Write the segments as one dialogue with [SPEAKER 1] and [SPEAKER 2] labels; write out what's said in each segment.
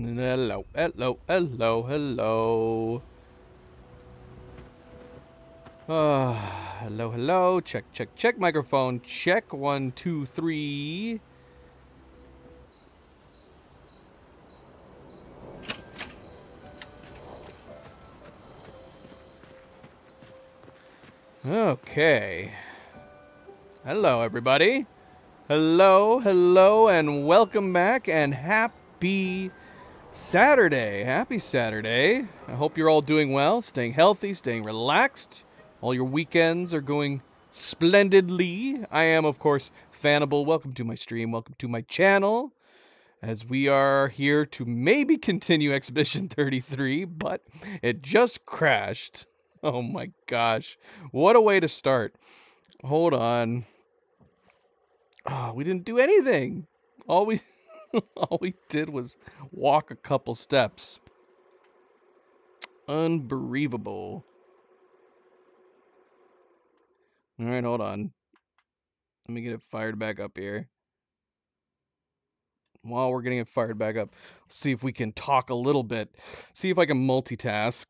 [SPEAKER 1] Hello, hello, hello, hello. Hello, hello. Check, check, check. Microphone check. 1, 2, 3. Okay. Hello, everybody. Hello, hello, and welcome back, and happy Saturday. Happy Saturday. I hope you're all doing well, staying healthy, staying relaxed. All your weekends are going splendidly. I am, of course, Fanable. Welcome to my stream. Welcome to my channel. As we are here to maybe continue Expedition 33, but it just crashed. Oh my gosh. What a way to start. Hold on. Oh, we didn't do anything. All we all we did was walk a couple steps. Unbelievable. All right, hold on. Let me get it fired back up here. While we're getting it fired back up, see if we can talk a little bit. See if I can multitask.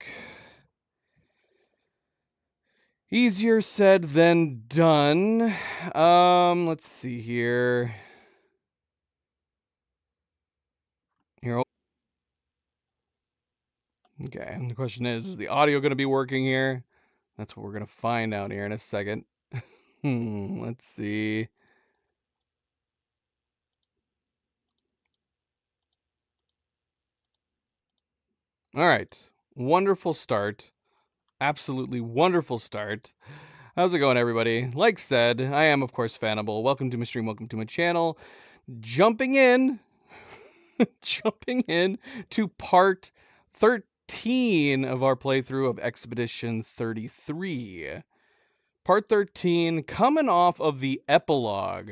[SPEAKER 1] Easier said than done. Let's see here. Here. Okay. The question is the audio going to be working here? That's what we're going to find out here in a second. Let's see. All right. Wonderful start. Absolutely wonderful start. How's it going, everybody? Like said, I am, of course, Fanable. Welcome to my stream. Welcome to my channel. Jumping in to part 13 of our playthrough of Expedition 33. Part 13, coming off of the epilogue.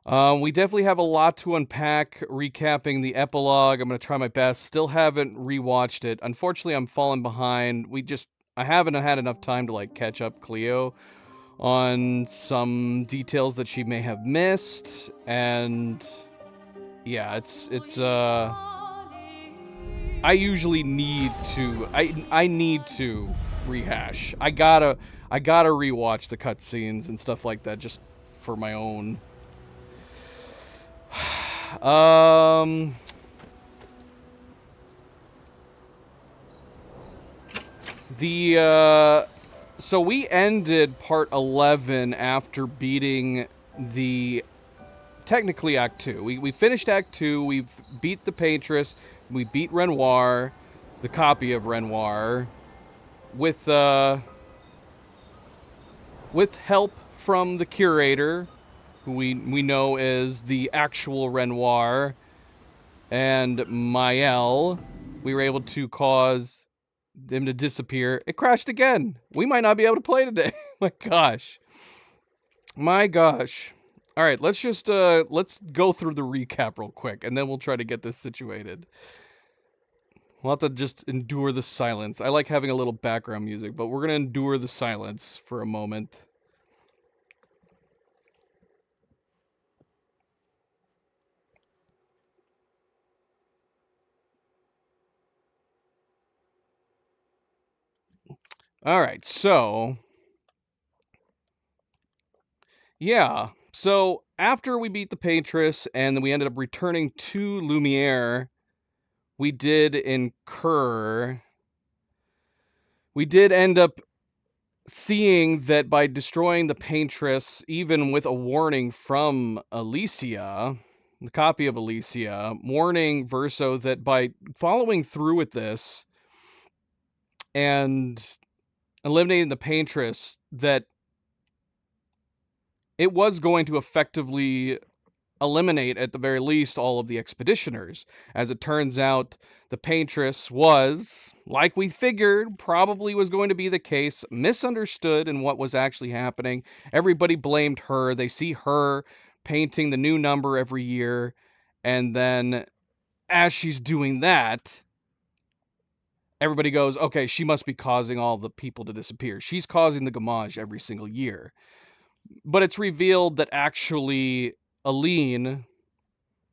[SPEAKER 1] We definitely have a lot to unpack recapping the epilogue. I'm going to try my best. Still haven't rewatched it. Unfortunately, I'm falling behind. I haven't had enough time to catch up Cleo on some details that she may have missed, and yeah, it's I usually need to I need to rehash. I gotta rewatch the cutscenes and stuff like that just for my own. um the so we ended part 11 after beating technically Act 2. We finished Act 2, we've beat the Patris, we beat Renoir, the copy of Renoir, with help from the Curator, who we know is the actual Renoir, and Mael. We were able to cause them to disappear. It crashed again. We might not be able to play today. My gosh. My gosh. All right, let's just let's go through the recap real quick, and then we'll try to get this situated. We'll have to just endure the silence. I like having a little background music, but we're gonna endure the silence for a moment. All right, so yeah, so after we beat the Patris and then we ended up returning to Lumiere, we did end up seeing that by destroying the Paintress, even with a warning from Alicia, the copy of Alicia, warning Verso that by following through with this and eliminating the Paintress, that it was going to effectively eliminate, at the very least, all of the expeditioners. As it turns out, the Paintress was, like we figured, probably was going to be the case, misunderstood in what was actually happening. Everybody blamed her. They see her painting the new number every year, and then as she's doing that, everybody goes, okay, she must be causing all the people to disappear. She's causing the Gamage every single year. But it's revealed that actually Aline,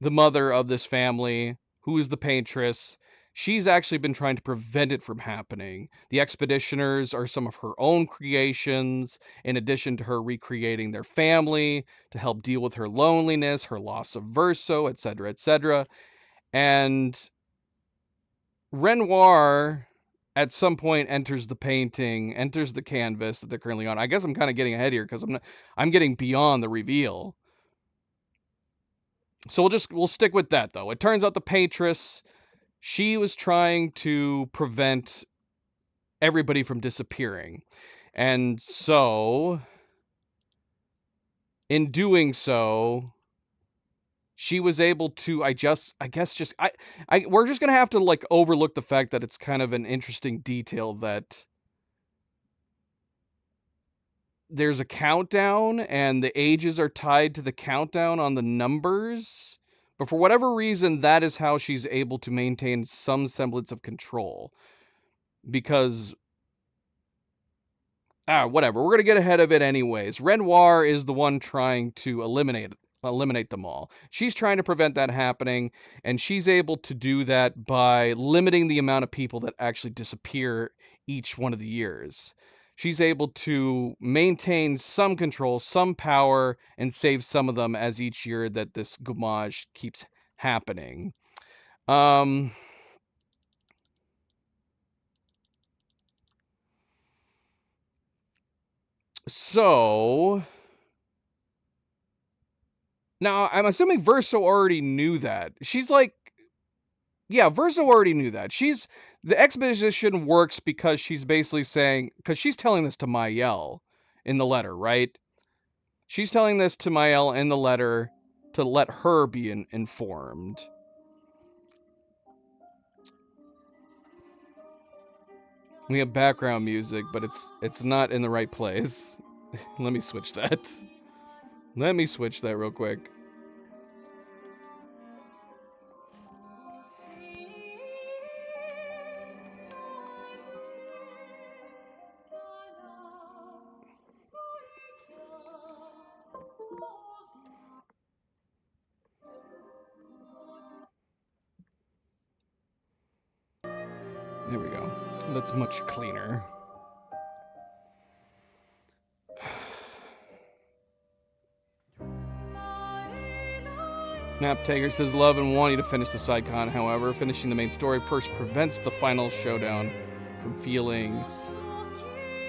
[SPEAKER 1] the mother of this family, who is the paintress, she's actually been trying to prevent it from happening. The expeditioners are some of her own creations, in addition to her recreating their family to help deal with her loneliness, her loss of Verso, etc., etc. And Renoir at some point enters the painting, enters the canvas that they're currently on. I guess I'm kind of getting ahead here because I'm getting beyond the reveal. So we'll stick with that though. It turns out the paintress, she was trying to prevent everybody from disappearing. And so in doing so, she was able to we're just gonna have to like overlook the fact that it's kind of an interesting detail that there's a countdown and the ages are tied to the countdown on the numbers. But for whatever reason, that is how she's able to maintain some semblance of control. Because whatever, we're gonna get ahead of it anyways. Renoir is the one trying to eliminate them all. She's trying to prevent that happening, and she's able to do that by limiting the amount of people that actually disappear each one of the years. She's able to maintain some control, some power, and save some of them as each year that this Gummage keeps happening. So now I'm assuming Verso already knew that. She's like, yeah, Verso already knew that. The exposition works because she's basically saying, because she's telling this to Mael in the letter, right? She's telling this to Mael in the letter to let her be informed. We have background music, but it's not in the right place. Let me switch that. Let me switch that real quick. There we go. That's much cleaner. Naptaker says, love and want you to finish the side con. However, finishing the main story first prevents the final showdown from feeling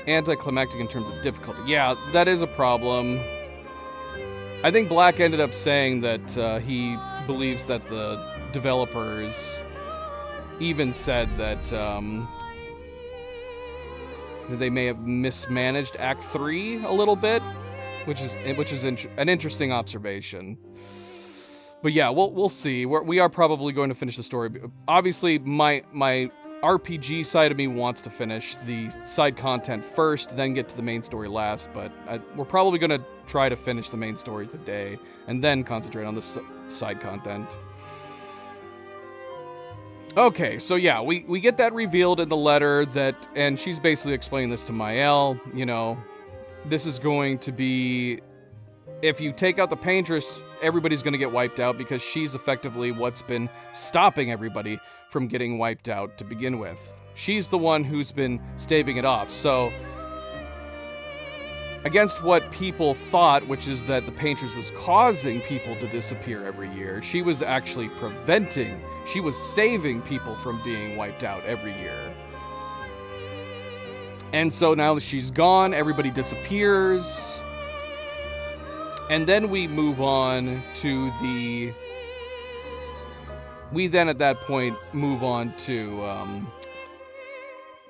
[SPEAKER 1] anticlimactic in terms of difficulty. Yeah, that is a problem. I think Black ended up saying that he believes that the developers even said that they may have mismanaged Act 3 a little bit, which is an interesting observation. But yeah, we'll see. We are probably going to finish the story. Obviously, my RPG side of me wants to finish the side content first, then get to the main story last. But we're probably going to try to finish the main story today, and then concentrate on the side content. Okay, so yeah, we get that revealed in the letter and she's basically explaining this to Mael. You know, this is going to be, if you take out the paintress, everybody's going to get wiped out because she's effectively what's been stopping everybody from getting wiped out to begin with. She's the one who's been staving it off. So, against what people thought, which is that the paintress was causing people to disappear every year, she was actually preventing, she was saving people from being wiped out every year. And so now that she's gone, everybody disappears. And then we move on to we then at that point move on to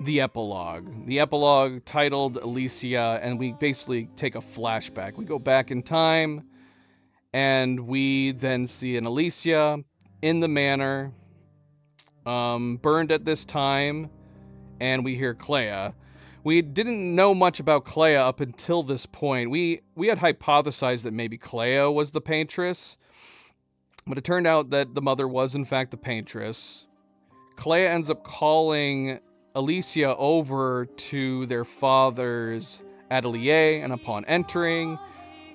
[SPEAKER 1] the epilogue. The epilogue titled Alicia, and we basically take a flashback. We go back in time, and we then see an Alicia in the manor, burned at this time, and we hear Clea. We didn't know much about Clea up until this point. We had hypothesized that maybe Clea was the paintress, but it turned out that the mother was in fact the paintress. Clea ends up calling Alicia over to their father's atelier, and upon entering,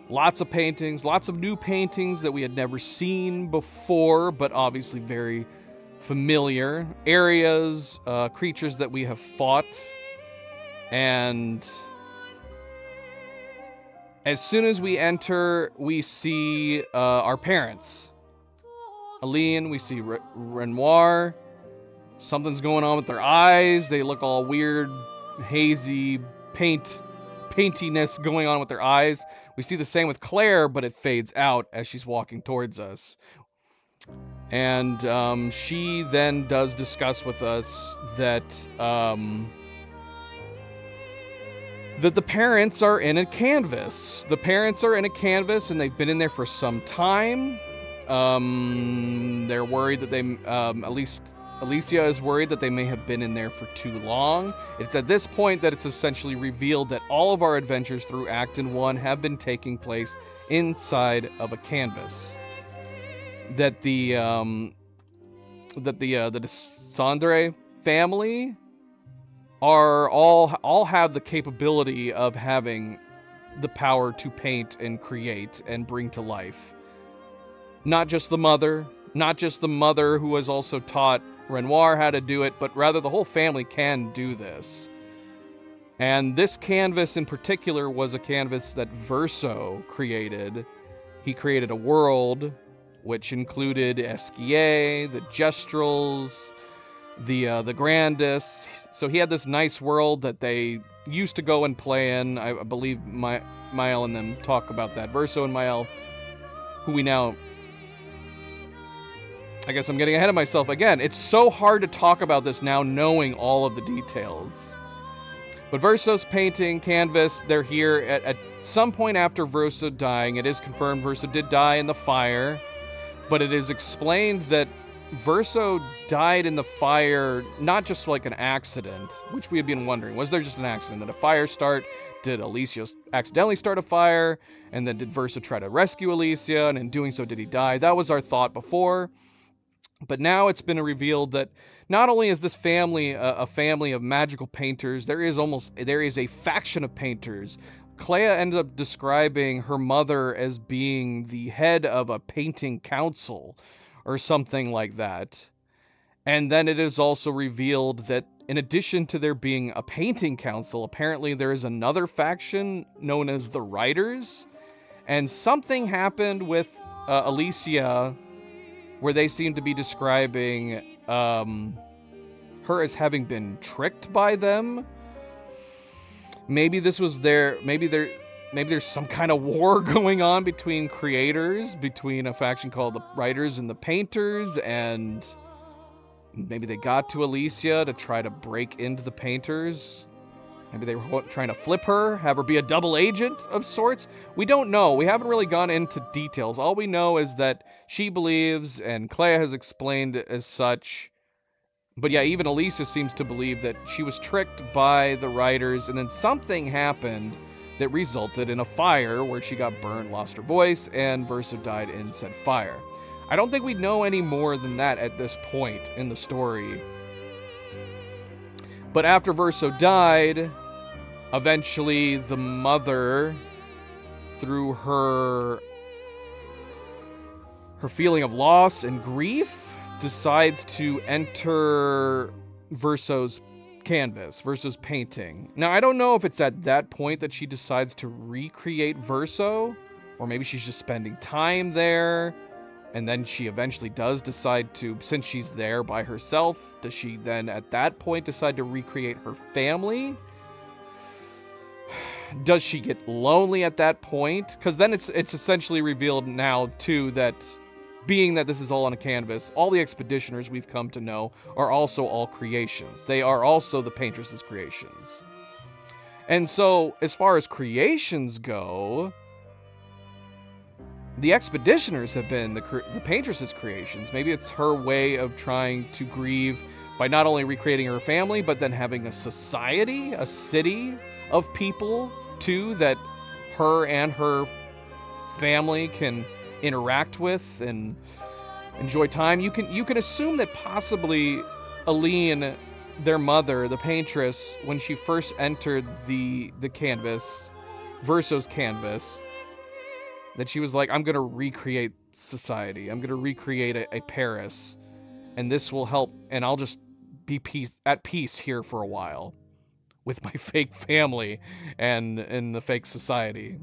[SPEAKER 1] lots of paintings, lots of new paintings that we had never seen before, but obviously very familiar areas, creatures that we have fought, and as soon as we enter, we see our parents. Aline, we see Renoir. Something's going on with their eyes. They look all weird, hazy, paintiness going on with their eyes. We see the same with Claire, but it fades out as she's walking towards us. And she then does discuss with us that that the parents are in a canvas. The parents are in a canvas, and they've been in there for some time. They're worried that at least Alicia is worried that they may have been in there for too long. It's at this point that it's essentially revealed that all of our adventures through Act 1 have been taking place inside of a canvas. That the Desandre family are all have the capability of having the power to paint and create and bring to life. Not just the mother who has also taught Renoir how to do it, but rather the whole family can do this. And this canvas in particular was a canvas that Verso created. He created a world which included Esquier, the Gestrels, the Grandis. So he had this nice world that they used to go and play in. I believe Mael and them talk about that. Verso and Mael, who we now... I guess I'm getting ahead of myself again. It's so hard to talk about this now knowing all of the details. But Verso's painting canvas, they're here at some point after Verso dying. It is confirmed Verso did die in the fire, but it is explained that Verso died in the fire not just like an accident, which we had been wondering. Was there just an accident? Did a fire start? Did Alicia accidentally start a fire? And then did Verso try to rescue Alicia? And in doing so, did he die? That was our thought before. But now it's been revealed that not only is this family a family of magical painters, there is a faction of painters. Clea ended up describing her mother as being the head of a painting council or something like that. And then it is also revealed that in addition to there being a painting council, apparently there is another faction known as the Writers. And something happened with Alicia where they seem to be describing her as having been tricked by them. Maybe this was maybe there's some kind of war going on between creators, between a faction called the Writers and the Painters, and maybe they got to Alicia to try to break into the Painters. Maybe they were trying to flip her, have her be a double agent of sorts. We don't know. We haven't really gone into details. All we know is that she believes, and Clea has explained as such. But yeah, even Alicia seems to believe that she was tricked by the Writers, and then something happened that resulted in a fire where she got burned, lost her voice, and Verso died in said fire. I don't think we know any more than that at this point in the story. But after Verso died, eventually the mother, through her feeling of loss and grief, decides to enter Verso's canvas, Verso's painting. Now, I don't know if it's at that point that she decides to recreate Verso, or maybe she's just spending time there, and then she eventually does decide to, since she's there by herself, does she then at that point decide to recreate her family? Does she get lonely at that point? Because then it's essentially revealed now, too, that being that this is all on a canvas, all the expeditioners we've come to know are also all creations. They are also the Paintress's creations. And so, as far as creations go, the expeditioners have been the Paintress's creations. Maybe it's her way of trying to grieve by not only recreating her family, but then having a society, a city of people, too, that her and her family can interact with and enjoy time. You can assume that possibly Aline, their mother, the paintress, when she first entered the canvas, Verso's canvas, that she was like, I'm going to recreate society. I'm going to recreate a Paris. and this will help, and I'll just be at peace here for a while with my fake family and in the fake society.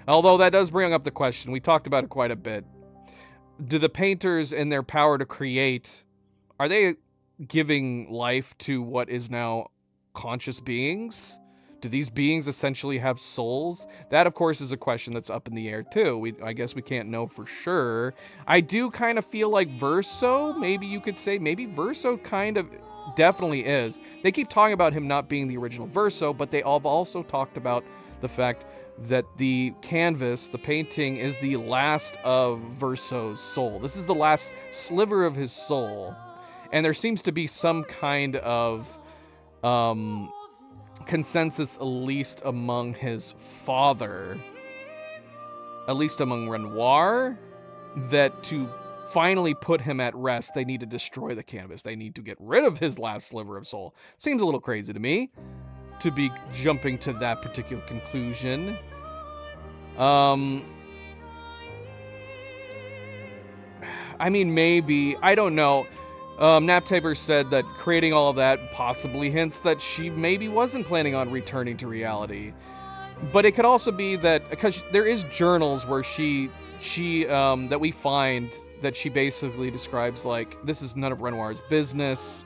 [SPEAKER 1] Although that does bring up the question, we talked about it quite a bit. Do the painters, in their power to create, are they giving life to what is now conscious beings? Do these beings essentially have souls? That, of course, is a question that's up in the air, too. I guess we can't know for sure. I do kind of feel like Verso, maybe you could say, maybe Verso kind of definitely is. They keep talking about him not being the original Verso, but they have also talked about the fact that the canvas, the painting, is the last of Verso's soul. This is the last sliver of his soul. And there seems to be some kind of consensus, at least among his father, at least among Renoir, that to finally put him at rest, they need to destroy the canvas. They need to get rid of his last sliver of soul. Seems a little crazy to me to be jumping to that particular conclusion. I mean, maybe. I don't know. Naptaber said that creating all of that possibly hints that she maybe wasn't planning on returning to reality. But it could also be that, because there is journals where she that we find that she basically describes like, this is none of Renoir's business.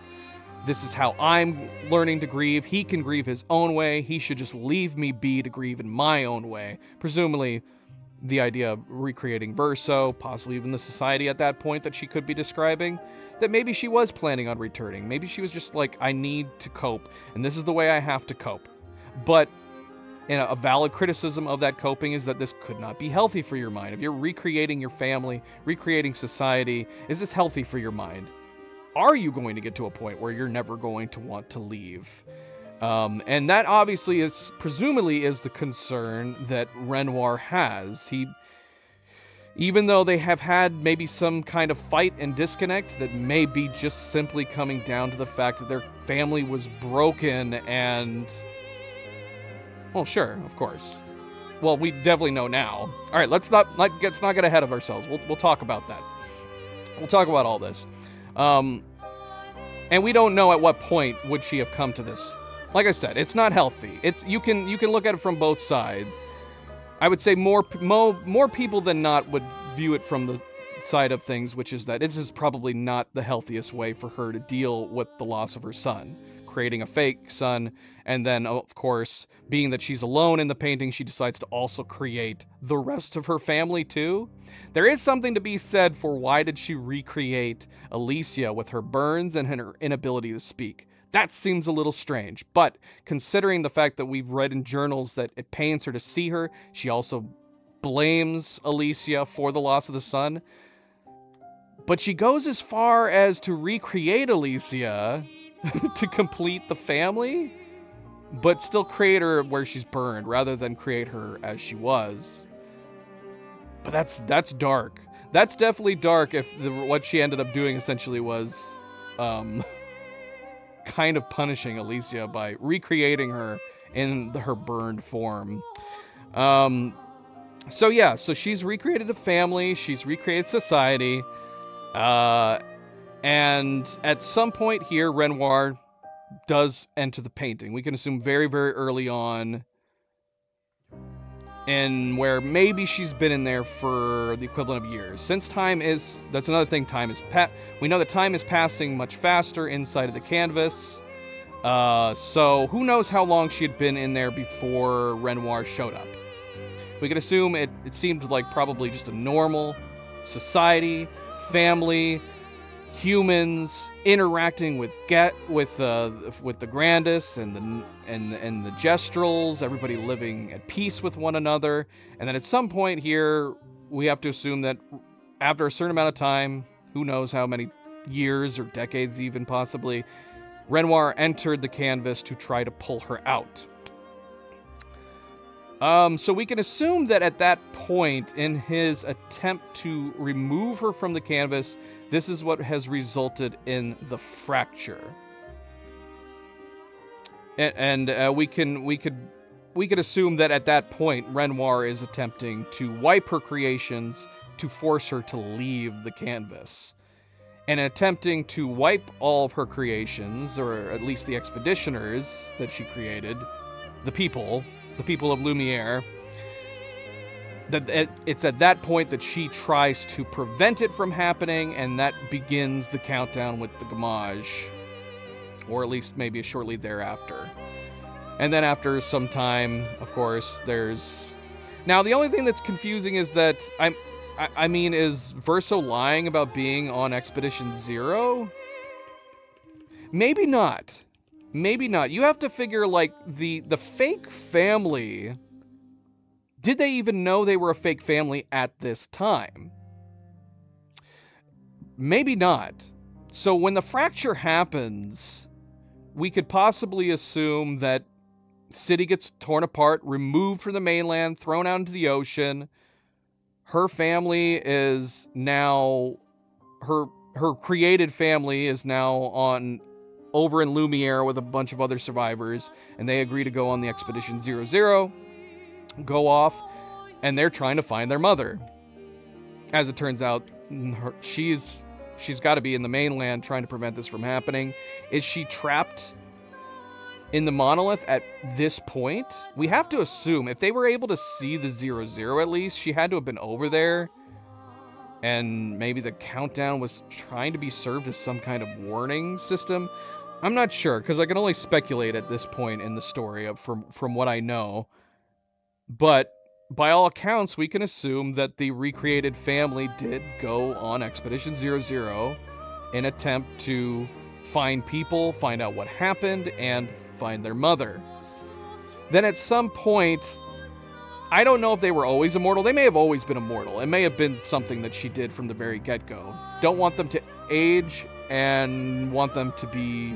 [SPEAKER 1] This is how I'm learning to grieve. He can grieve his own way. He should just leave me be to grieve in my own way. Presumably, the idea of recreating Verso, possibly even the society at that point that she could be describing, that maybe she was planning on returning. Maybe she was just like, I need to cope, and this is the way I have to cope. But a valid criticism of that coping is that this could not be healthy for your mind. If you're recreating your family, recreating society, is this healthy for your mind? Are you going to get to a point where you're never going to want to leave? And that obviously is, presumably, is the concern that Renoir has. Even though they have had maybe some kind of fight and disconnect that may be just simply coming down to the fact that their family was broken and... Well, sure, of course. Well, we definitely know now. All right, let's not get ahead of ourselves. We'll talk about that. We'll talk about all this. And we don't know at what point would she have come to this. Like I said, it's not healthy. You can look at it from both sides. I would say more people than not would view it from the side of things, which is that this is probably not the healthiest way for her to deal with the loss of her son. Creating a fake son, and then, of course, being that she's alone in the painting, she decides to also create the rest of her family, too. There is something to be said for why did she recreate Alicia with her burns and her inability to speak. That seems a little strange, but considering the fact that we've read in journals that it pains her to see her, she also blames Alicia for the loss of the son. But she goes as far as to recreate Alicia to complete the family, but still create her where she's burned rather than create her as she was. But that's dark. That's definitely dark if what she ended up doing essentially was kind of punishing Alicia by recreating her in her burned form. So she's recreated a family, she's recreated society, and at some point here, Renoir does enter the painting. We can assume very, very early on, and where maybe she's been in there for the equivalent of years. Since that's another thing, we know that time is passing much faster inside of the canvas. So who knows how long she had been in there before Renoir showed up. We can assume it seemed like probably just a normal society, family, humans interacting with the Grandis and the Gestrels, everybody living at peace with one another. And then at some point here, we have to assume that after a certain amount of time, who knows how many years or decades even possibly, Renoir entered the canvas to try to pull her out. So we can assume that at that point, in his attempt to remove her from the canvas, this is what has resulted in the fracture. And we could assume that at that point, Renoir is attempting to wipe her creations to force her to leave the canvas. and attempting to wipe all of her creations, or at least the expeditioners that she created, the people of Lumiere. That it's at that point that she tries to prevent it from happening, and that begins the countdown with the Gamage, or at least maybe shortly thereafter. And then after some time, of course, there's... Now, the only thing that's confusing is that I mean, is Verso lying about being on Expedition 0? Maybe not. Maybe not. You have to figure, like, the fake family... Did they even know they were a fake family at this time? Maybe not. So when the fracture happens, we could possibly assume that city gets torn apart, removed from the mainland, thrown out into the ocean. Her family is now... Her created family is now over in Lumiere with a bunch of other survivors, and they agree to go on the Expedition 00. Go off, and they're trying to find their mother. As it turns out, she's got to be in the mainland trying to prevent this from happening. Is she trapped in the monolith at this point? We have to assume, if they were able to see the 00 at least, she had to have been over there, and maybe the countdown was trying to be served as some kind of warning system. I'm not sure, because I can only speculate at this point in the story from what I know. But by all accounts, we can assume that the recreated family did go on Expedition 00 in attempt to find people, find out what happened, and find their mother. Then at some point, I don't know if they were always immortal. They may have always been immortal. It may have been something that she did from the very get-go. Don't want them to age and want them to be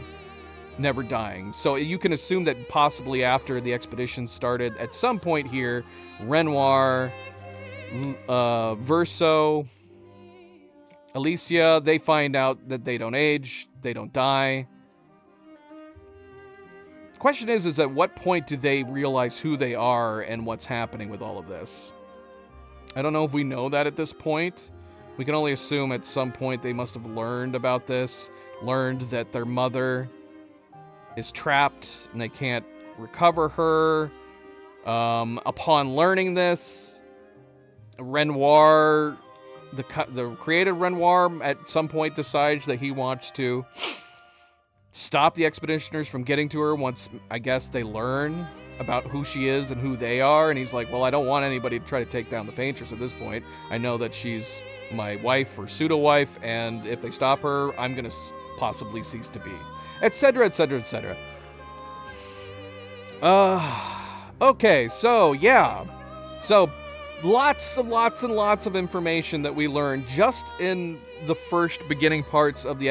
[SPEAKER 1] never dying. So you can assume that possibly after the expedition started, at some point here, Renoir, Verso, Alicia, they find out that they don't age, they don't die. The question is at what point do they realize who they are and what's happening with all of this? I don't know if we know that at this point. We can only assume at some point they must have learned about this, learned that their mother is trapped and they can't recover her. Upon learning this, Renoir, the created Renoir, at some point decides that he wants to stop the expeditioners from getting to her once, I guess, they learn about who she is and who they are. And he's like, well, I don't want anybody to try to take down the Paintress at this point. I know that she's my wife or pseudo-wife, and if they stop her, I'm going to possibly cease to be. Etc., etc., etc. Okay, so, yeah. So, lots and lots of information that we learned just in the first beginning parts of the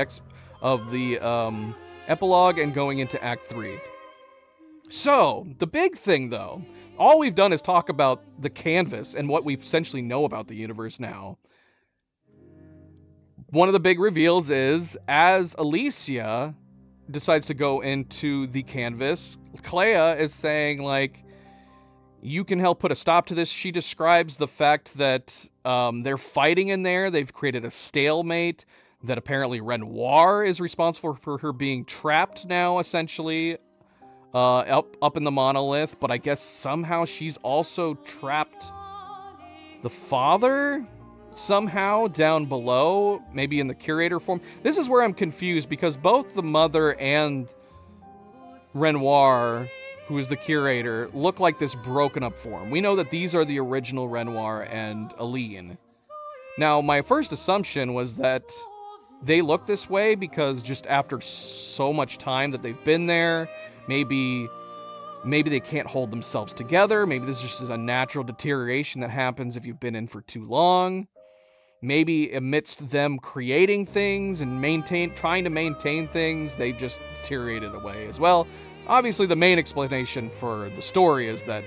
[SPEAKER 1] epilogue and going into Act 3. So, the big thing, though, all we've done is talk about the canvas and what we essentially know about the universe now. One of the big reveals is, as Alicia decides to go into the canvas, Clea is saying, like, you can help put a stop to this. She describes the fact that they're fighting in there. They've created a stalemate, that apparently Renoir is responsible for her being trapped now, essentially, up in the monolith. But I guess somehow she's also trapped the father somehow down below, maybe in the curator form. This is where I'm confused, because both the mother and Renoir, who is the curator, look like this broken up form. We know that these are the original Renoir and Aline. Now, my first assumption was that they look this way because just after so much time that they've been there, maybe they can't hold themselves together. Maybe this is just a natural deterioration that happens if you've been in for too long. Maybe amidst them creating things and trying to maintain things, they just deteriorated away as well. Obviously, the main explanation for the story is that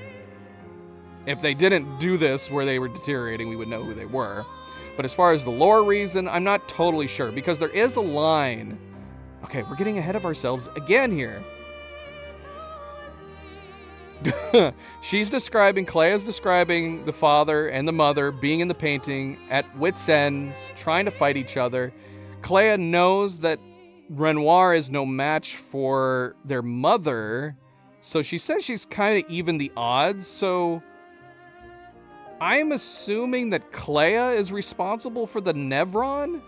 [SPEAKER 1] if they didn't do this where they were deteriorating, we would know who they were. But as far as the lore reason, I'm not totally sure, because there is a line. Okay, we're getting ahead of ourselves again here. Clea's describing the father and the mother being in the painting at wit's ends, trying to fight each other. Clea knows that Renoir is no match for their mother, so she says she's kind of even the odds, so I'm assuming that Clea is responsible for the Nevron,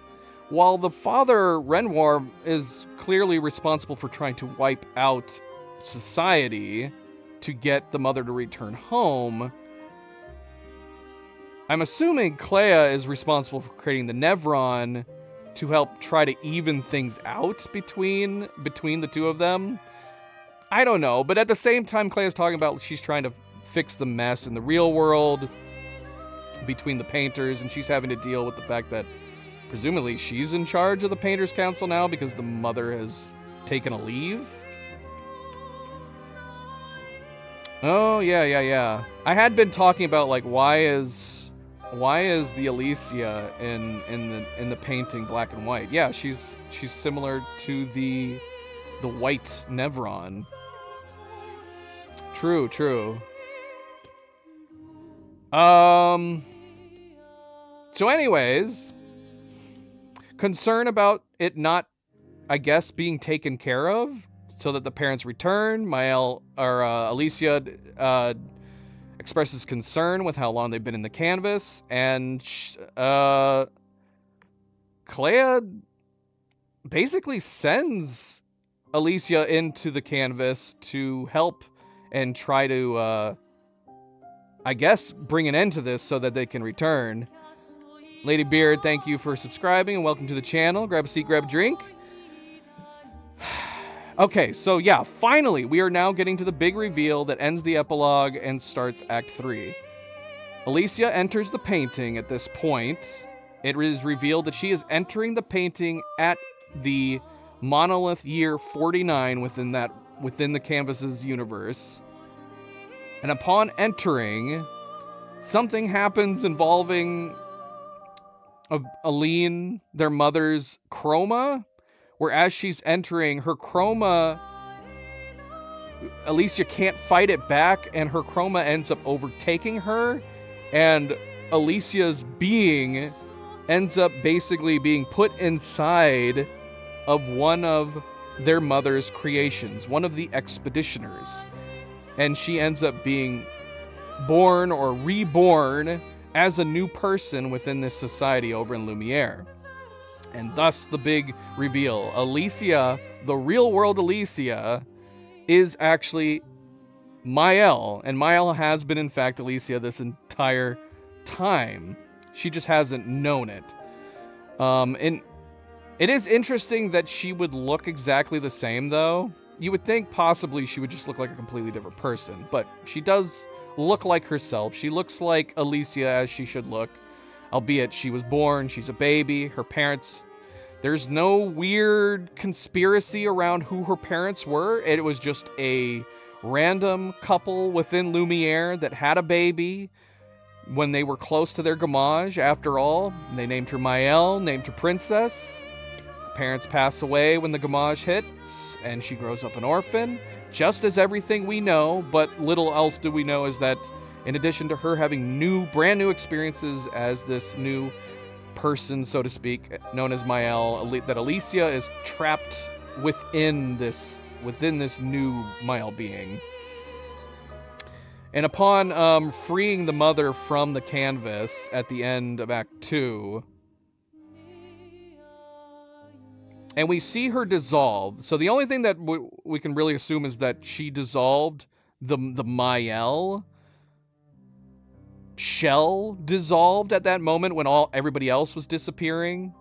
[SPEAKER 1] while the father, Renoir, is clearly responsible for trying to wipe out society to get the mother to return home. I'm assuming Clea is responsible for creating the Nevron to help try to even things out between the two of them. I don't know, but at the same time, Clea's talking about she's trying to fix the mess in the real world between the painters, and she's having to deal with the fact that presumably she's in charge of the Painters Council now because the mother has taken a leave. Oh, yeah. I had been talking about, like, why is the Alicia in the painting black and white? Yeah, she's similar to the white Nevron. True. So anyways, concern about it not, I guess, being taken care of so that the parents return. Alicia expresses concern with how long they've been in the canvas, and Clea basically sends Alicia into the canvas to help and try to, I guess, bring an end to this so that they can return. Lady Beard, thank you for subscribing and welcome to the channel. Grab a seat, grab a drink. Okay, so yeah, finally, we are now getting to the big reveal that ends the epilogue and starts Act 3. Alicia enters the painting at this point. It is revealed that she is entering the painting at the monolith year 49 within the canvas's universe. And upon entering, something happens involving Aline, their mother's chroma, where as she's entering, her chroma, Alicia can't fight it back, and her chroma ends up overtaking her, and Alicia's being ends up basically being put inside of one of their mother's creations, one of the Expeditioners. And she ends up being born or reborn as a new person within this society over in Lumiere. And thus the big reveal. Alicia, the real world Alicia, is actually Mael. And Mael has been, in fact, Alicia this entire time. She just hasn't known it. And it is interesting that she would look exactly the same, though. You would think possibly she would just look like a completely different person. But she does look like herself. She looks like Alicia as she should look. Albeit she was born, she's a baby, her parents, there's no weird conspiracy around who her parents were. It was just a random couple within Lumiere that had a baby when they were close to their gamage, after all. They named her Mael, named her Princess. Parents pass away when the gamage hits, and she grows up an orphan, just as everything we know, but little else do we know is that in addition to her having brand new experiences as this new person, so to speak, known as Mael, that Alicia is trapped within this new Mael being. And upon freeing the mother from the canvas at the end of Act 2, and we see her dissolve. So the only thing that we can really assume is that she dissolved the Mael shell dissolved at that moment when everybody else was disappearing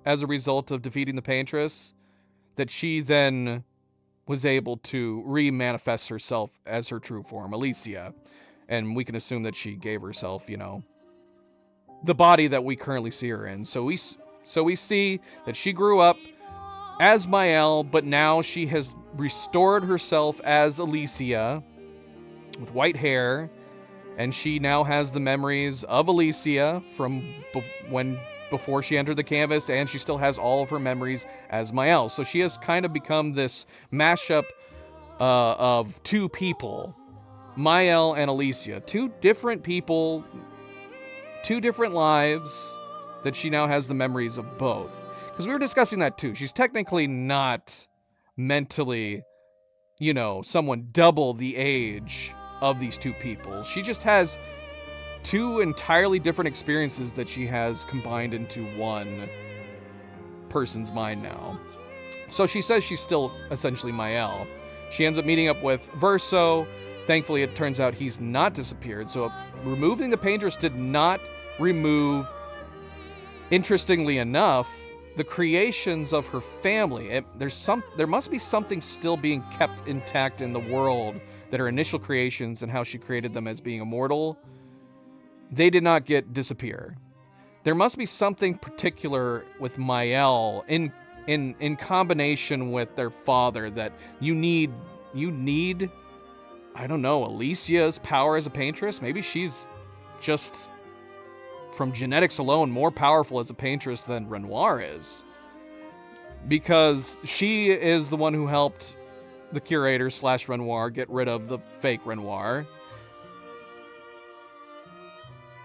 [SPEAKER 1] as a result of defeating the Paintress, that she then was able to re-manifest herself as her true form, Alicia. And we can assume that she gave herself, the body that we currently see her in. So we see that she grew up as Mael, but now she has restored herself as Alicia with white hair. And she now has the memories of Alicia from before she entered the canvas, and she still has all of her memories as Mael. So she has kind of become this mashup of two people, Mael and Alicia. Two different people, two different lives that she now has the memories of both. Because we were discussing that too. She's technically not mentally, you know, someone double the age of these two people. She just has two entirely different experiences that she has combined into one person's mind now. So she says she's still essentially Mael. She ends up meeting up with Verso. Thankfully, it turns out he's not disappeared. So removing the paintress did not remove, interestingly enough, the creations of her family. There must be something still being kept intact in the world, that her initial creations and how she created them as being immortal, they did not disappear. There must be something particular with Mael in combination with their father that you need, I don't know, Alicia's power as a paintress. Maybe she's just, from genetics alone, more powerful as a paintress than Renoir is. Because she is the one who helped the curator / Renoir get rid of the fake Renoir.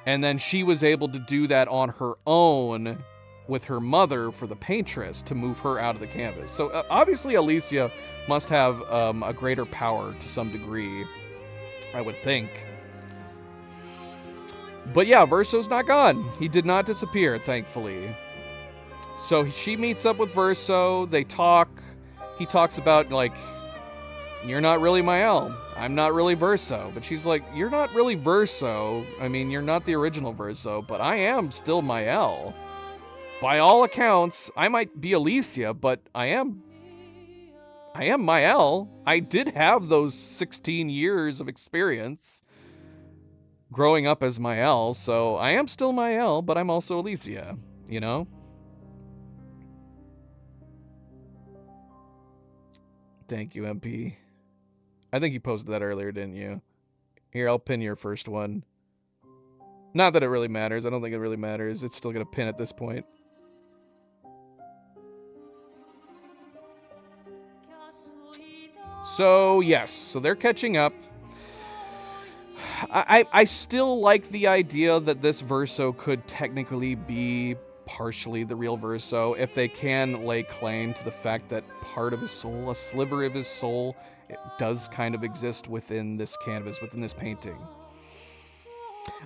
[SPEAKER 1] And then she was able to do that on her own with her mother for the paintress to move her out of the canvas. So obviously Alicia must have a greater power to some degree, I would think. But yeah, Verso's not gone. He did not disappear, thankfully. So she meets up with Verso. They talk. He talks about, like, you're not really Mael. I'm not really Verso. But she's like, you're not really Verso. I mean, you're not the original Verso, but I am still Mael. By all accounts, I might be Alicia, but I am Mael. I did have those 16 years of experience growing up as Mael, so I am still Mael, but I'm also Alicia, you know? Thank you, MP. I think you posted that earlier, didn't you? Here, I'll pin your first one. Not that it really matters. I don't think it really matters. It's still going to pin at this point. So, yes. So they're catching up. I still like the idea that this Verso could technically be partially the real Verso if they can lay claim to the fact that part of his soul, a sliver of his soul, it does kind of exist within this canvas, within this painting.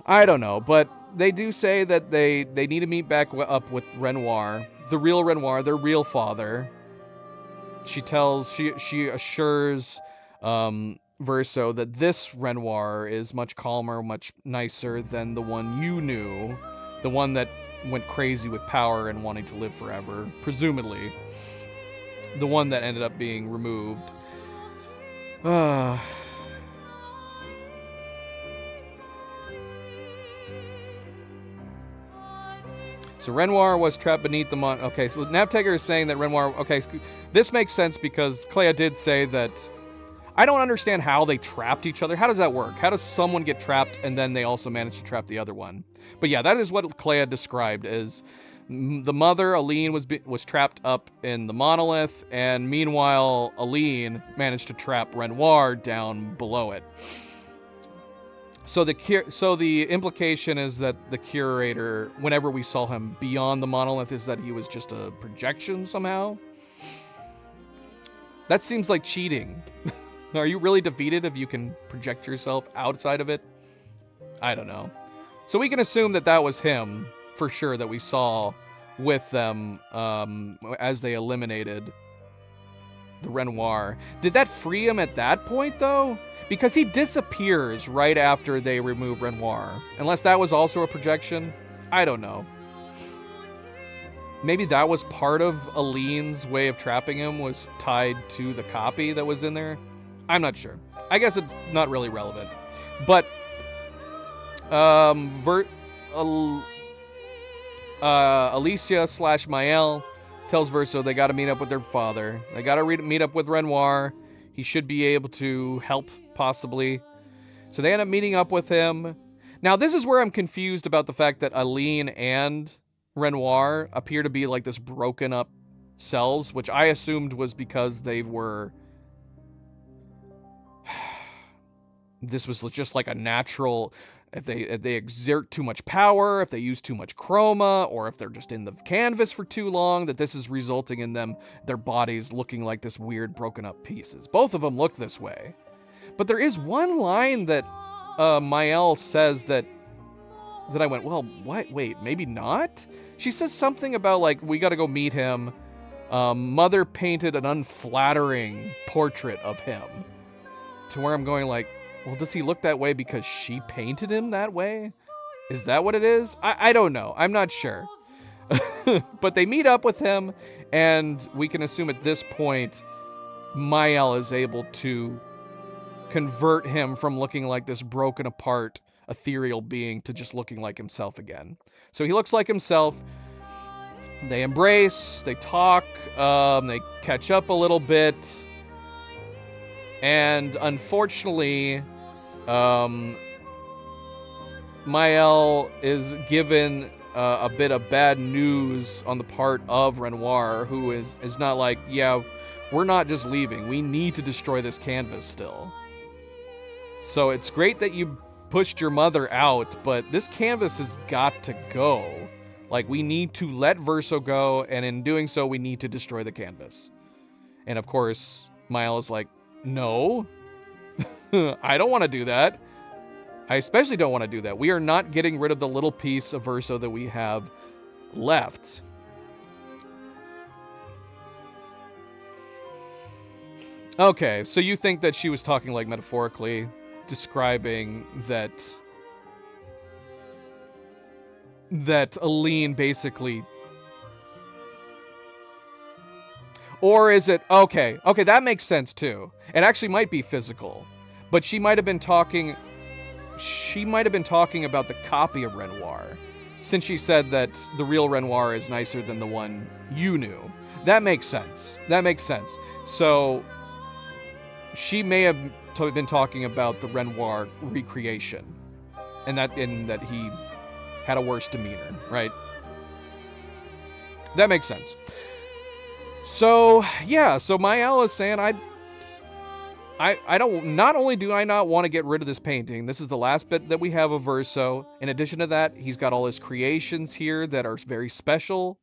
[SPEAKER 1] I don't know, but they do say that they need to meet back up with Renoir, the real Renoir, their real father. She assures Verso that this Renoir is much calmer, much nicer than the one you knew, the one that went crazy with power and wanting to live forever, presumably. The one that ended up being removed. So Renoir was trapped beneath the okay, so Naptaker is saying that Renoir... Okay, this makes sense because Clea did say that... I don't understand how they trapped each other. How does that work? How does someone get trapped and then they also manage to trap the other one? But yeah, that is what Clea described as the mother, Aline, was trapped up in the monolith, and meanwhile, Aline managed to trap Renoir down below it. So the implication is that the curator, whenever we saw him beyond the monolith, is that he was just a projection somehow. That seems like cheating. Are you really defeated if you can project yourself outside of it? I don't know. So we can assume that that was him, for sure, that we saw with them as they eliminated the Renoir. Did that free him at that point, though? Because he disappears right after they remove Renoir. Unless that was also a projection? I don't know. Maybe that was part of Aline's way of trapping him, was tied to the copy that was in there? I'm not sure. I guess it's not really relevant. But Alicia / Mael tells Verso they got to meet up with their father. They got to meet up with Renoir. He should be able to help, possibly. So they end up meeting up with him. Now, this is where I'm confused about the fact that Aline and Renoir appear to be like this broken up cells, which I assumed was because they were... This was just like a natural... if they exert too much power, if they use too much chroma, or if they're just in the canvas for too long, that this is resulting in their bodies looking like this weird broken up pieces. Both of them look this way. But there is one line that Mael says that I went, well, what? Wait, maybe not? She says something about, like, we got to go meet him. Mother painted an unflattering portrait of him. To where I'm going, like, well, does he look that way because she painted him that way? Is that what it is? I don't know. I'm not sure. But they meet up with him, and we can assume at this point, Mael is able to convert him from looking like this broken apart ethereal being to just looking like himself again. So he looks like himself. They embrace, they talk, they catch up a little bit, and unfortunately, Mael is given a bit of bad news on the part of Renoir, who is not like, yeah, we're not just leaving, we need to destroy this canvas still. So it's great that you pushed your mother out, but this canvas has got to go. Like, we need to let Verso go, and in doing so, we need to destroy the canvas. And of course, Mael is like, no, I don't want to do that. I especially don't want to do that. We are not getting rid of the little piece of Verso that we have left. Okay, so you think that she was talking, like, metaphorically, describing that Aline basically... Or is it... Okay, that makes sense, too. It actually might be physical. But she might have been talking... She might have been talking about the copy of Renoir, since she said that the real Renoir is nicer than the one you knew. That makes sense. That makes sense. So, she may have been talking about the Renoir recreation, and that he had a worse demeanor, right? That makes sense. So, yeah, so Mael is saying, I don't, not only do I not want to get rid of this painting, this is the last bit that we have of Verso. In addition to that, he's got all his creations here that are very special.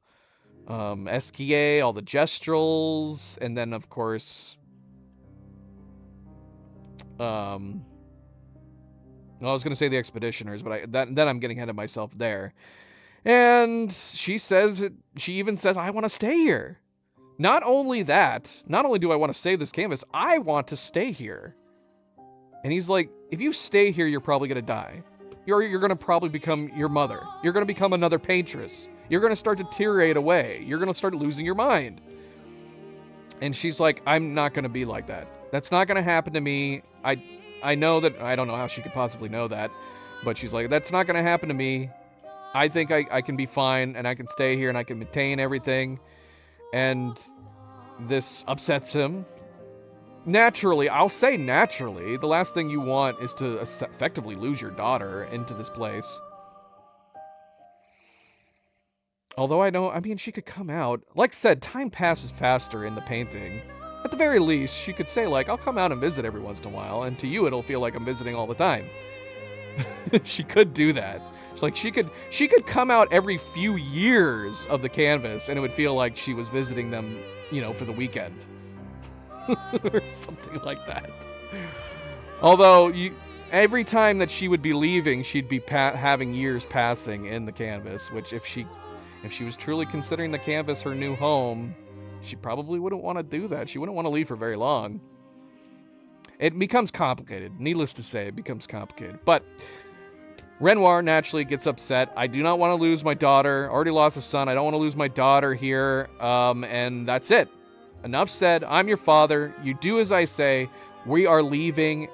[SPEAKER 1] Esquier, all the gestrels, and then, of course, I was going to say the Expeditioners, but then I'm getting ahead of myself there. And she even says, I want to stay here. Not only that, not only do I want to save this canvas, I want to stay here. And he's like, if you stay here, you're probably going to die. You're going to probably become your mother. You're going to become another paintress. You're going to start to deteriorate away. You're going to start losing your mind. And she's like, I'm not going to be like that. That's not going to happen to me. I know that, I don't know how she could possibly know that, but she's like, that's not going to happen to me. I think I can be fine, and I can stay here, and I can maintain everything. And this upsets him. Naturally, I'll say naturally, the last thing you want is to effectively lose your daughter into this place. Although I mean, she could come out. Like I said, time passes faster in the painting. At the very least, she could say, like, I'll come out and visit every once in a while, and to you it'll feel like I'm visiting all the time. She could do that. Like, she could come out every few years of the canvas, and it would feel like she was visiting them, you know, for the weekend. Or something like that. Although, every time that she would be leaving, she'd be having years passing in the canvas, which if she was truly considering the canvas her new home, she probably wouldn't want to do that. She wouldn't want to leave for very long. It becomes complicated. Needless to say, it becomes complicated. But Renoir naturally gets upset. I do not want to lose my daughter. Already lost a son. I don't want to lose my daughter here. And that's it. Enough said. I'm your father. You do as I say. We are leaving.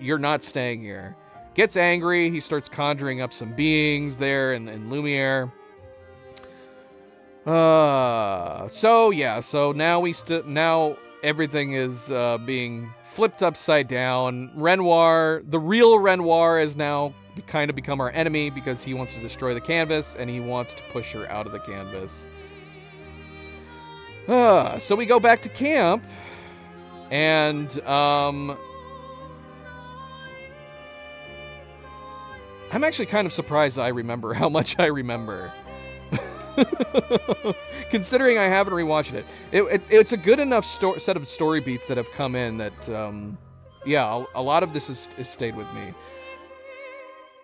[SPEAKER 1] You're not staying here. Gets angry. He starts conjuring up some beings there in Lumiere. So yeah. So now now everything is being flipped upside down. Renoir, the real Renoir, is now kind of become our enemy because he wants to destroy the canvas and he wants to push her out of the canvas. So we go back to camp, and I'm actually kind of surprised I remember how much I remember. Considering I haven't rewatched it. It's a good enough set of story beats that have come in that, yeah, a lot of this has stayed with me.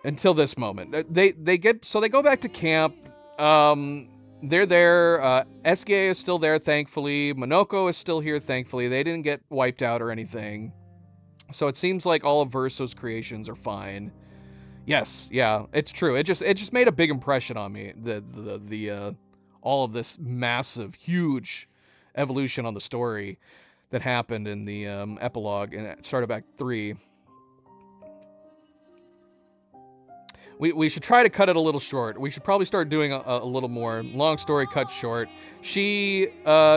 [SPEAKER 1] Until this moment. They go back to camp. They're there. SKA is still there, thankfully. Monoko is still here, thankfully. They didn't get wiped out or anything. So it seems like all of Verso's creations are fine. Yes, yeah, it's true. It just made a big impression on me. The all of this massive, huge evolution on the story that happened in the epilogue and Starter Back 3. We should try to cut it a little short. We should probably start doing a little more. Long story cut short. She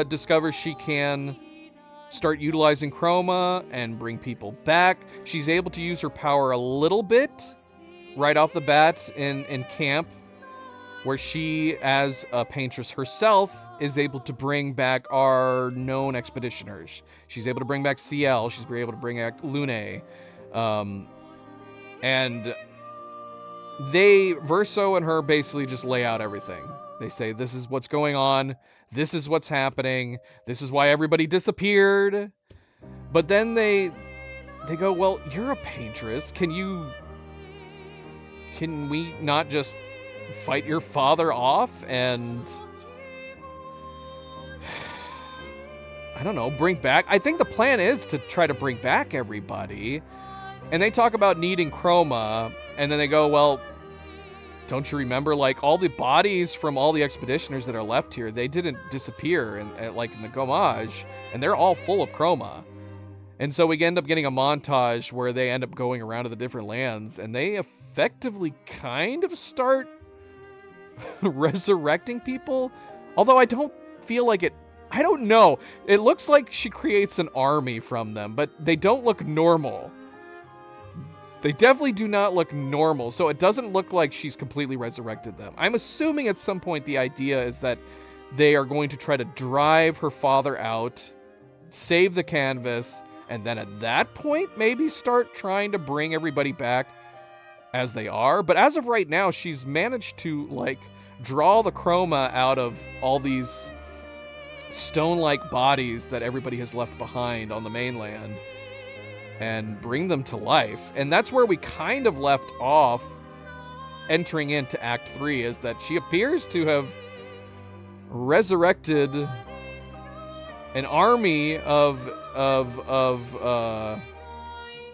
[SPEAKER 1] discovers she can start utilizing Chroma and bring people back. She's able to use her power a little bit right off the bat in camp, where she, as a paintress herself, is able to bring back our known expeditioners. She's able to bring back CL. She's able to bring back Lune. And Verso and her basically just lay out everything. They say, this is what's going on. This is what's happening. This is why everybody disappeared. But then they go, well, you're a paintress. Can we not just fight your father off and, I don't know, bring back? I think the plan is to try to bring back everybody. And they talk about needing Chroma, and then they go, well, don't you remember, like, all the bodies from all the expeditioners that are left here, they didn't disappear, like in the Gommage, and they're all full of Chroma. And so we end up getting a montage where they end up going around to the different lands, and they effectively kind of start resurrecting people. Although I don't feel like it, I don't know. It looks like she creates an army from them, but they don't look normal. They definitely do not look normal, so it doesn't look like she's completely resurrected them. I'm assuming at some point the idea is that they are going to try to drive her father out, save the canvas, and then at that point maybe start trying to bring everybody back as they are. But as of right now, she's managed to, like, draw the Chroma out of all these stone-like bodies that everybody has left behind on the mainland and bring them to life. And that's where we kind of left off entering into Act 3, is that she appears to have resurrected an army of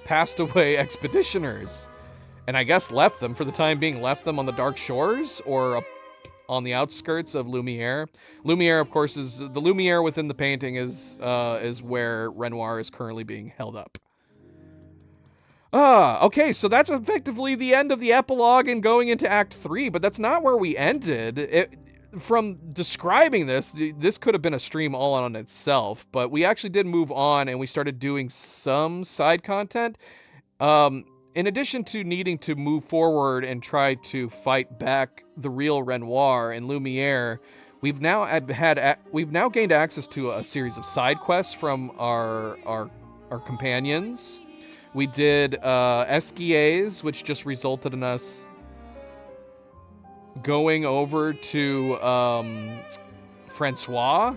[SPEAKER 1] passed away expeditioners. And I guess left them, for the time being, left them on the Dark Shores or on the outskirts of Lumiere. Lumiere, of course, is the Lumiere within the painting is where Renoir is currently being held up. Okay, so that's effectively the end of the epilogue and going into Act 3, but that's not where we ended. From describing this could have been a stream all on itself, but we actually did move on and we started doing some side content. In addition to needing to move forward and try to fight back the real Renoir and Lumiere, we've now gained access to a series of side quests from our companions. We did Esquies, which just resulted in us going over to Francois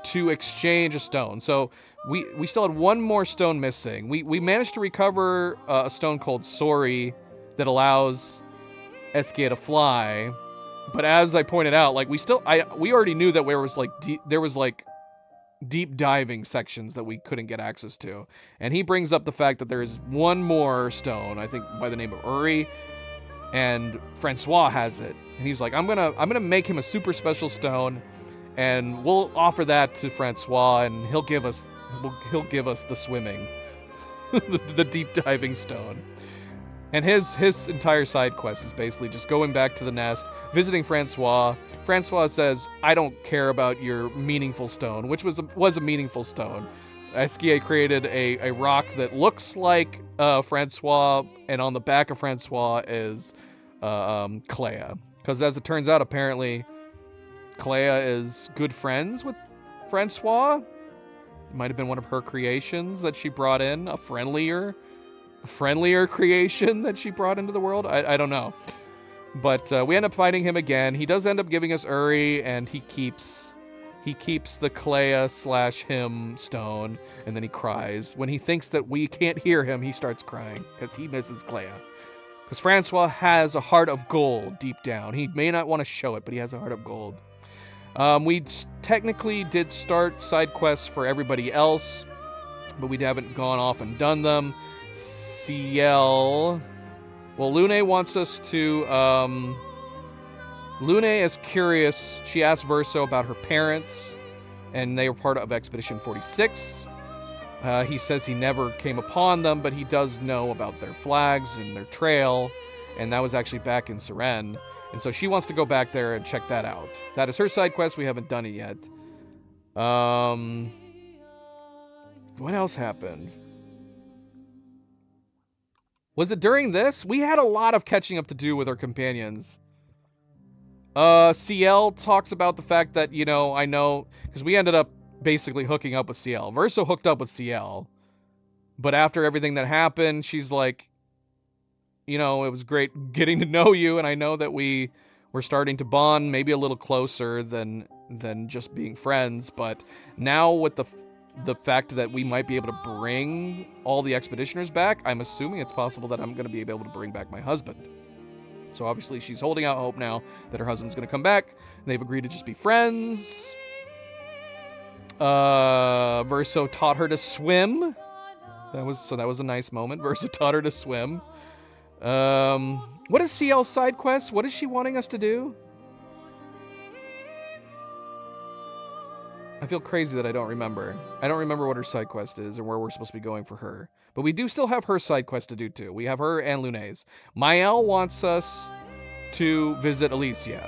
[SPEAKER 1] to exchange a stone. So we still had one more stone missing. We managed to recover a stone called Sori that allows Esquia to fly. But as I pointed out, like we already knew that there was deep diving sections that we couldn't get access to. And he brings up the fact that there is one more stone, I think by the name of Uri, and Francois has it. And he's like, I'm gonna make him a super special stone, and we'll offer that to Francois, and he'll give us the swimming, the deep diving stone. And his entire side quest is basically just going back to the nest, visiting Francois. Francois says, I don't care about your meaningful stone, which was a meaningful stone. Esquia created a rock that looks like Francois, and on the back of Francois is Clea. Because as it turns out, apparently, Clea is good friends with Francois. It might have been one of her creations that she brought in, a friendlier friendlier creation that she brought into the world. I don't know. But we end up fighting him again. He does end up giving us Uri, and he keeps the Clea / him stone, and then he cries. When he thinks that we can't hear him, he starts crying because he misses Clea. Because Francois has a heart of gold deep down. He may not want to show it, but he has a heart of gold. We technically did start side quests for everybody else, but we haven't gone off and done them. Ciel... Well, Lune wants us to... Lune is curious. She asked Verso about her parents, and they were part of Expedition 46. He says he never came upon them, but he does know about their flags and their trail, and that was actually back in Seren. And so she wants to go back there and check that out. That is her side quest. We haven't done it yet. What else happened? Was it during this? We had a lot of catching up to do with our companions. Ciel talks about the fact that, you know, I know, because we ended up basically hooking up with Ciel. Verso hooked up with Ciel. But after everything that happened, she's like, you know, it was great getting to know you, and I know that we were starting to bond maybe a little closer than just being friends, but now with the fact that we might be able to bring all the expeditioners back, I'm assuming it's possible that I'm going to be able to bring back my husband. So obviously she's holding out hope now that her husband's going to come back. They've agreed to just be friends. Verso taught her to swim. That was a nice moment. Verso taught her to swim. What is Ciel's side quest? What is she wanting us to do? I feel crazy that I don't remember. I don't remember what her side quest is or where we're supposed to be going for her. But we do still have her side quest to do too. We have her and Lune's. Mael wants us to visit Alicia.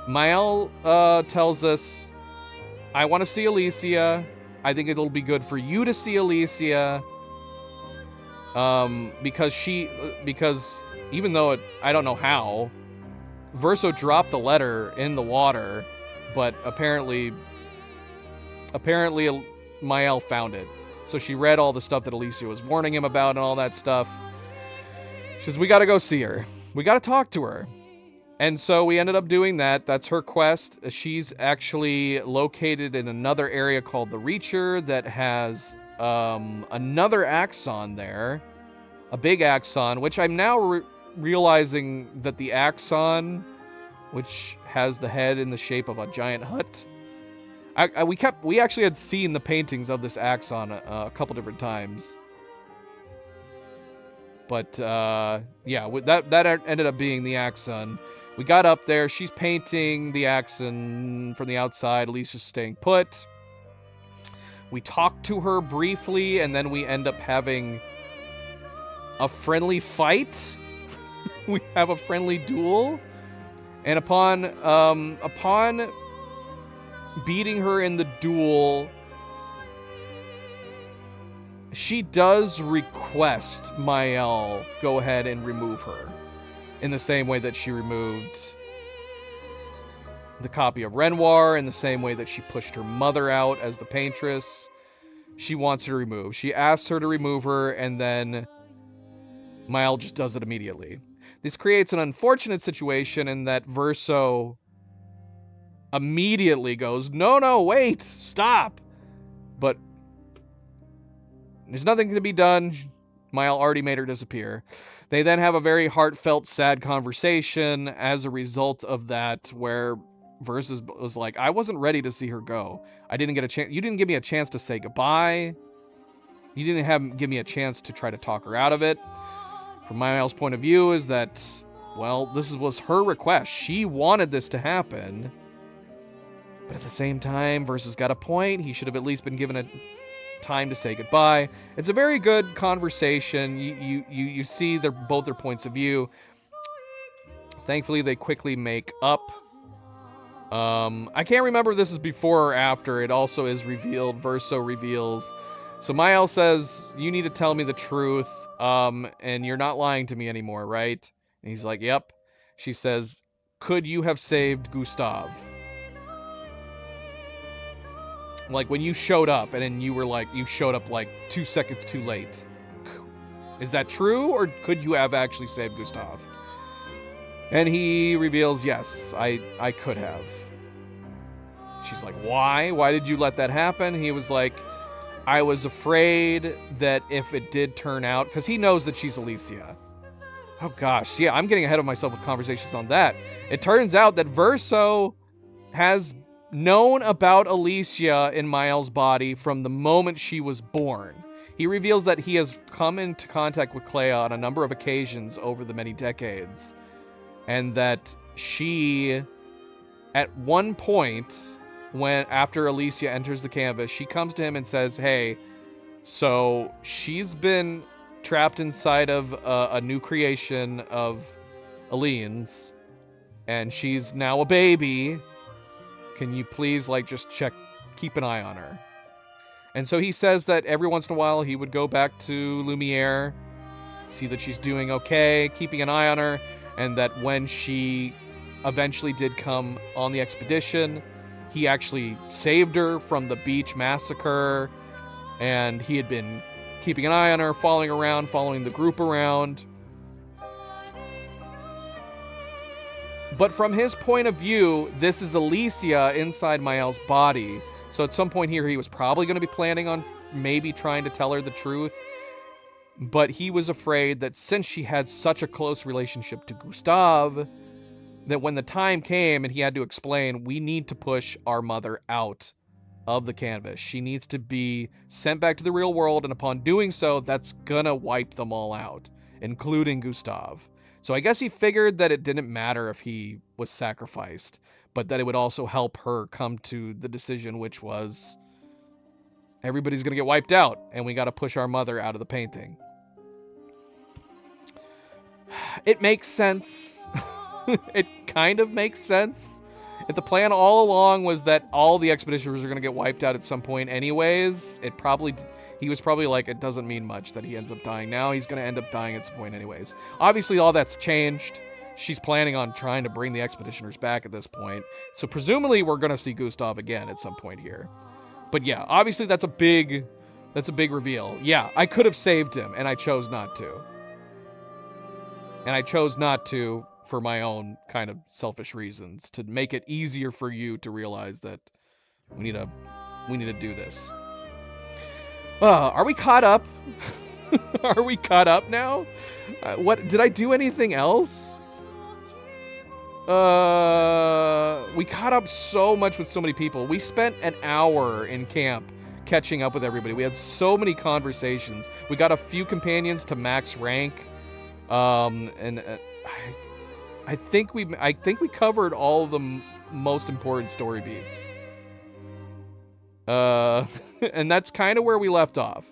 [SPEAKER 1] Mael tells us, I want to see Alicia. I think it'll be good for you to see Alicia. Because even though I don't know how, Verso dropped the letter in the water, but apparently Mael found it. So she read all the stuff that Alicia was warning him about and all that stuff. She says, we gotta go see her. We gotta talk to her. And so we ended up doing that. That's her quest. She's actually located in another area called the Reacher that has another axon there. A big axon, which I'm now realizing that the axon, which has the head in the shape of a giant hut, we actually had seen the paintings of this axon a couple different times. But yeah, that ended up being the axon. We got up there. She's painting the axon from the outside. Alicia's staying put. We talked to her briefly, and then we end up having a friendly fight. We have a friendly duel, and upon beating her in the duel, she does request Mael go ahead and remove her in the same way that she removed the copy of Renoir, in the same way that she pushed her mother out as the paintress. She wants her to remove. She asks her to remove her, and then Mael just does it immediately. This creates an unfortunate situation in that Verso immediately goes, no, wait, stop. But there's nothing to be done. Mael already made her disappear. They then have a very heartfelt, sad conversation as a result of that, where Versus was like, I wasn't ready to see her go. I didn't get a chance. You didn't give me a chance to say goodbye. You didn't give me a chance to try to talk her out of it. From Mael's point of view is that, well, this was her request. She wanted this to happen. But at the same time, Versus got a point. He should have at least been given a time to say goodbye. It's a very good conversation. You see both their points of view. Thankfully, they quickly make up. I can't remember if this is before or after. It also is revealed. Verso reveals. So Mael says, you need to tell me the truth, and you're not lying to me anymore, right? And he's like, yep. She says, could you have saved Gustave? Like when you showed up, and then you were like, you showed up like 2 seconds too late. Is that true, or could you have actually saved Gustav? And he reveals, yes, I could have. She's like, why? Why did you let that happen? He was like, I was afraid that if it did turn out, because he knows that she's Alicia. Oh gosh, yeah, I'm getting ahead of myself with conversations on that. It turns out that Verso has known about Alicia in Miles' body from the moment she was born. He reveals that he has come into contact with Clea on a number of occasions over the many decades, and that she, at one point, when after Alicia enters the canvas, she comes to him and says, hey, so she's been trapped inside of a new creation of Aliens, and she's now a baby. Can you please, like, just keep an eye on her? And so he says that every once in a while he would go back to Lumiere, see that she's doing okay, keeping an eye on her, and that when she eventually did come on the expedition, he actually saved her from the beach massacre, and he had been keeping an eye on her, following the group around. But from his point of view, this is Alicia inside Mael's body. So at some point here, he was probably going to be planning on maybe trying to tell her the truth. But he was afraid that since she had such a close relationship to Gustav, that when the time came and he had to explain, we need to push our mother out of the canvas. She needs to be sent back to the real world, and upon doing so, that's gonna wipe them all out, including Gustav. So I guess he figured that it didn't matter if he was sacrificed, but that it would also help her come to the decision, which was everybody's gonna get wiped out, and we gotta push our mother out of the painting. It makes sense. It kind of makes sense. If the plan all along was that all the expeditioners are going to get wiped out at some point anyways, he was probably like, it doesn't mean much that he ends up dying now. He's going to end up dying at some point anyways. Obviously, all that's changed. She's planning on trying to bring the expeditioners back at this point. So presumably, we're going to see Gustav again at some point here. But yeah, obviously, that's a big reveal. Yeah, I could have saved him, and I chose not to. And I chose not to for my own kind of selfish reasons, to make it easier for you to realize that we need to do this. Are we caught up? Are we caught up now? What did I do anything else? We caught up so much with so many people. We spent an hour in camp catching up with everybody. We had so many conversations. We got a few companions to max rank. I think we covered all of the most important story beats. And that's kind of where we left off.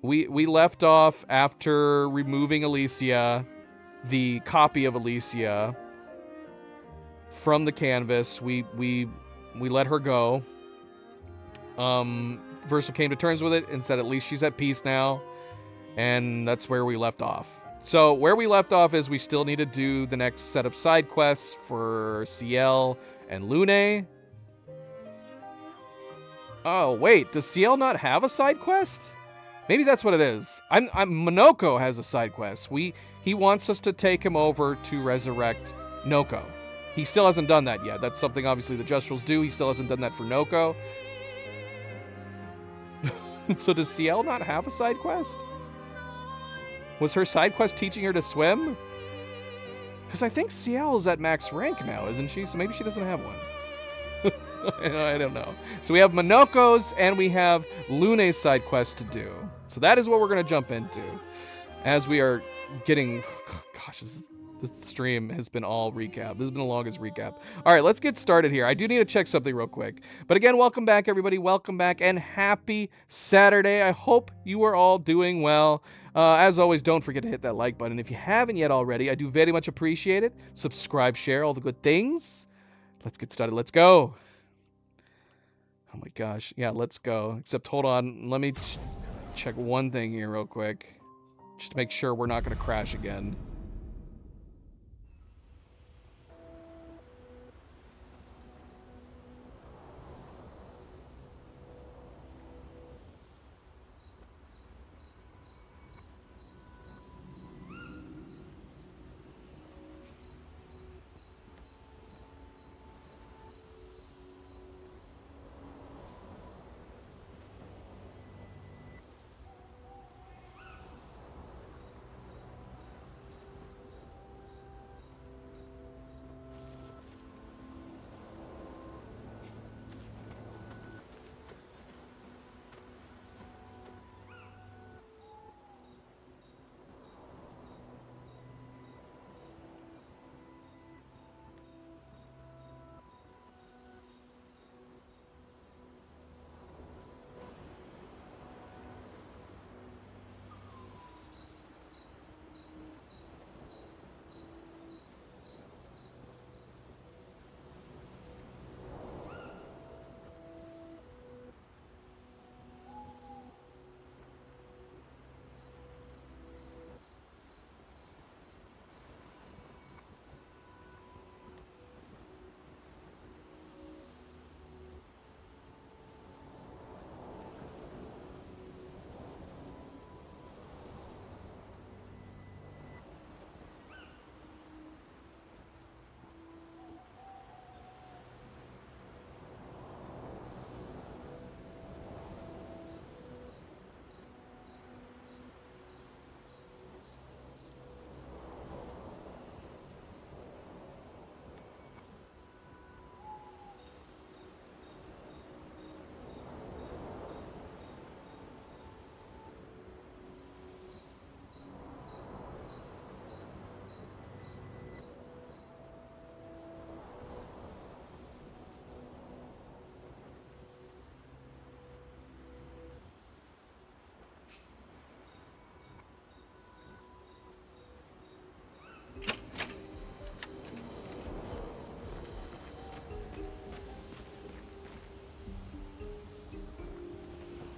[SPEAKER 1] We left off after removing Alicia, the copy of Alicia, from the canvas. We let her go. Verso came to terms with it and said at least she's at peace now, and that's where we left off. So where we left off is we still need to do the next set of side quests for Ciel and Lune. Oh, wait, does Ciel not have a side quest? Maybe that's what it is. Monoko has a side quest. He wants us to take him over to resurrect Noko. He still hasn't done that yet. That's something obviously the Justrals do. He still hasn't done that for Noko. So does Ciel not have a side quest? Was her side quest teaching her to swim? Because I think Ciel is at max rank now, isn't she? So maybe she doesn't have one. I don't know. So we have Monoko's and we have Lune's side quest to do. So that is what we're going to jump into. As we are getting... Gosh, this stream has been all recap. This has been the longest recap. All right, let's get started here. I do need to check something real quick. But again, welcome back, everybody. Welcome back, and happy Saturday. I hope you are all doing well. As always, don't forget to hit that like button. If you haven't yet already, I do very much appreciate it. Subscribe, share, all the good things. Let's get started. Let's go. Oh my gosh. Yeah, let's go. Except, hold on. Let me check one thing here real quick. Just to make sure we're not going to crash again.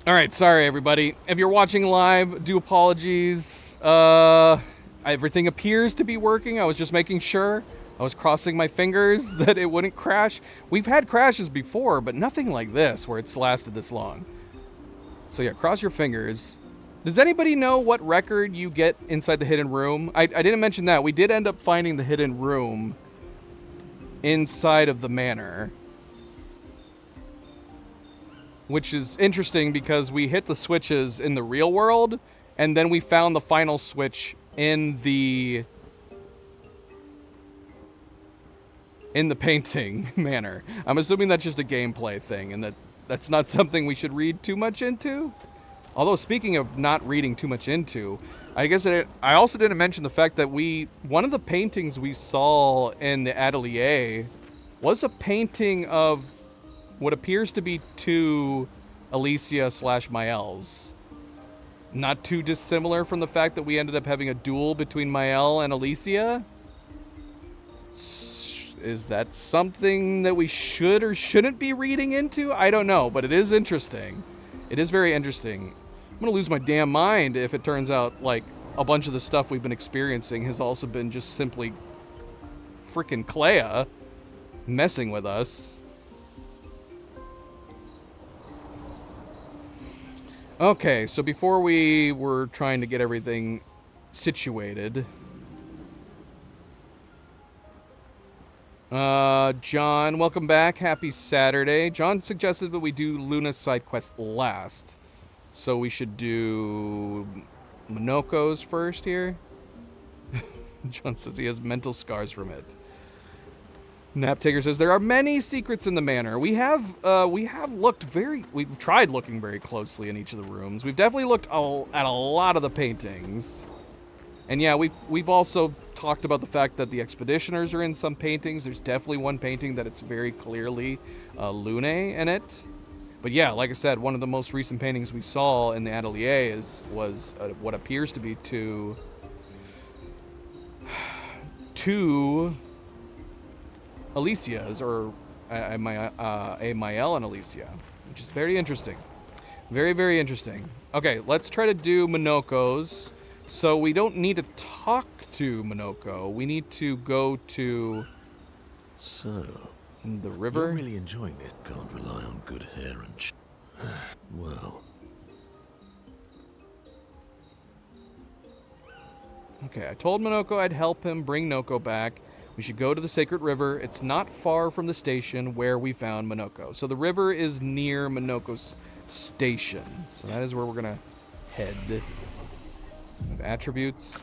[SPEAKER 1] Alright, sorry everybody. If you're watching live, do apologies. Everything appears to be working. I was just making sure. I was crossing my fingers that it wouldn't crash. We've had crashes before, but nothing like this, where it's lasted this long. So yeah, cross your fingers. Does anybody know what record you get inside the hidden room? I didn't mention that. We did end up finding the hidden room inside of the manor. Which is interesting because we hit the switches in the real world, and then we found the final switch in the painting manner. I'm assuming that's just a gameplay thing, and that's not something we should read too much into. Although, speaking of not reading too much into, I guess I also didn't mention the fact that one of the paintings we saw in the atelier was a painting of what appears to be two Alicia/Maels. Not too dissimilar from the fact that we ended up having a duel between Mael and Alicia. Is that something that we should or shouldn't be reading into? I don't know, but it is interesting. It is very interesting. I'm gonna lose my damn mind if it turns out like a bunch of the stuff we've been experiencing has also been just simply freaking Clea messing with us. Okay, so before we were trying to get everything situated, John, welcome back. Happy Saturday. John suggested that we do Luna's side quest last, so we should do Minoko's first here. John says he has mental scars from it. Naptaker says there are many secrets in the manor. We've tried looking very closely in each of the rooms. We've definitely looked at a lot of the paintings. And yeah, we've also talked about the fact that the expeditioners are in some paintings. There's definitely one painting that it's very clearly Lune in it. But yeah, like I said, one of the most recent paintings we saw in the atelier was what appears to be two Alicias, or a Mael and Alicia, which is very interesting. Very, very interesting. Okay, let's try to do Minoko's. So we don't need to talk to Minoko. We need to go to...
[SPEAKER 2] So...
[SPEAKER 1] the river?
[SPEAKER 2] You're really enjoying it. Can't rely on good hair and well...
[SPEAKER 1] Okay, I told Minoko I'd help him bring Noko back. We should go to the Sacred River. It's not far from the station where we found Minoko. So the river is near Minoko's station. So that is where we're going to head. We have attributes.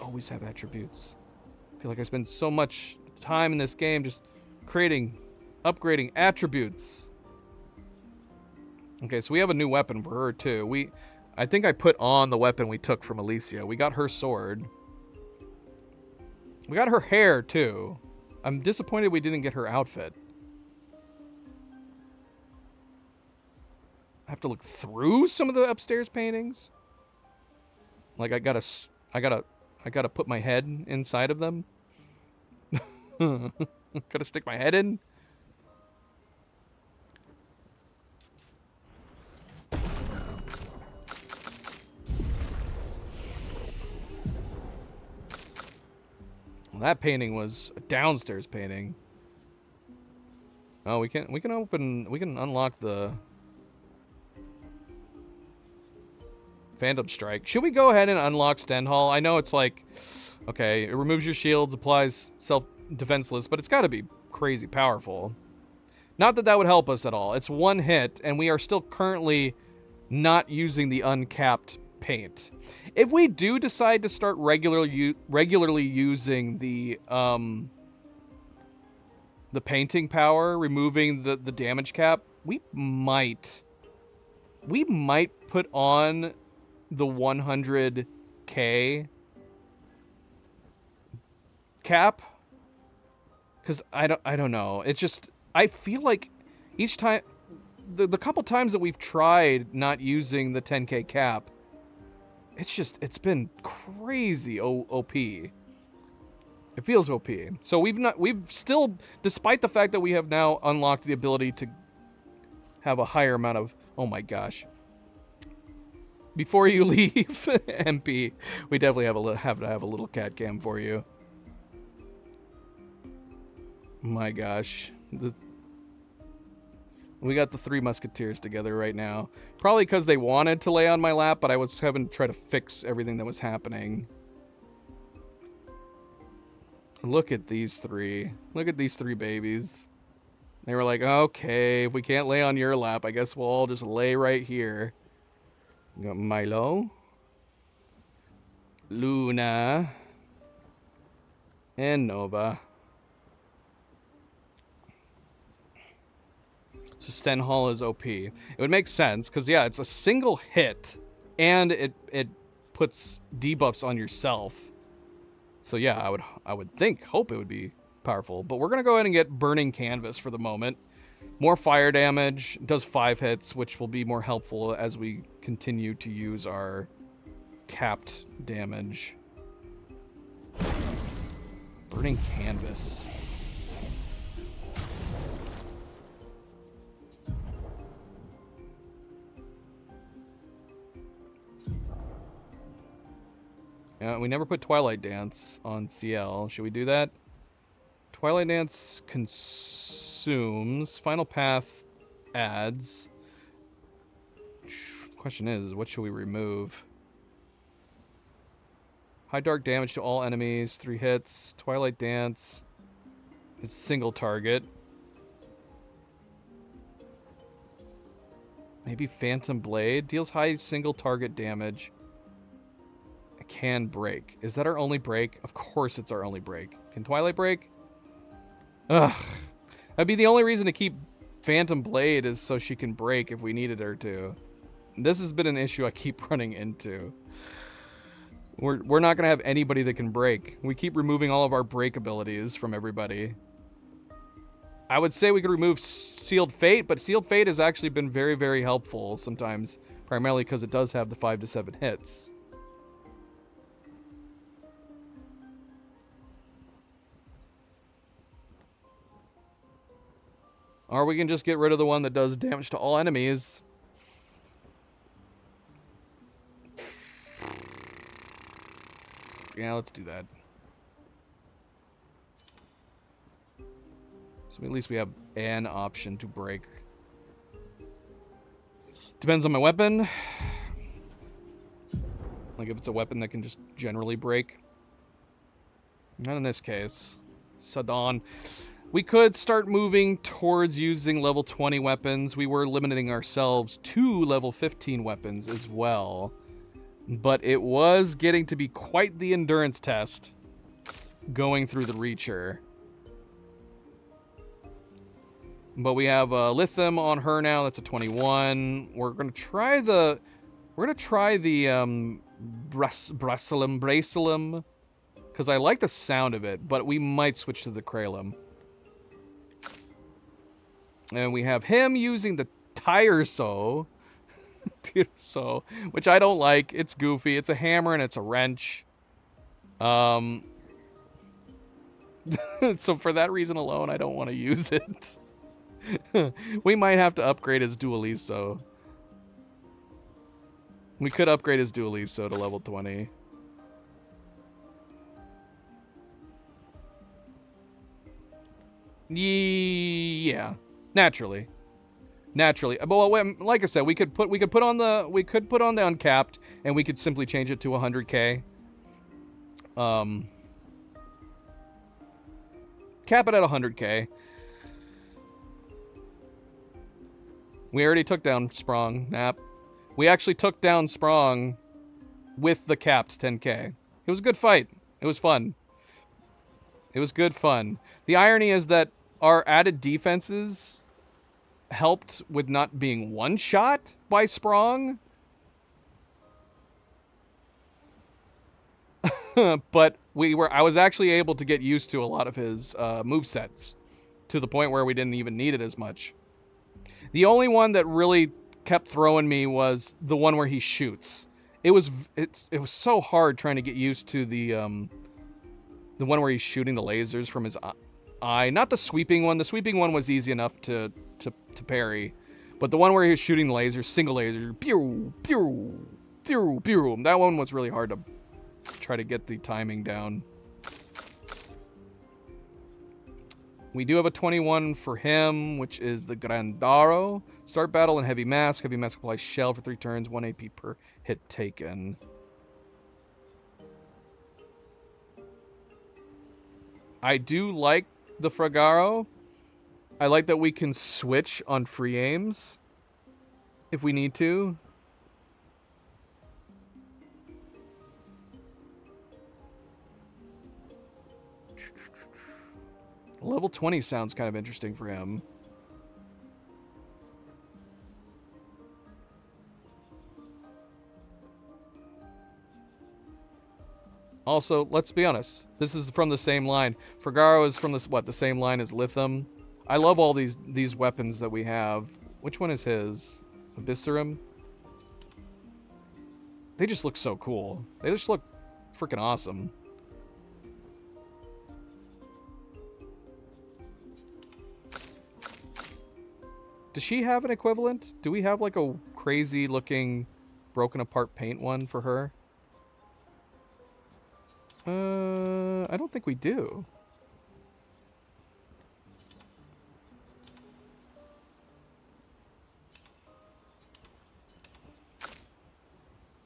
[SPEAKER 1] Always have attributes. I feel like I spend so much time in this game just upgrading attributes. Okay, so we have a new weapon for her too. I think I put on the weapon we took from Alicia. We got her sword. We got her hair, too. I'm disappointed we didn't get her outfit. I have to look through some of the upstairs paintings. Like I gotta put my head inside of them. Gotta stick my head in. Well, that painting was a downstairs painting. Oh, we can unlock the Phantom Strike. Should we go ahead and unlock Stenhall? I know it's like, okay, it removes your shields, applies self-defenseless, but it's got to be crazy powerful. Not that that would help us at all. It's one hit, and we are still currently not using the uncapped paint. If we do decide to start regularly using the painting power, removing the damage cap, we might put on the 100k cap, because I don't know. It's just, I feel like each time, the couple times that we've tried not using the 10k cap, it's been crazy OP. It feels OP. So we've still, despite the fact that we have now unlocked the ability to have a higher amount of, oh my gosh, Before you leave, MP, we definitely have to have a little cat cam for you. My gosh. We got the Three Musketeers together right now. Probably because they wanted to lay on my lap, but I was having to try to fix everything that was happening. Look at these three. Look at these three babies. They were like, okay, if we can't lay on your lap, I guess we'll all just lay right here. We got Milo, Luna, and Nova. So Stenhall is OP. It would make sense, because yeah, it's a single hit, and it puts debuffs on yourself. So yeah, I would hope it would be powerful. But we're gonna go ahead and get Burning Canvas for the moment. More fire damage, does 5 hits, which will be more helpful as we continue to use our capped damage. Burning Canvas. We never put Twilight Dance on CL. Should we do that? Twilight Dance consumes. Final Path adds. Question is, what should we remove? High dark damage to all enemies, 3 hits. Twilight Dance is single target. Maybe Phantom Blade deals high single target damage. Can break. Is that our only break? Of course it's our only break. Can Twilight break? Ugh. That'd be the only reason to keep Phantom Blade is so she can break if we needed her to. This has been an issue I keep running into. We're not going to have anybody that can break. We keep removing all of our break abilities from everybody. I would say we could remove Sealed Fate, but Sealed Fate has actually been very, very helpful sometimes. Primarily because it does have the 5 to 7 hits. Or we can just get rid of the one that does damage to all enemies. Yeah, let's do that. So at least we have an option to break. Depends on my weapon. Like if it's a weapon that can just generally break. Not in this case. Sadon. We could start moving towards using level 20 weapons. We were limiting ourselves to level 15 weapons as well. But it was getting to be quite the endurance test going through the Reacher. But we have Lithium on her now. That's a 21. We're gonna try the Bracelum, because I like the sound of it. But we might switch to the Kralum. And we have him using the Tirso, which I don't like. It's goofy. It's a hammer and it's a wrench. So for that reason alone, I don't want to use it. We might have to upgrade his Dualiso. We could upgrade his Dualiso to level 20. Yeah. Naturally. But like I said, we could put on the uncapped, and we could simply change it to 100k. Cap it at 100k. We already took down Sprong, Nap. We actually took down Sprong with the capped 10k. It was a good fight. It was fun. It was good fun. The irony is that our added defenses helped with not being one-shot by Sprong. But I was actually able to get used to a lot of his movesets to the point where we didn't even need it as much. The only one that really kept throwing me was the one where he shoots. It was so hard trying to get used to the one where he's shooting the lasers from his eye. Not the sweeping one. The sweeping one was easy enough to parry. But the one where he was shooting the lasers, single laser, pew, pew. Pew, pew. That one was really hard to try to get the timing down. We do have a 21 for him, which is the Grandaro. Start battle in Heavy Mask. Heavy Mask applies shell for 3 turns, 1 AP per hit taken. I do like the Fragaro. I like that we can switch on free aims if we need to. Level 20 sounds kind of interesting for him. Also, let's be honest. This is from the same line. Fragaro is from the same line as Lithum. I love all these weapons that we have. Which one is his? Abysserum? They just look so cool. They just look freaking awesome. Does she have an equivalent? Do we have like a crazy looking broken apart paint one for her? I don't think we do.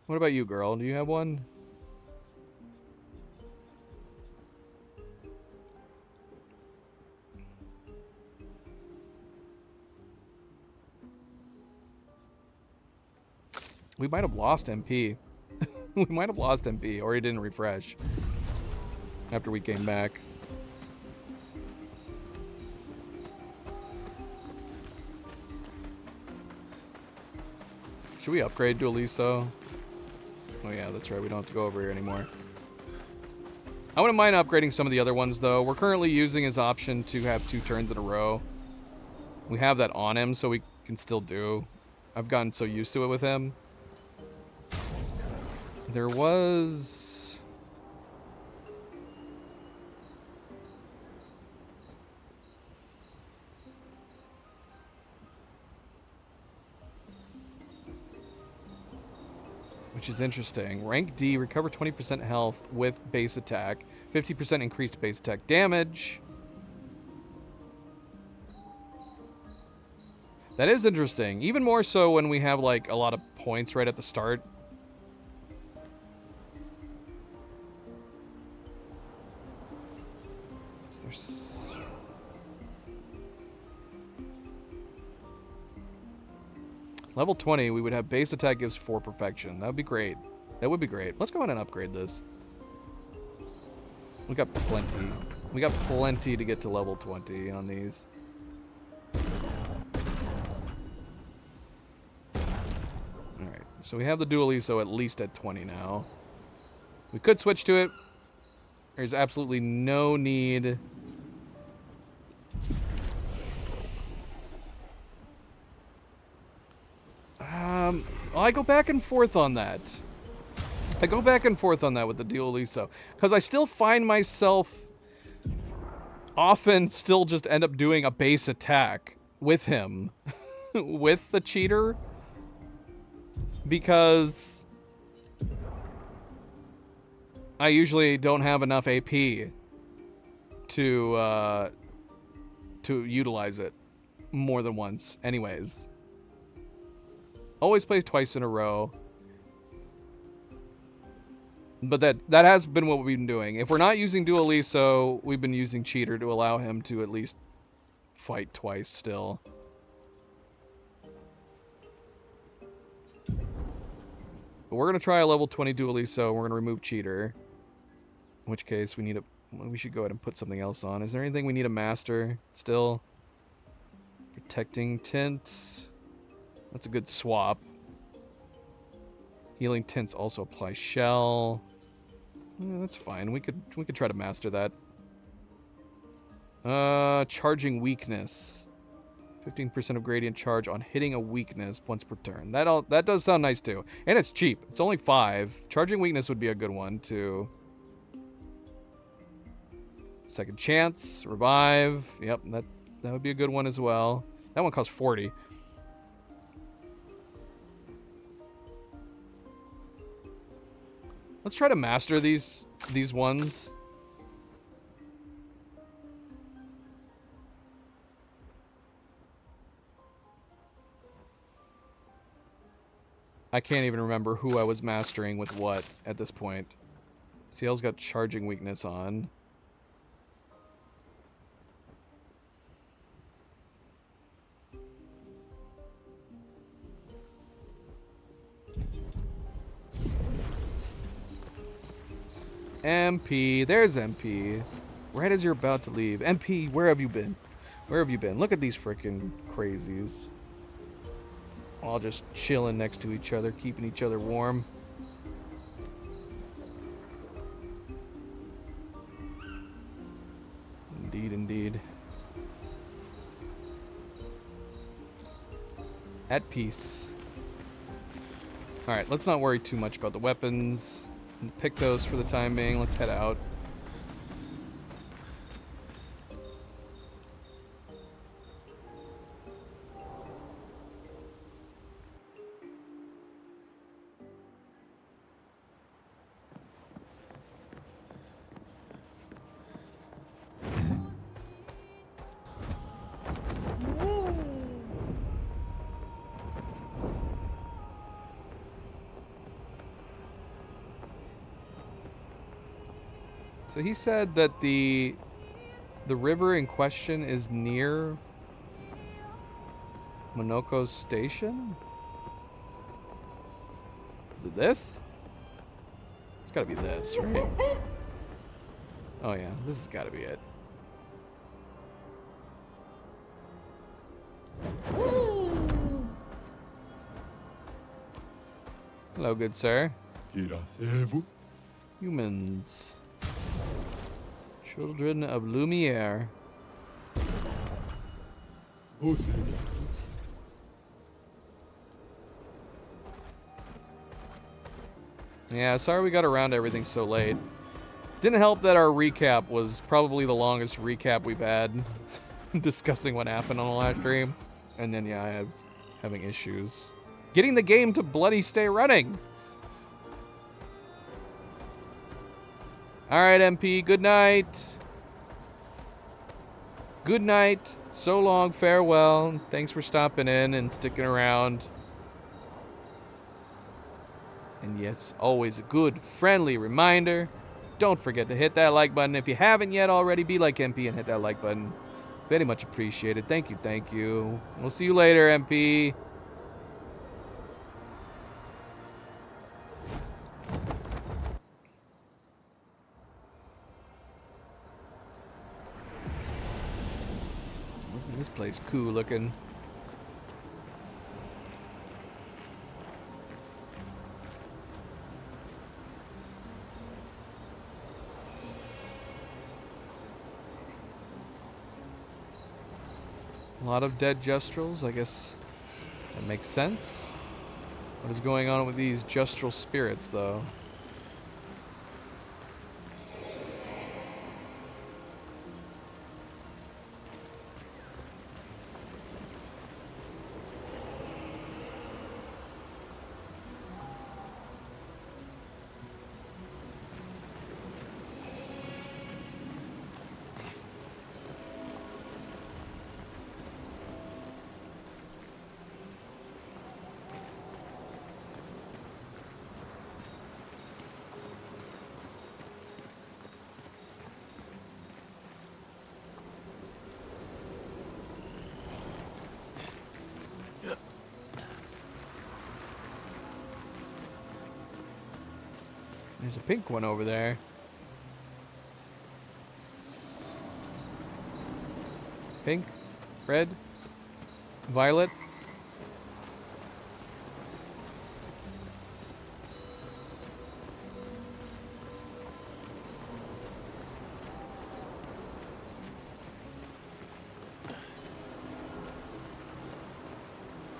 [SPEAKER 1] What about you, girl? Do you have one? We might have lost MP. We might have lost MP, or he didn't refresh after we came back. Should we upgrade Dualiso? Oh yeah, that's right. We don't have to go over here anymore. I wouldn't mind upgrading some of the other ones, though. We're currently using his option to have 2 turns in a row. We have that on him, so we can still do. I've gotten so used to it with him. There was... which is interesting. Rank D, recover 20% health with base attack. 50% increased base attack damage. That is interesting. Even more so when we have like a lot of points right at the start. Level 20, we would have base attack gives 4 perfection. That would be great. That would be great. Let's go ahead and upgrade this. We got plenty. We got plenty to get to level 20 on these. Alright, so we have the Dualiso at least at 20 now. We could switch to it. There's absolutely no need. I go back and forth on that. I go back and forth on that with the Dualiso. Because I still find myself often still just end up doing a base attack with him. With the cheater. Because I usually don't have enough AP to utilize it more than once anyways. Always plays twice in a row. But that has been what we've been doing. If we're not using Dualiso, we've been using Cheater to allow him to at least fight twice still. But we're going to try a level 20 Dualiso, and we're going to remove Cheater. In which case, we should go ahead and put something else on. Is there anything we need to master still? Protecting Tint. That's a good swap. Healing Tints also apply shell. Yeah, that's fine. We could try to master that. Charging weakness. 15% of gradient charge on hitting a weakness once per turn. That does sound nice too. And it's cheap. It's only 5. Charging weakness would be a good one too. Second chance, revive. Yep, that would be a good one as well. That one costs 40. Let's try to master these ones. I can't even remember who I was mastering with what at this point. CL's got charging weakness on. MP, there's MP. Right as you're about to leave. MP, where have you been? Where have you been? Look at these frickin' crazies. All just chilling next to each other, keeping each other warm. Indeed, indeed. At peace. Alright, let's not worry too much about the weapons. Pick those for the time being. Let's head out. So he said that the river in question is near Monoko's station? Is it this? It's gotta be this, right? Oh yeah, this has gotta be it. Hello, good sir. Humans. Children of Lumiere. Yeah, sorry we got around to everything so late. Didn't help that our recap was probably the longest recap we've had discussing what happened on the last stream. And then, yeah, I was having issues getting the game to bloody stay running. Alright, MP, good night. Good night. So long, farewell. Thanks for stopping in and sticking around. And yes, always a good, friendly reminder. Don't forget to hit that like button. If you haven't yet already, be like MP and hit that like button. Very much appreciated. Thank you, thank you. We'll see you later, MP. Isn't this place cool looking? A lot of dead Justrals, I guess that makes sense. What is going on with these Justral spirits, though? There's a pink one over there. Pink, red, violet.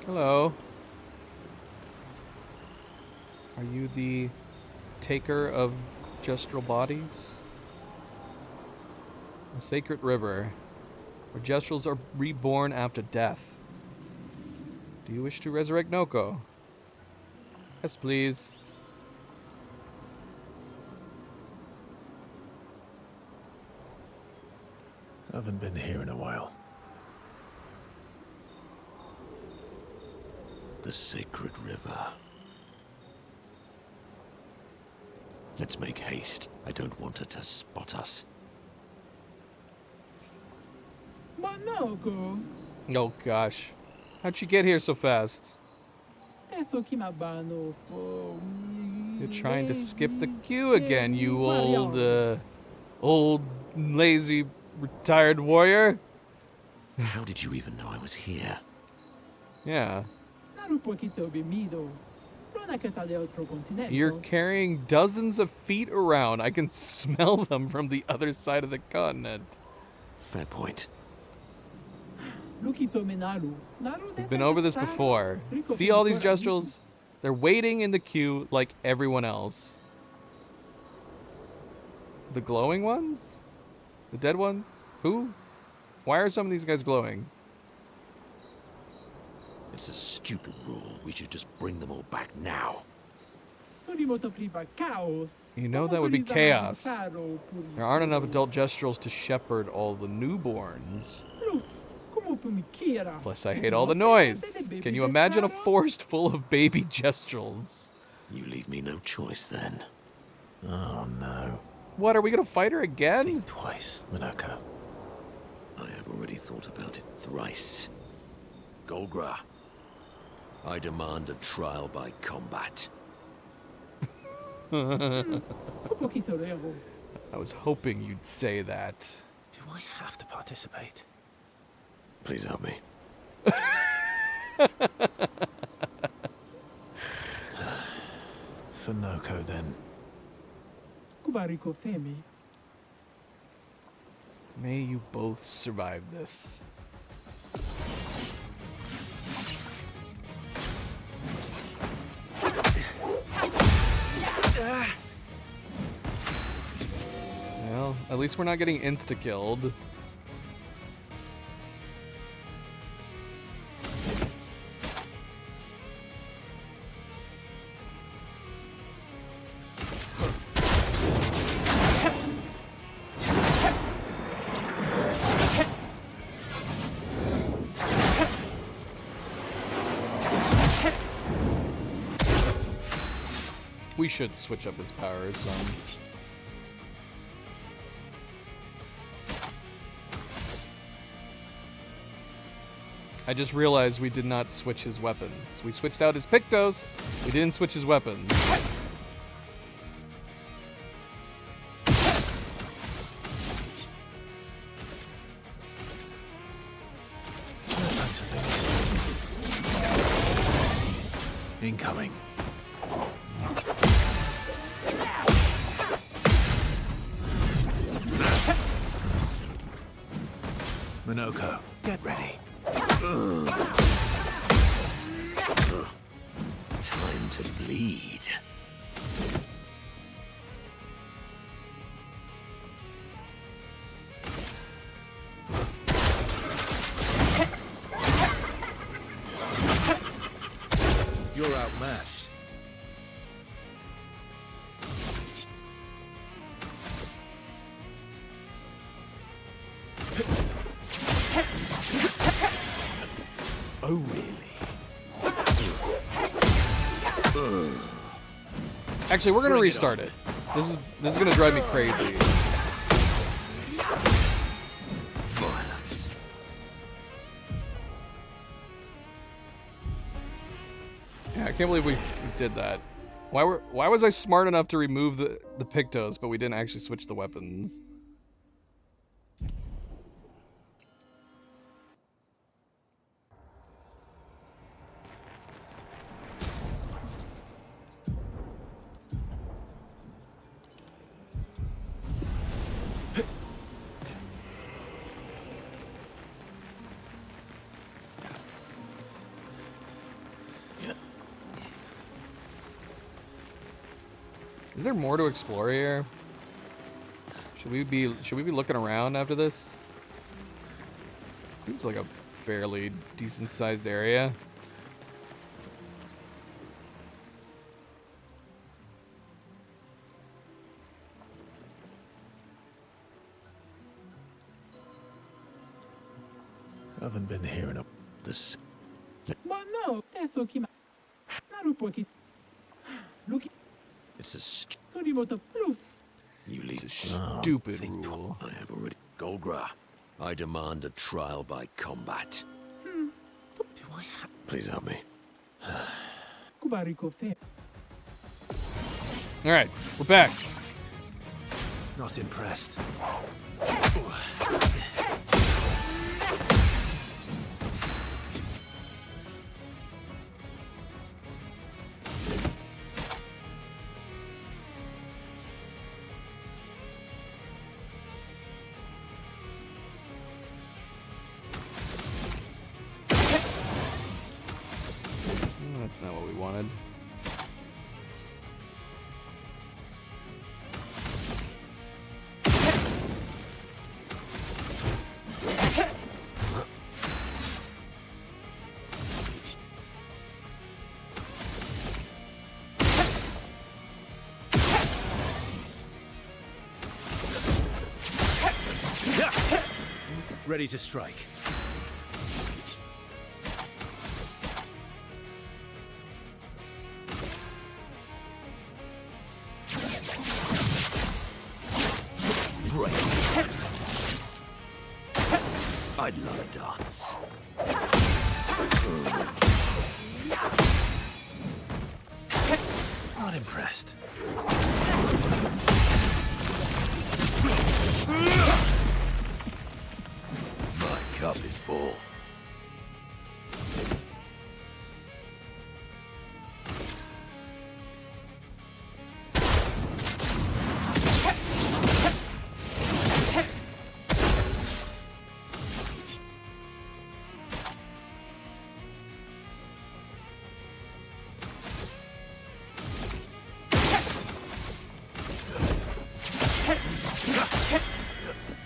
[SPEAKER 1] Hello. Are you the taker of Justral bodies? A sacred river, where Justrals are reborn after death. Do you wish to resurrect Noko? Yes, please.
[SPEAKER 3] Haven't been here in a while.
[SPEAKER 2] The sacred river. Let's make haste. I don't want her to spot us.
[SPEAKER 4] Manoko,
[SPEAKER 1] Oh gosh. How'd she get here so fast?
[SPEAKER 4] adesso chi m'abbano fo...
[SPEAKER 1] You're trying to skip the queue again, you old, lazy, retired warrior.
[SPEAKER 2] How did you even know I was here?
[SPEAKER 1] Yeah.
[SPEAKER 4] Non un poquito bimido. Non è che sta di altro continente.
[SPEAKER 1] You're carrying dozens of feet around. I can smell them from the other side of the continent.
[SPEAKER 2] Fair point.
[SPEAKER 4] Lukito Menaru.
[SPEAKER 1] We've been over this before. See all these gestrels? They're waiting in the queue like everyone else. The glowing ones? The dead ones? Who? Why are some of these guys glowing?
[SPEAKER 2] It's a stupid rule. We should just bring them all back now.
[SPEAKER 1] You know that would be chaos. There aren't enough adult gestrels to shepherd all the newborns. Plus, I hate all the noise. Can you imagine a forest full of baby gestrels?
[SPEAKER 2] You leave me no choice then.
[SPEAKER 3] Oh no.
[SPEAKER 1] What, are we gonna fight her again?
[SPEAKER 3] Think twice, Minoko.
[SPEAKER 2] I have already thought about it thrice. Golgra, I demand a trial by combat.
[SPEAKER 1] I was hoping you'd say that.
[SPEAKER 3] Do I have to participate?
[SPEAKER 2] Please help me.
[SPEAKER 3] For Noko, then.
[SPEAKER 1] May you both survive this. Well, at least we're not getting insta-killed. We should switch up his powers some. I just realized we did not switch his weapons. We switched out his Pictos, we didn't switch his weapons.
[SPEAKER 3] Incoming. Minoko, get ready.
[SPEAKER 2] Time to bleed.
[SPEAKER 3] You're outmatched.
[SPEAKER 2] Oh, really?
[SPEAKER 1] Actually, we're gonna restart it. This is gonna drive me crazy.
[SPEAKER 2] Violence.
[SPEAKER 1] Yeah, I can't believe we did that. Why was I smart enough to remove the Pictos, but we didn't actually switch the weapons? Is there more to explore here? Should we be looking around after this? Seems like a fairly decent sized area.
[SPEAKER 3] Haven't been here in a...
[SPEAKER 2] This.
[SPEAKER 4] Ma não, é só que... Naru porque... Look,
[SPEAKER 2] It's a
[SPEAKER 4] Surimoto Plus.
[SPEAKER 2] you
[SPEAKER 1] It's a
[SPEAKER 2] leave.
[SPEAKER 1] stupid
[SPEAKER 2] Think
[SPEAKER 1] rule.
[SPEAKER 2] I have already. Golgra, I demand a trial by combat.
[SPEAKER 3] Do I have...
[SPEAKER 2] Please help me.
[SPEAKER 4] Kubariko Fe.
[SPEAKER 1] All right, we're back.
[SPEAKER 3] Not impressed.
[SPEAKER 1] That's not what we wanted.
[SPEAKER 3] Ready to strike.
[SPEAKER 2] Break. I'd love a dance.
[SPEAKER 3] Not impressed.
[SPEAKER 2] My cup is full.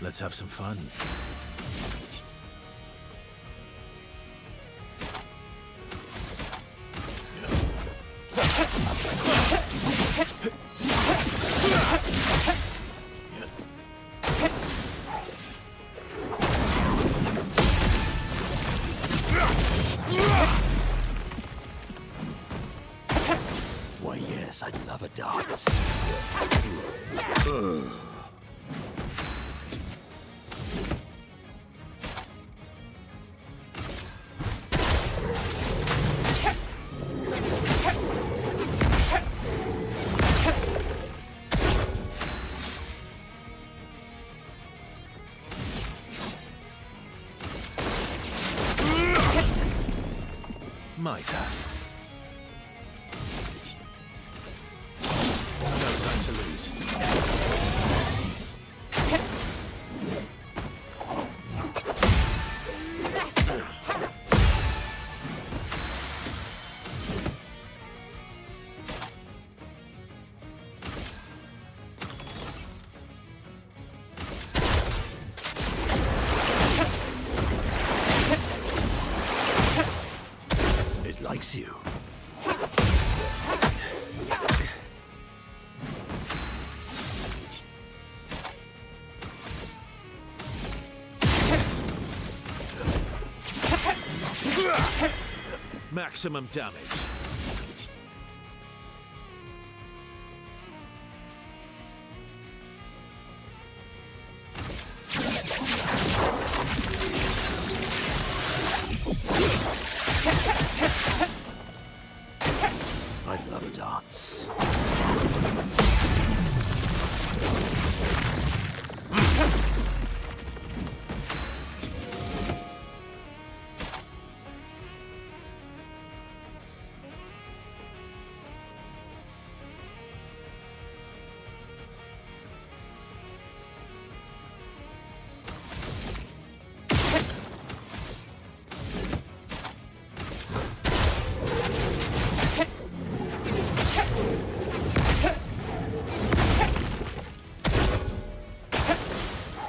[SPEAKER 3] Let's have some fun.
[SPEAKER 2] Why, yes, I'd love a dance.
[SPEAKER 3] My turn. No time to lose.
[SPEAKER 2] It likes you.
[SPEAKER 3] Maximum damage.
[SPEAKER 2] I'd love a dance.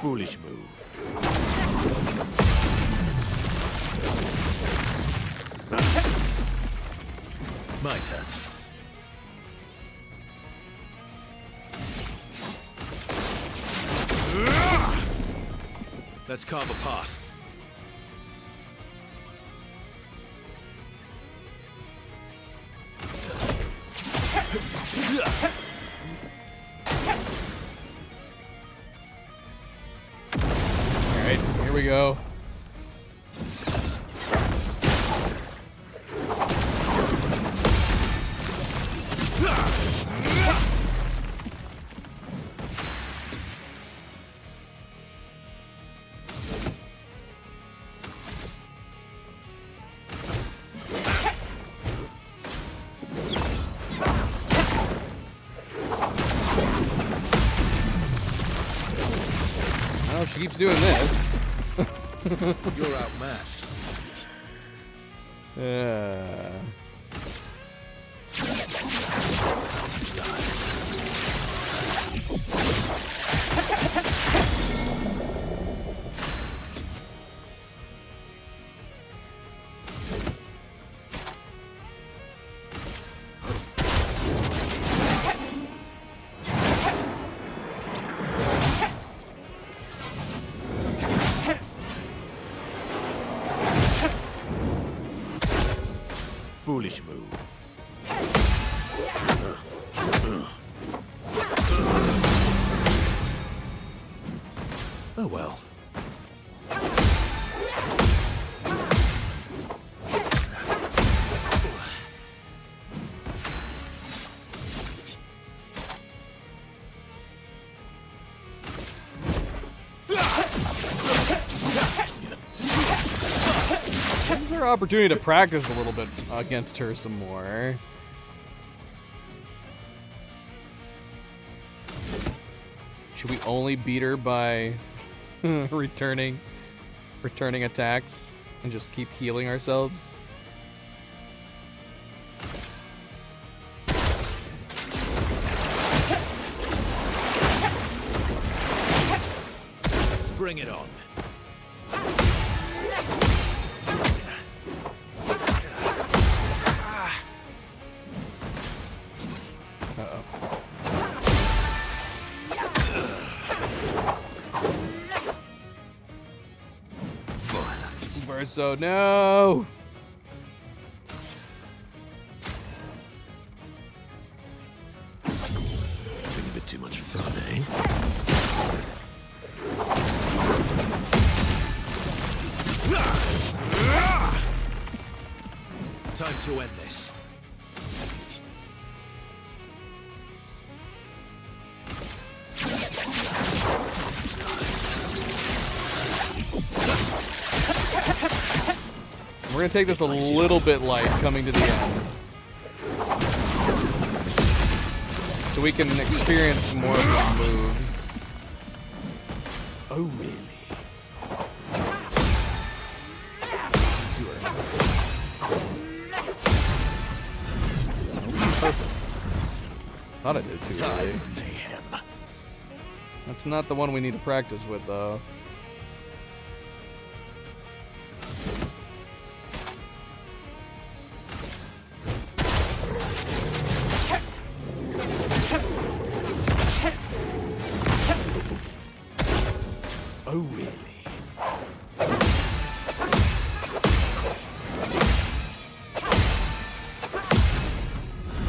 [SPEAKER 2] Foolish move.
[SPEAKER 3] My turn. Let's carve a path.
[SPEAKER 1] we go. Oh, she keeps doing this.
[SPEAKER 3] You're outmatched.
[SPEAKER 2] Foolish move.
[SPEAKER 3] Oh well.
[SPEAKER 1] This is our opportunity to practice a little bit against her some more. Should we only beat her by returning attacks and just keep healing ourselves?
[SPEAKER 3] Bring it on.
[SPEAKER 1] So no.
[SPEAKER 2] Having a bit too much fun, eh?
[SPEAKER 3] Time to end this.
[SPEAKER 1] We're gonna take this a little bit light coming to the end, so we can experience more of the moves.
[SPEAKER 2] Oh, really?
[SPEAKER 1] Perfect. Thought I did too
[SPEAKER 2] Time
[SPEAKER 1] early.
[SPEAKER 2] for mayhem.
[SPEAKER 1] That's not the one we need to practice with, though.
[SPEAKER 2] Oh, really?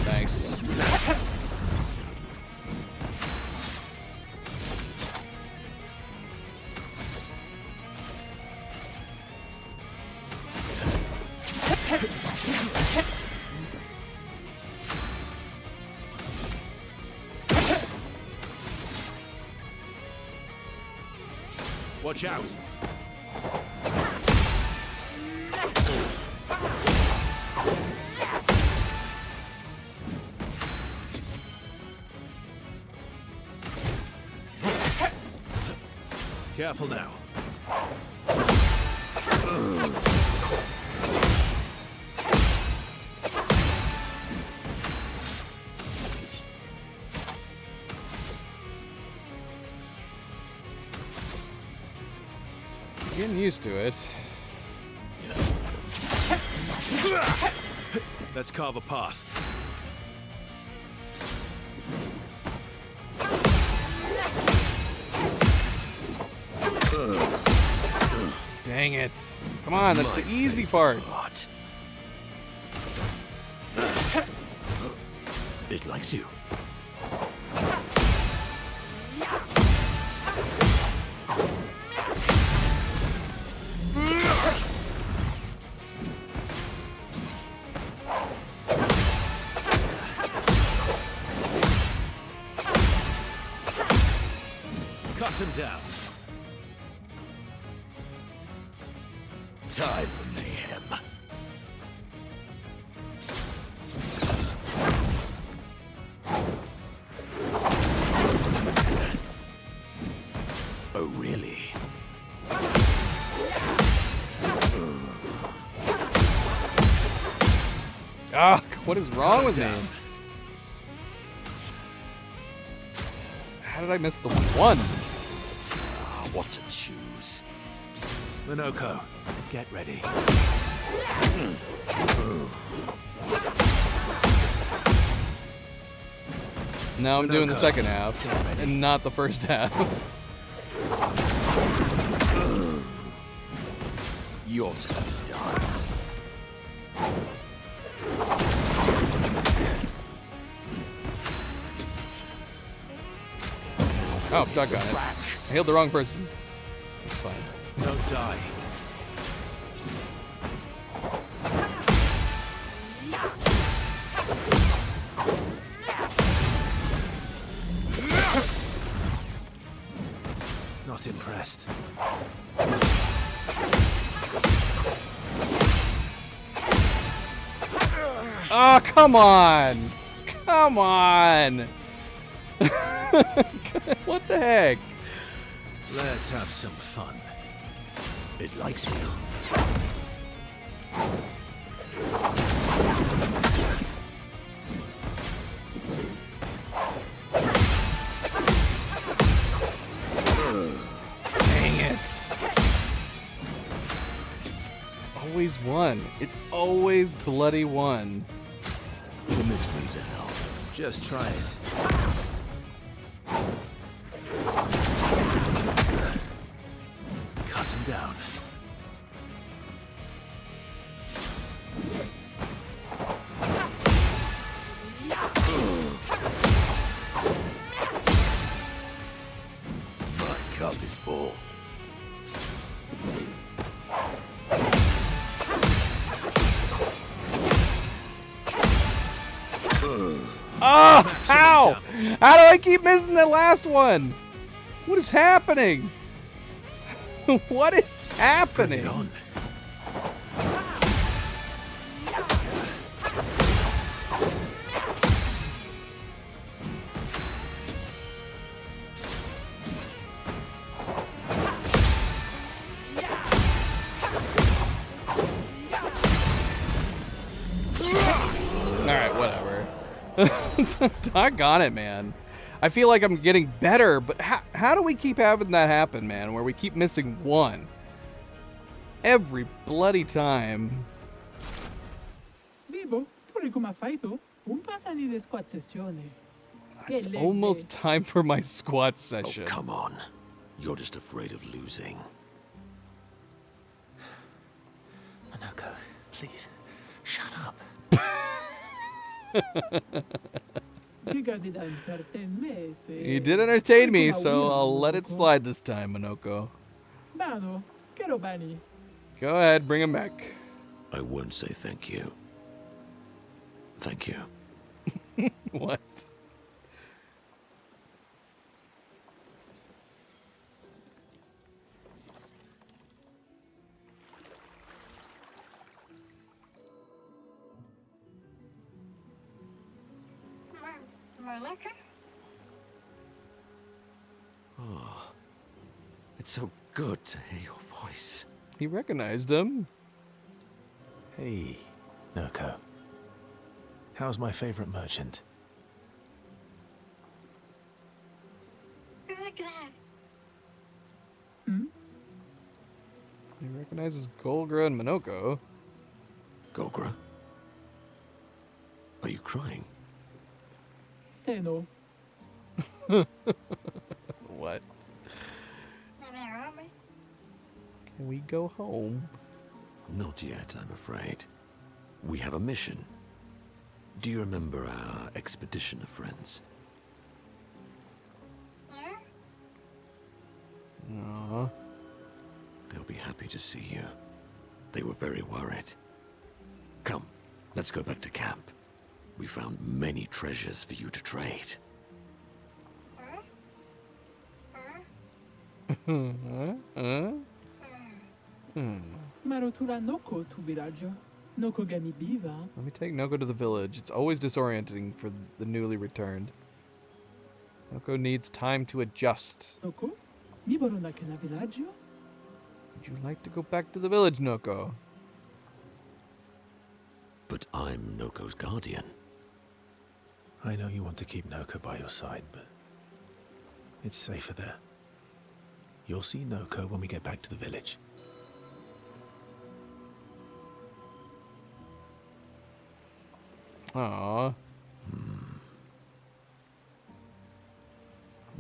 [SPEAKER 1] Thanks.
[SPEAKER 3] Watch out. Careful now.
[SPEAKER 1] Getting used to it.
[SPEAKER 3] Let's carve a path.
[SPEAKER 1] Dang it. Come on, that's the easy part.
[SPEAKER 2] What? It likes you.
[SPEAKER 3] down.
[SPEAKER 2] Time for mayhem. Oh, really?
[SPEAKER 1] Ah, what is wrong with me? How did I miss the one?
[SPEAKER 2] Ah, what to choose?
[SPEAKER 3] Minoko, get ready.
[SPEAKER 1] Now I'm doing the
[SPEAKER 3] Minoko,
[SPEAKER 1] second half, and not the first half.
[SPEAKER 2] Your turn to dance.
[SPEAKER 1] Oh, doggone it. I healed the wrong person. That's fine.
[SPEAKER 3] Don't die. Not impressed.
[SPEAKER 1] Oh, come on! Come on! What the heck?
[SPEAKER 3] Let's have some fun.
[SPEAKER 2] It likes you.
[SPEAKER 1] Dang it. It's always one. It's always bloody one.
[SPEAKER 2] Permit me to help.
[SPEAKER 3] Just try it. Cut him down.
[SPEAKER 2] My cup is full.
[SPEAKER 1] Oh, how? How do I keep missing the last one? What is happening? What is
[SPEAKER 3] Bring
[SPEAKER 1] happening?
[SPEAKER 3] it on.
[SPEAKER 1] Alright, whatever. Doggone it, man. I feel like I'm getting better, but how do we keep having that happen, man, where we keep missing one? Every bloody time.
[SPEAKER 4] Bibo, tu come hai fatto? Un passani di squad sessione.
[SPEAKER 1] It's almost time for my squat session.
[SPEAKER 2] Oh, come on. You're just afraid of losing.
[SPEAKER 3] Minoko, please, shut up.
[SPEAKER 4] You
[SPEAKER 1] You did entertain me, so I'll let it slide this time, Minoko.
[SPEAKER 4] Bano, che robani.
[SPEAKER 1] Go ahead, bring him back.
[SPEAKER 2] I won't say thank you. Thank you.
[SPEAKER 1] What?
[SPEAKER 5] Minoko?
[SPEAKER 2] Oh, it's so good to hear your voice.
[SPEAKER 1] He recognized him.
[SPEAKER 3] Hey, Noko. How's my favorite merchant?
[SPEAKER 5] Ragnar.
[SPEAKER 1] He recognizes Golgra and Minoko.
[SPEAKER 2] Golgra? Are you crying?
[SPEAKER 4] Teno.
[SPEAKER 1] What?
[SPEAKER 5] Navarone?
[SPEAKER 1] Can we go home?
[SPEAKER 2] Not yet, I'm afraid. We have a mission. Do you remember our expeditioner friends?
[SPEAKER 5] No?
[SPEAKER 1] Aw.
[SPEAKER 2] They'll be happy to see you. They were very worried. Come, let's go back to camp. We found many treasures for you to trade.
[SPEAKER 4] Marotura Noko tu villaggio. Noko gani biva.
[SPEAKER 1] Let me take Noko to the village. It's always disorienting for the newly returned. Noko needs time to adjust.
[SPEAKER 4] Noko? Mi borona che na villaggio?
[SPEAKER 1] Would you like to go back to the village, Noko?
[SPEAKER 2] But I'm Noko's guardian.
[SPEAKER 3] I know you want to keep Noko by your side, but it's safer there. You'll see Noko when we get back to the village.
[SPEAKER 1] Aww.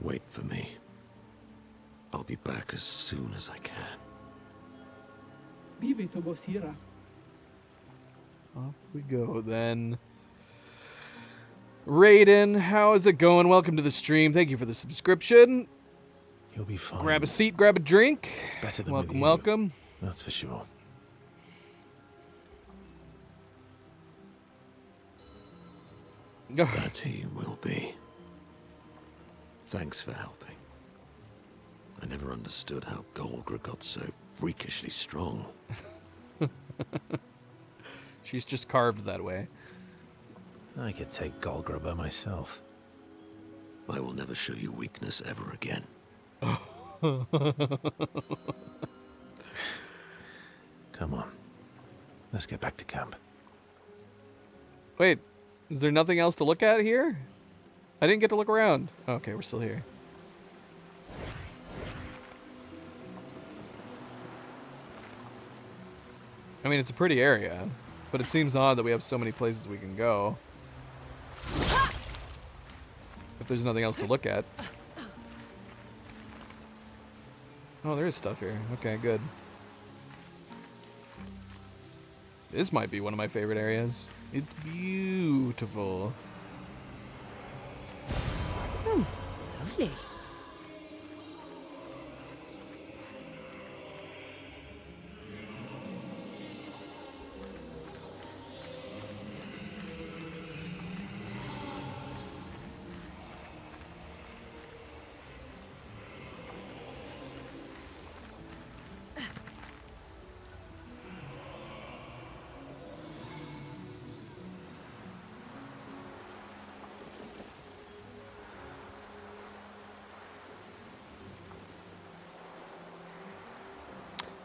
[SPEAKER 2] Wait for me. I'll be back as soon as I can.
[SPEAKER 4] Bive to bosira.
[SPEAKER 1] Off we go then. Raiden, how is it going? Welcome to the stream. Thank you for the subscription.
[SPEAKER 3] You'll be fine.
[SPEAKER 1] Grab a seat, grab a drink.
[SPEAKER 3] Better than
[SPEAKER 1] Welcome,
[SPEAKER 3] with you.
[SPEAKER 1] welcome.
[SPEAKER 3] That's for sure.
[SPEAKER 2] That he will be. Thanks for helping. I never understood how Golgra got so freakishly strong.
[SPEAKER 1] She's just carved that way.
[SPEAKER 3] I could take Golgra by myself.
[SPEAKER 2] I will never show you weakness ever again.
[SPEAKER 3] Come on. Let's get back to camp.
[SPEAKER 1] Wait, is there nothing else to look at here? I didn't get to look around. Okay, we're still here. I mean, it's a pretty area, but it seems odd that we have so many places we can go. If there's nothing else to look at. Oh, there is stuff here. Okay, good. This might be one of my favorite areas. It's beautiful.
[SPEAKER 6] Lovely.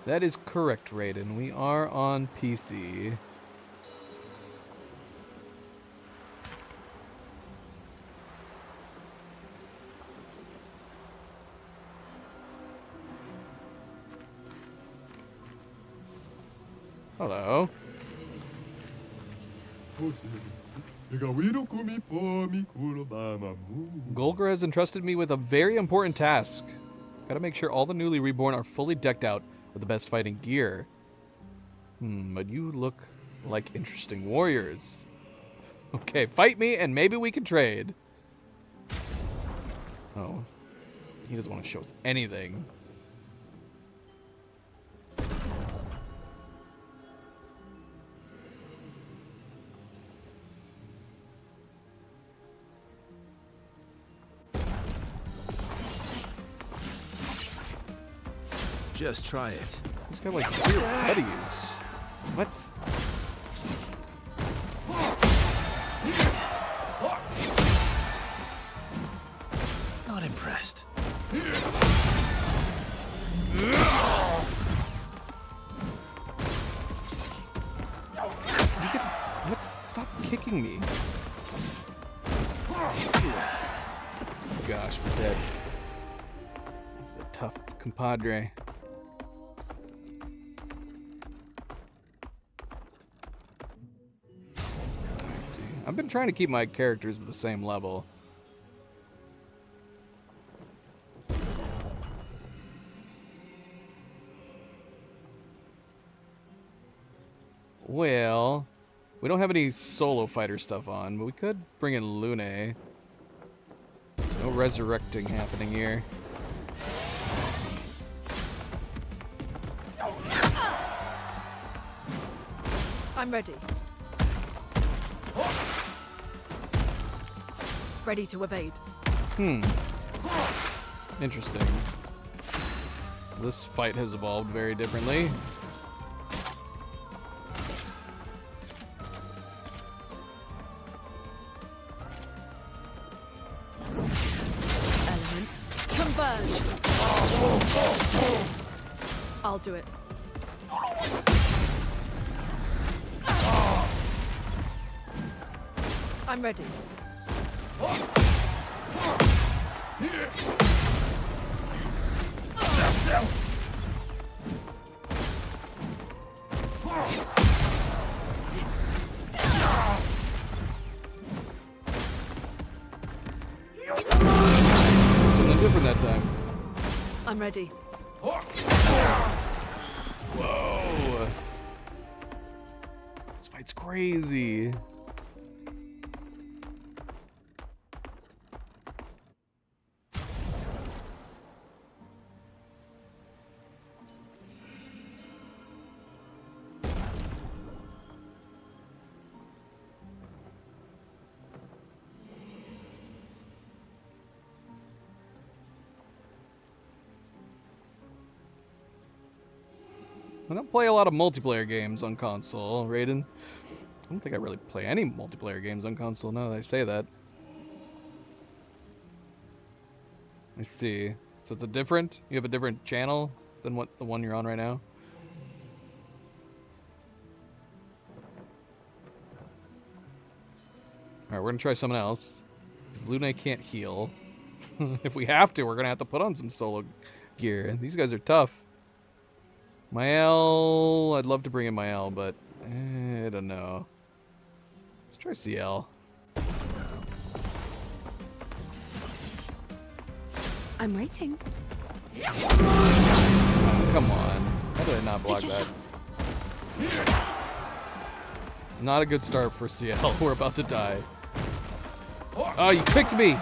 [SPEAKER 1] That is correct, Raiden. We are on PC. Hello. Golgra has entrusted me with a very important task. Gotta make sure all the newly reborn are fully decked out with the best fighting gear. But you look like interesting warriors. Okay, fight me and maybe we can trade. Oh. He doesn't want to show us anything.
[SPEAKER 3] Just try it.
[SPEAKER 1] He's got like 2 buddies. What?
[SPEAKER 3] Not impressed.
[SPEAKER 1] What? Stop kicking me. Gosh, we're dead. This is a tough compadre. Let's see. I've been trying to keep my characters at the same level. Well, we don't have any solo fighter stuff on, but we could bring in Lune. No resurrecting happening here.
[SPEAKER 6] I'm ready. Ready to evade.
[SPEAKER 1] Interesting. This fight has evolved very differently.
[SPEAKER 6] Elements converge. I'll do it. I'm ready.
[SPEAKER 1] Something different that time.
[SPEAKER 6] I'm ready.
[SPEAKER 1] Whoa! This fight's crazy. I don't play a lot of multiplayer games on console, Raiden. I don't think I really play any multiplayer games on console now that I say that. I see. So it's a different? You have a different channel than what the one you're on right now? Alright, we're gonna try something else. 'Cause Lune can't heal. If we have to, we're gonna have to put on some solo gear. These guys are tough. Mael, I'd love to bring in Mael, but I don't know. Let's try CL.
[SPEAKER 6] I'm waiting.
[SPEAKER 1] Oh, come on. How did I not block
[SPEAKER 6] Take your
[SPEAKER 1] that?
[SPEAKER 6] shot.
[SPEAKER 1] Not a good start for CL. We're about to die. Oh, you picked me!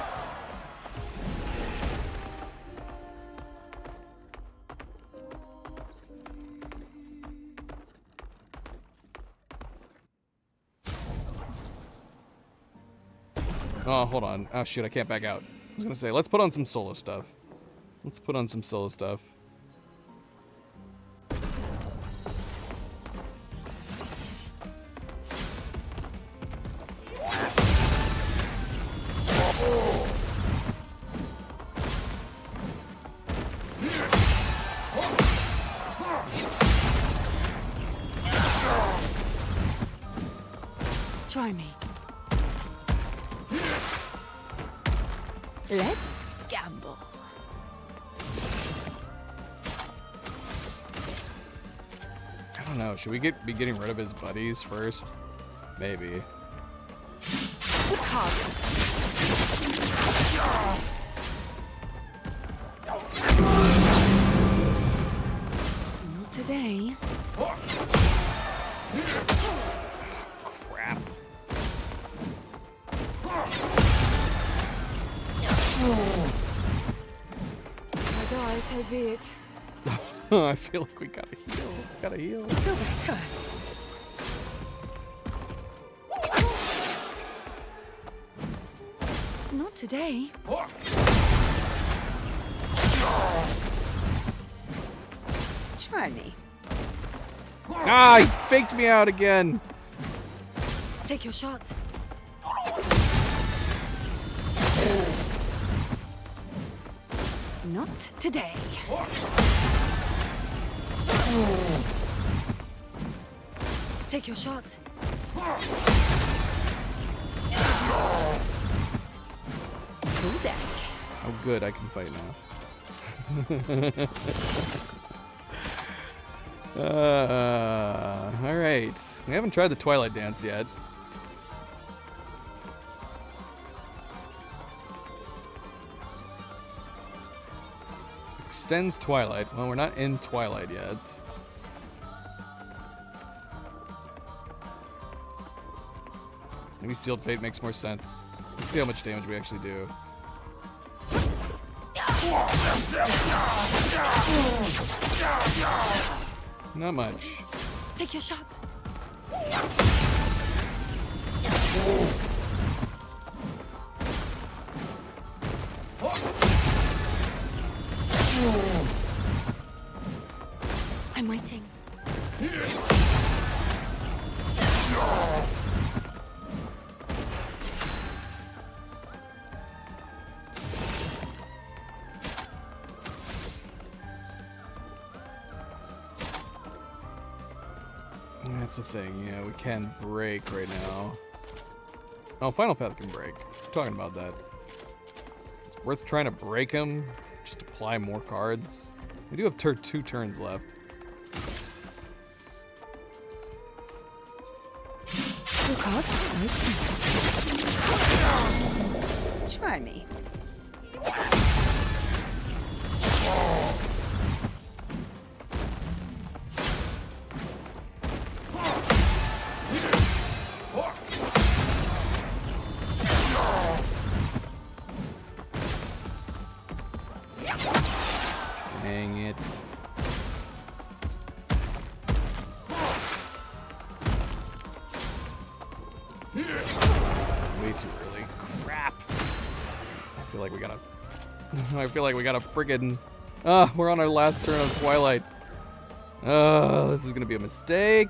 [SPEAKER 1] Oh, hold on. Oh, shoot, I can't back out. I was gonna say, let's put on some solo stuff. Let's put on some solo stuff.
[SPEAKER 6] Try me. Let's gamble.
[SPEAKER 1] I don't know. Should we be getting rid of his buddies first? Maybe.
[SPEAKER 6] The cards. Not today.
[SPEAKER 1] Crap.
[SPEAKER 6] I die, so be it.
[SPEAKER 1] I feel like we gotta heal. Gotta heal.
[SPEAKER 6] Feel better. Not today. Try me.
[SPEAKER 1] Ah, he faked me out again.
[SPEAKER 6] Take your shot. Not today. Take your shot. Full deck.
[SPEAKER 1] Oh, good. I can fight now. All right. We haven't tried the Twilight Dance yet. Extends Twilight. Well, we're not in Twilight yet. Maybe Sealed Fate makes more sense. Let's see how much damage we actually do. Not much.
[SPEAKER 6] Take your shot. fighting.
[SPEAKER 1] That's the thing, yeah, we can break right now. Oh, Final Path can break. I'm talking about that. It's worth trying to break him, just apply more cards. We do have 2 turns left.
[SPEAKER 6] Your cards are smoking. Try me.
[SPEAKER 1] Dang it. Way too early. Crap. I feel like we gotta... I feel like we gotta friggin... we're on our last turn of Twilight. This is gonna be a mistake.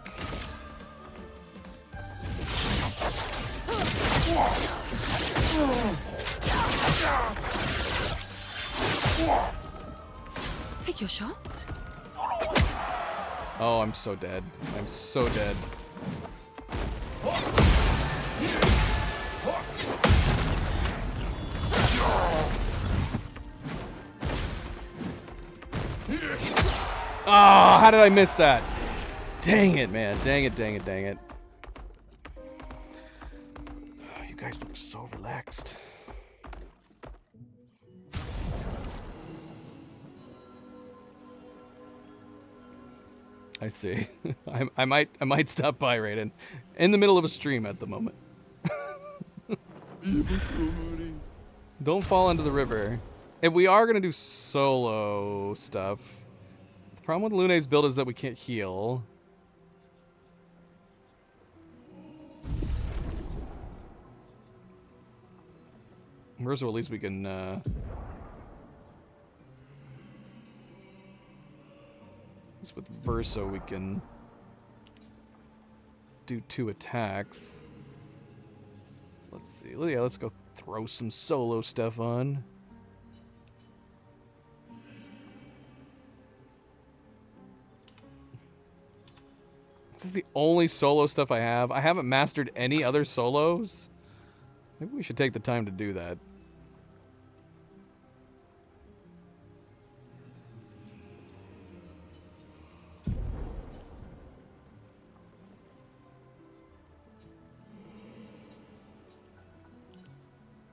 [SPEAKER 6] Take your shot.
[SPEAKER 1] Oh, I'm so dead. I'm so dead. Oh, how did I miss that? Dang it, man. Dang it, dang it, dang it. You guys look so relaxed. I see. I might stop by, Raiden. In the middle of a stream at the moment. Don't fall into the river. If we are gonna do solo stuff, the problem with Lune's build is that we can't heal. Verso, at least we can with Verso we can do 2 attacks. So let's see. Yeah, let's go throw some solo stuff on. This is the only solo stuff I have. I haven't mastered any other solos. Maybe we should take the time to do that.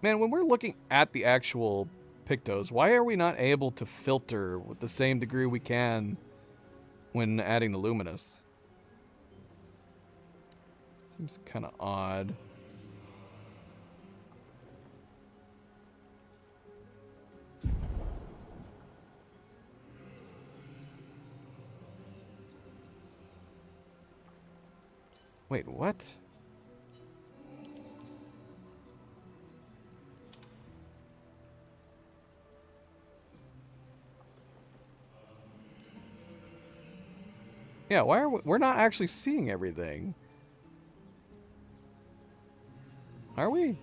[SPEAKER 1] Man, when we're looking at the actual Pictos, why are we not able to filter with the same degree we can when adding the Luminous? Seems kind of odd. Wait, what? Yeah, why are we're not actually seeing everything? Are we?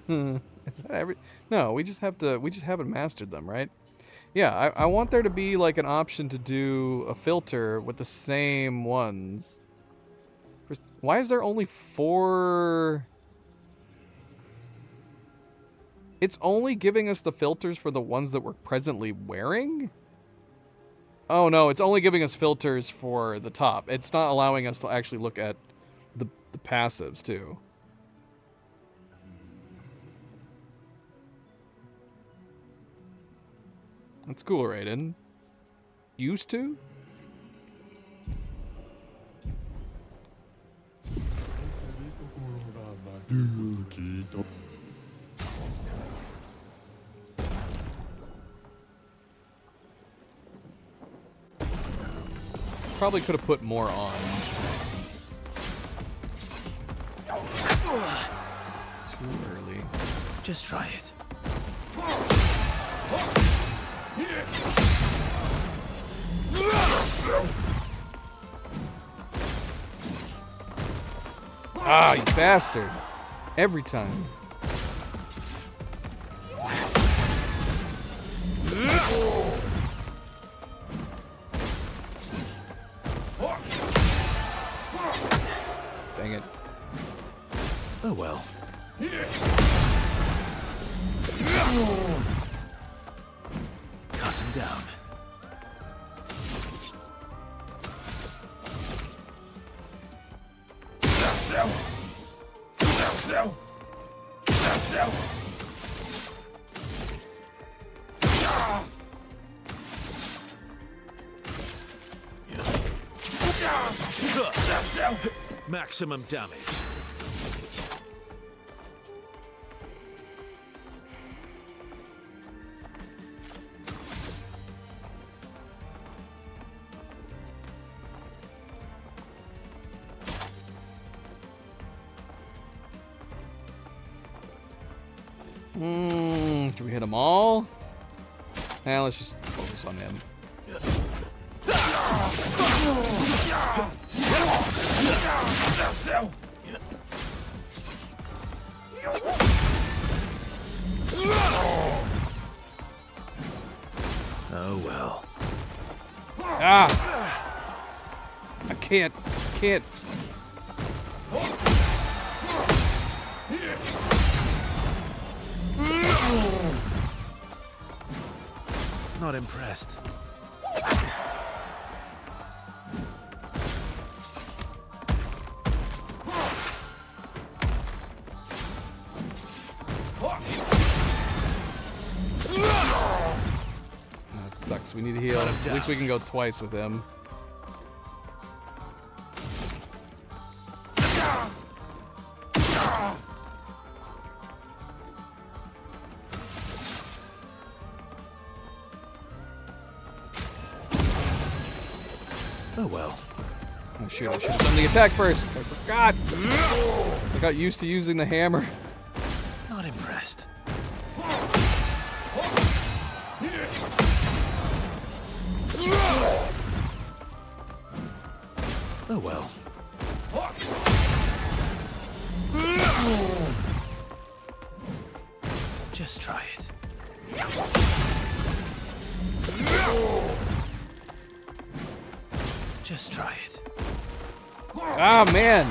[SPEAKER 1] Is that No, we just haven't mastered them, right? Yeah, I want there to be like an option to do a filter with the same ones. Why is there only 4? It's only giving us the filters for the ones that we're presently wearing? Oh no, it's only giving us filters for the top. It's not allowing us to actually look at the passives too. That's cool, Raiden. Used to? Probably could have put more on. Too early.
[SPEAKER 3] Just try it.
[SPEAKER 1] Ah, you bastard. Every time. Dang it.
[SPEAKER 3] Oh well. Cut him down. Maximum damage.
[SPEAKER 1] Should we hit them all? Now let's just focus on him.
[SPEAKER 3] Oh well.
[SPEAKER 1] Ah! I can't.
[SPEAKER 3] Not impressed.
[SPEAKER 1] That sucks. We need to heal. At least we can go twice with him.
[SPEAKER 3] Oh well.
[SPEAKER 1] Oh shoot, I should have done the attack first. I forgot. I got used to using the hammer.
[SPEAKER 3] Not impressed. Oh well. Just try it. Just try it.
[SPEAKER 1] Ah, man.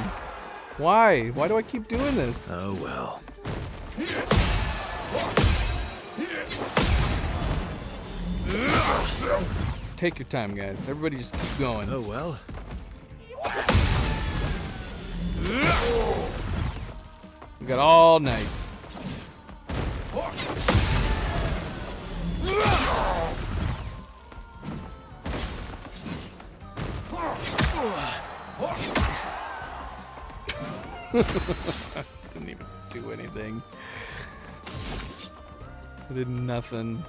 [SPEAKER 1] Why? Why do I keep doing this?
[SPEAKER 3] Oh well.
[SPEAKER 1] Take your time, guys. Everybody just keep going.
[SPEAKER 3] Oh well.
[SPEAKER 1] We got all night. Didn't even do anything. I did nothing.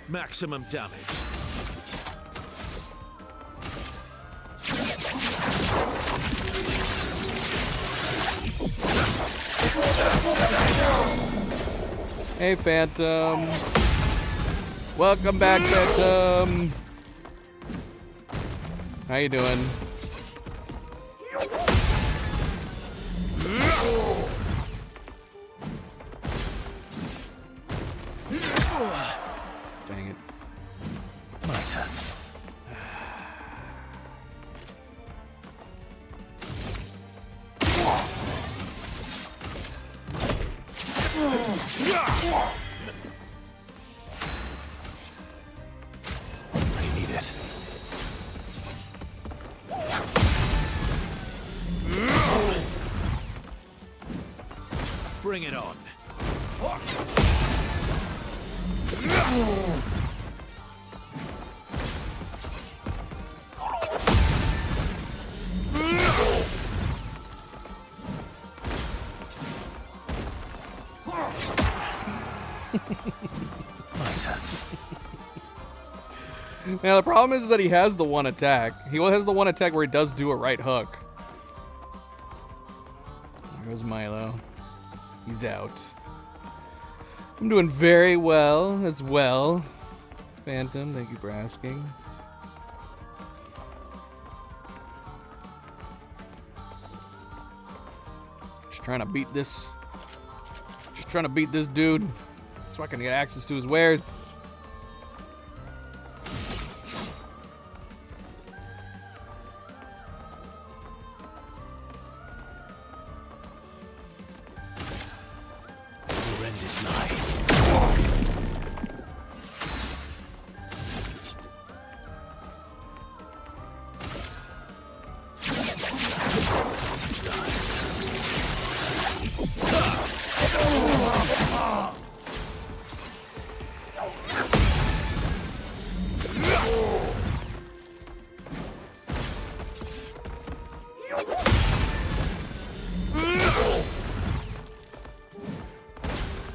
[SPEAKER 3] Maximum damage.
[SPEAKER 1] Hey, Phantom. Welcome back, Phantom. How you doing? Dang it.
[SPEAKER 3] My turn. I need it. Bring it on. My turn.
[SPEAKER 1] Now the problem is that he has the one attack. He has the one attack where he does do a right hook. There goes Milo. He's out. I'm doing very well as well. Phantom, thank you for asking. Just trying to beat this. Just trying to beat this dude so I can get access to his wares.
[SPEAKER 3] Horrendous lie. Touch that.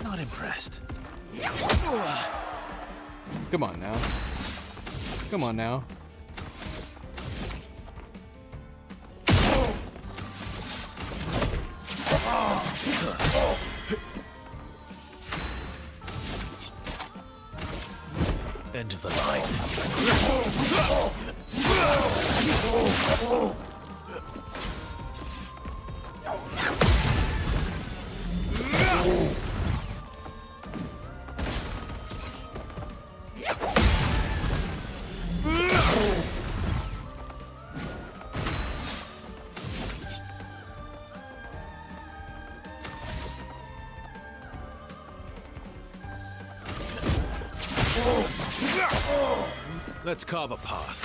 [SPEAKER 3] Not impressed.
[SPEAKER 1] Come on now. Come on now.
[SPEAKER 3] End of the line. Let's carve a path.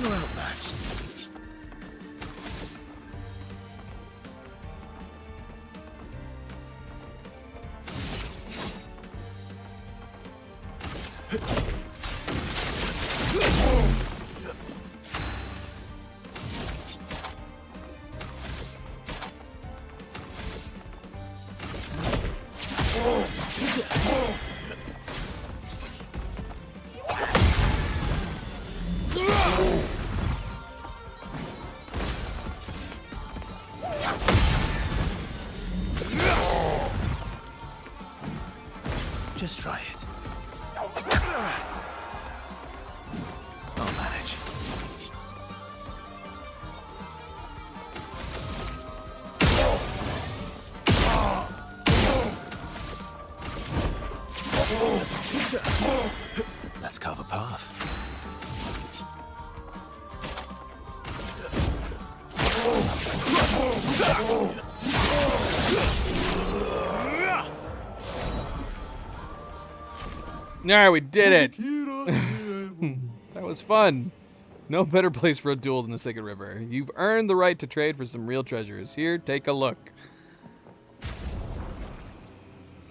[SPEAKER 3] You're outmatched. Just try it. I'll manage. Let's carve a path.
[SPEAKER 1] Alright, we did it! That was fun. No better place for a duel than the Sacred River. You've earned the right to trade for some real treasures. Here, take a look.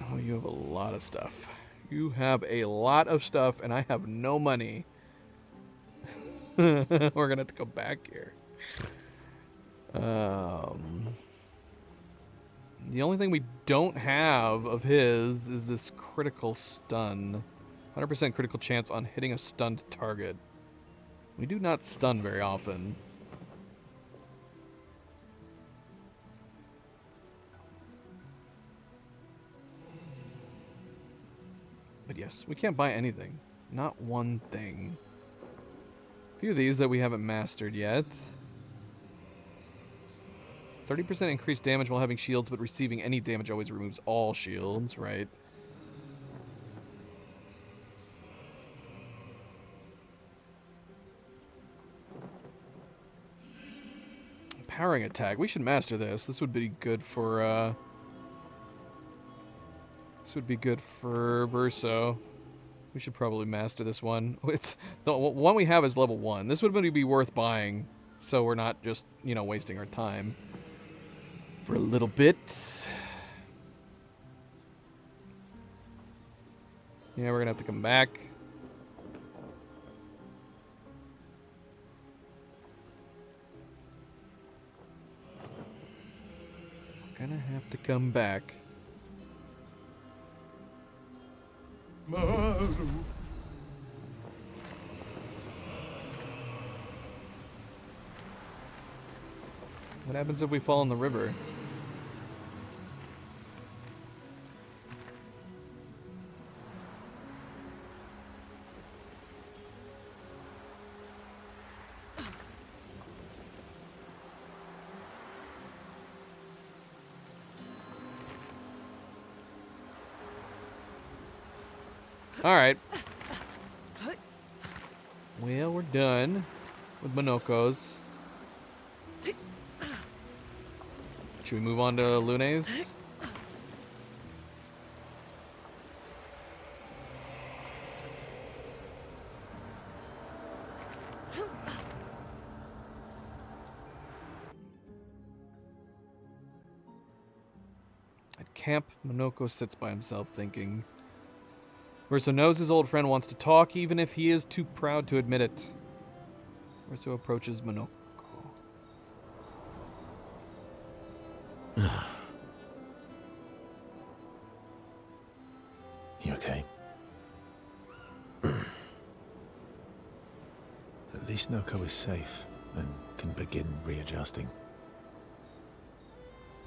[SPEAKER 1] Oh, you have a lot of stuff. You have a lot of stuff, and I have no money. We're gonna have to go back here. The only thing we don't have of his is this critical stun. 100% critical chance on hitting a stunned target. We do not stun very often. But yes, we can't buy anything. Not one thing. A few of these that we haven't mastered yet. 30% increased damage while having shields, but receiving any damage always removes all shields, right? Powering attack. We should master this. This would be good for, This would be good for Verso. We should probably master this one. It's, the one we have is level 1. This would be worth buying, so we're not just, you know, wasting our time for a little bit. Yeah, we're gonna have to come back. gonna have to come back. What happens if we fall in the river? Alright. Well, we're done with Monoko's. Should we move on to Lune's? At camp, Monoko sits by himself thinking. Verso knows his old friend wants to talk, even if he is too proud to admit it. Verso approaches Monoko.
[SPEAKER 3] You okay? At least Noko is safe and can begin readjusting.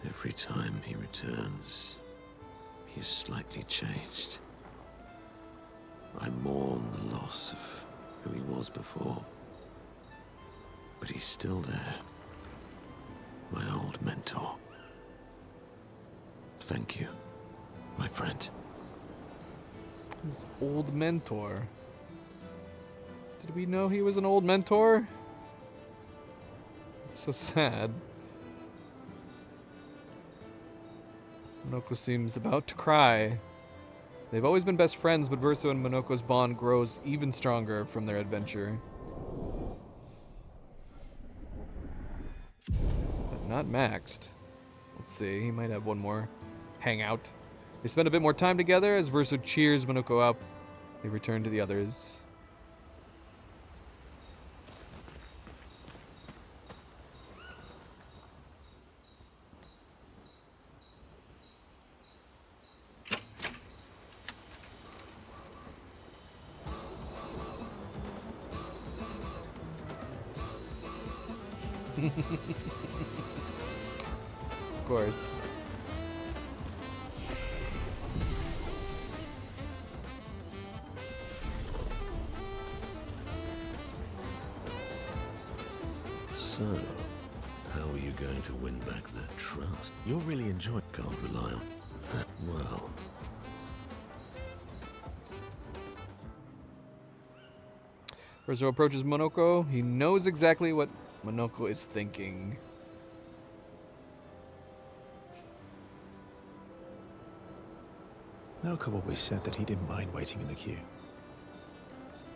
[SPEAKER 2] Every time he returns, he's slightly changed. I mourn the loss of who he was before. But he's still there. My old mentor. Thank you, my friend.
[SPEAKER 1] His old mentor. Did we know he was an old mentor? It's so sad. Monoko seems about to cry. They've always been best friends, but Verso and Monoko's bond grows even stronger from their adventure. But not maxed. Let's see, he might have one more hangout. They spend a bit more time together as Verso cheers Monoko up. They return to the others. Of course.
[SPEAKER 2] So, how are you going to win back that trust?
[SPEAKER 3] You're really enjoying.
[SPEAKER 2] Can't rely on. Well,
[SPEAKER 1] Verso approaches Monoko. He knows exactly what Monoko is thinking.
[SPEAKER 3] Noko always said that he didn't mind waiting in the queue.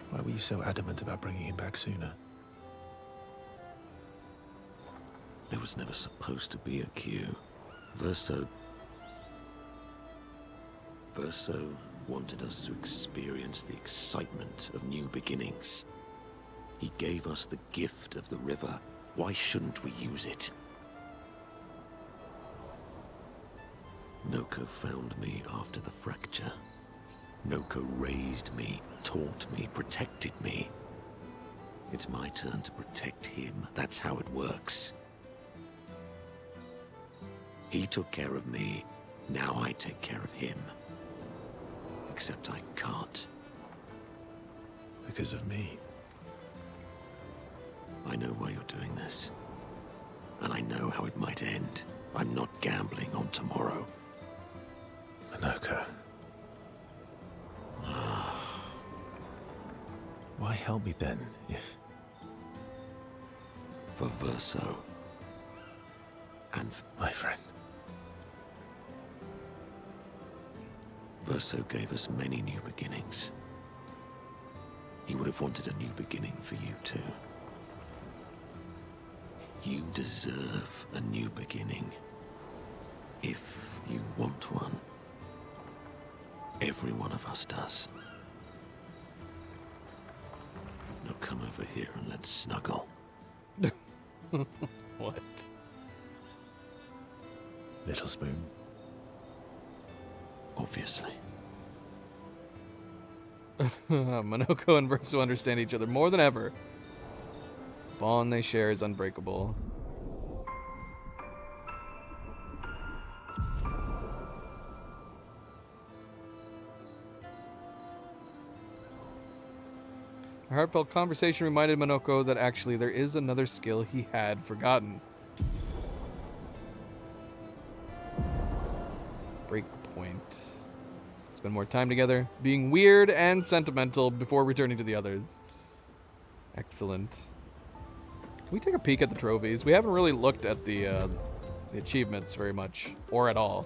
[SPEAKER 3] Why were you so adamant about bringing him back sooner?
[SPEAKER 2] there was never supposed to be a queue. Verso wanted us to experience the excitement of new beginnings. He gave us the gift of the river. Why shouldn't we use it? Noko found me after the fracture. Noko raised me, taught me, protected me. It's my turn to protect him. That's how it works. He took care of me. Now I take care of him. Except I can't.
[SPEAKER 3] Because of me.
[SPEAKER 2] I know why you're doing this. And I know how it might end. I'm not gambling on tomorrow.
[SPEAKER 3] Monoko. Why help me then, if...
[SPEAKER 2] For Verso. And
[SPEAKER 3] My friend.
[SPEAKER 2] Verso gave us many new beginnings. He would have wanted a new beginning for you too. You deserve a new beginning. If you want one. Every one of us does. Now come over here and let's snuggle.
[SPEAKER 1] What?
[SPEAKER 3] Little Spoon.
[SPEAKER 2] Obviously.
[SPEAKER 1] Monoko and Verso understand each other more than ever. The bond they share is unbreakable. A heartfelt conversation reminded Monoko that actually there is another skill he had forgotten. Breakpoint. Spend more time together, being weird and sentimental before returning to the others. Excellent. Can we take a peek at the trophies? We haven't really looked at the achievements very much, or at all.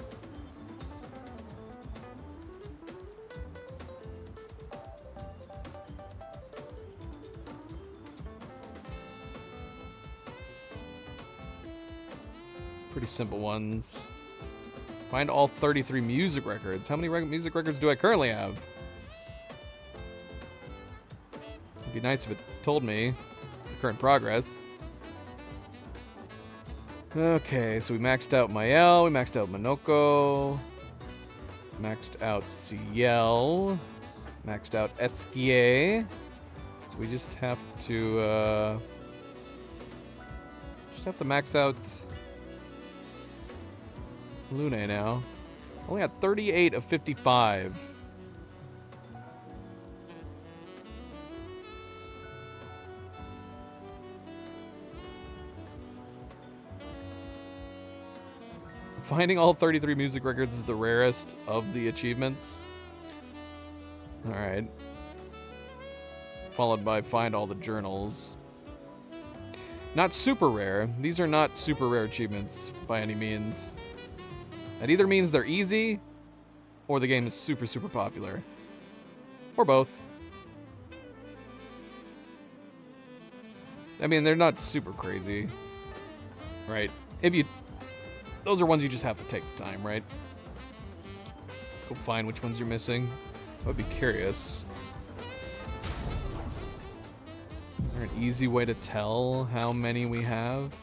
[SPEAKER 1] Pretty simple ones. Find all 33 music records. How many music records do I currently have? It'd be nice if it told me the current progress. Okay, so we maxed out Mael, we maxed out Monoko, maxed out Ciel, maxed out Esquier. So we just have to max out Lune now. Only got 38 of 55. Finding all 33 music records is the rarest of the achievements. Alright. Followed by find all the journals. Not super rare. These are not super rare achievements by any means. That either means they're easy, or the game is super, super popular. Or both. I mean, they're not super crazy. Right? Those are ones you just have to take the time, right? Go find which ones you're missing. I would be curious. Is there an easy way to tell how many we have?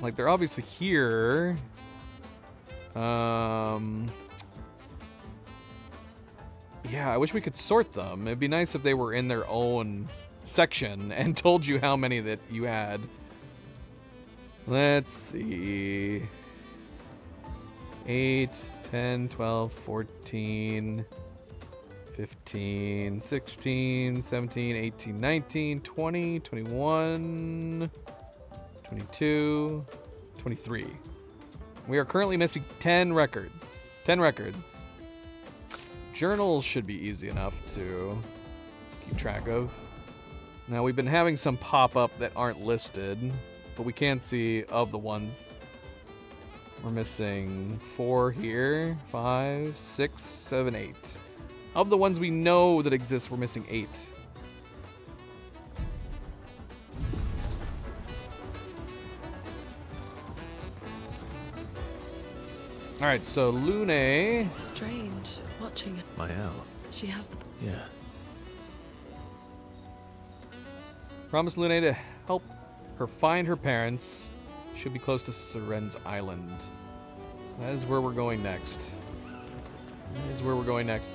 [SPEAKER 1] Like, they're obviously here. Yeah, I wish we could sort them. It'd be nice if they were in their own section and told you how many that you had. Let's see. 8, 10, 12, 14, 15, 16, 17, 18, 19, 20, 21, 22, 23. We are currently missing 10 records. 10 records. Journals should be easy enough to keep track of. Now, we've been having some pop up that aren't listed, but we can see of the ones. We're missing 4 here, 5, 6, 7, 8. Of the ones we know that exist, we're missing 8. Alright, so Lune.
[SPEAKER 6] It's strange watching it.
[SPEAKER 3] Mael.
[SPEAKER 6] She has the.
[SPEAKER 3] Yeah.
[SPEAKER 1] Promised Lune to help her find her parents. Should be close to Seren's Island. So that is where we're going next. That is where we're going next.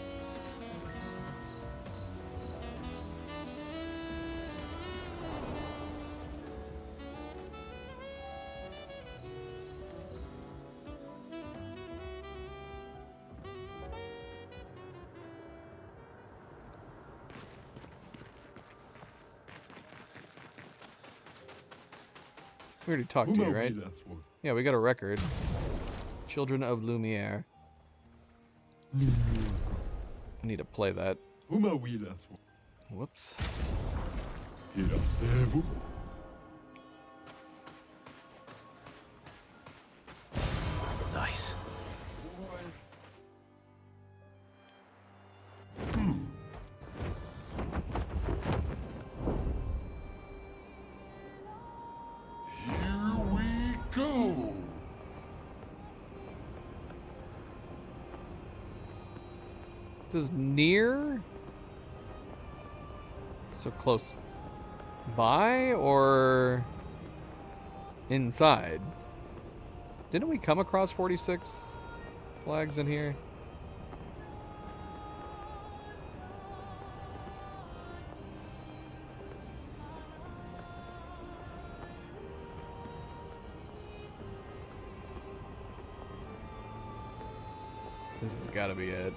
[SPEAKER 1] We already talked to you, right? Yeah, we got a record. Children of Lumiere. I need to play that. Whoops.
[SPEAKER 3] Nice.
[SPEAKER 1] Does near? So close by or inside? Didn't we come across 46 flags in here? This has got to be it.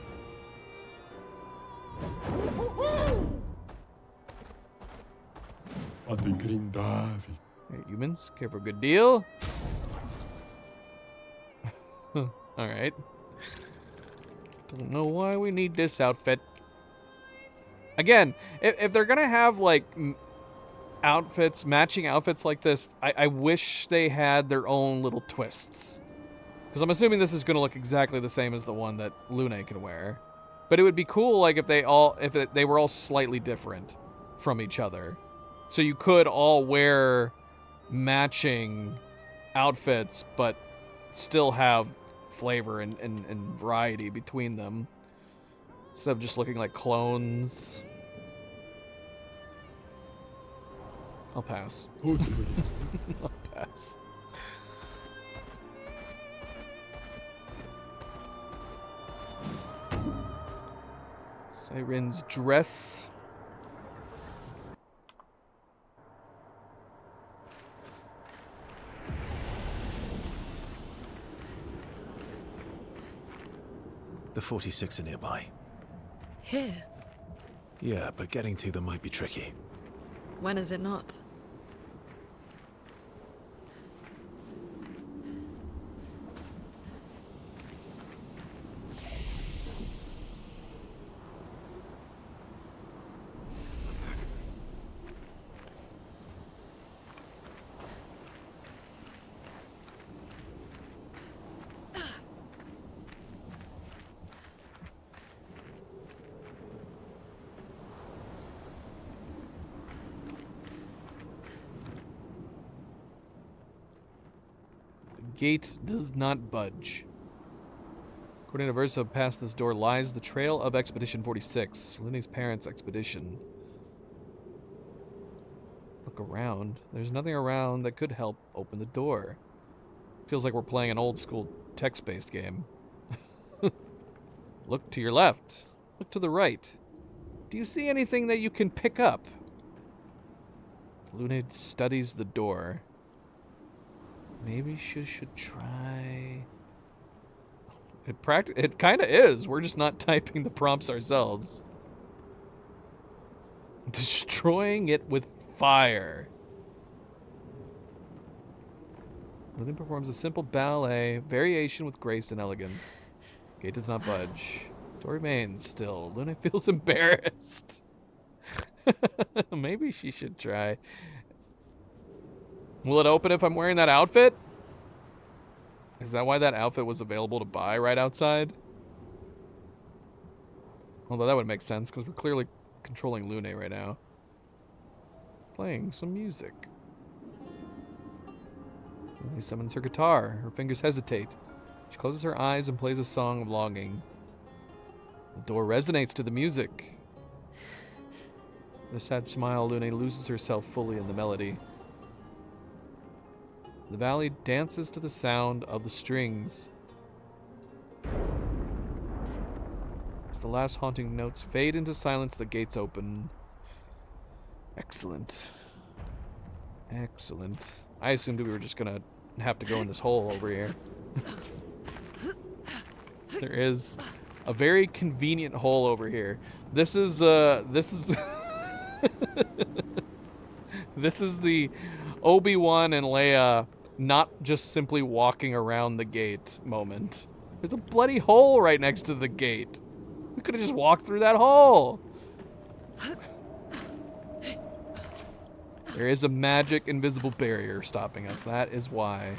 [SPEAKER 1] Hey, humans, care for a good deal? Alright. Don't know why we need this outfit. Again, if they're gonna have, like, outfits, matching outfits like this, I wish they had their own little twists. Because I'm assuming this is gonna look exactly the same as the one that Lune can wear. But it would be cool, like, if they were all slightly different from each other. So you could all wear matching outfits, but still have flavor and variety between them. Instead of just looking like clones. I'll pass. I'll pass. Siren's dress.
[SPEAKER 3] The 46 are nearby.
[SPEAKER 6] Here?
[SPEAKER 3] Yeah, but getting to them might be tricky.
[SPEAKER 6] When is it not?
[SPEAKER 1] Gate does not budge. According to Versa, past this door lies the trail of Expedition 46, Lune's parents' expedition. Look around. There's nothing around that could help open the door. Feels like we're playing an old school text-based game. Look to your left. Look to the right. Do you see anything that you can pick up? Lune studies the door. Maybe she should try... It kind of is. We're just not typing the prompts ourselves. Destroying it with fire. Lune performs a simple ballet variation with grace and elegance. Gate does not budge. Door remains still. Lune feels embarrassed. Maybe she should try. Will it open if I'm wearing that outfit? Is that why that outfit was available to buy right outside? Although that would make sense, because we're clearly controlling Lune right now. Playing some music. Lune summons her guitar. Her fingers hesitate. She closes her eyes and plays a song of longing. The door resonates to the music. With a sad smile, Lune loses herself fully in the melody. The valley dances to the sound of the strings. As the last haunting notes fade into silence, the gates open. Excellent. Excellent. I assumed we were just gonna have to go in this hole over here. There is a very convenient hole over here. This is this is the Obi-Wan and Leia not just simply walking around the gate moment. There's a bloody hole right next to the gate. We could have just walked through that hole. There is a magic invisible barrier stopping us. That is why.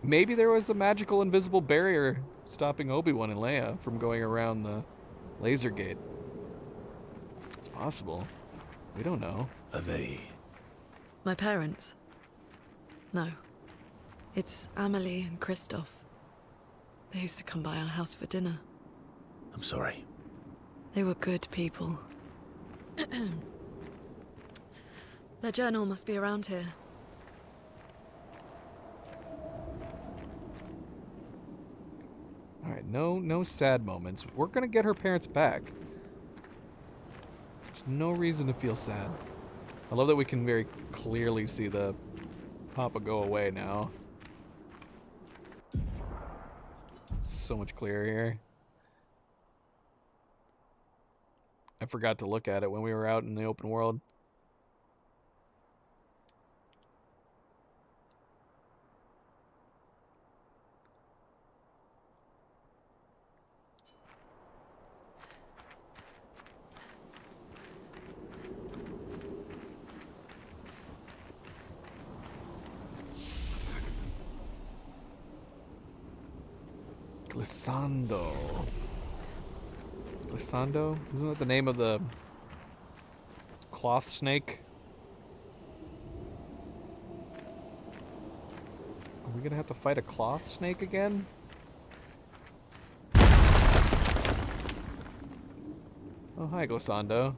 [SPEAKER 1] Maybe there was a magical invisible barrier stopping Obi-Wan and Leia from going around the laser gate. It's possible. We don't know.
[SPEAKER 3] Are they...
[SPEAKER 6] My parents? No. It's Amelie and Christoph. They used to come by our house for dinner.
[SPEAKER 3] I'm sorry.
[SPEAKER 6] They were good people. Their journal must be around here.
[SPEAKER 1] No sad moments. We're gonna get her parents back. There's no reason to feel sad. I love that we can very clearly see the Papa go away now. It's so much clearer here. I forgot to look at it when we were out in the open world. Glissando. Glissando? Isn't that the name of the cloth snake? Are we gonna have to fight a cloth snake again? Oh, hi, Glissando.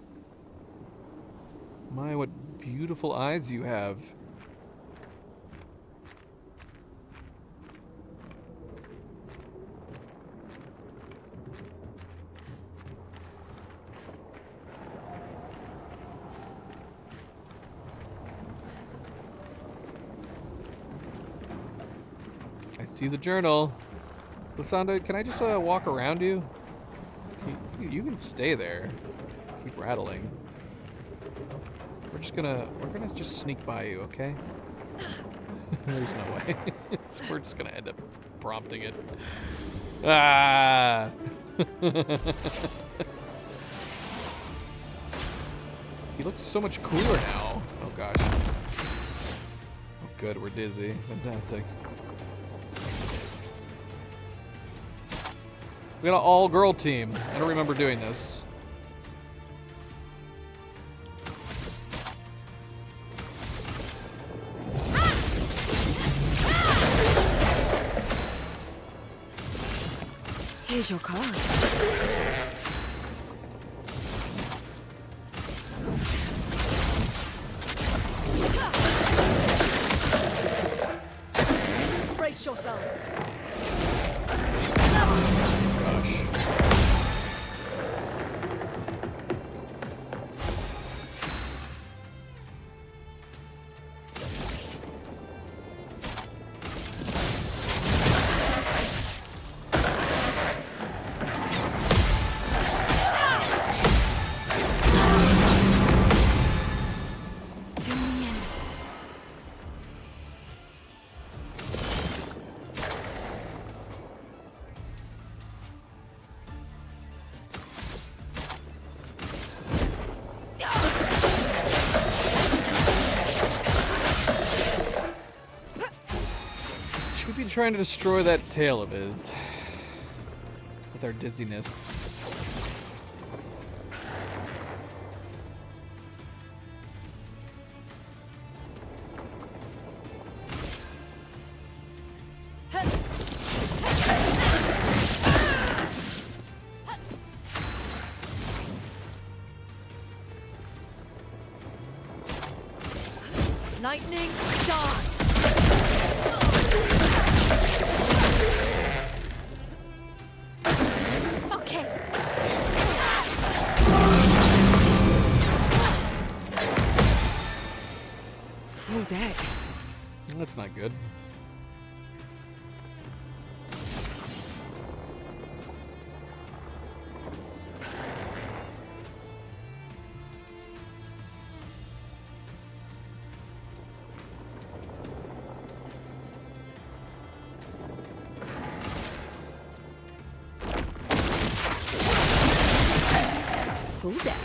[SPEAKER 1] My, what beautiful eyes you have. I see the journal. Glissando, can I just walk around you? You can stay there. Keep rattling. We're gonna just sneak by you, okay? There's no way. We're just gonna end up prompting it. Ah! He looks so much cooler now. Oh gosh. Oh good, we're dizzy. Fantastic. We got an all-girl team. I don't remember doing this.
[SPEAKER 6] Here's your card. Brace yourselves.
[SPEAKER 1] Trying to destroy that tail of his with our dizziness.
[SPEAKER 6] Lightning dance. Deck.
[SPEAKER 1] That's not good.
[SPEAKER 6] Full deck.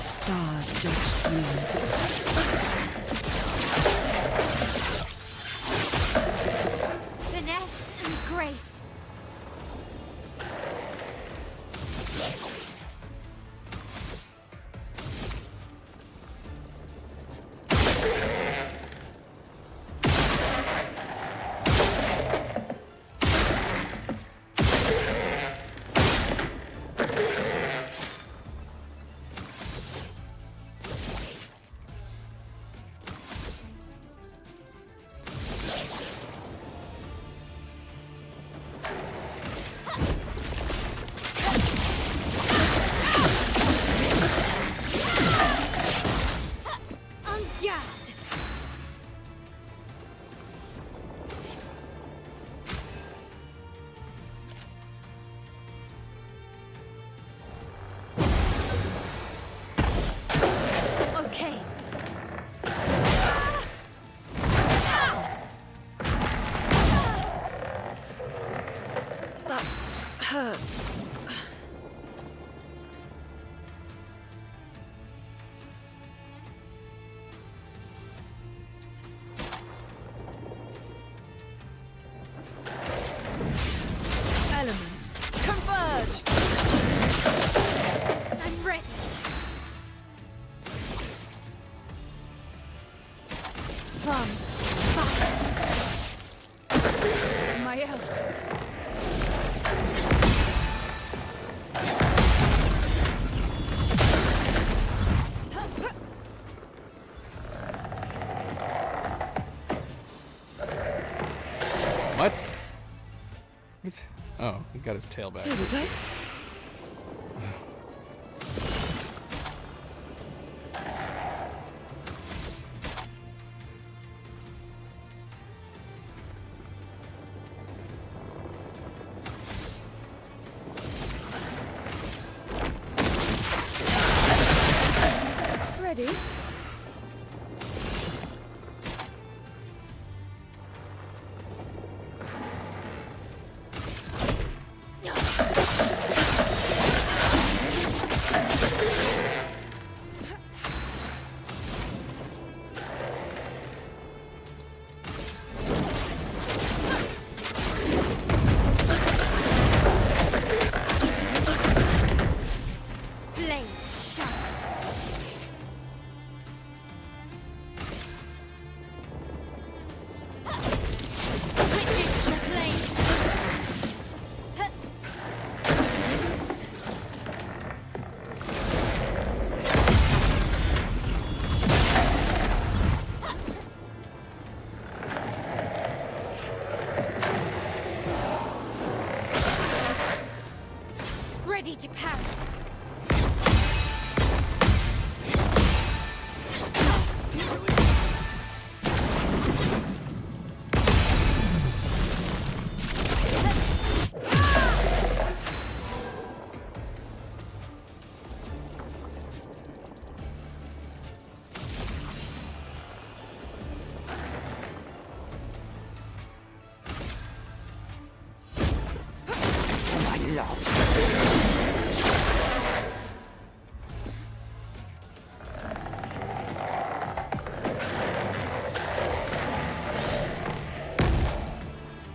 [SPEAKER 6] Stars judged green.
[SPEAKER 5] Finesse and grace.
[SPEAKER 6] hurts. Elements, converge!
[SPEAKER 5] I'm ready.
[SPEAKER 6] Plum, fire. My elbow.
[SPEAKER 1] What? Oh, he got his tail back.
[SPEAKER 6] Here we go. Ready?
[SPEAKER 5] Blades sharp. Witness the flames. Ready to power.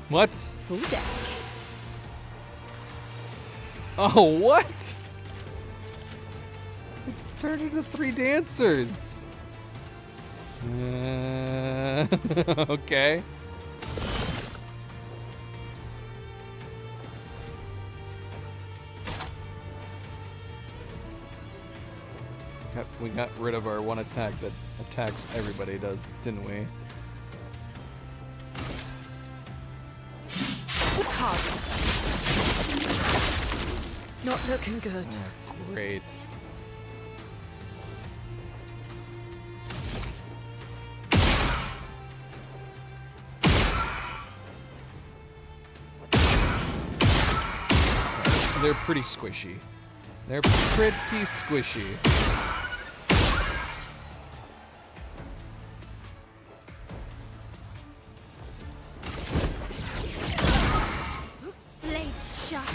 [SPEAKER 1] What?
[SPEAKER 6] Full deck.
[SPEAKER 1] Oh, what? It turned into 3 dancers. Okay. We got rid of our one attack that attacks everybody, didn't we?
[SPEAKER 6] Cards. Not looking good.
[SPEAKER 1] Oh, great. They're pretty squishy. They're pretty squishy.
[SPEAKER 5] Blades sharp.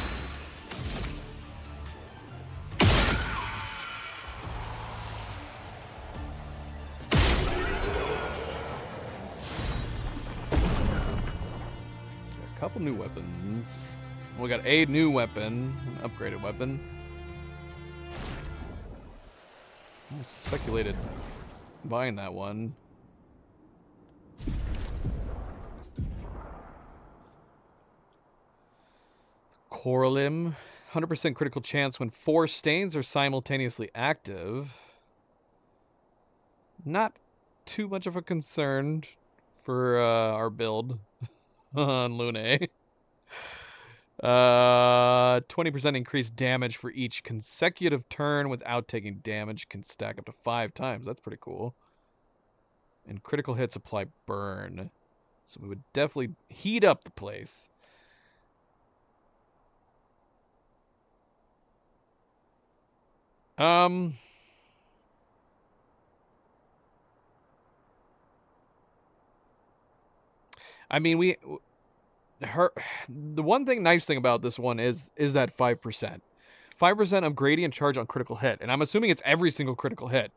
[SPEAKER 1] A couple new weapons. We got a new weapon, an upgraded weapon. I speculated buying that one. Coralim, 100% critical chance when 4 stains are simultaneously active. Not too much of a concern for our build on Lune. 20% increased damage for each consecutive turn without taking damage, can stack up to 5 times. That's pretty cool. And critical hits apply burn. So we would definitely heat up the place. I mean, the one nice thing about this one is that 5%. 5% of gradient charge on critical hit, and I'm assuming it's every single critical hit,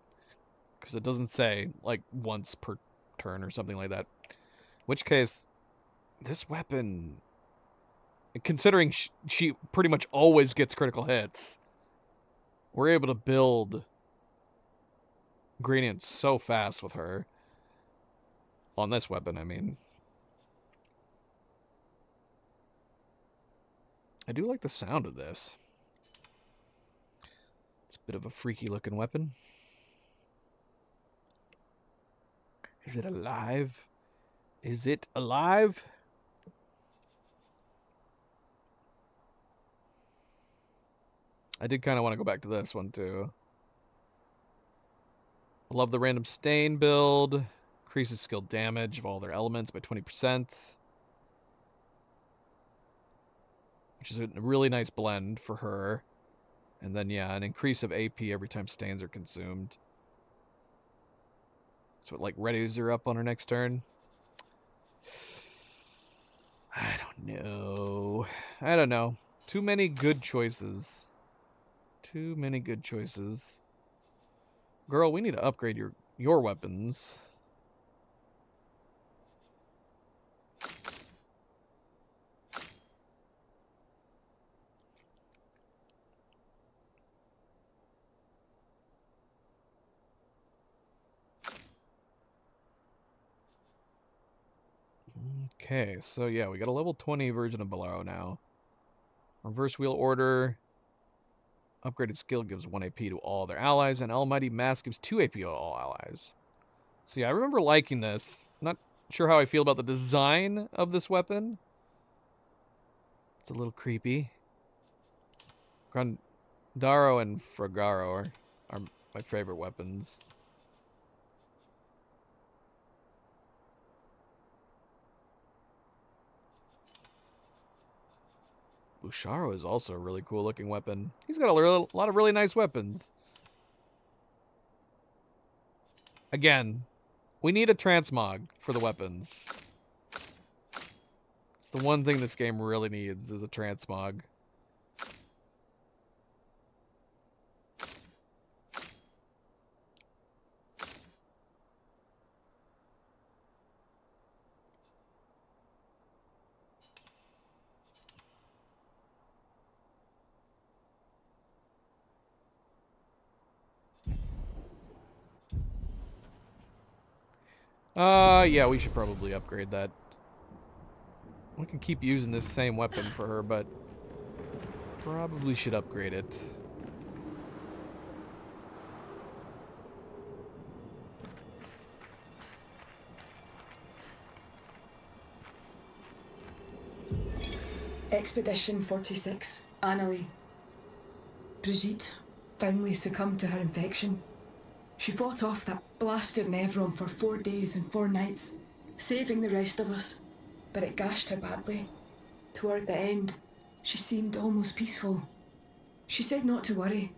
[SPEAKER 1] because it doesn't say like once per turn or something like that. In which case, this weapon, considering she pretty much always gets critical hits, we're able to build gradients so fast with her. On this weapon, I mean. I do like the sound of this. It's a bit of a freaky looking weapon. Is it alive? Is it alive? I did kind of want to go back to this one too. I love the random stain build. Increases skill damage of all their elements by 20%. Which is a really nice blend for her. And then, yeah, an increase of AP every time stains are consumed. So it, like, readies her up on her next turn. I don't know. I don't know. Too many good choices. Too many good choices. Girl, we need to upgrade your weapons. Okay, so yeah, we got a level 20 version of Bolero now. Reverse Wheel Order. Upgraded skill gives 1 AP to all their allies, and Almighty Mask gives 2 AP to all allies. So yeah, I remember liking this. Not sure how I feel about the design of this weapon. It's a little creepy. Grandaro and Fragaro are my favorite weapons. Busharo is also a really cool looking weapon. He's got a lot of really nice weapons. Again, we need a transmog for the weapons. It's the one thing this game really needs is a transmog. Yeah, we should probably upgrade that. We can keep using this same weapon for her, but probably should upgrade it.
[SPEAKER 7] Expedition 46, Annalie. Brigitte finally succumbed to her infection. She fought off that blasted Nevron for 4 days and 4 nights, saving the rest of us, but it gashed her badly. Toward the end, she seemed almost peaceful. She said not to worry.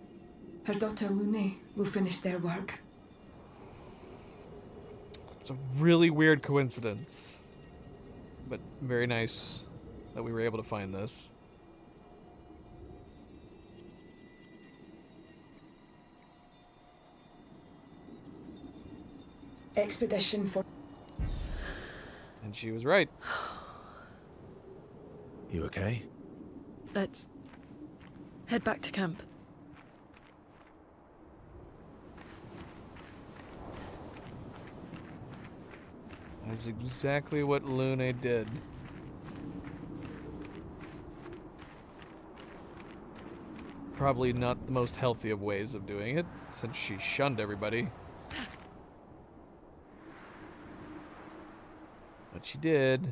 [SPEAKER 7] Her daughter Lune will finish their work.
[SPEAKER 1] It's a really weird coincidence, but very nice that we were able to find this.
[SPEAKER 7] Expedition for...
[SPEAKER 1] And she was right.
[SPEAKER 3] You okay?
[SPEAKER 6] Let's head back to camp.
[SPEAKER 1] That's exactly what Lune did. Probably not the most healthy of ways of doing it, since she shunned everybody. But she did.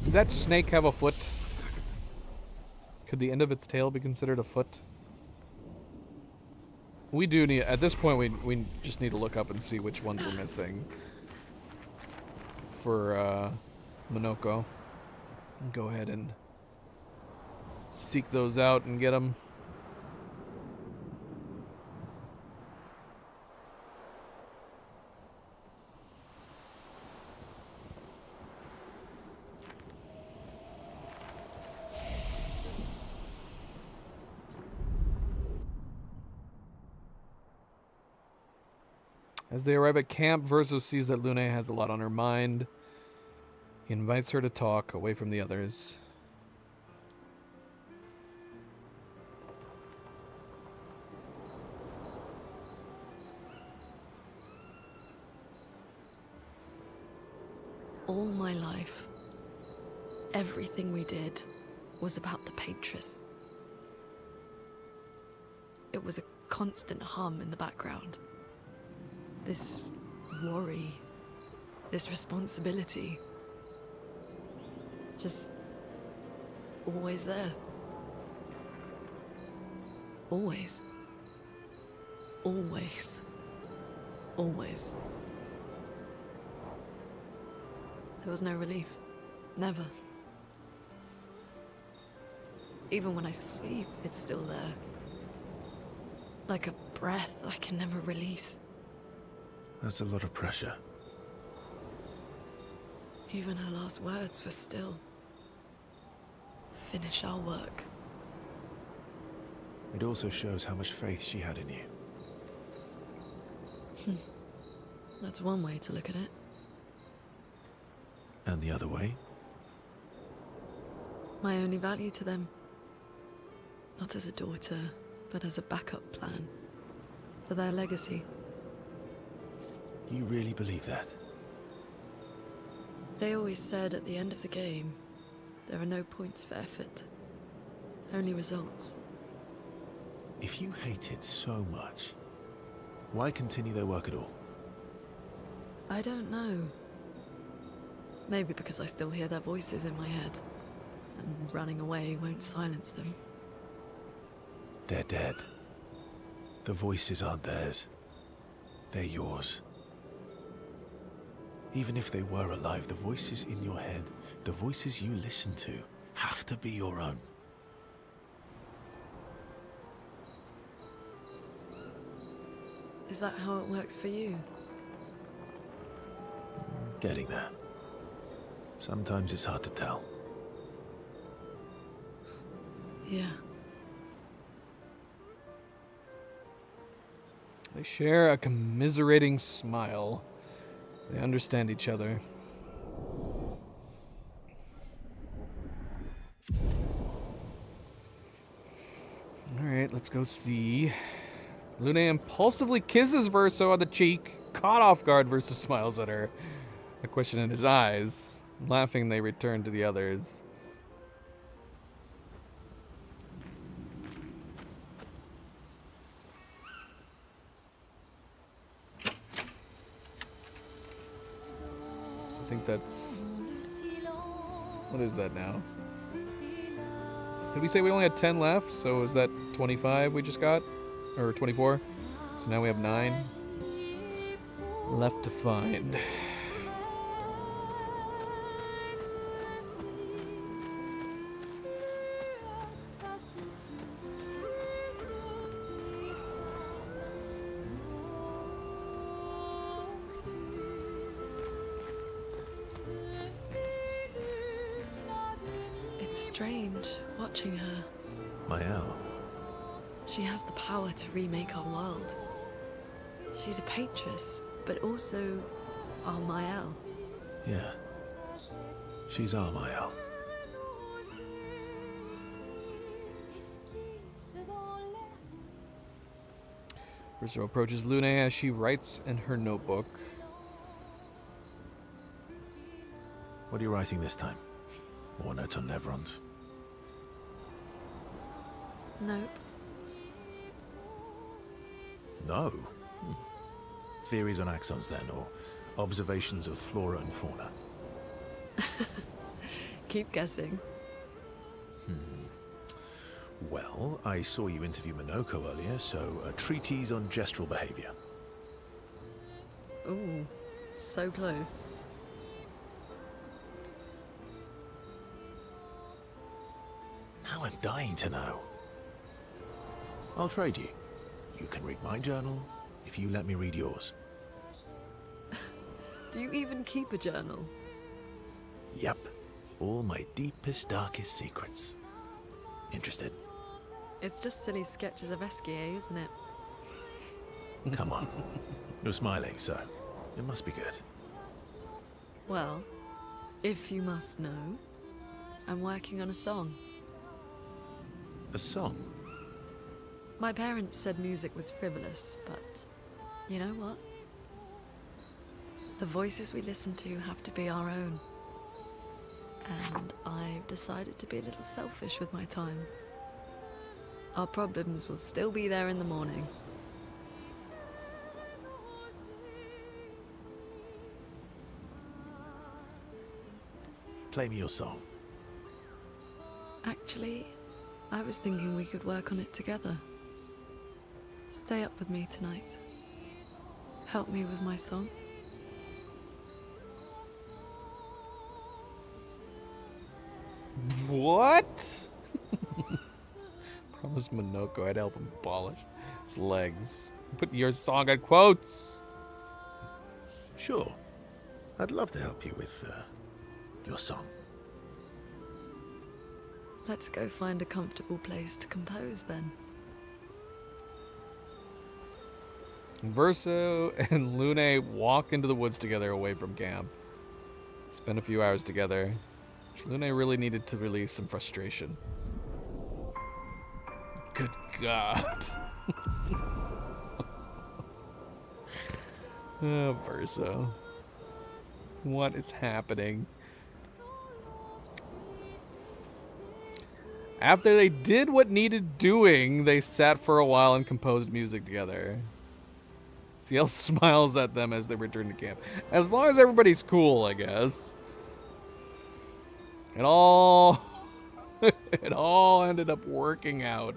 [SPEAKER 1] Does that snake have a foot? Could the end of its tail be considered a foot? We do need, at this point, we just need to look up and see which ones we're missing for Monoko. Go ahead and seek those out and get them. As they arrive at camp, Verso sees that Lune has a lot on her mind. He invites her to talk away from the others.
[SPEAKER 6] All my life, everything we did was about the Patris. It was a constant hum in the background. This worry, this responsibility, just always there. Always. Always. Always. There was no relief. Never. Even when I sleep, it's still there. Like a breath I can never release.
[SPEAKER 3] That's a lot of pressure.
[SPEAKER 6] Even her last words were still, finish our work.
[SPEAKER 3] It also shows how much faith she had in you.
[SPEAKER 6] That's one way to look at it.
[SPEAKER 3] And the other way?
[SPEAKER 6] My only value to them. Not as a daughter, but as a backup plan. For their legacy.
[SPEAKER 3] You really believe that?
[SPEAKER 6] They always said at the end of the game, there are no points for effort. Only results.
[SPEAKER 3] If you hate it so much, why continue their work at all?
[SPEAKER 6] I don't know. Maybe because I still hear their voices in my head. And running away won't silence them.
[SPEAKER 3] They're dead. The voices aren't theirs. They're yours. Even if they were alive, the voices in your head, the voices you listen to, have to be your own.
[SPEAKER 6] Is that how it works for you?
[SPEAKER 3] Getting there. Sometimes it's hard to tell.
[SPEAKER 6] Yeah.
[SPEAKER 1] They share a commiserating smile. They understand each other. Alright, let's go see. Lune impulsively kisses Verso on the cheek. Caught off guard, Verso smiles at her. A question in his eyes. Laughing, they return to the others. I think that's... What is that now? Did we say we only had 10 left? So is that 25 we just got? Or 24? So now we have 9 left to find.
[SPEAKER 6] It's strange watching her.
[SPEAKER 3] Mael.
[SPEAKER 6] She has the power to remake our world. She's a Patris, but also our Mael.
[SPEAKER 3] Yeah. She's our Mael.
[SPEAKER 1] Verso approaches Lune as she writes in her notebook.
[SPEAKER 3] What are you writing this time? More notes on Nevrons?
[SPEAKER 6] Nope.
[SPEAKER 3] No. Theories on axons then, or observations of flora and fauna?
[SPEAKER 6] Keep guessing.
[SPEAKER 3] Well, I saw you interview Minoko earlier, so a treatise on gestural behavior.
[SPEAKER 6] Ooh, so close.
[SPEAKER 3] Now I'm dying to know. I'll trade you. You can read my journal if you let me read yours.
[SPEAKER 6] Do you even keep a journal?
[SPEAKER 3] Yep. All my deepest, darkest secrets. Interested?
[SPEAKER 6] It's just silly sketches of Esquier, isn't it?
[SPEAKER 3] Come on. You're smiling, so it must be good.
[SPEAKER 6] Well, if you must know, I'm working on a song.
[SPEAKER 3] A song?
[SPEAKER 6] My parents said music was frivolous, but you know what? The voices we listen to have to be our own. And I've decided to be a little selfish with my time. Our problems will still be there in the morning.
[SPEAKER 3] Play me your song.
[SPEAKER 6] Actually, I was thinking we could work on it together. Stay up with me tonight. Help me with my song.
[SPEAKER 1] What? Promised Minoko I'd help him polish his legs. Put your song on quotes.
[SPEAKER 3] Sure. I'd love to help you with your song.
[SPEAKER 6] Let's go find a comfortable place to compose then.
[SPEAKER 1] Verso and Lune walk into the woods together away from camp. Spend a few hours together. Lune really needed to release some frustration. Good God. Oh, Verso. What is happening? After they did what needed doing, they sat for a while and composed music together. Ciel smiles at them as they return to camp. As long as everybody's cool, I guess. It all ended up working out.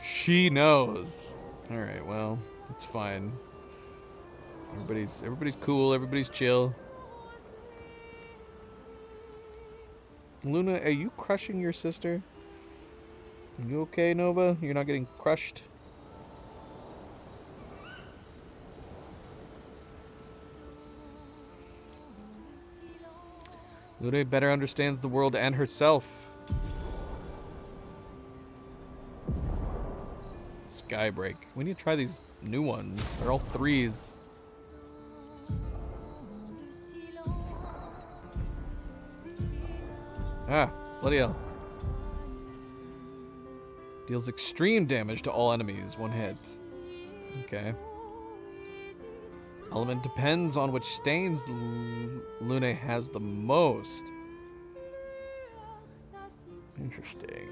[SPEAKER 1] She knows. All right, well, it's fine. Everybody's cool. Everybody's chill. Luna, are you crushing your sister? You okay, Nova? You're not getting crushed? Luna better understands the world and herself. Skybreak. We need to try these new ones. They're all threes. Ah, bloody hell. Deals extreme damage to all enemies, one hit. Okay. Element depends on which stains Lune has the most. Interesting.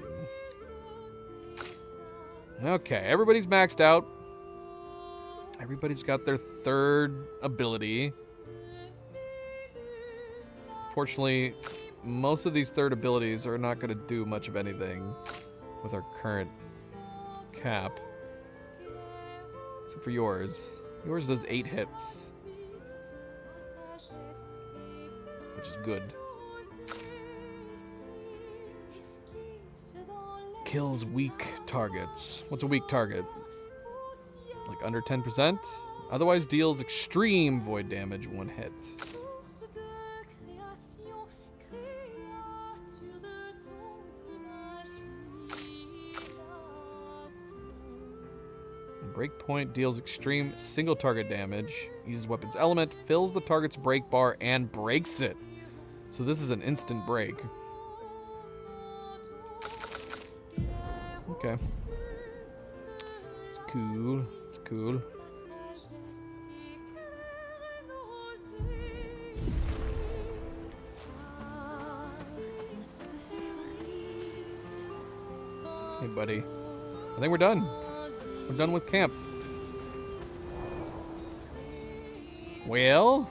[SPEAKER 1] Okay, everybody's maxed out. Everybody's got their third ability. Fortunately, most of these third abilities are not going to do much of anything with our current cap. Except for yours. Yours does 8 hits. Which is good. Kills weak targets. What's a weak target? Like under 10%? Otherwise deals extreme void damage, 1 hit. Breakpoint deals extreme single target damage, uses weapon's element, fills the target's break bar, and breaks it. So this is an instant break. Okay. It's cool. It's cool. Hey, buddy. I think we're done. We're done with camp. Well,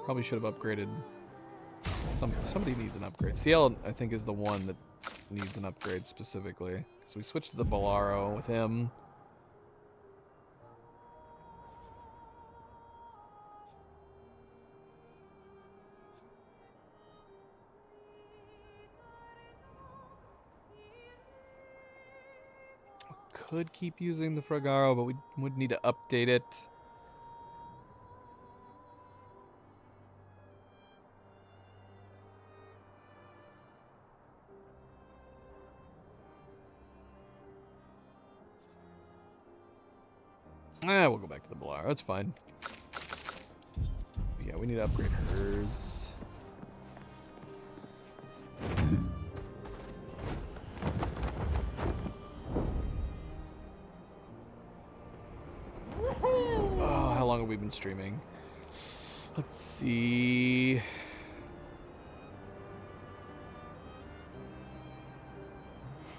[SPEAKER 1] Probably should have upgraded. Somebody needs an upgrade. CL, I think, is the one that needs an upgrade specifically. So we switched to the Bolaro with him. Could keep using the Fragaro, but we would need to update it. We'll go back to the Bolaro. That's fine. Yeah, we need to upgrade hers. Oh, how long have we been streaming? Let's see.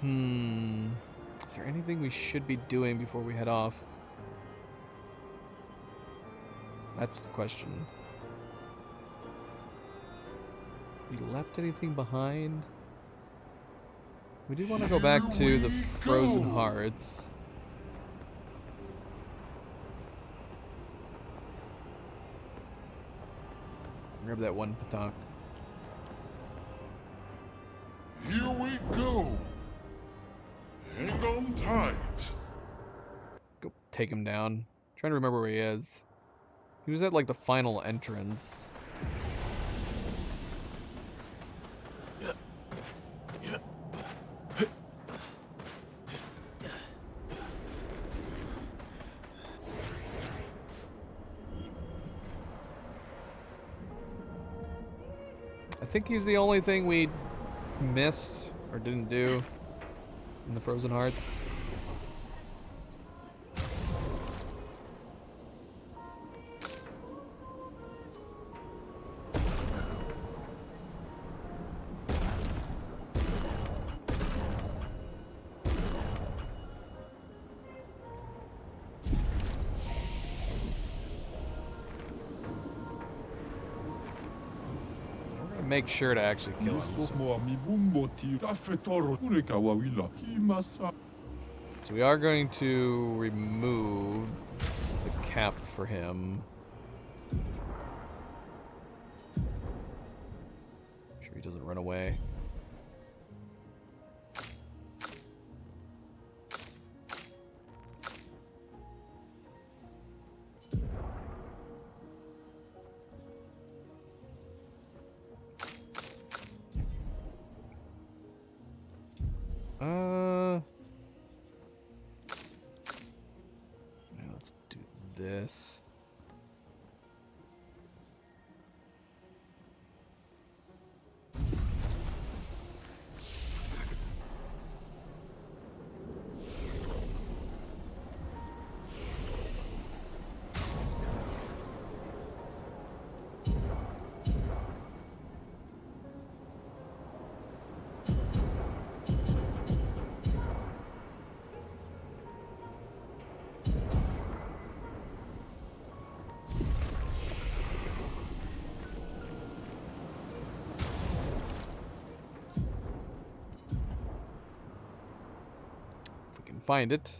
[SPEAKER 1] Is there anything we should be doing before we head off? That's the question. We left anything behind? We did want to go back to the Frozen Hearts. Grab that one Patak.
[SPEAKER 8] Here we go. Hang on tight.
[SPEAKER 1] Go take him down. Trying to remember where he is. He was at like the final entrance. I think he's the only thing we missed or didn't do in the Frozen Hearts. Make sure to actually kill him. So we are going to remove the cap for him. Make sure he doesn't run away. Let's do this. Find it.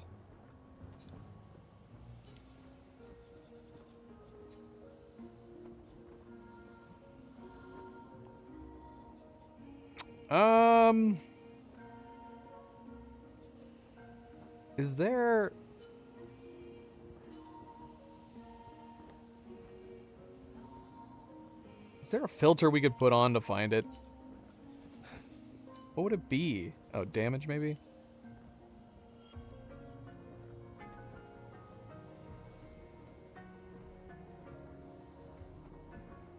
[SPEAKER 1] Is there a filter we could put on to find it? What would it be? Oh, damage maybe?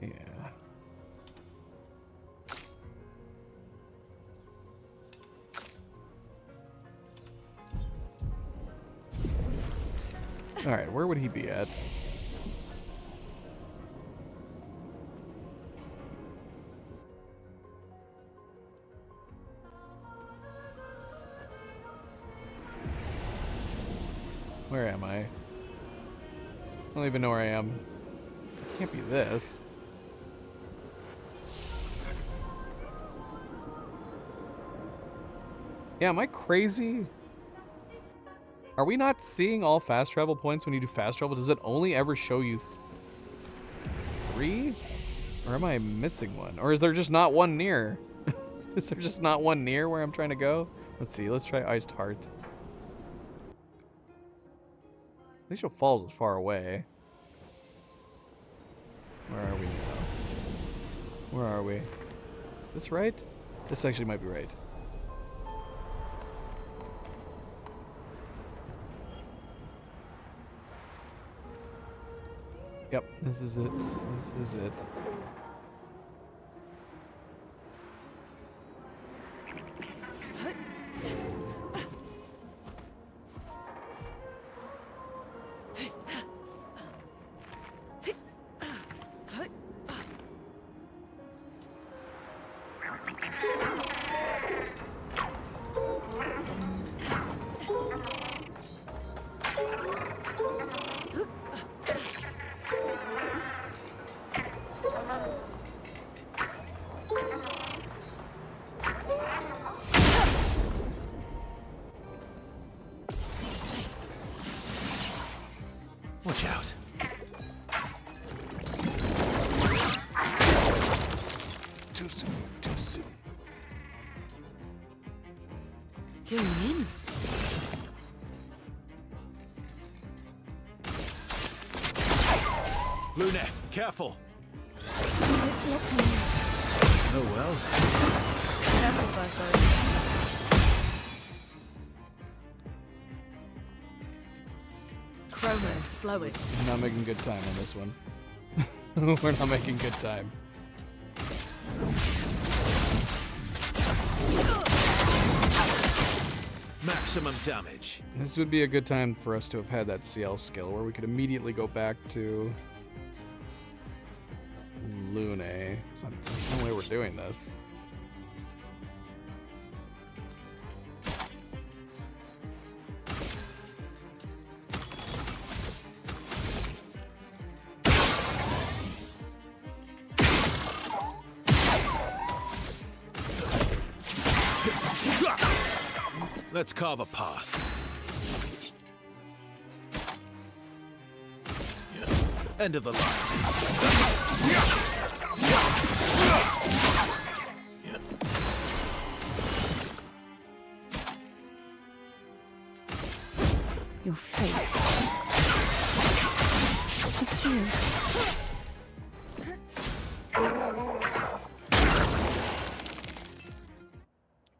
[SPEAKER 1] Yeah. Alright, where would he be at? Where am I? I don't even know where I am. It can't be this. Yeah, am I crazy? Are we not seeing all fast travel points when you do fast travel? Does it only ever show you 3? Or am I missing one? Or is there just not one near? Is there just not one near where I'm trying to go? Let's see, let's try Iced Heart. Glacial Falls is far away. Where are we now? Where are we? Is this right? This actually might be right. Yep, this is it. This is it.
[SPEAKER 3] Watch out.
[SPEAKER 1] Too soon, too soon.
[SPEAKER 6] Doing in.
[SPEAKER 3] Luna, careful.
[SPEAKER 7] It's locked on you.
[SPEAKER 3] Oh well.
[SPEAKER 6] Careful, Verso. Chroma is flowing.
[SPEAKER 1] We're not making good time on this one. We're not making good time.
[SPEAKER 3] Maximum damage.
[SPEAKER 1] This would be a good time for us to have had that CL skill where we could immediately go back to Lune. There's no way we're doing this.
[SPEAKER 3] Let's carve a path. End of the line.
[SPEAKER 7] Your fate is sealed.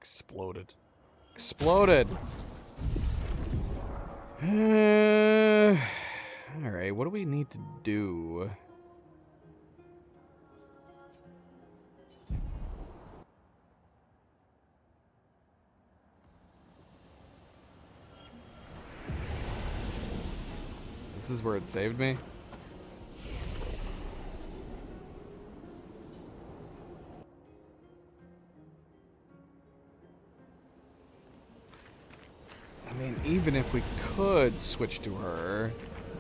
[SPEAKER 1] Exploded. Exploded! Alright, what do we need to do? This is where it saved me? I mean, even if we could switch to her,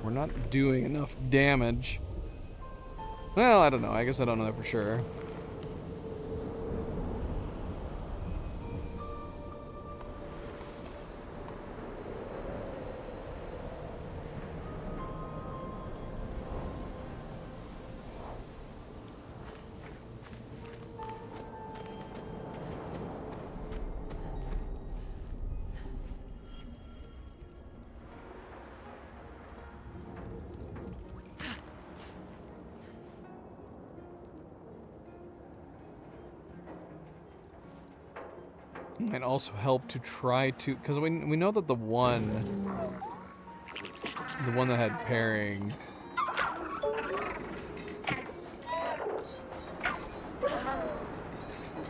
[SPEAKER 1] we're not doing enough damage. Well, I don't know. I guess I don't know that for sure. Might also help to try to, because we know that the one that had pairing.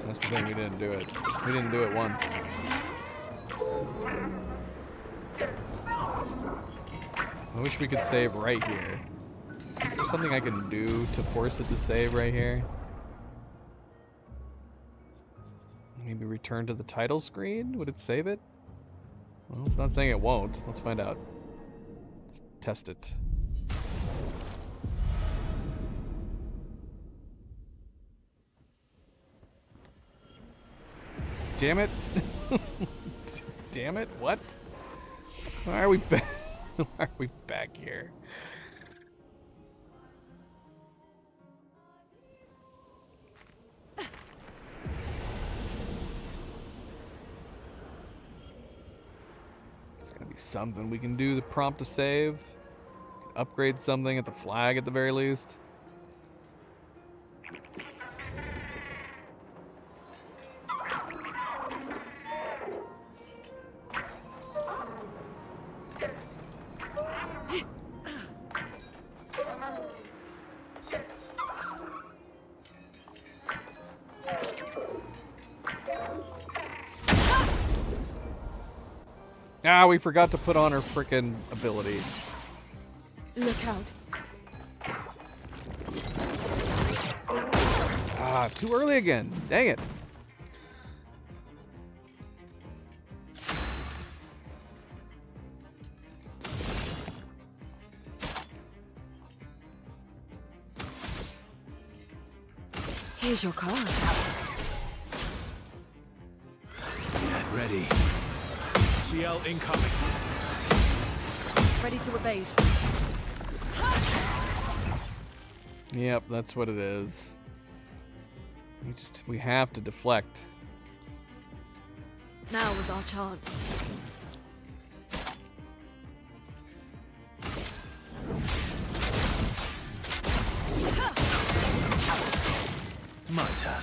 [SPEAKER 1] That's the thing, we didn't do it. We didn't do it once. I wish we could save right here. Is there something I can do to force it to save right here? Maybe return to the title screen? Would it save it? Well, it's not saying it won't. Let's find out. Let's test it. Damn it. damn it! What? Why are we back? Why are we back here? There's gotta be something we can do to prompt a save. Upgrade something at the flag at the very least. Ah, we forgot to put on her frickin' ability.
[SPEAKER 5] Look out.
[SPEAKER 1] Ah, too early again. Dang it.
[SPEAKER 6] Here's your card.
[SPEAKER 3] Get ready. CL incoming.
[SPEAKER 6] Ready to evade.
[SPEAKER 1] Yep, that's what it is. We have to deflect.
[SPEAKER 6] Now was our chance.
[SPEAKER 3] My turn.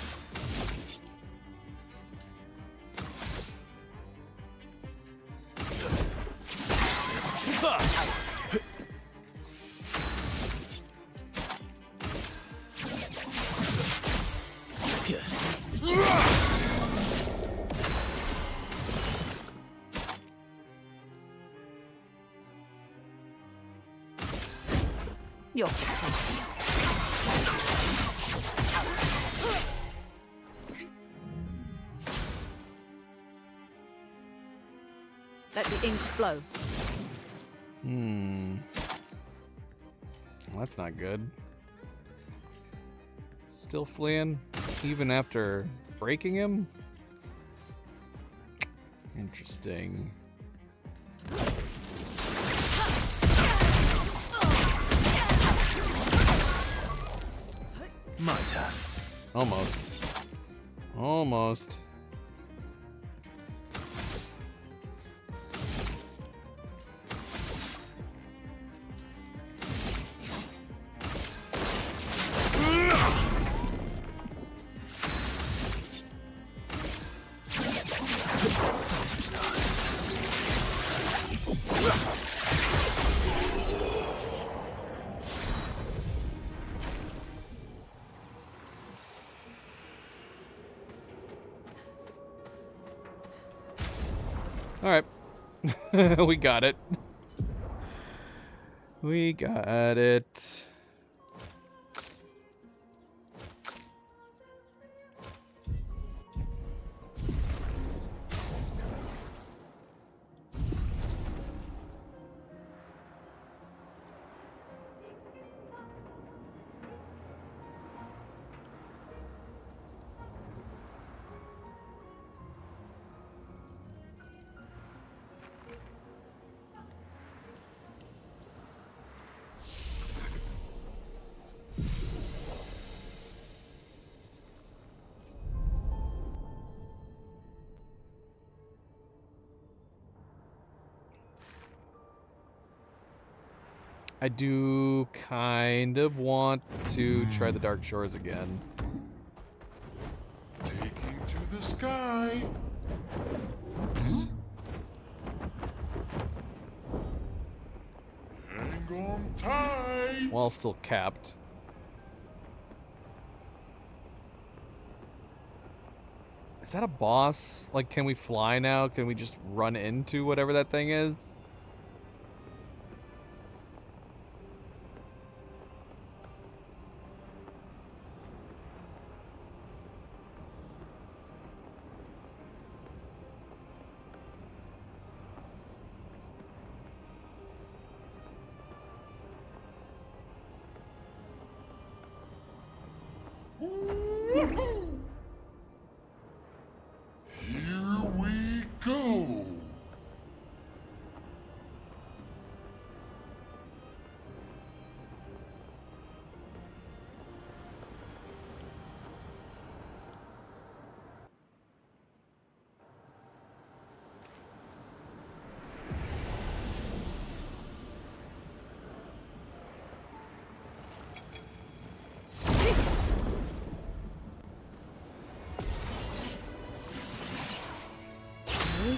[SPEAKER 6] Your fate is sealed. Let the ink flow.
[SPEAKER 1] Well, that's not good. Still fleeing, even after breaking him? Interesting.
[SPEAKER 3] My turn.
[SPEAKER 1] Almost. Almost. Alright. We got it. We got it. I do kind of want to try the Dark Shores again.
[SPEAKER 8] Taking to the sky. Hang on tight.
[SPEAKER 1] While still capped. Is that a boss? Like, can we fly now? Can we just run into whatever that thing is?
[SPEAKER 8] Here we go.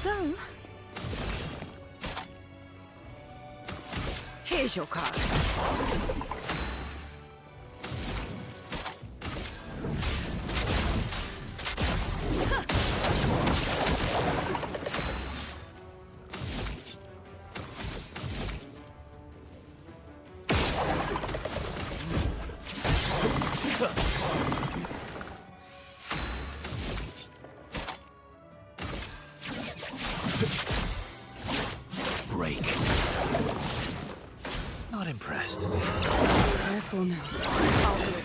[SPEAKER 5] go.
[SPEAKER 6] Here's your card.
[SPEAKER 3] Break. Not impressed.
[SPEAKER 5] Careful now.
[SPEAKER 6] I'll do it.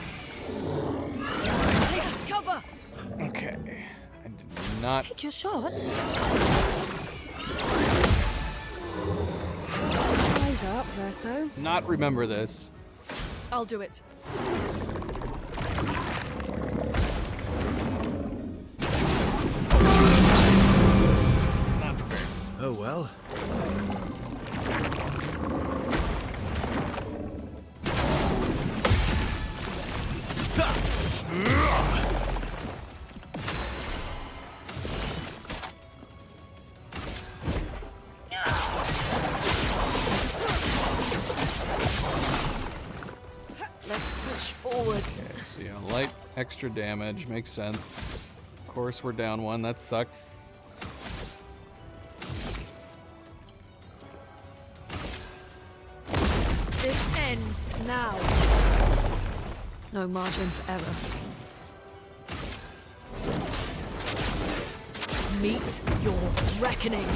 [SPEAKER 6] Take cover!
[SPEAKER 1] Okay. I did not.
[SPEAKER 5] Take your shot. Eyes up, Verso.
[SPEAKER 1] Not remember this.
[SPEAKER 6] I'll do it.
[SPEAKER 1] Not prepared.
[SPEAKER 3] Oh well.
[SPEAKER 6] Let's push forward.
[SPEAKER 1] Okay, so yeah, light extra damage makes sense. Of course, we're down one. That sucks.
[SPEAKER 6] This ends now. No margin for error. Meet your reckoning.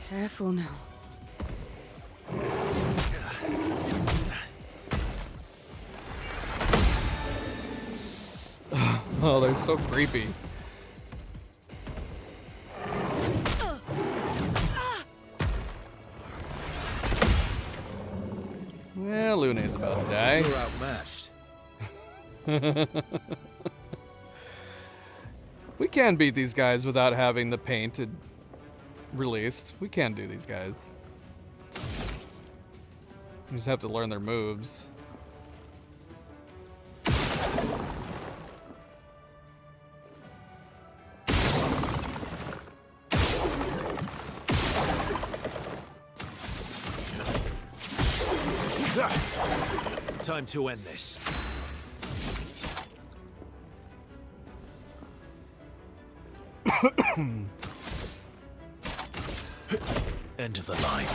[SPEAKER 5] Careful now.
[SPEAKER 1] Oh, they're so creepy. Well, Luna's about to die.
[SPEAKER 3] You're outmatched.
[SPEAKER 1] We can beat these guys without having the painted released. We can do these guys. We just have to learn their moves.
[SPEAKER 3] Time to end this. End of the line.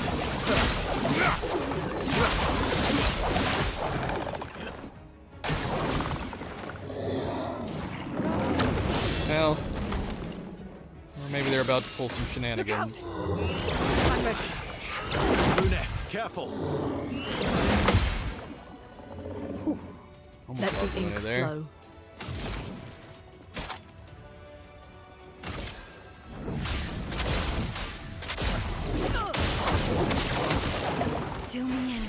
[SPEAKER 1] Well, or maybe they're about to pull some shenanigans.
[SPEAKER 6] I'm ready.
[SPEAKER 3] Luna, careful.
[SPEAKER 1] Almost
[SPEAKER 6] Let
[SPEAKER 1] lost
[SPEAKER 6] the ink
[SPEAKER 1] Luna there.
[SPEAKER 6] flow.
[SPEAKER 5] Deal me in.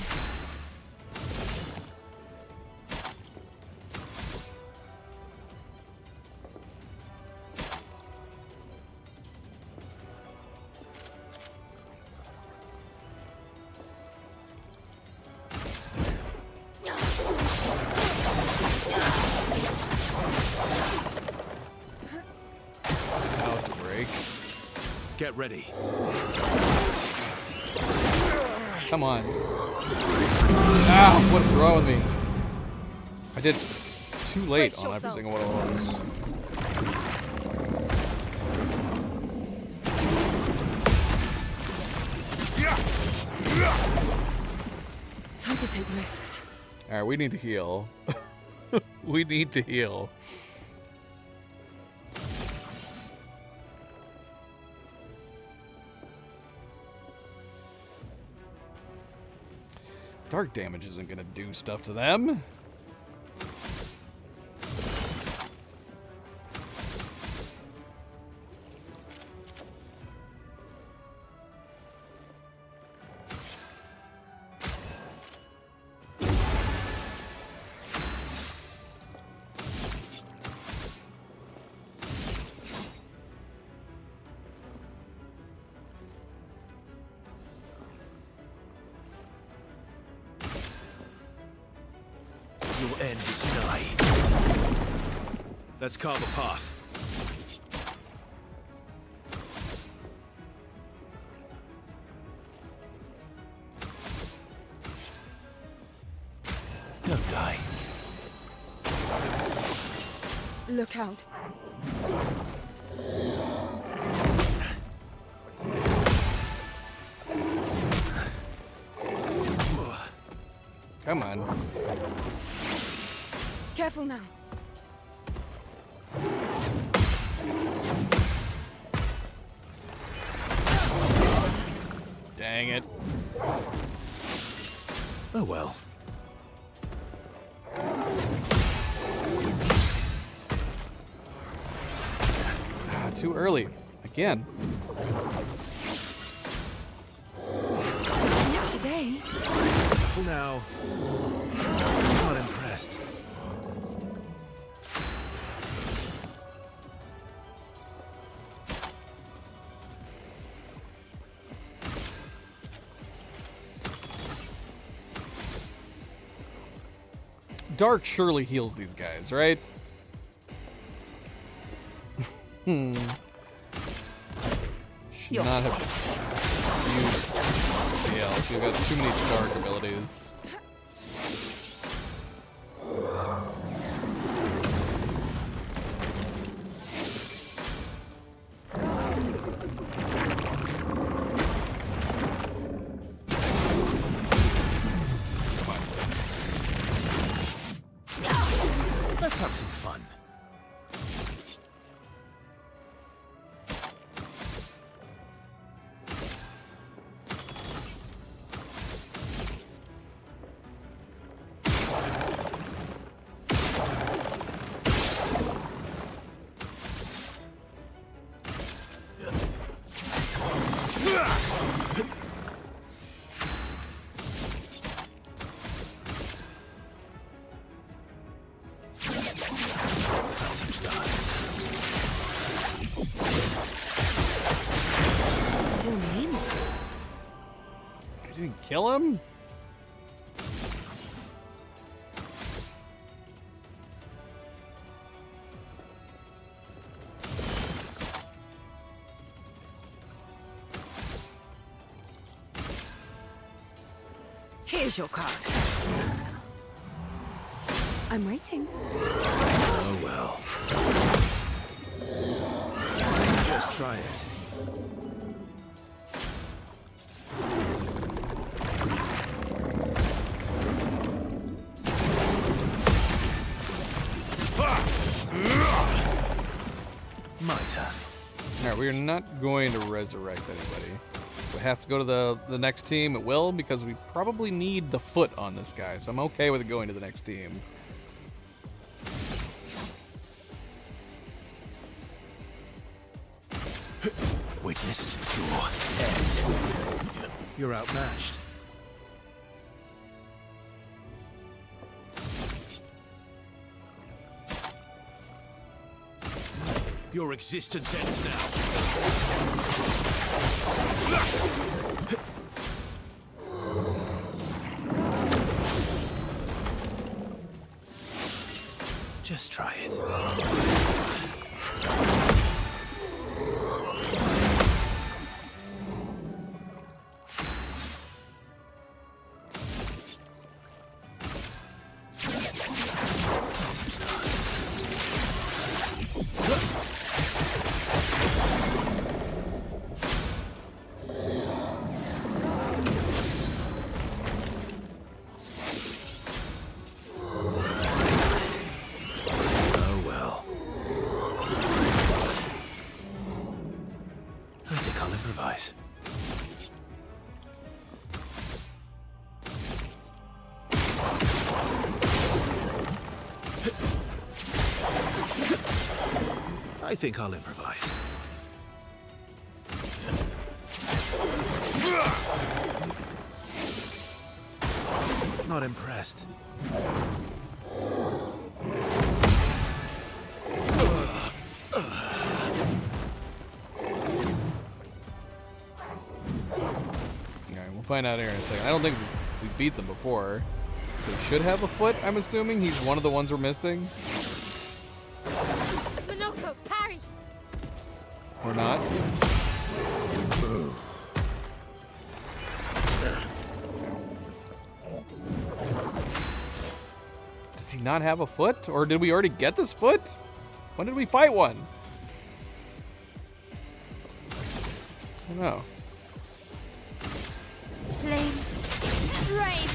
[SPEAKER 1] About to break.
[SPEAKER 3] Get ready.
[SPEAKER 1] Come on. Ah, what is wrong with me? I did too late
[SPEAKER 6] Brace
[SPEAKER 1] on every
[SPEAKER 6] yourselves.
[SPEAKER 1] single one of those.
[SPEAKER 5] Time to take risks.
[SPEAKER 1] Alright, we need to heal. We need to heal. Dark damage isn't gonna do stuff to them.
[SPEAKER 3] Your end is nigh. Let's carve a path.
[SPEAKER 5] Look out.
[SPEAKER 1] Come on.
[SPEAKER 5] Careful now.
[SPEAKER 1] Dang it.
[SPEAKER 3] Oh well.
[SPEAKER 1] Ah, too early. Again.
[SPEAKER 5] Not today.
[SPEAKER 3] For now, not impressed.
[SPEAKER 1] Dark surely heals these guys, right? Should not have used CL. She's got too many dark abilities.
[SPEAKER 3] Let's have some fun. Phantom stars.
[SPEAKER 5] Do mean.
[SPEAKER 1] I didn't kill him?
[SPEAKER 5] Here's your card. I'm waiting.
[SPEAKER 3] Oh well. Let's try it. My turn.
[SPEAKER 1] Alright, we are not going to resurrect anybody. If it has to go to the next team, it will, because we probably need the foot on this guy, so I'm okay with it going to the next team.
[SPEAKER 3] Witness your end. You're outmatched. Your existence ends now. Just try it. Phantom stars. Oh well. I think I'll improvise. I think I'll improvise. Not impressed.
[SPEAKER 1] Alright, we'll find out here in a second. I don't think we beat them before. So he should have a foot, I'm assuming. He's one of the ones we're missing.
[SPEAKER 5] Minoko, parry!
[SPEAKER 1] Or not. Does he not have a foot? Or did we already get this foot? When did we fight one? I don't know.
[SPEAKER 5] Flames. Rain.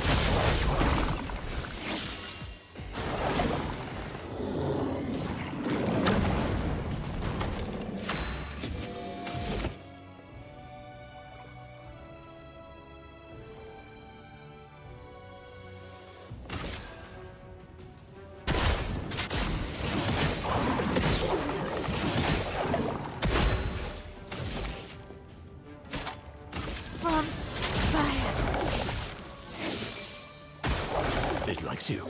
[SPEAKER 5] From fire.
[SPEAKER 2] It likes you.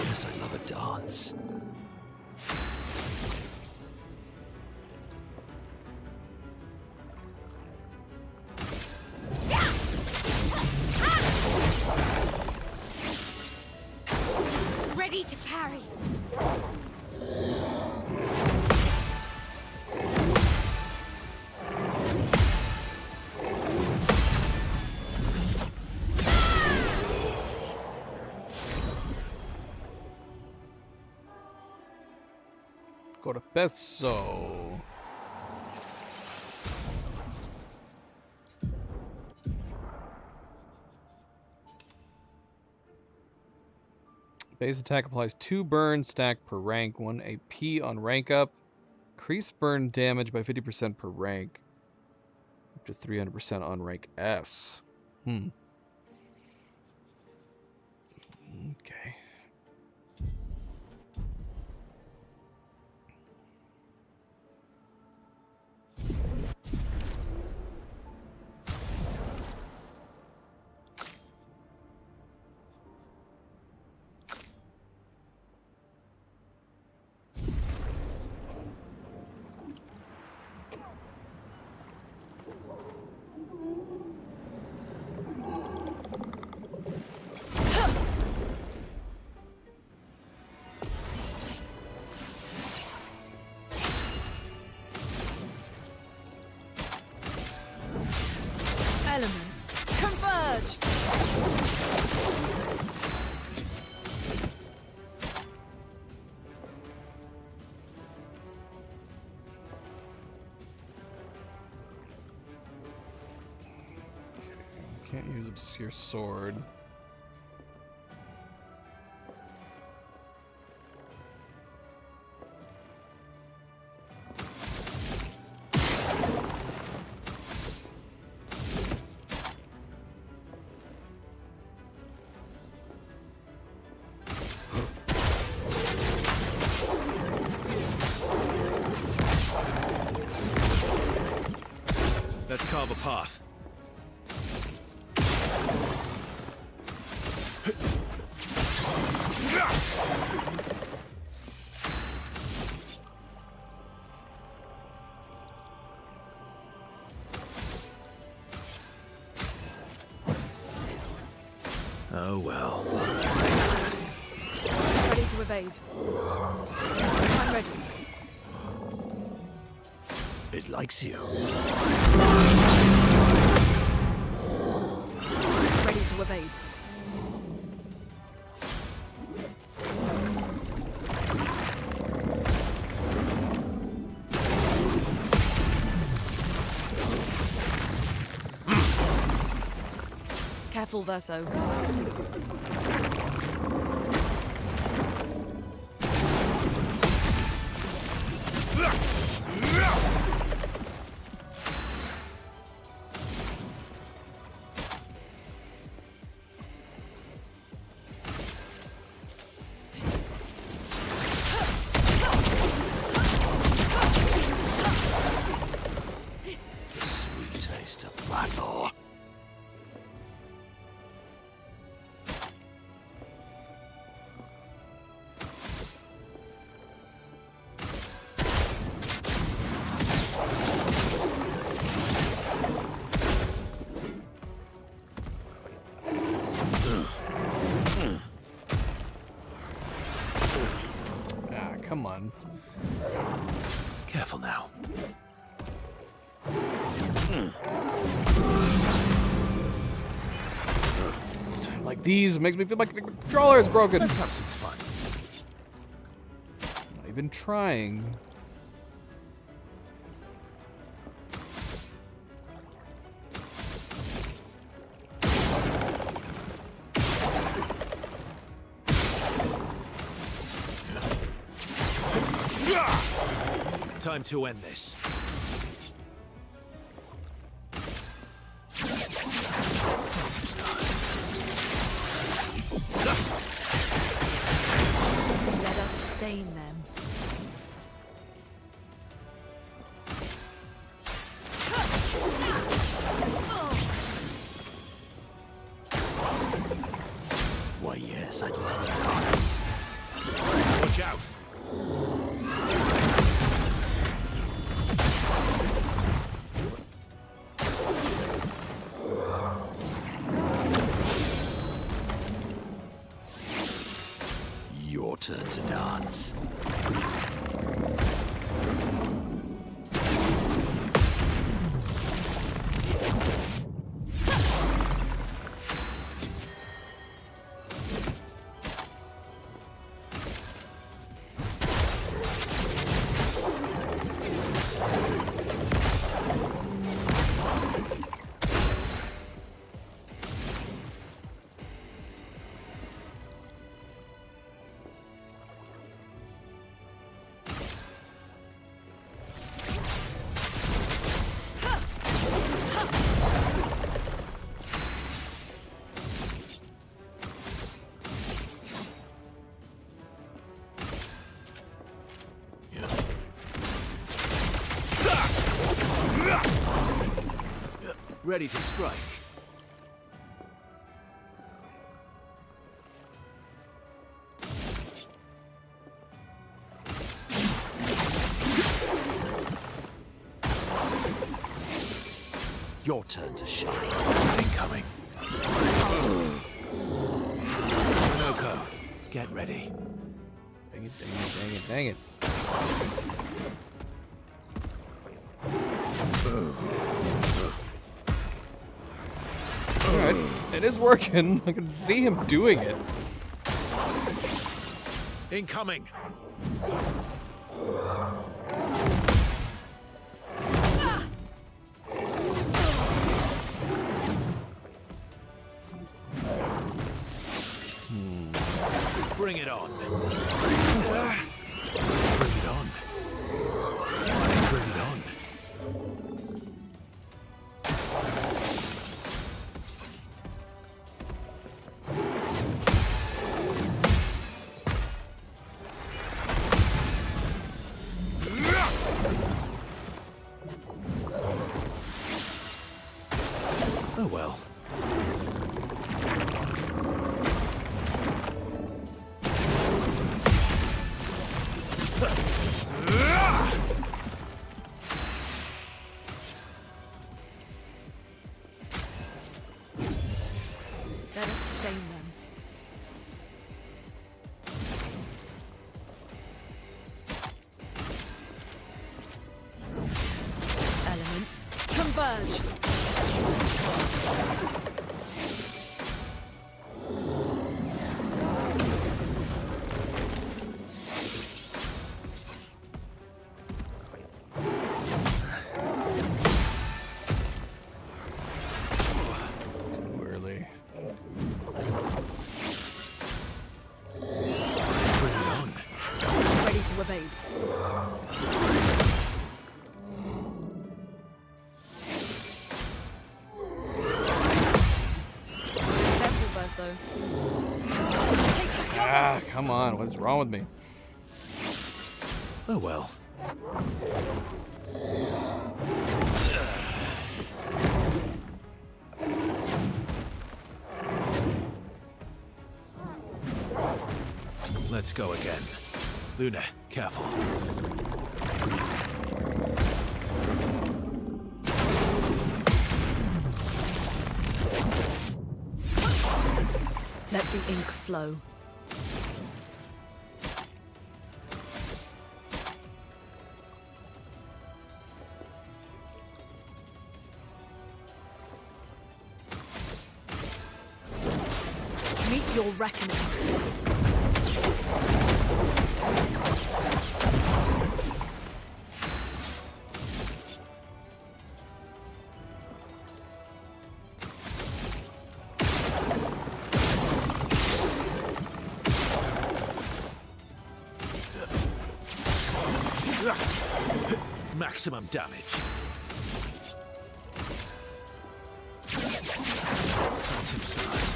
[SPEAKER 2] Yes, I love a dance.
[SPEAKER 5] Ready to parry.
[SPEAKER 1] Go to Peso. Base attack applies 2 burn stack per rank, 1 AP on rank up. Increase burn damage by 50% per rank. Up to 300% on rank S. Okay.
[SPEAKER 6] Elements converge.
[SPEAKER 1] Can't use obscure sword.
[SPEAKER 2] Let's carve a path.
[SPEAKER 3] Oh well.
[SPEAKER 6] Ready to evade. I'm ready.
[SPEAKER 2] It likes you.
[SPEAKER 6] Ready to evade. Careful, Verso.
[SPEAKER 2] The sweet taste of battle.
[SPEAKER 1] Ah, come on.
[SPEAKER 3] Careful now.
[SPEAKER 1] This time, like these makes me feel like the controller is broken.
[SPEAKER 3] Let's have some fun.
[SPEAKER 1] Not even trying.
[SPEAKER 3] Time to end this.
[SPEAKER 6] Let us stain them.
[SPEAKER 2] Why, yes, I'd love a dance.
[SPEAKER 3] Watch out.
[SPEAKER 2] Your turn to dance.
[SPEAKER 3] Ready to strike.
[SPEAKER 2] Your turn to shine.
[SPEAKER 3] Incoming. Noko, get ready.
[SPEAKER 1] Dang it, dang it, dang it, dang it. Alright, it is working. I can see him doing it.
[SPEAKER 3] Incoming. Bring it on. Bring it on. Bring it on. Oh well.
[SPEAKER 6] Let us stain them. Elements converge.
[SPEAKER 1] Too early.
[SPEAKER 3] Bring it on.
[SPEAKER 6] Ready to evade. Careful, Verso.
[SPEAKER 1] Ah, come on. What's wrong with me?
[SPEAKER 3] Oh well. Let's go again. Luna, careful.
[SPEAKER 6] Let the ink flow. your reckoning.
[SPEAKER 3] Maximum damage. Phantom stars.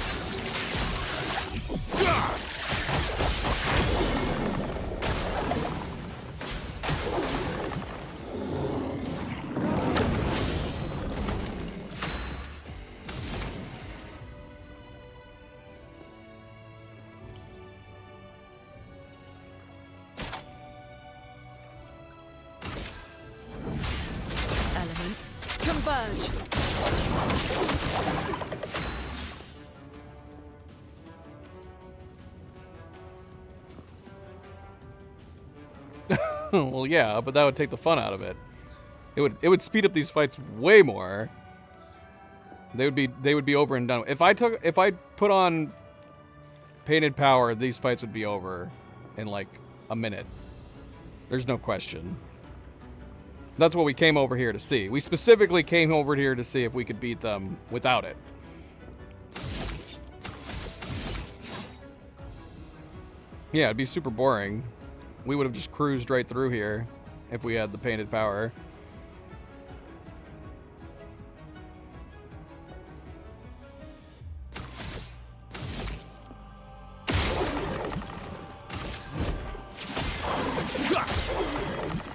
[SPEAKER 6] Elements converge.
[SPEAKER 1] Well, yeah, but that would take the fun out of it. It would speed up these fights way more. They would be over and done. If I put on Painted Power, these fights would be over in like a minute. There's no question. That's what we came over here to see. We specifically came over here to see if we could beat them without it. Yeah, it'd be super boring. We would have just cruised right through here if we had the Painted Power.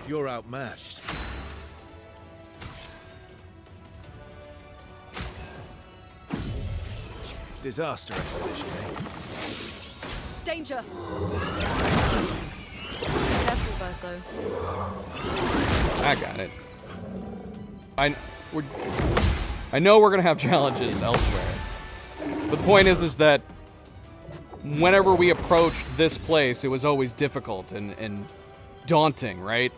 [SPEAKER 3] You're outmatched. Disaster expedition, eh?
[SPEAKER 6] Danger! Careful, Verso.
[SPEAKER 1] I got it. I know we're gonna have challenges elsewhere. But the point is that whenever we approached this place, it was always difficult and daunting, right?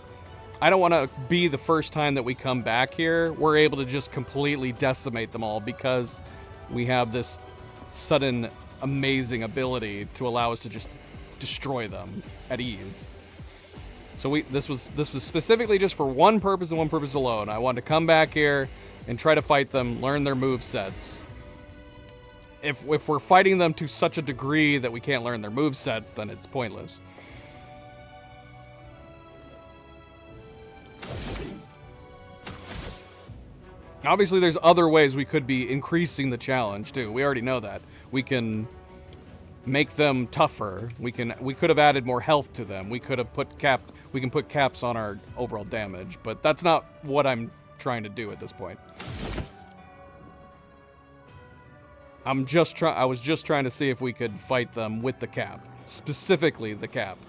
[SPEAKER 1] I don't want to be the first time that we come back here, we're able to just completely decimate them all because we have this sudden amazing ability to allow us to just destroy them at ease. So this was specifically just for one purpose and one purpose alone. I wanted to come back here and try to fight them, learn their move sets. If we're fighting them to such a degree that we can't learn their move sets, then it's pointless. Obviously, there's other ways we could be increasing the challenge too. We already know that. We can make them tougher. We could have added more health to them. We could have put caps on our overall damage, but that's not what I'm trying to do at this point. I was just trying to see if we could fight them with the cap, specifically the cap.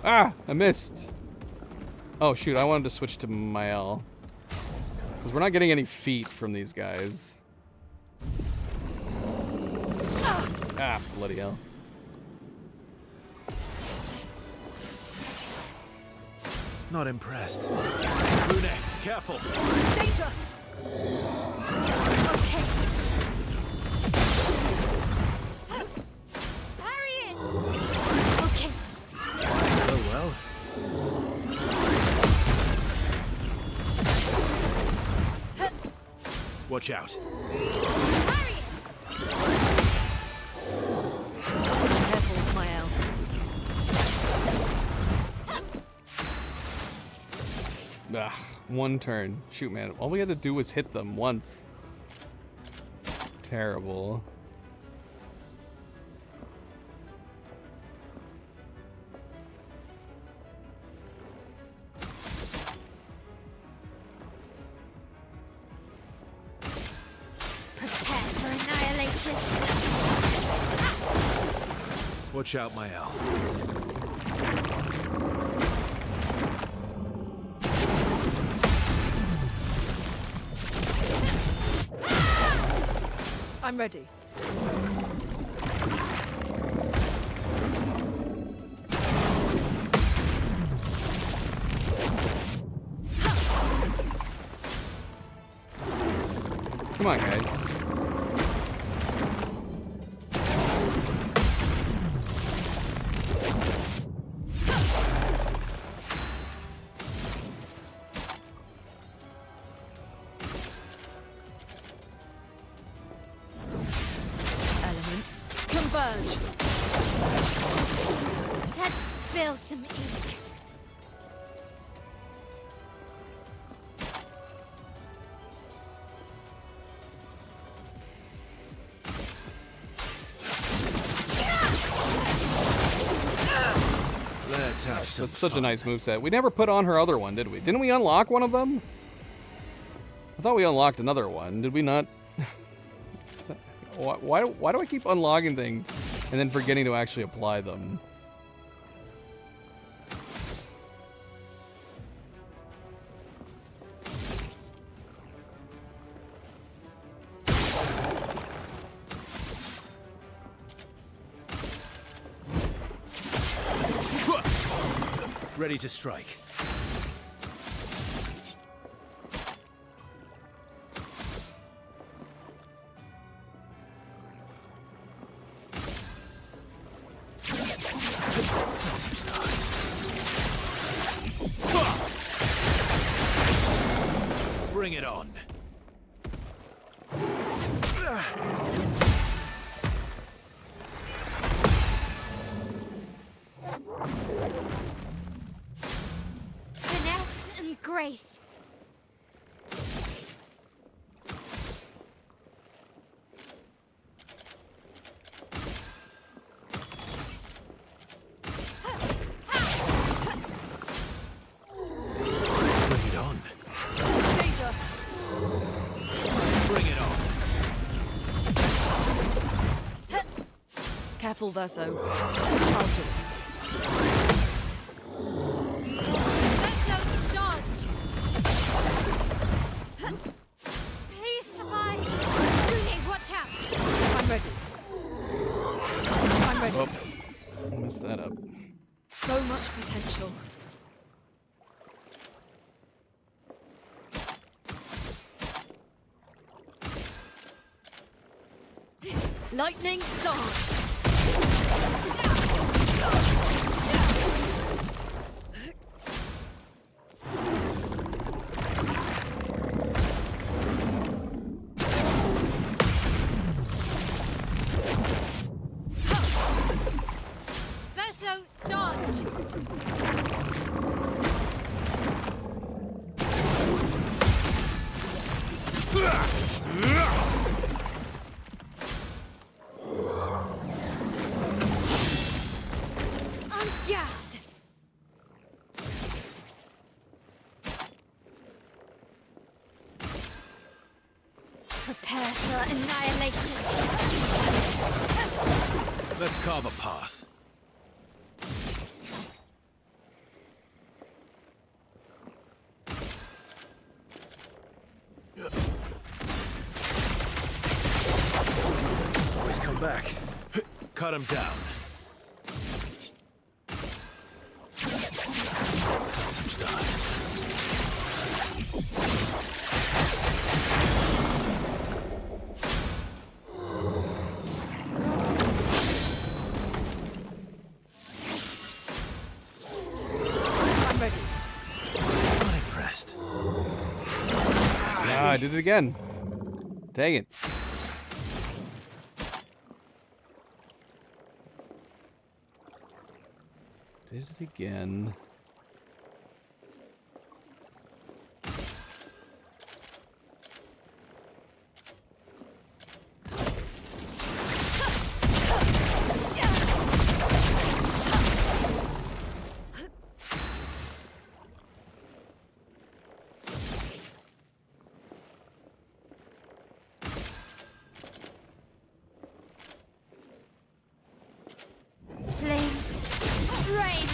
[SPEAKER 1] Ah, I missed. Oh shoot, I wanted to switch to Mael. Because we're not getting any feet from these guys. Ah, bloody hell.
[SPEAKER 3] Not impressed. Rune, careful.
[SPEAKER 6] Danger!
[SPEAKER 5] Okay. Parry it! Okay.
[SPEAKER 3] Oh well. Watch out.
[SPEAKER 5] Parry it!
[SPEAKER 6] Careful, Mael.
[SPEAKER 1] Ah, one turn. Shoot, man. All we had to do was hit them once. Terrible.
[SPEAKER 5] Prepare for annihilation.
[SPEAKER 3] Watch out, Mael.
[SPEAKER 6] I'm ready.
[SPEAKER 1] Come on, guys.
[SPEAKER 6] Elements converge.
[SPEAKER 5] Let's spill some ink.
[SPEAKER 3] Let's have some
[SPEAKER 1] That's such a
[SPEAKER 3] fun.
[SPEAKER 1] nice moveset. We never put on her other one, did we? Didn't we unlock one of them? I thought we unlocked another one. Did we not? Why do I keep unlocking things and then forgetting to actually apply them?
[SPEAKER 3] Ready to strike. Phantom stars. Bring it on.
[SPEAKER 5] Finesse and grace.
[SPEAKER 3] Bring it on.
[SPEAKER 6] Danger!
[SPEAKER 3] Bring it on.
[SPEAKER 6] Careful, Verso. Out it.
[SPEAKER 5] Verso, dodge. Please survive. Rooney, watch out.
[SPEAKER 6] I'm ready. I'm ready.
[SPEAKER 1] Oh, I messed that up.
[SPEAKER 6] So much potential. Lightning dance.
[SPEAKER 5] Verso, dodge. On guard. Prepare for annihilation.
[SPEAKER 3] Let's carve a path. Always come back. Cut him down. Phantom stars.
[SPEAKER 6] I'm ready.
[SPEAKER 3] Not impressed.
[SPEAKER 1] Ah, I did it again. Dang it. Did it again.
[SPEAKER 5] Flames. Rain.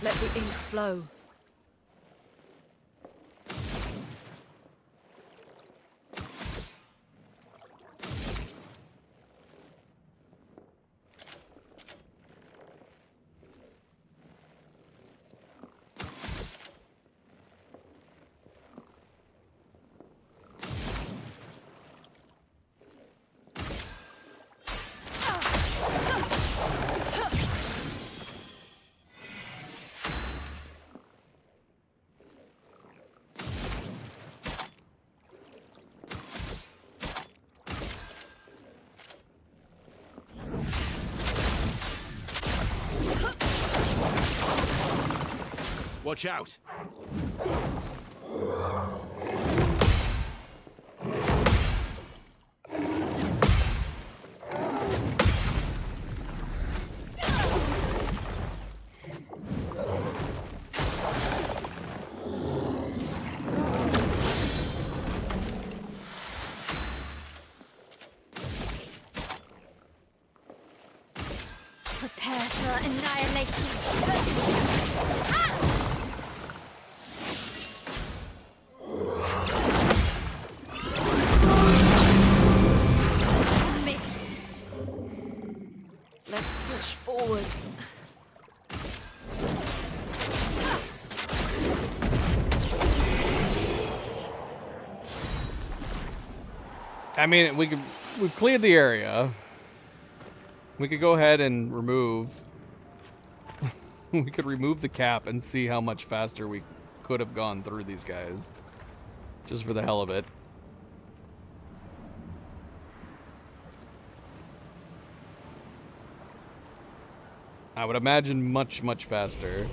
[SPEAKER 6] Let the ink flow.
[SPEAKER 3] Watch out!
[SPEAKER 5] Prepare for annihilation. Me.
[SPEAKER 6] Let's push forward.
[SPEAKER 1] I mean, we've cleared the area. We could go ahead and remove. We could remove the cap and see how much faster we could have gone through these guys. Just for the hell of it. I would imagine much, much faster.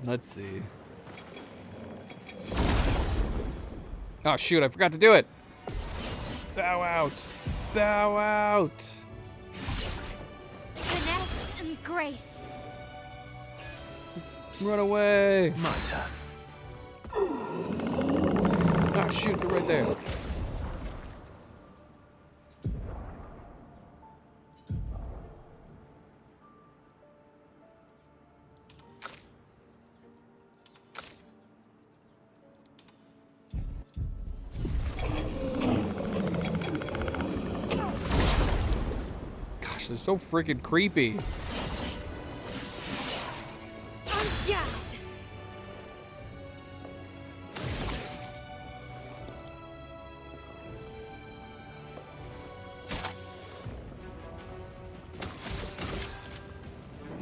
[SPEAKER 1] Let's see. Oh shoot, I forgot to do it! Bow out! Bow out!
[SPEAKER 5] Finesse and grace.
[SPEAKER 1] Run away!
[SPEAKER 3] My turn.
[SPEAKER 1] Oh shoot, they're right there. Gosh, they're so freaking creepy.
[SPEAKER 5] On guard.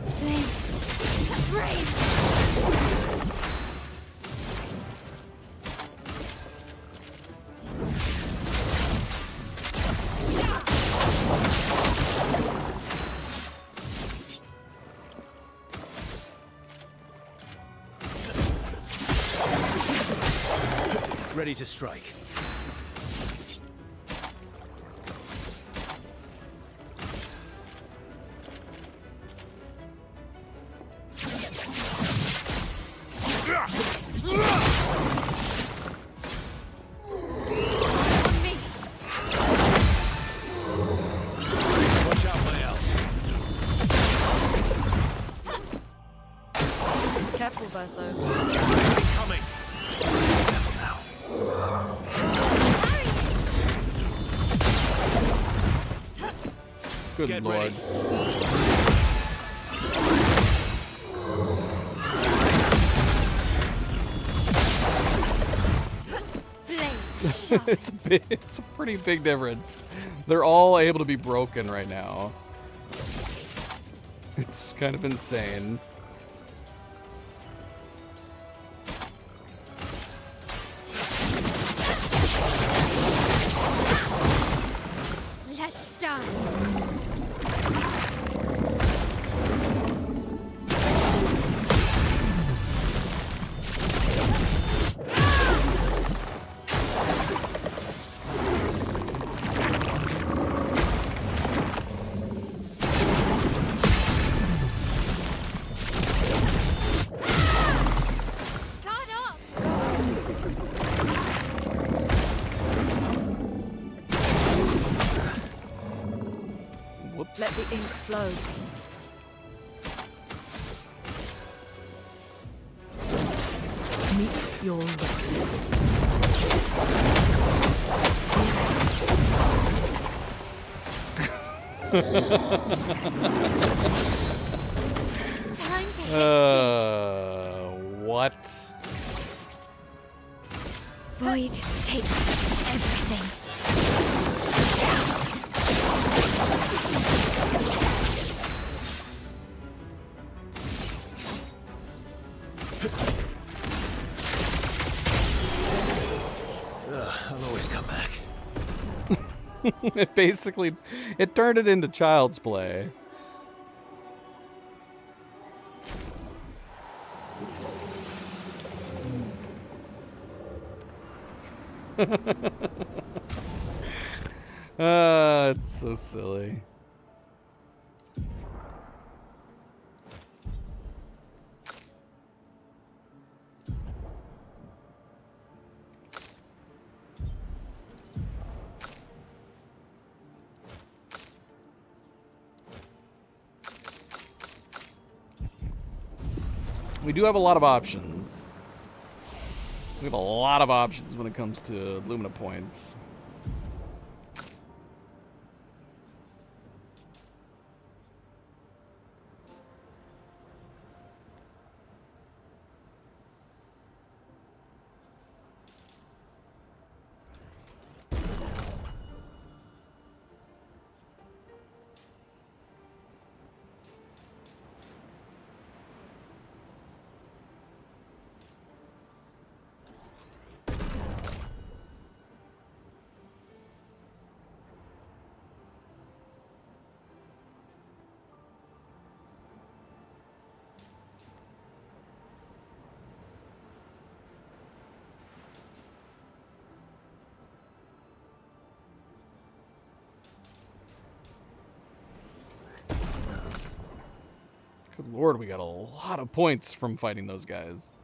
[SPEAKER 5] Flames. Brave.
[SPEAKER 3] Ready to strike.
[SPEAKER 5] On me.
[SPEAKER 3] Watch out, Mael.
[SPEAKER 6] Careful, Verso.
[SPEAKER 3] Coming. Careful now.
[SPEAKER 1] Good
[SPEAKER 3] Get
[SPEAKER 1] lord.
[SPEAKER 3] ready.
[SPEAKER 5] Blades.
[SPEAKER 1] It's a pretty big difference. They're all able to be broken right now. It's kind of insane.
[SPEAKER 5] chance. Guard up!
[SPEAKER 1] Whoops.
[SPEAKER 6] Let the ink flow. Meet your record.
[SPEAKER 5] Time to hit
[SPEAKER 1] What?
[SPEAKER 5] Void takes everything.
[SPEAKER 3] I'll always come back.
[SPEAKER 1] It basically, it turned it into child's play. It's so silly. We do have a lot of options. We have a lot of options when it comes to Lumina points. Good lord, we got a lot of points from fighting those guys.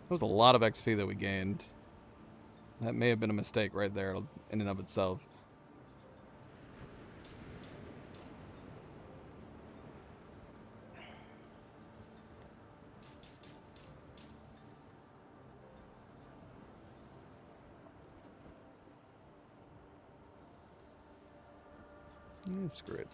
[SPEAKER 1] That was a lot of XP that we gained. That may have been a mistake right there in and of itself. Yeah, screw it.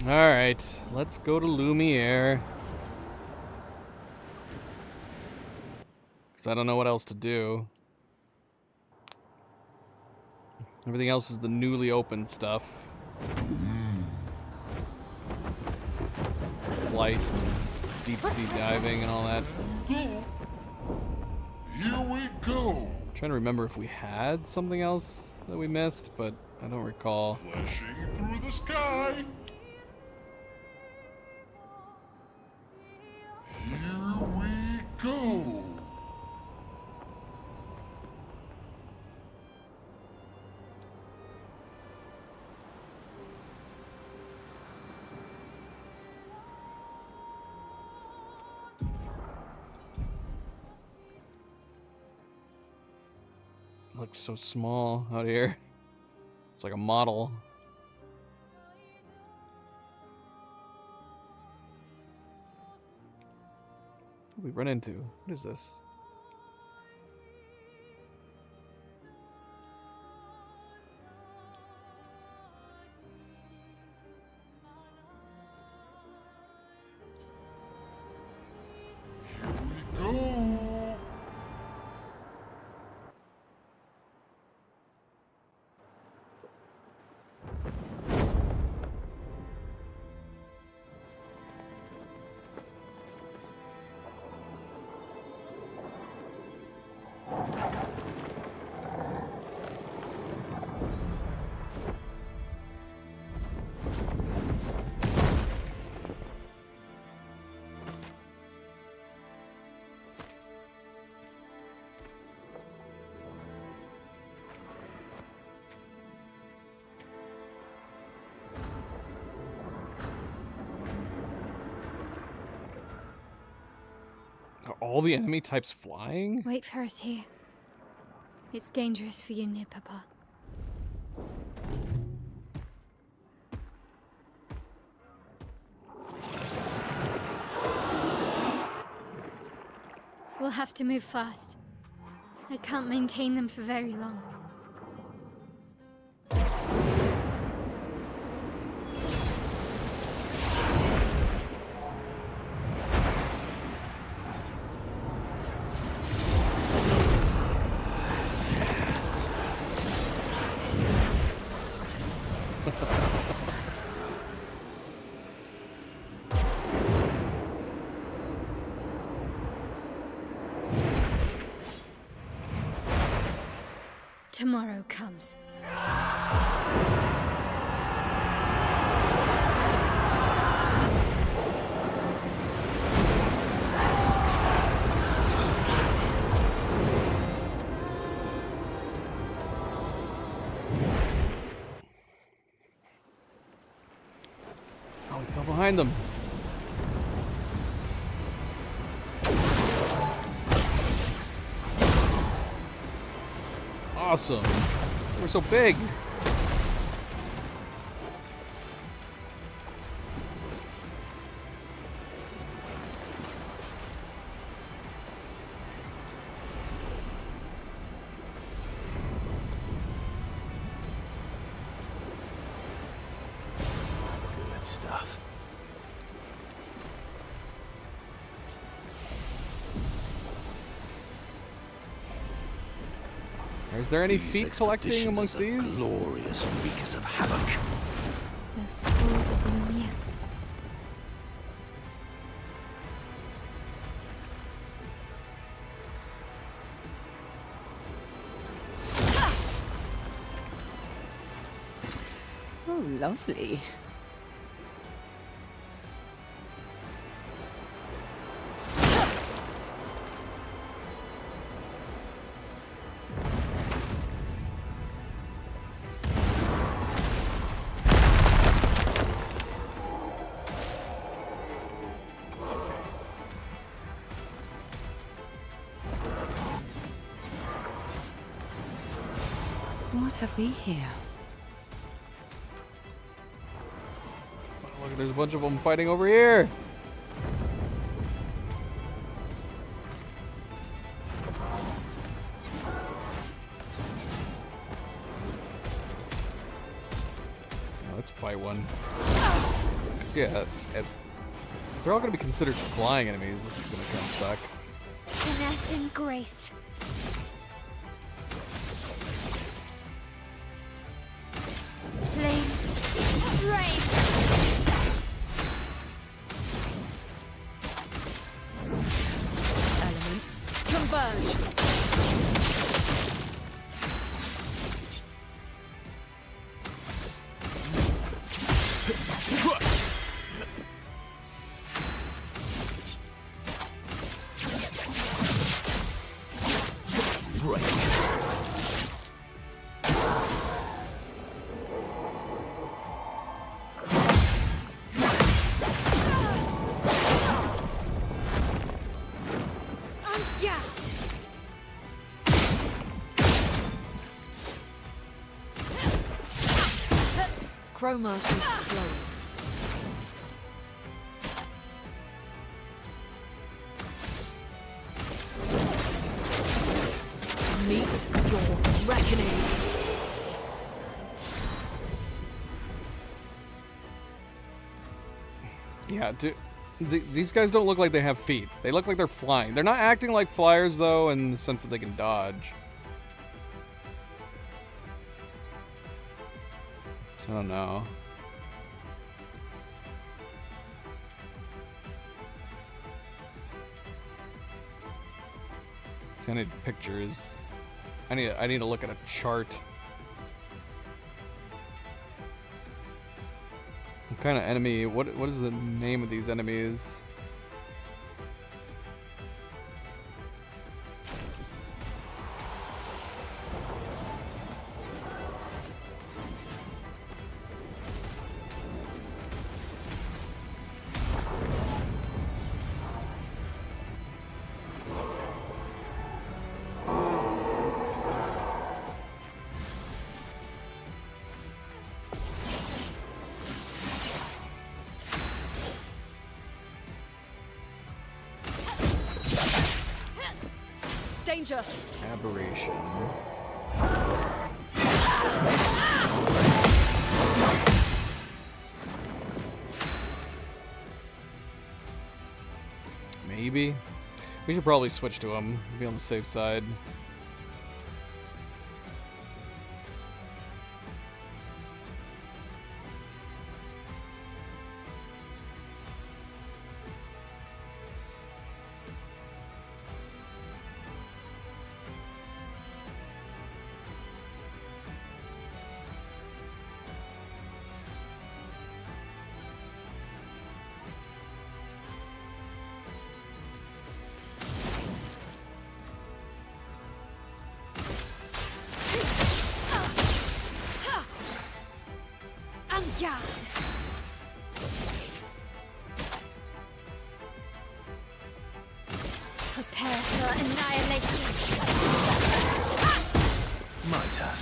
[SPEAKER 1] Alright, let's go to Lumiere. Because I don't know what else to do. Everything else is the newly opened stuff. Flight and deep sea diving and all that.
[SPEAKER 8] Here we go.
[SPEAKER 1] Trying to remember if we had something else that we missed, but I don't recall.
[SPEAKER 8] Flashing through the sky. Here we go.
[SPEAKER 1] Looks so small out here. It's like a model. What did we run into? What is this?
[SPEAKER 8] Here we go.
[SPEAKER 1] Are all the enemy types flying?
[SPEAKER 5] Wait for us here. It's dangerous for you near Papa. We'll have to move fast. I can't maintain them for very long. Tomorrow comes.
[SPEAKER 1] Oh, we fell behind them. Awesome. We're so big.
[SPEAKER 3] Good stuff.
[SPEAKER 1] Is there any
[SPEAKER 2] These
[SPEAKER 1] feet collecting amongst
[SPEAKER 2] expeditioners
[SPEAKER 1] these?
[SPEAKER 2] are glorious wreakers of havoc.
[SPEAKER 5] The sword of Lumia.
[SPEAKER 9] Oh, lovely. What have we here?
[SPEAKER 1] Oh, look, there's a bunch of them fighting over here. Let's fight one. Yeah, they're all going to be considered flying enemies. This is going to kind of suck.
[SPEAKER 5] Finesse and grace. Flames. Brave.
[SPEAKER 6] Elements converge.
[SPEAKER 2] break.
[SPEAKER 6] Chroma is flowing. Meet your reckoning.
[SPEAKER 1] Yeah, these guys don't look like they have feet. They look like they're flying. They're not acting like flyers, though, in the sense that they can dodge. So I don't know. See, I need pictures. I need to look at a chart. What kind of enemy? What is the name of these enemies?
[SPEAKER 6] Danger!
[SPEAKER 1] Aberration. Maybe. We should probably switch to him. Be on the safe side.
[SPEAKER 5] Prepare for annihilation.
[SPEAKER 3] My turn.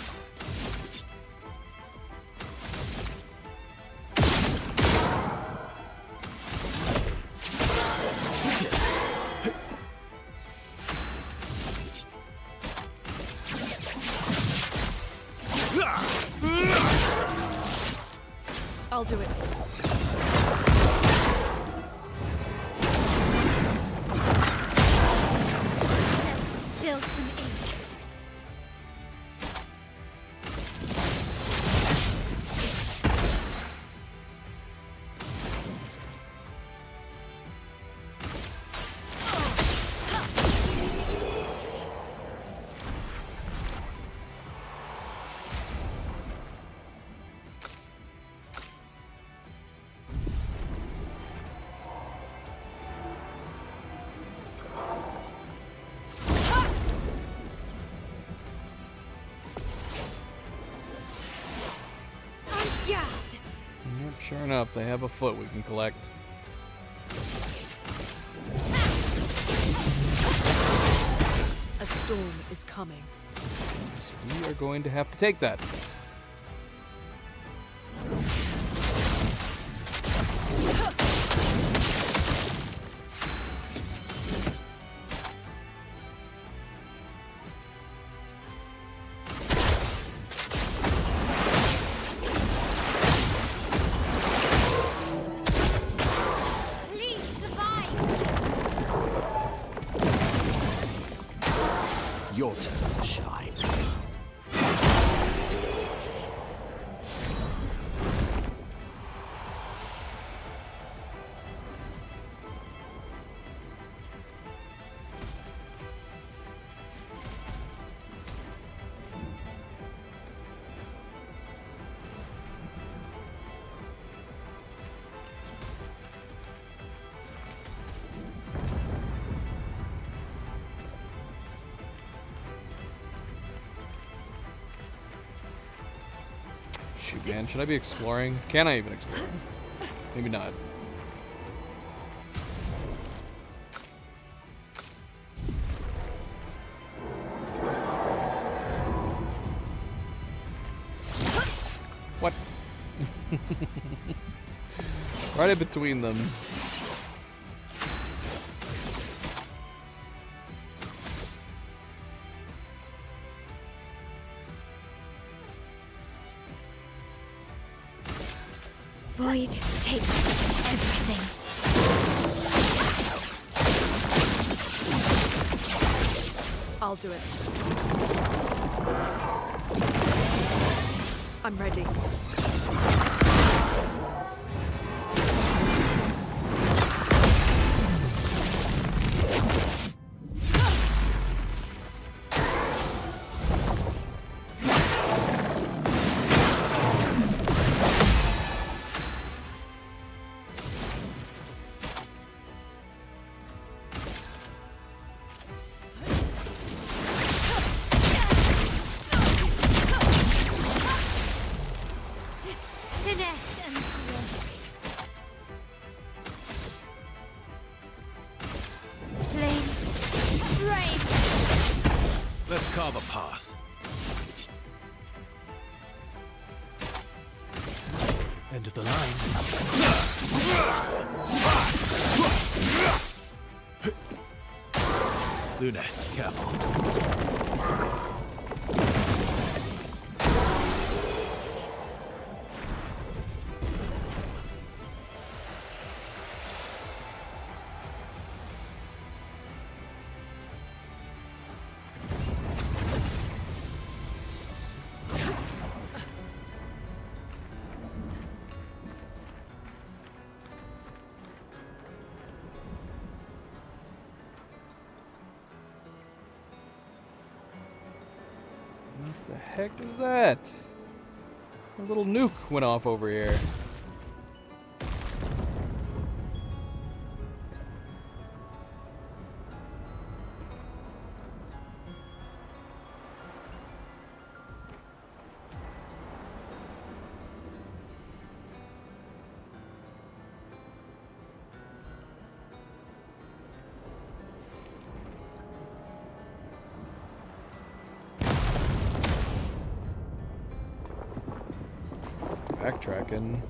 [SPEAKER 6] I'll do it.
[SPEAKER 5] Let's spill some ink.
[SPEAKER 1] Yep, sure enough, they have a foot we can collect.
[SPEAKER 6] A storm is coming.
[SPEAKER 1] So we are going to have to take that.
[SPEAKER 5] Please survive.
[SPEAKER 2] Your turn to shine.
[SPEAKER 1] shoot, man. Should I be exploring? Can I even explore? Maybe not. What? Right in between them.
[SPEAKER 5] Void, take everything.
[SPEAKER 6] I'll do it. I'm ready.
[SPEAKER 5] Finesse and twist. Flames, brave.
[SPEAKER 3] Let's carve a path. End of the line. Luna, careful.
[SPEAKER 1] What the heck is that? A little nuke went off over here. Backtracking.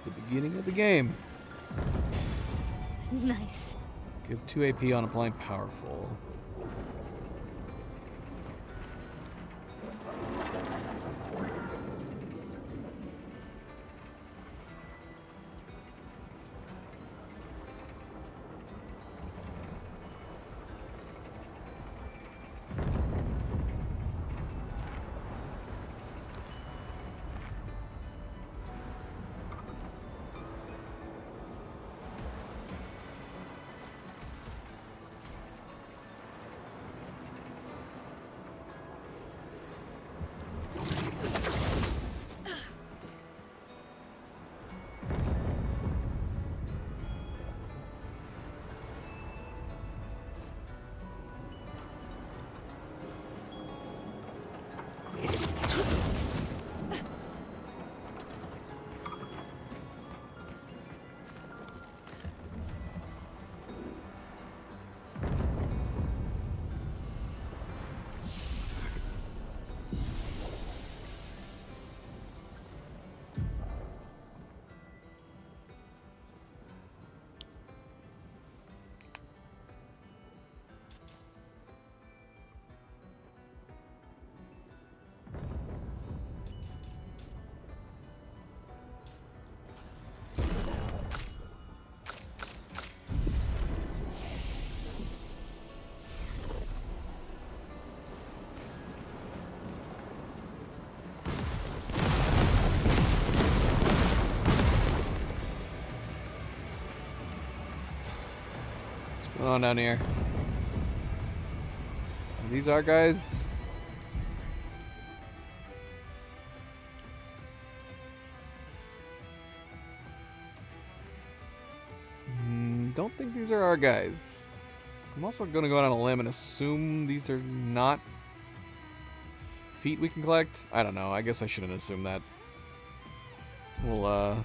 [SPEAKER 1] The beginning of the game.
[SPEAKER 5] Nice.
[SPEAKER 1] Give 2 AP on applying powerful. What's going on down here? Are these our guys? Don't think these are our guys. I'm also going to go out on a limb and assume these are not feet we can collect. I don't know. I guess I shouldn't assume that. We'll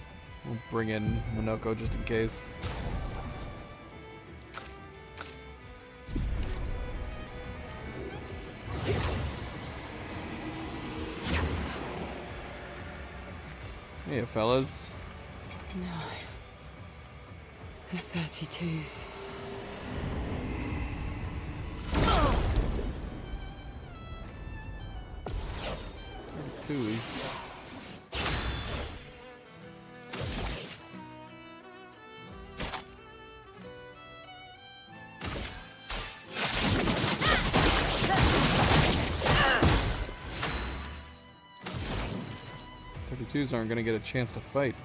[SPEAKER 1] bring in Minoko just in case. Hey, fellas.
[SPEAKER 9] No. The 32s.
[SPEAKER 1] Twos aren't gonna get a chance to fight.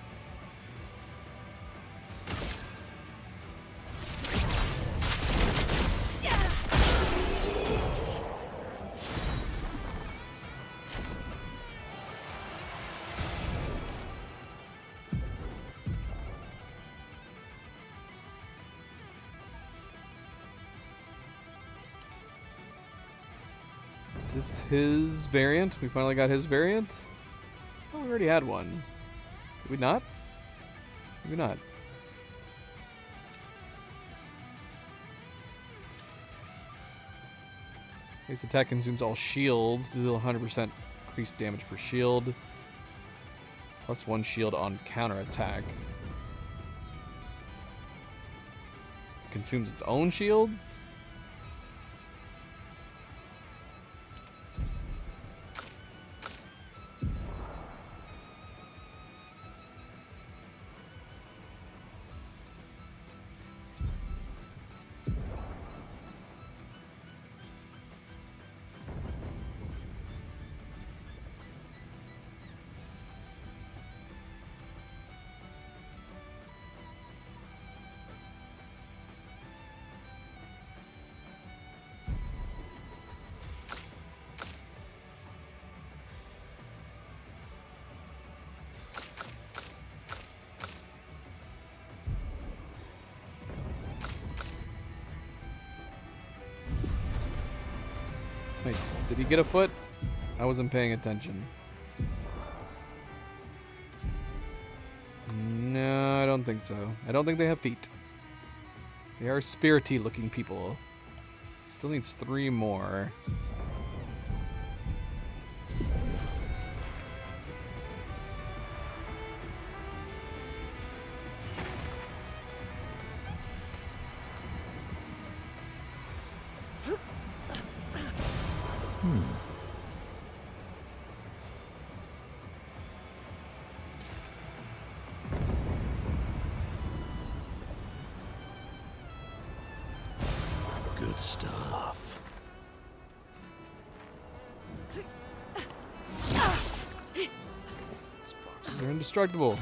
[SPEAKER 1] Is this his variant? We finally got his variant? Oh, we already had one. Did we not? Maybe not. Base attack consumes all shields. Deal 100% increased damage per shield. Plus 1 shield on counterattack. Consumes its own shields? Wait, did he get a foot? I wasn't paying attention. No, I don't think so. I don't think they have feet. They are spirity looking people. Still needs 3 more.
[SPEAKER 2] Good stuff.
[SPEAKER 1] These boxes are indestructible.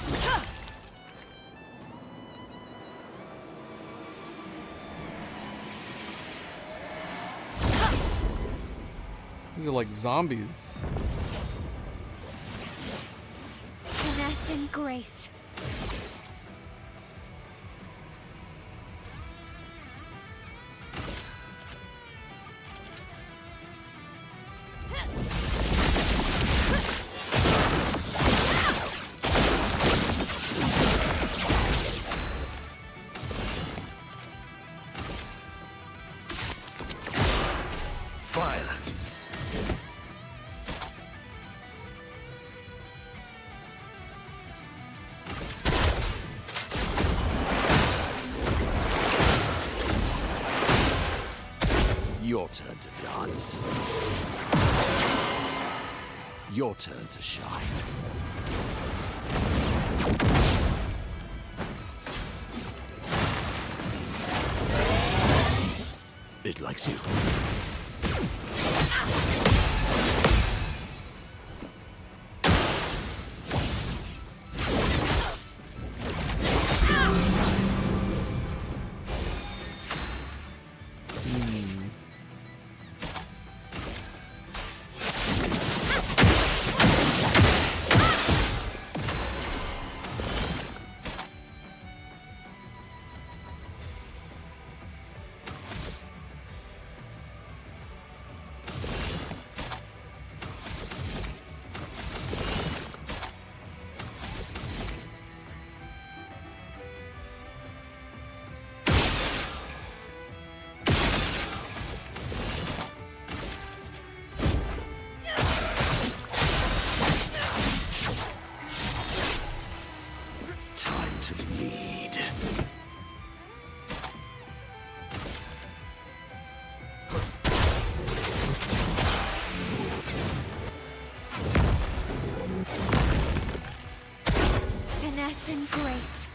[SPEAKER 1] These are like zombies.
[SPEAKER 5] Finesse and grace.
[SPEAKER 2] Violence. Your turn to dance. Your turn to shine. It likes you. to bleed.
[SPEAKER 5] Finesse and grace.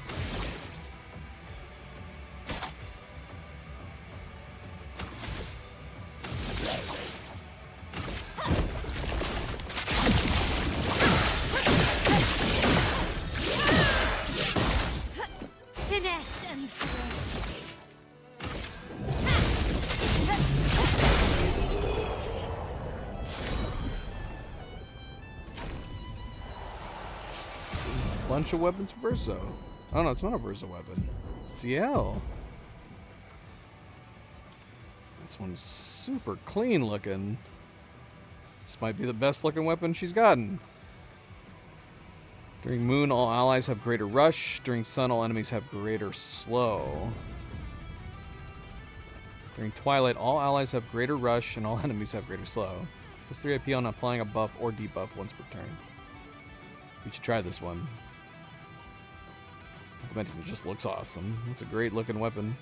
[SPEAKER 5] Finesse and grace.
[SPEAKER 1] Bunch of weapons for Verso. Oh no, it's not a Verso weapon. CL. This one's super clean looking. This might be the best looking weapon she's gotten. During Moon, all allies have greater rush. During Sun, all enemies have greater slow. During Twilight, all allies have greater rush and all enemies have greater slow. Plus 3 AP on applying a buff or debuff once per turn. We should try this one. Not to mention it just looks awesome. It's a great looking weapon.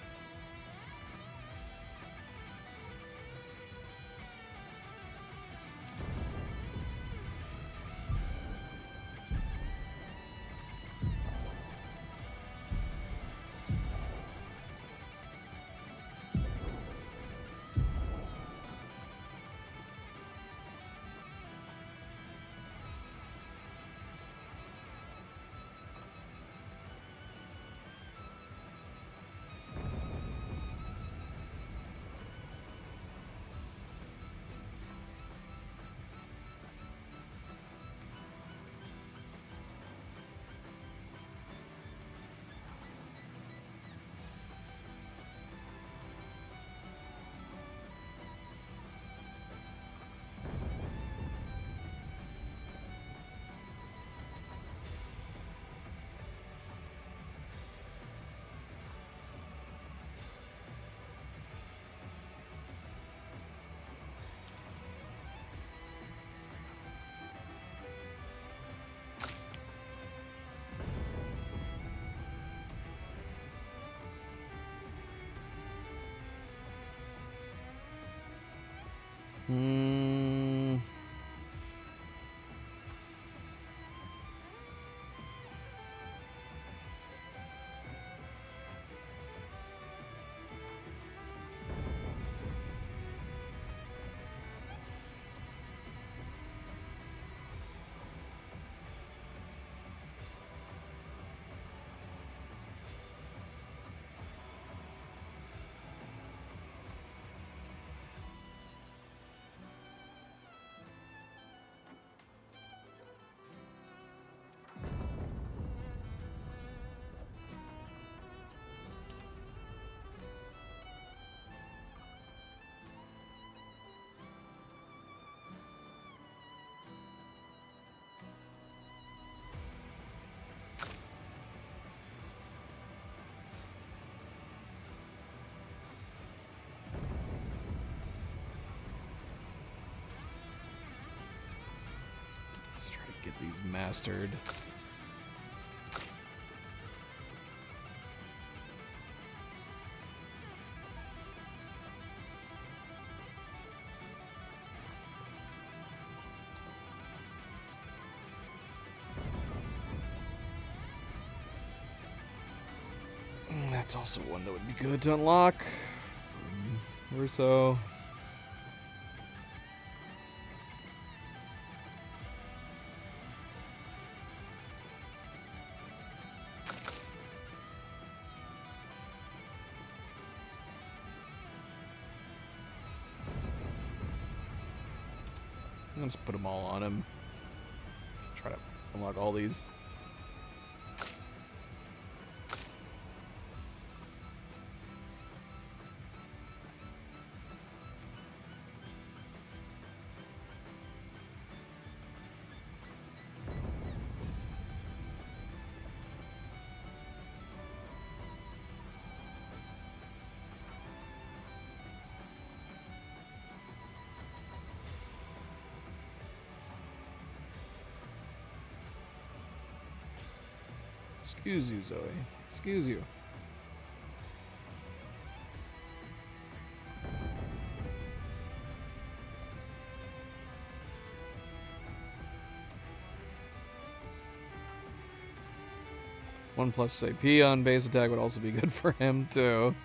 [SPEAKER 1] Hmm. Let's try to get these mastered. That's also one that would be good to unlock. Verso. Let's put them all on him. Try to unlock all these. Excuse you, Zoe. Excuse you. One plus AP on base attack would also be good for him too.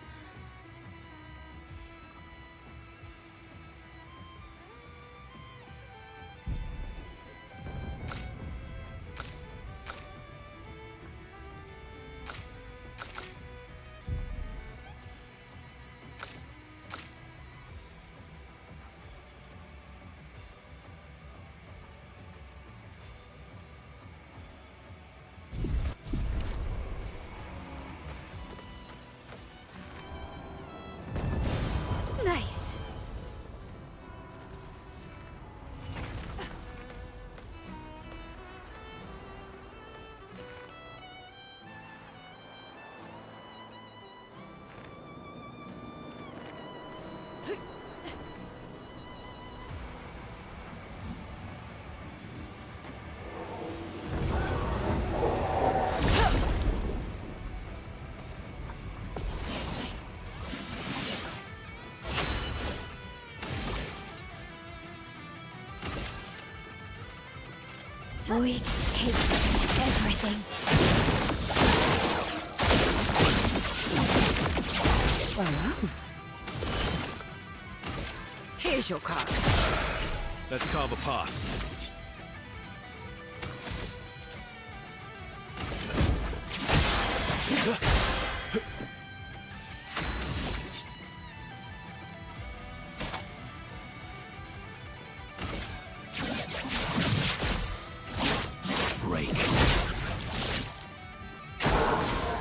[SPEAKER 5] Nice. Void takes everything.
[SPEAKER 9] Here's your card.
[SPEAKER 3] Let's carve a path. Break.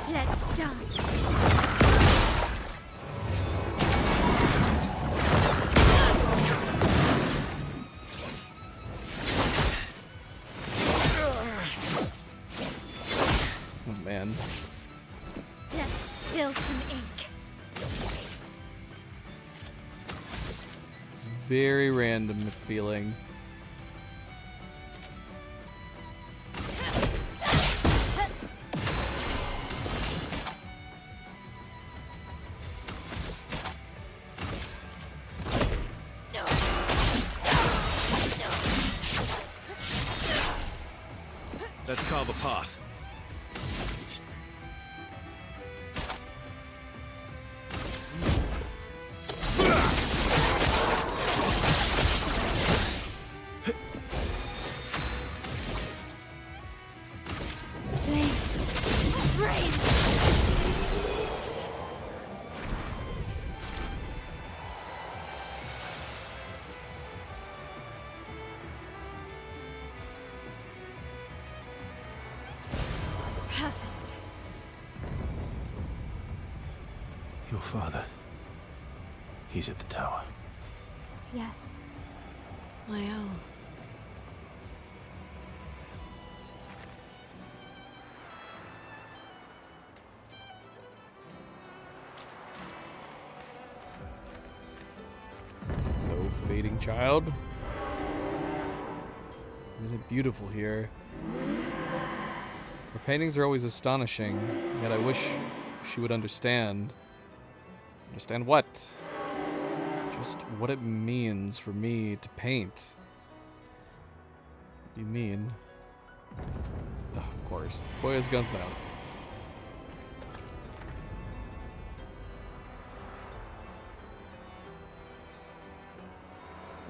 [SPEAKER 5] Let's dance.
[SPEAKER 1] Oh man.
[SPEAKER 5] Let's spill some ink.
[SPEAKER 1] It's very random feeling.
[SPEAKER 3] Let's carve a path.
[SPEAKER 5] Flames. Rain. Perfect.
[SPEAKER 3] Your father. He's at the tower.
[SPEAKER 5] Yes.
[SPEAKER 6] My owl.
[SPEAKER 1] Hello, fading child. Isn't it beautiful here? Her paintings are always astonishing, yet I wish she would understand. Understand what? Just what it means for me to paint. What do you mean? Oh, of course. Boy has gone silent.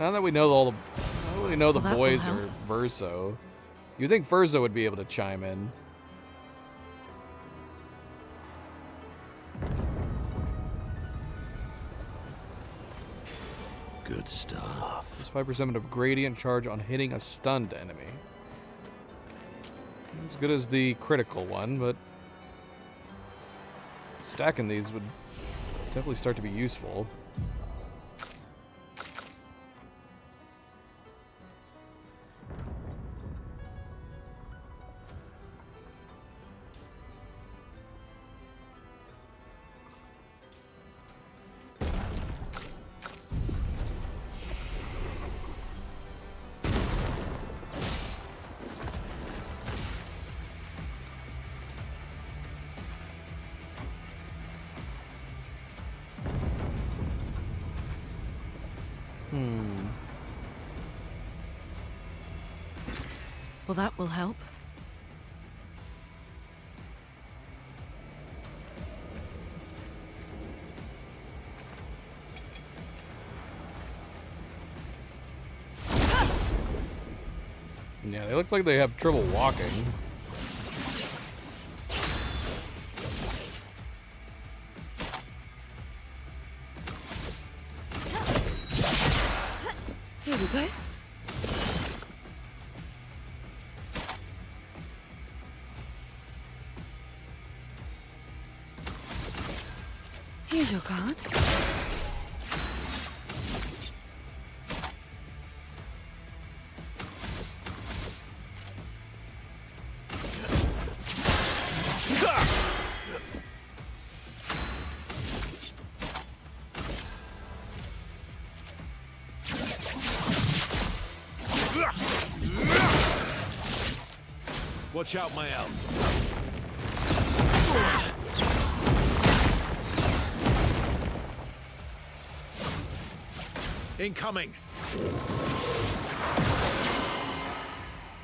[SPEAKER 1] Now that we know all the, now that we know the
[SPEAKER 6] Well, that will
[SPEAKER 1] boys
[SPEAKER 6] help.
[SPEAKER 1] are Verso, you think Verso would be able to chime in?
[SPEAKER 2] Good stuff.
[SPEAKER 1] Plus 5% of gradient charge on hitting a stunned enemy. As good as the critical one, but stacking these would definitely start to be useful.
[SPEAKER 6] Well, that will help.
[SPEAKER 1] Yeah, they look like they have trouble walking.
[SPEAKER 6] Here we go. Here's your card.
[SPEAKER 3] Watch out, my elf. Incoming.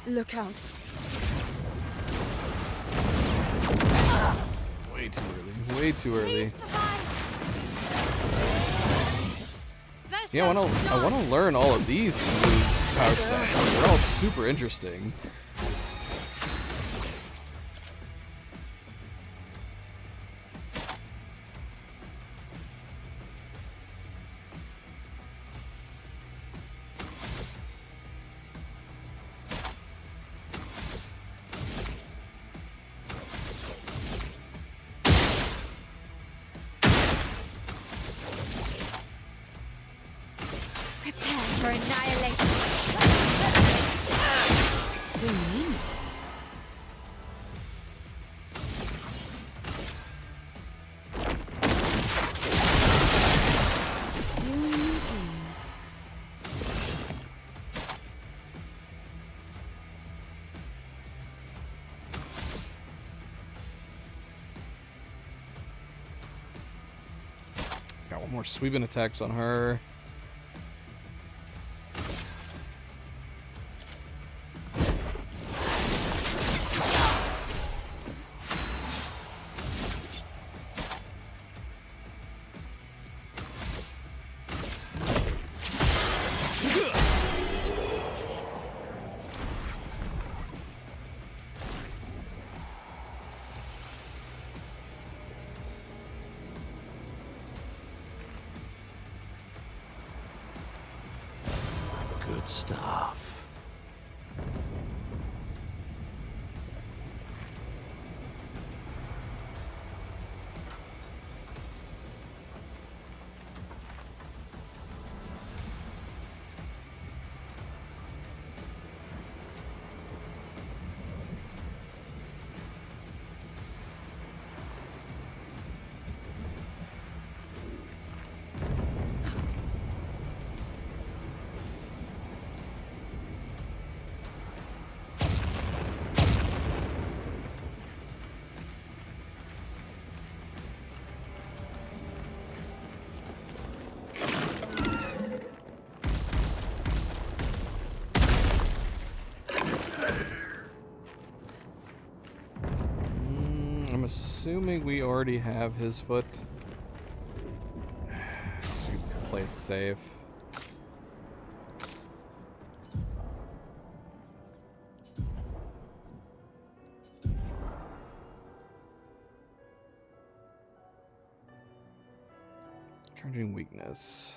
[SPEAKER 9] Look out.
[SPEAKER 1] Way too early. Way too early. Yeah, I want to learn all of these moves, power sets. They're all super interesting.
[SPEAKER 5] Prepare for annihilation.
[SPEAKER 1] Got one more sweeping attacks on her.
[SPEAKER 2] Good stuff.
[SPEAKER 1] I'm assuming we already have his foot. Play it safe. Charging weakness.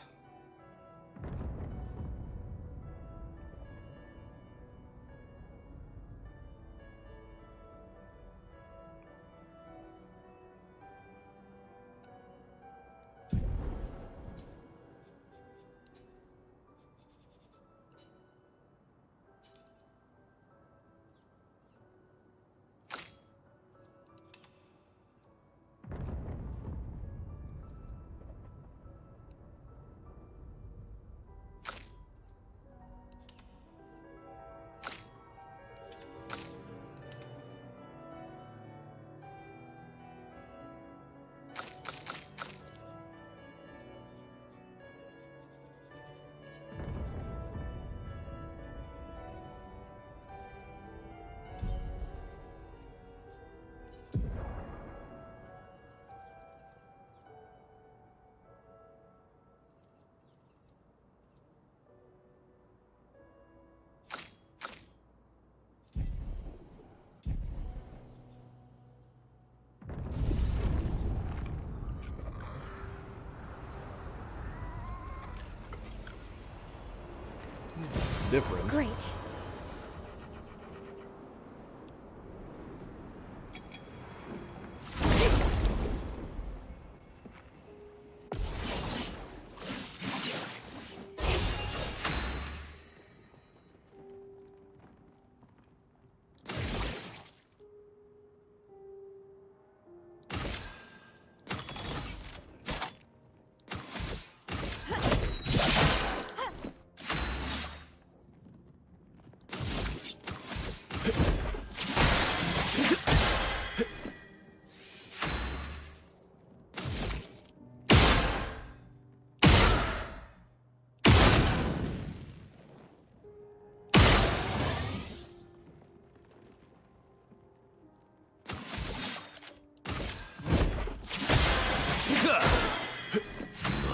[SPEAKER 1] different.
[SPEAKER 5] Great.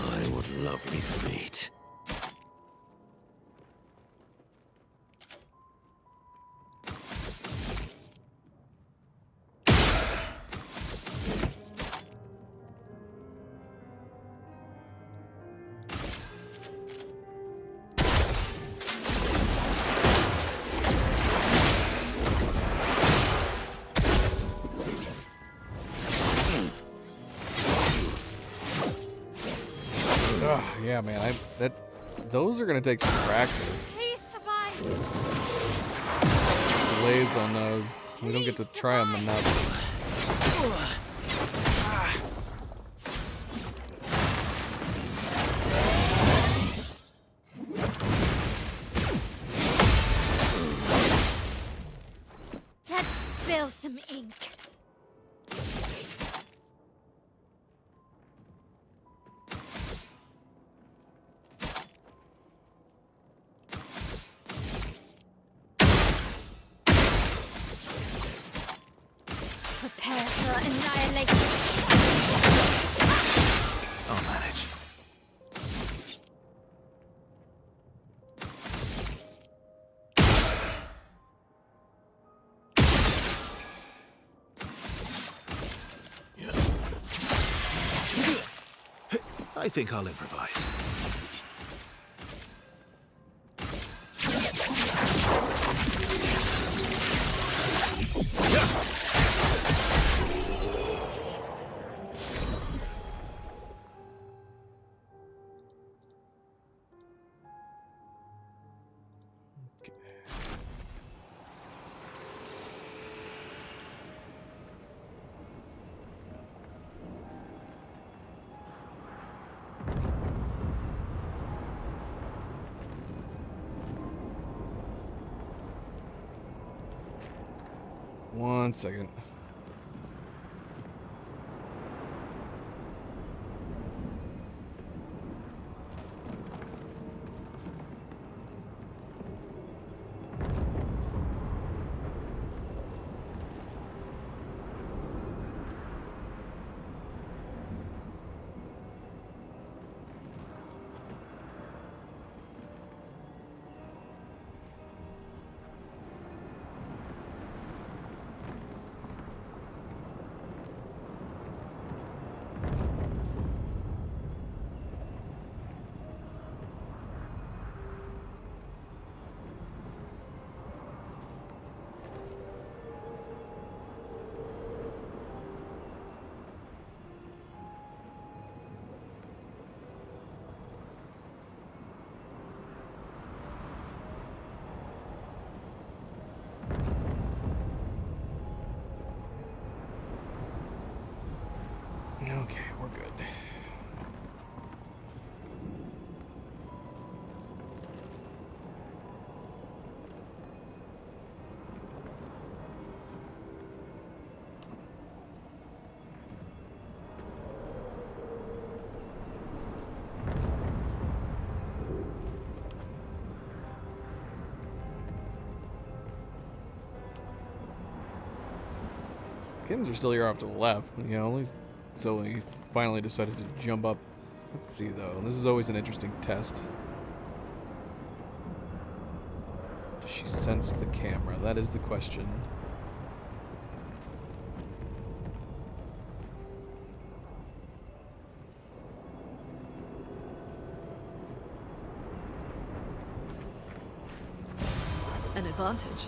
[SPEAKER 2] My, what lovely feet.
[SPEAKER 1] Ugh, yeah, man. Those are gonna take some practice.
[SPEAKER 5] Please survive.
[SPEAKER 1] Delays on those. We don't get to try them enough.
[SPEAKER 5] Let's spill some ink. Prepare for annihilation.
[SPEAKER 3] I'll manage. I think I'll improvise.
[SPEAKER 1] One second. Okay, we're good. Kittens are still here off to the left, you know, at least so he finally decided to jump up. Let's see though, this is always an interesting test. Does she sense the camera? That is the question.
[SPEAKER 6] advantage.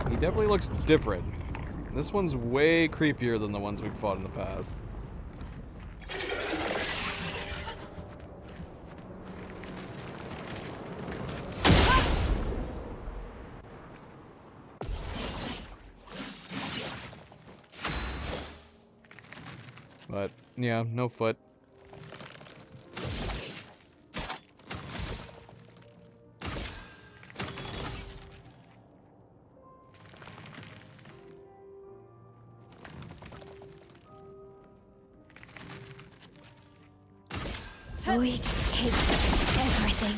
[SPEAKER 1] He definitely looks different. This one's way creepier than the ones we've fought in the past. But, yeah, no foot.
[SPEAKER 5] Void takes everything.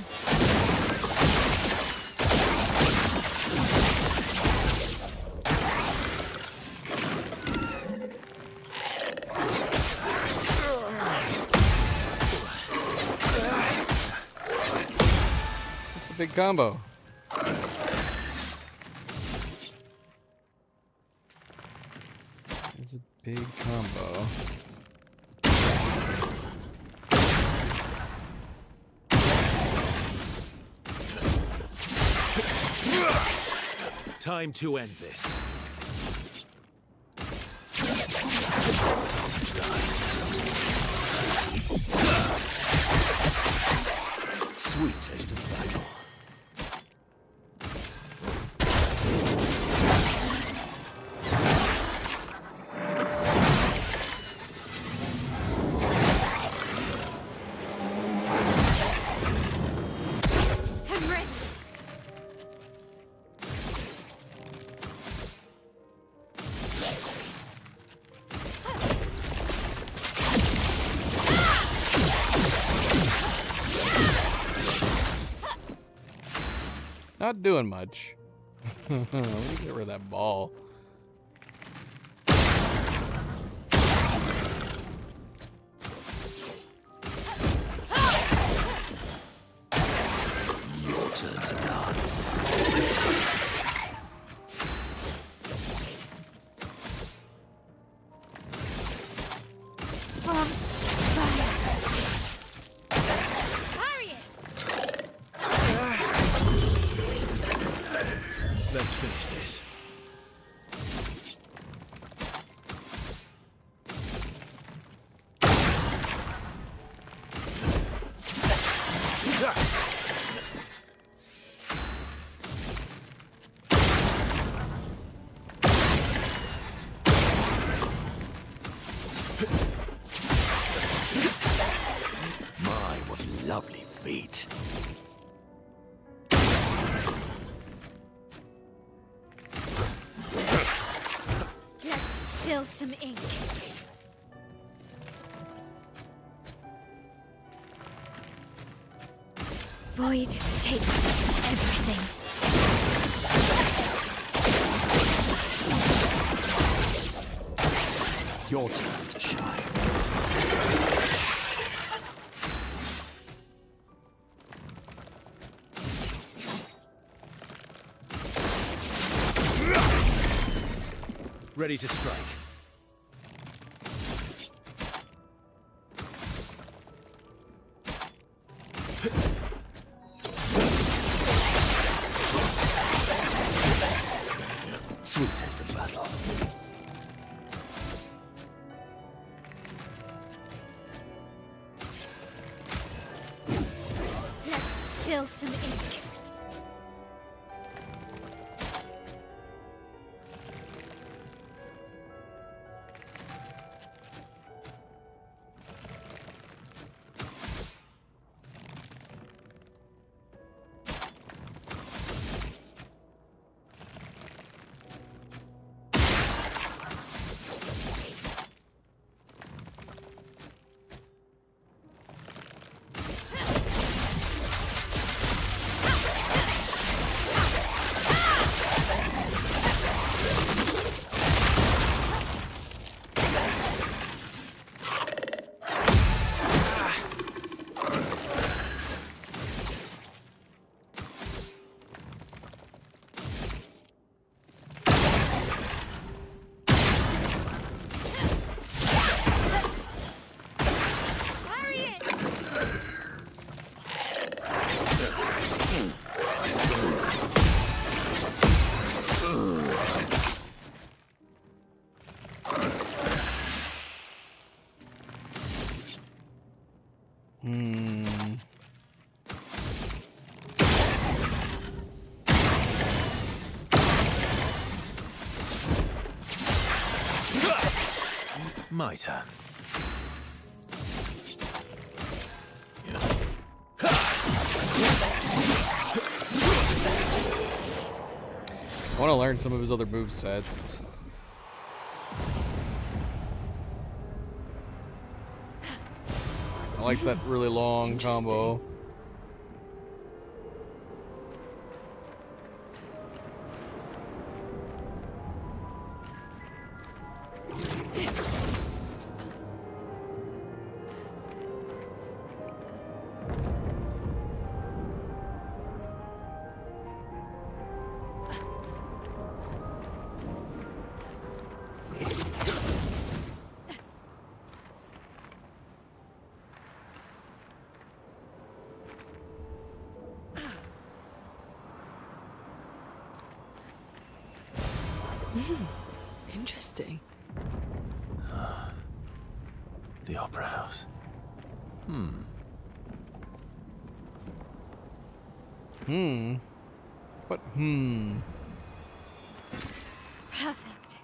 [SPEAKER 1] It's a big combo. It's a big combo.
[SPEAKER 3] Time to end this. Touch that. Sweet taste of battle.
[SPEAKER 5] I'm ready.
[SPEAKER 1] Not doing much. Let me get rid of that ball.
[SPEAKER 2] Your turn to dance.
[SPEAKER 5] On fire. Parry it.
[SPEAKER 3] Let's finish this.
[SPEAKER 2] My, what lovely feet.
[SPEAKER 5] Let's spill some ink. Void takes everything.
[SPEAKER 2] Your turn to shine.
[SPEAKER 3] Ready to strike.
[SPEAKER 2] Sweet taste of battle.
[SPEAKER 5] Let's spill some ink.
[SPEAKER 3] My turn.
[SPEAKER 1] I want to learn some of his other movesets. I like that really long combo.
[SPEAKER 6] Interesting.
[SPEAKER 3] The Opera House.
[SPEAKER 1] What?
[SPEAKER 5] Perfect.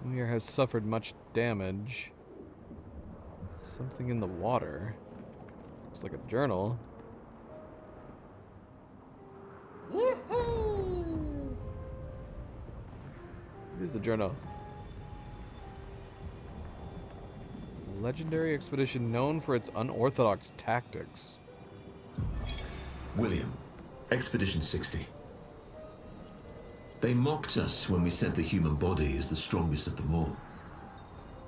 [SPEAKER 1] Lumiere has suffered much damage. Something in the water. Looks like a journal.
[SPEAKER 8] Woohoo!
[SPEAKER 1] It is a journal. Legendary expedition known for its unorthodox tactics.
[SPEAKER 2] William, Expedition 60. They mocked us when we said the human body is the strongest of them all.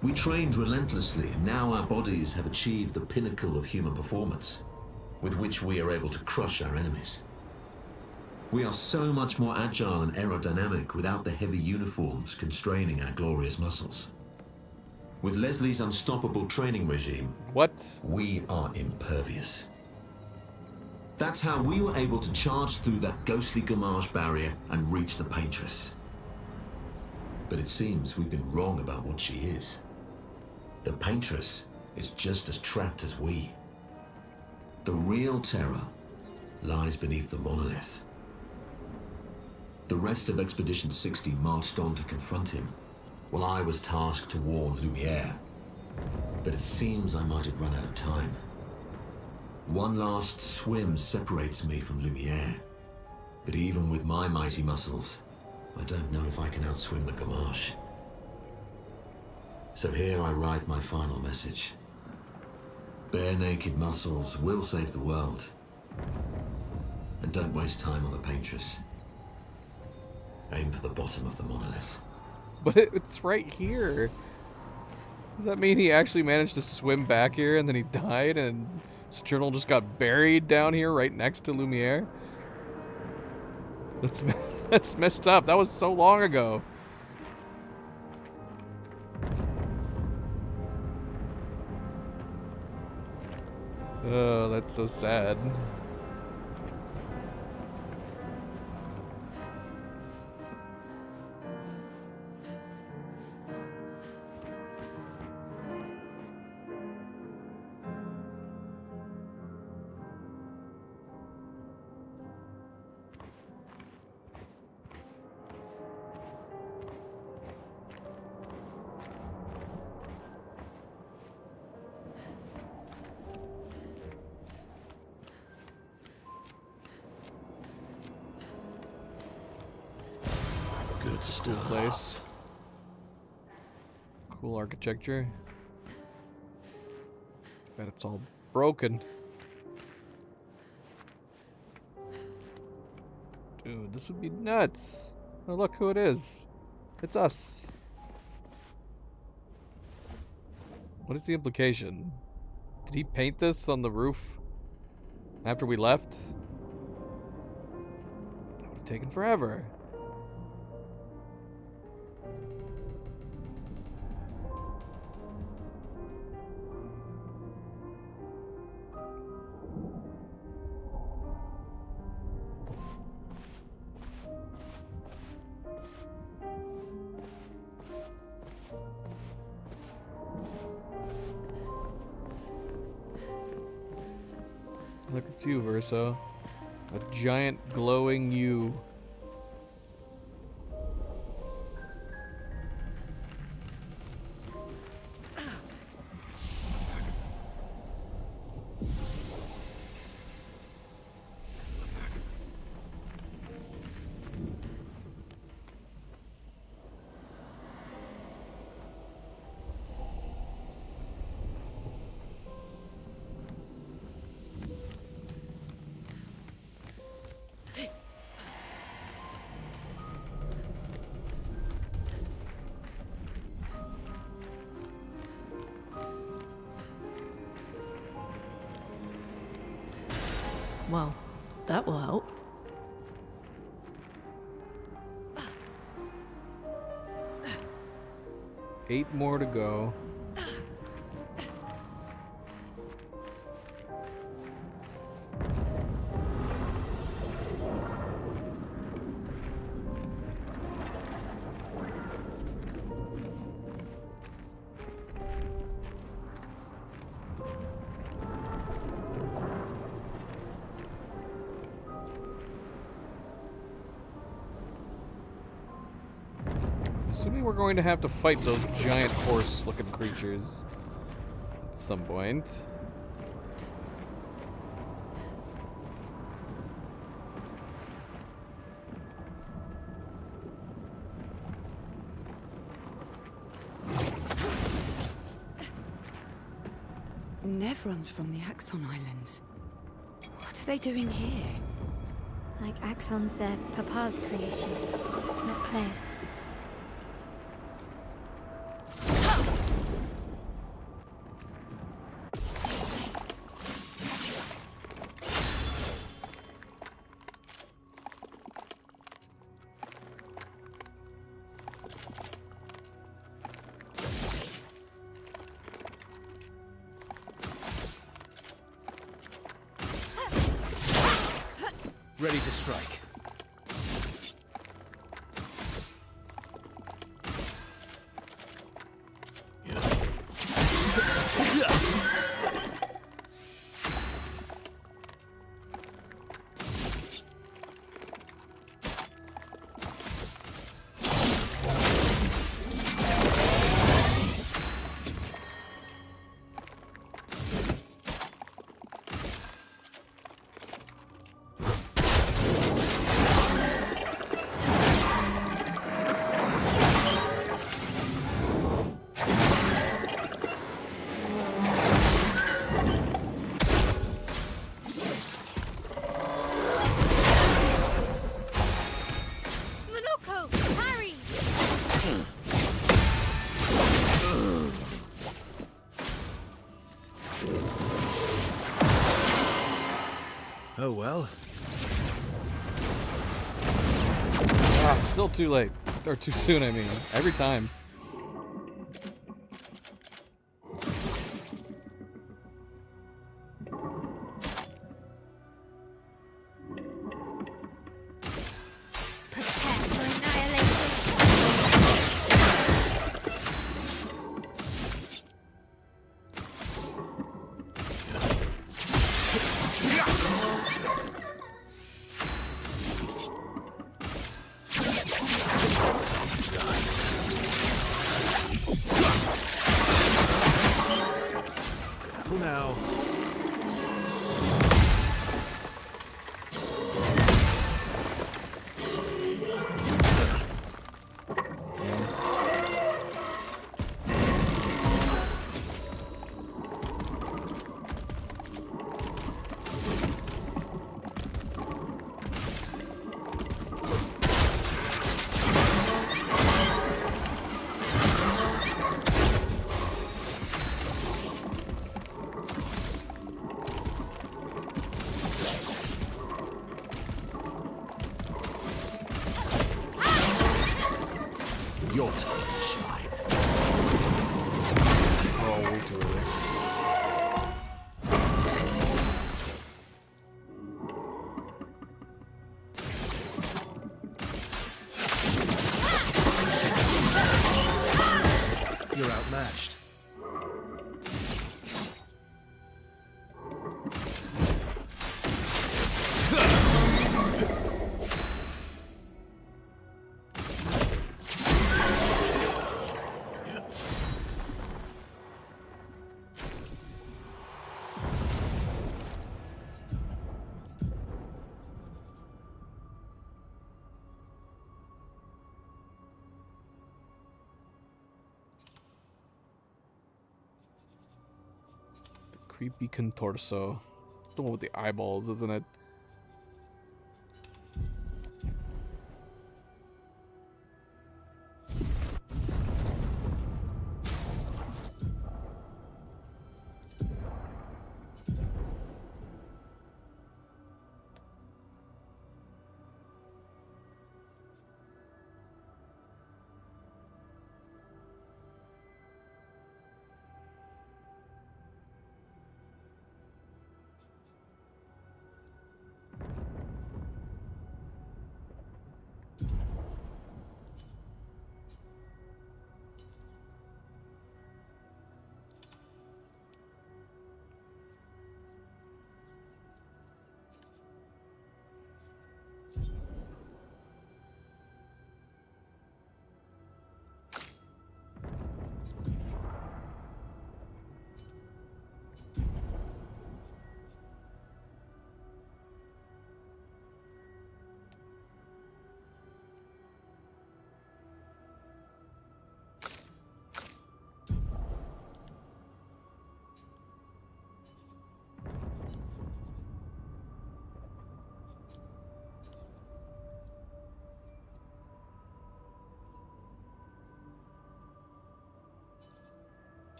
[SPEAKER 2] We trained relentlessly, and now our bodies have achieved the pinnacle of human performance, with which we are able to crush our enemies. We are so much more agile and aerodynamic without the heavy uniforms constraining our glorious muscles. With Leslie's unstoppable training regime,
[SPEAKER 1] What?
[SPEAKER 2] we are impervious. That's how we were able to charge through that ghostly Gamage barrier and reach the Paintress. But it seems we've been wrong about what she is. The Paintress is just as trapped as we. The real terror lies beneath the monolith. The rest of Expedition 60 marched on to confront him, while I was tasked to warn Lumiere. But it seems I might have run out of time. One last swim separates me from Lumiere, but even with my mighty muscles, I don't know if I can outswim the Gamage. So here I write my final message. Bare naked muscles will save the world. And don't waste time on the Paintress. Aim for the bottom of the monolith.
[SPEAKER 1] But it's right here. Does that mean he actually managed to swim back here and then he died and his journal just got buried down here right next to Lumiere? That's messed up. That was so long ago. Oh, that's so sad.
[SPEAKER 2] Good stuff.
[SPEAKER 1] Place. Cool architecture. Bet it's all broken. Dude, this would be nuts. Oh, look who it is. It's us. What is the implication? Did he paint this on the roof after we left? That would have taken forever. Look, it's you, Verso. A giant glowing you.
[SPEAKER 6] Well, that will help.
[SPEAKER 1] Eight more to go. Assuming we're going to have to fight those giant horse-looking creatures at some point.
[SPEAKER 9] Nevrons from the Axon Islands. What are they doing here?
[SPEAKER 5] Like Axons, they're Papa's creations, not Claire's.
[SPEAKER 3] Ready to strike. Oh well.
[SPEAKER 1] Still too late. Or too soon, I mean. Every time.
[SPEAKER 5] Prepare for annihilation.
[SPEAKER 3] Careful now.
[SPEAKER 2] Your time to shine.
[SPEAKER 1] Oh, way too early.
[SPEAKER 3] You're outmatched.
[SPEAKER 1] Creepy Contorso. It's the one with the eyeballs, isn't it?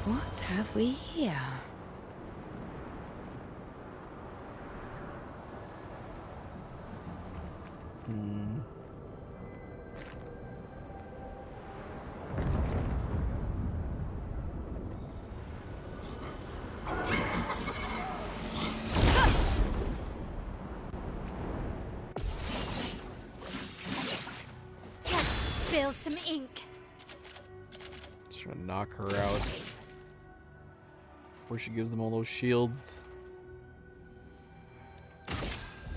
[SPEAKER 9] What have we here?
[SPEAKER 5] Let's spill some ink.
[SPEAKER 1] Just trying to knock her out before she gives them all those shields.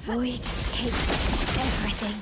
[SPEAKER 5] Void takes everything.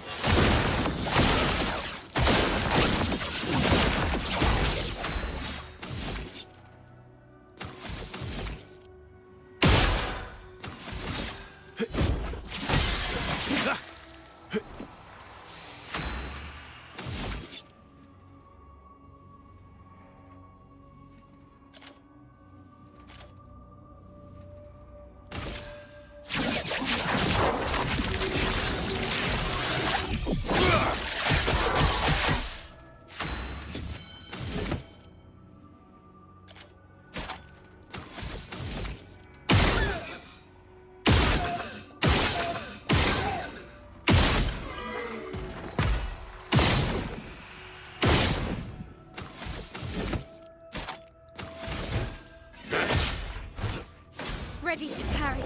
[SPEAKER 5] Ready to parry.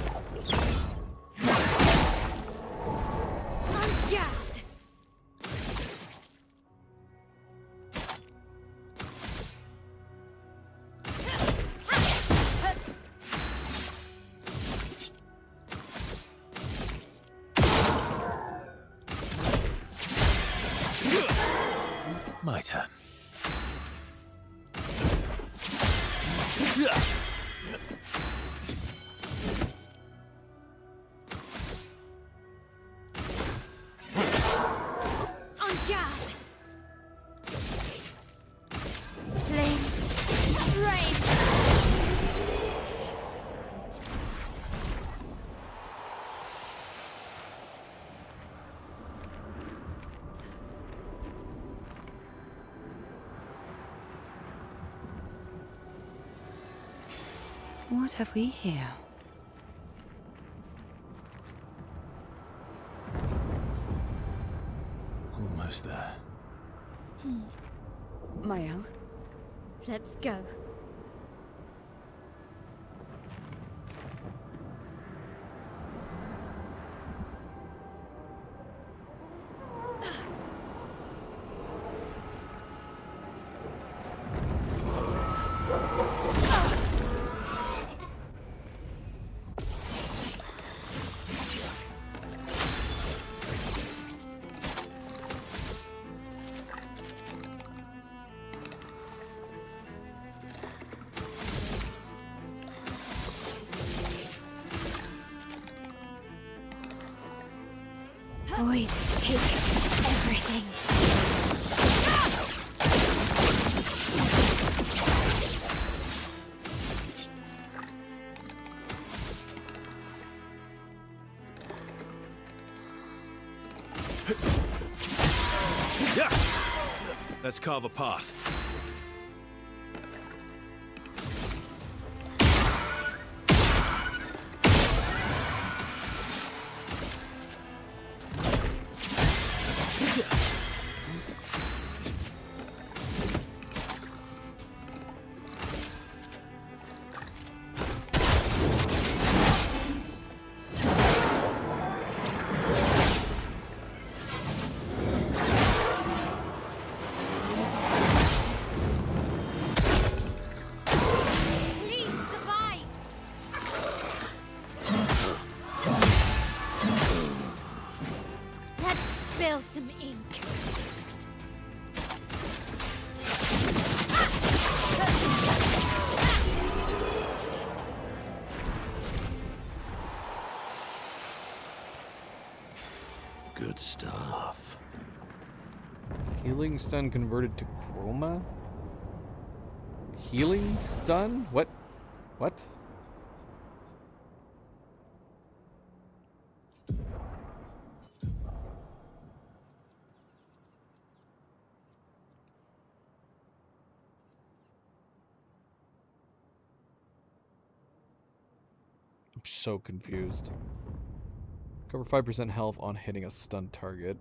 [SPEAKER 5] On guard.
[SPEAKER 3] My turn.
[SPEAKER 9] What have we here?
[SPEAKER 3] Almost there.
[SPEAKER 9] Mael?
[SPEAKER 5] Let's go. Void, take everything.
[SPEAKER 3] Yeah! Let's carve a path.
[SPEAKER 5] Please survive. Let's spill some ink.
[SPEAKER 2] Good stuff.
[SPEAKER 1] Healing stun converted to chroma? Healing stun? What? What? I'm so confused. Cover 5% health on hitting a stun target.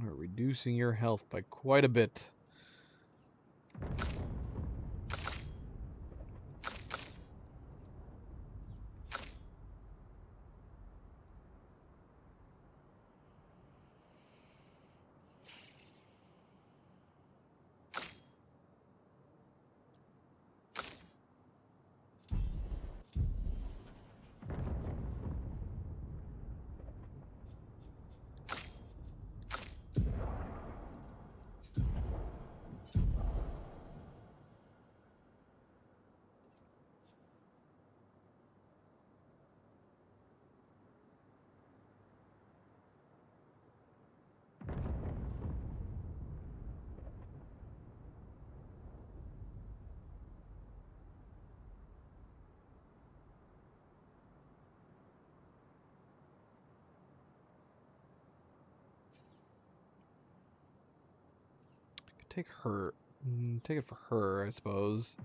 [SPEAKER 1] We're reducing your health by quite a bit. Take her. Take it for her, I suppose.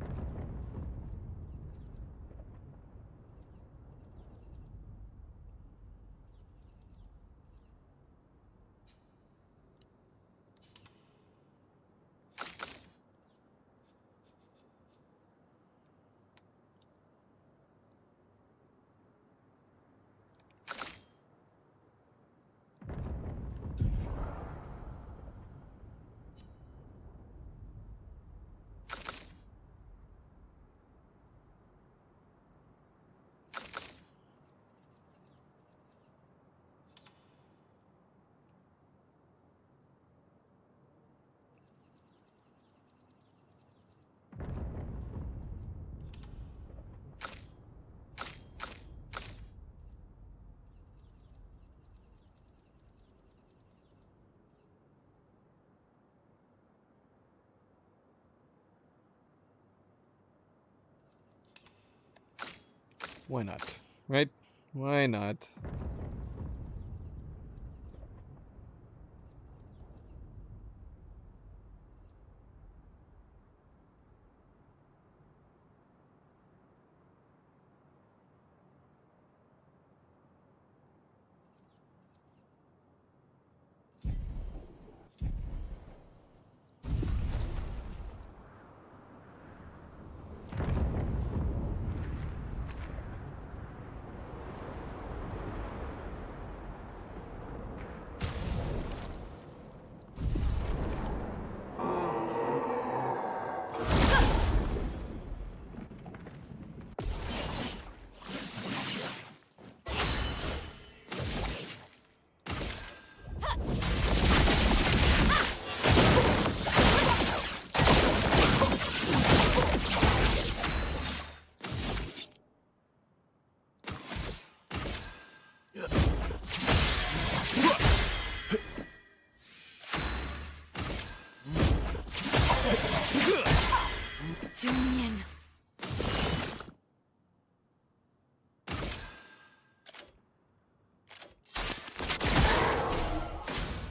[SPEAKER 1] Why not? Right? Why not?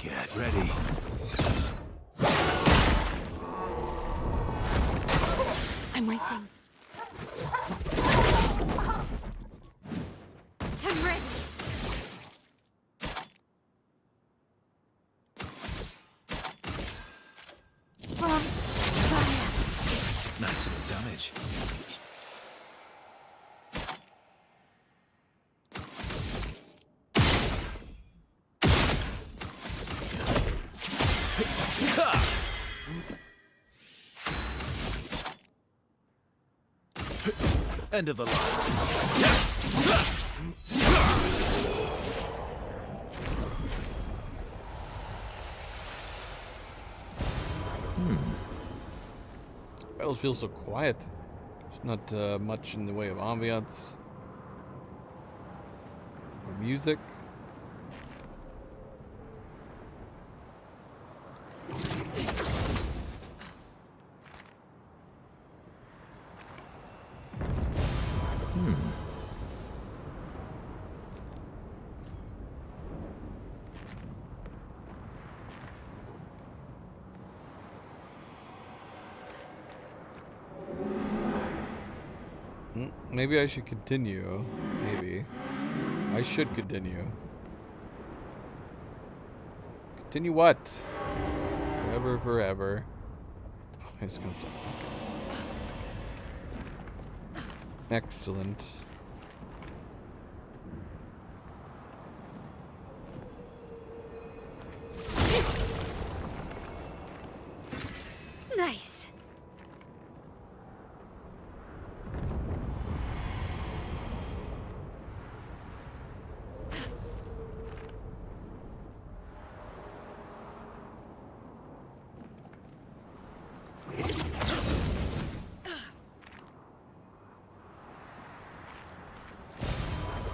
[SPEAKER 3] Get ready.
[SPEAKER 9] I'm waiting.
[SPEAKER 5] I'm ready. From fire.
[SPEAKER 3] Maximum damage. End of the line.
[SPEAKER 1] Battles feel so quiet. There's not much in the way of ambiance or music. Maybe I should continue. Maybe. I should continue. Continue what? Forever. The voice comes up. Excellent.
[SPEAKER 5] Nice.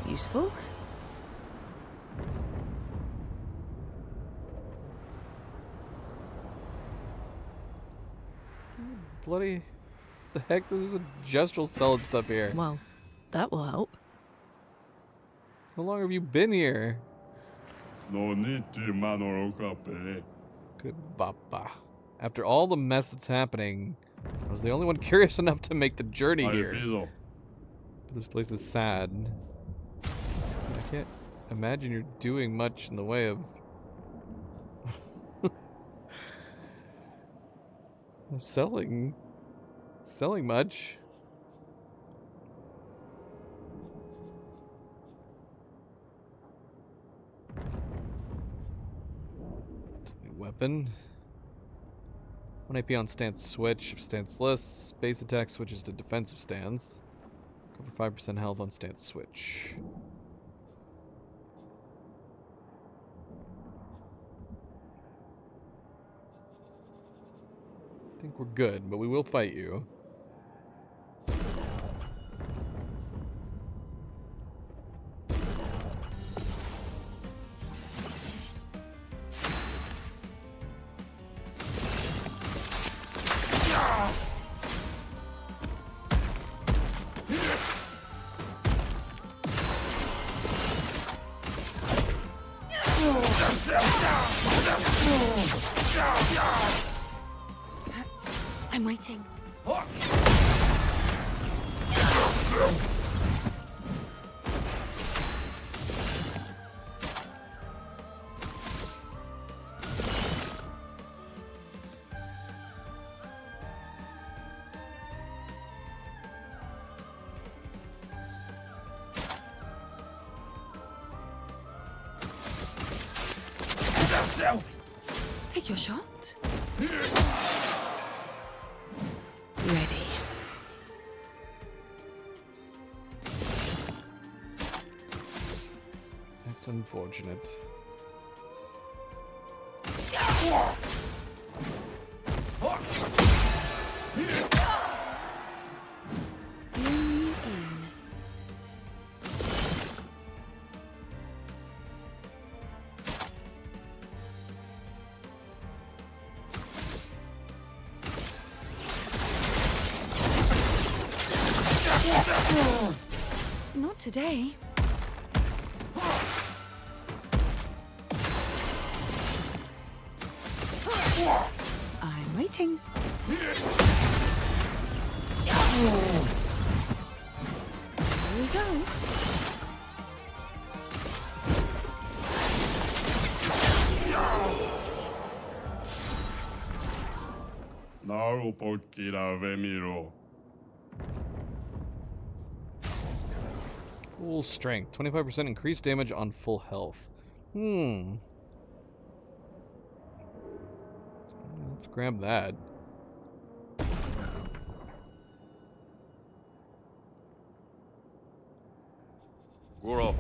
[SPEAKER 9] Useful.
[SPEAKER 1] Bloody... The heck? There's a gestural cell and stuff here.
[SPEAKER 6] Well, that will help.
[SPEAKER 1] How long have you been here?
[SPEAKER 8] No need to manorokape.
[SPEAKER 1] Good bapa. After all the mess that's happening, I was the only one curious enough to make the journey here.
[SPEAKER 8] Fido.
[SPEAKER 1] This place is sad. I can't imagine you're doing much in the way of... of selling much. New weapon. 1 AP on stance switch if stanceless. Base attack switches to defensive stance. Cover 5% health on stance switch. I think we're good, but we will fight you.
[SPEAKER 9] I'm waiting. Take your shot. Ready.
[SPEAKER 1] That's unfortunate.
[SPEAKER 9] Lean in. Not today. I'm waiting. Here we go.
[SPEAKER 8] Naru pokira vemiro.
[SPEAKER 1] Full strength. 25% increased damage on full health. Let's grab that.
[SPEAKER 8] Goro.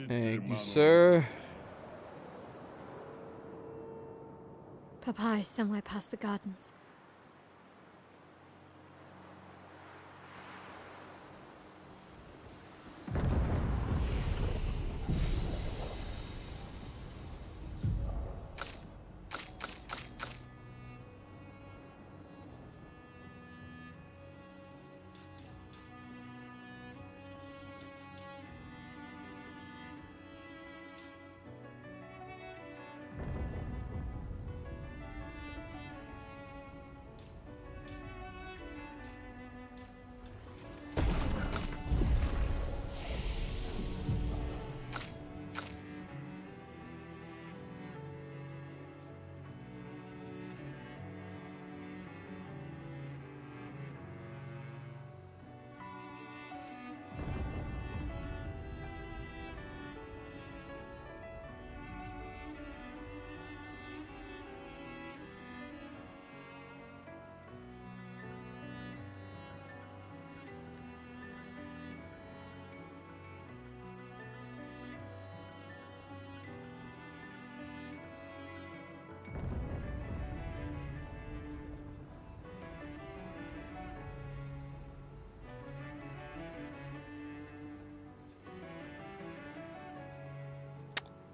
[SPEAKER 1] Thank you, sir.
[SPEAKER 5] Papa is somewhere past the gardens.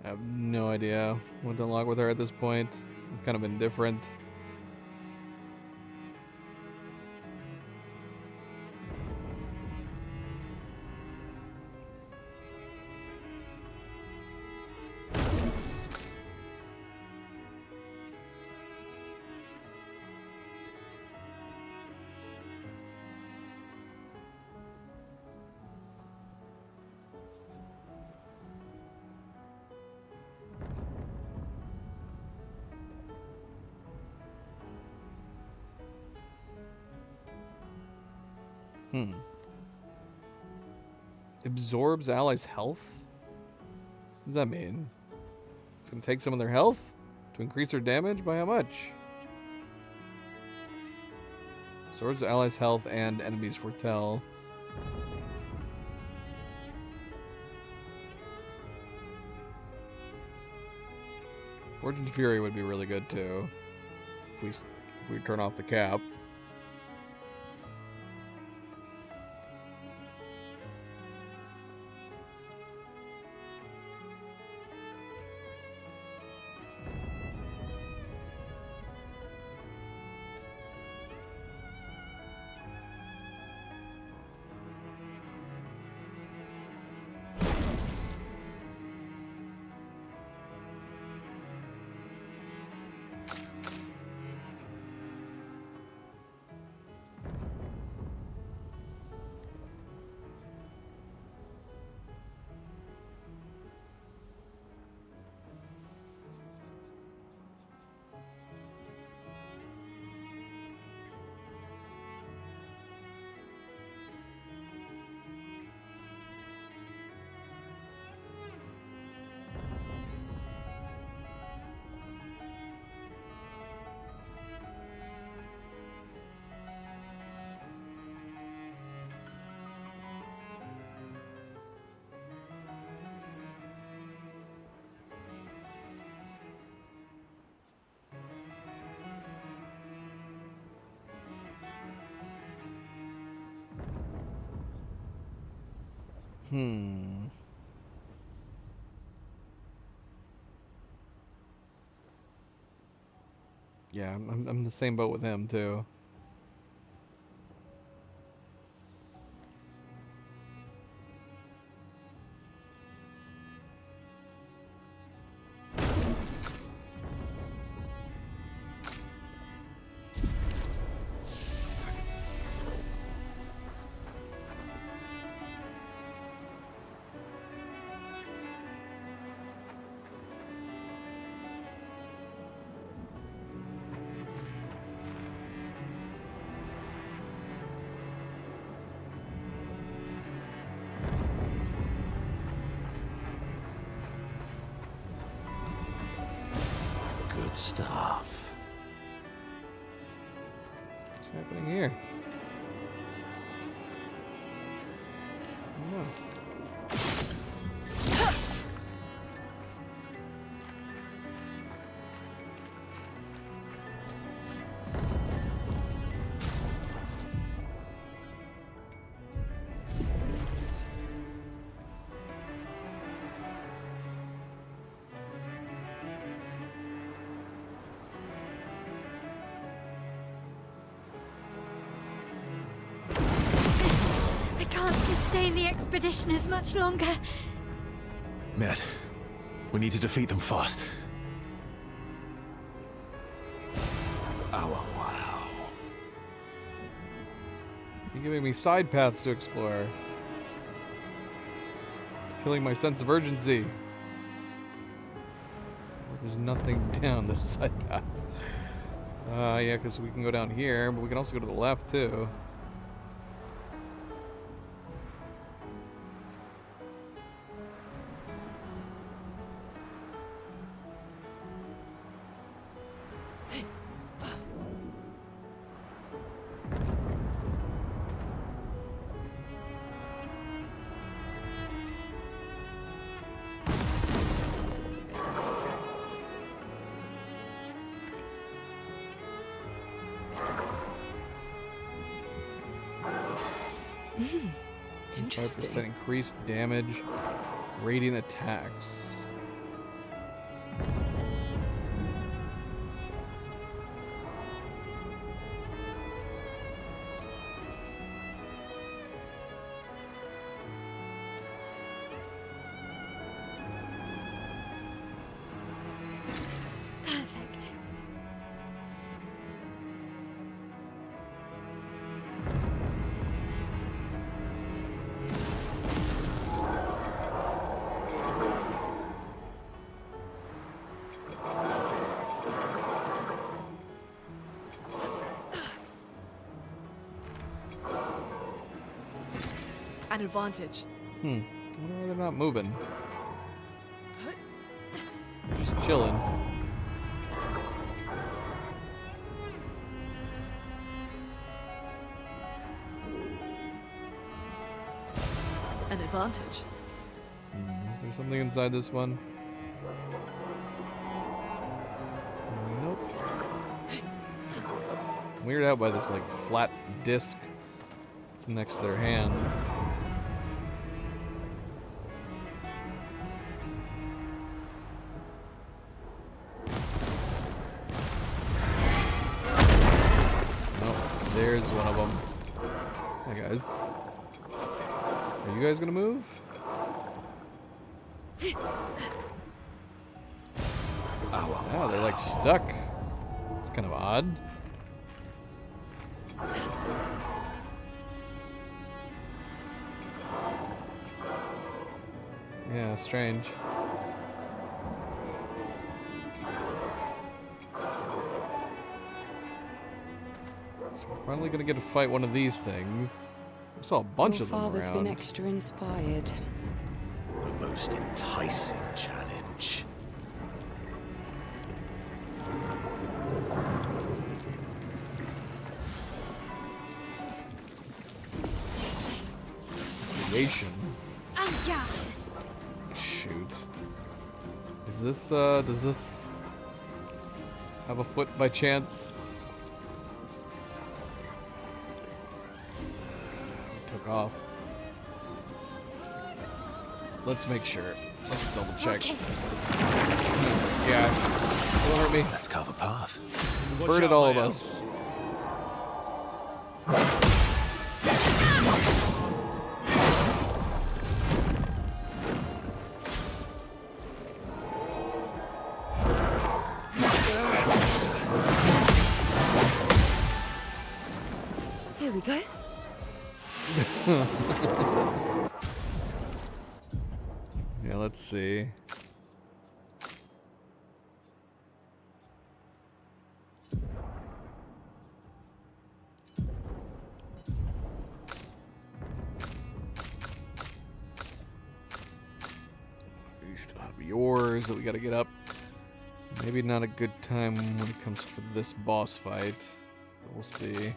[SPEAKER 1] I have no idea what to unlock with her at this point. I'm kind of indifferent. Absorbs allies' health? What does that mean? It's gonna take some of their health to increase their damage by how much? Absorbs allies' health and enemies foretell. Fortune's Fury would be really good too. If we turn off the cap. Yeah, I'm the same boat with him too.
[SPEAKER 2] Good stuff.
[SPEAKER 1] What's happening here? Oh.
[SPEAKER 5] I can't sustain the expedition as much longer.
[SPEAKER 3] Med, we need to defeat them fast. Oh, wow.
[SPEAKER 1] You're giving me side paths to explore. It's killing my sense of urgency. There's nothing down this side path. Yeah, because we can go down here, but we can also go to the left too.
[SPEAKER 6] Interesting.
[SPEAKER 1] 5% increased damage, radiant attacks.
[SPEAKER 6] An advantage.
[SPEAKER 1] I wonder why they're not moving. Just chilling.
[SPEAKER 6] An advantage.
[SPEAKER 1] Is there something inside this one? Nope. Weirded out by this like flat disc. It's next to their hands. Oh, there's one of them. Hey guys. Are you guys gonna move? Oh, they're like stuck. It's kind of odd. Yeah, strange. So we're finally gonna get to fight one of these things. I saw a bunch
[SPEAKER 9] Your
[SPEAKER 1] of them
[SPEAKER 9] father's
[SPEAKER 1] around.
[SPEAKER 9] been extra inspired.
[SPEAKER 3] The most enticing challenge.
[SPEAKER 1] Creation.
[SPEAKER 5] Yeah.
[SPEAKER 1] Shoot. Is this, does this have a foot by chance? It took off. Let's make sure. Let's double check.
[SPEAKER 5] Okay.
[SPEAKER 1] Yeah. Don't hurt me.
[SPEAKER 3] Let's carve a path.
[SPEAKER 1] Birded all of us.
[SPEAKER 9] Here we go.
[SPEAKER 1] Yeah, let's see. We still have yours that we gotta get up. Maybe not a good time when it comes to this boss fight. But we'll see.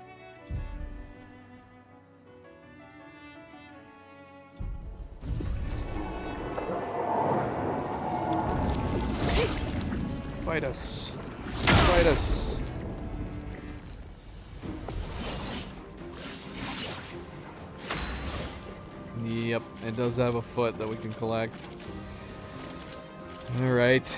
[SPEAKER 1] Fight us. Fight us. Yep, it does have a foot that we can collect. Alright.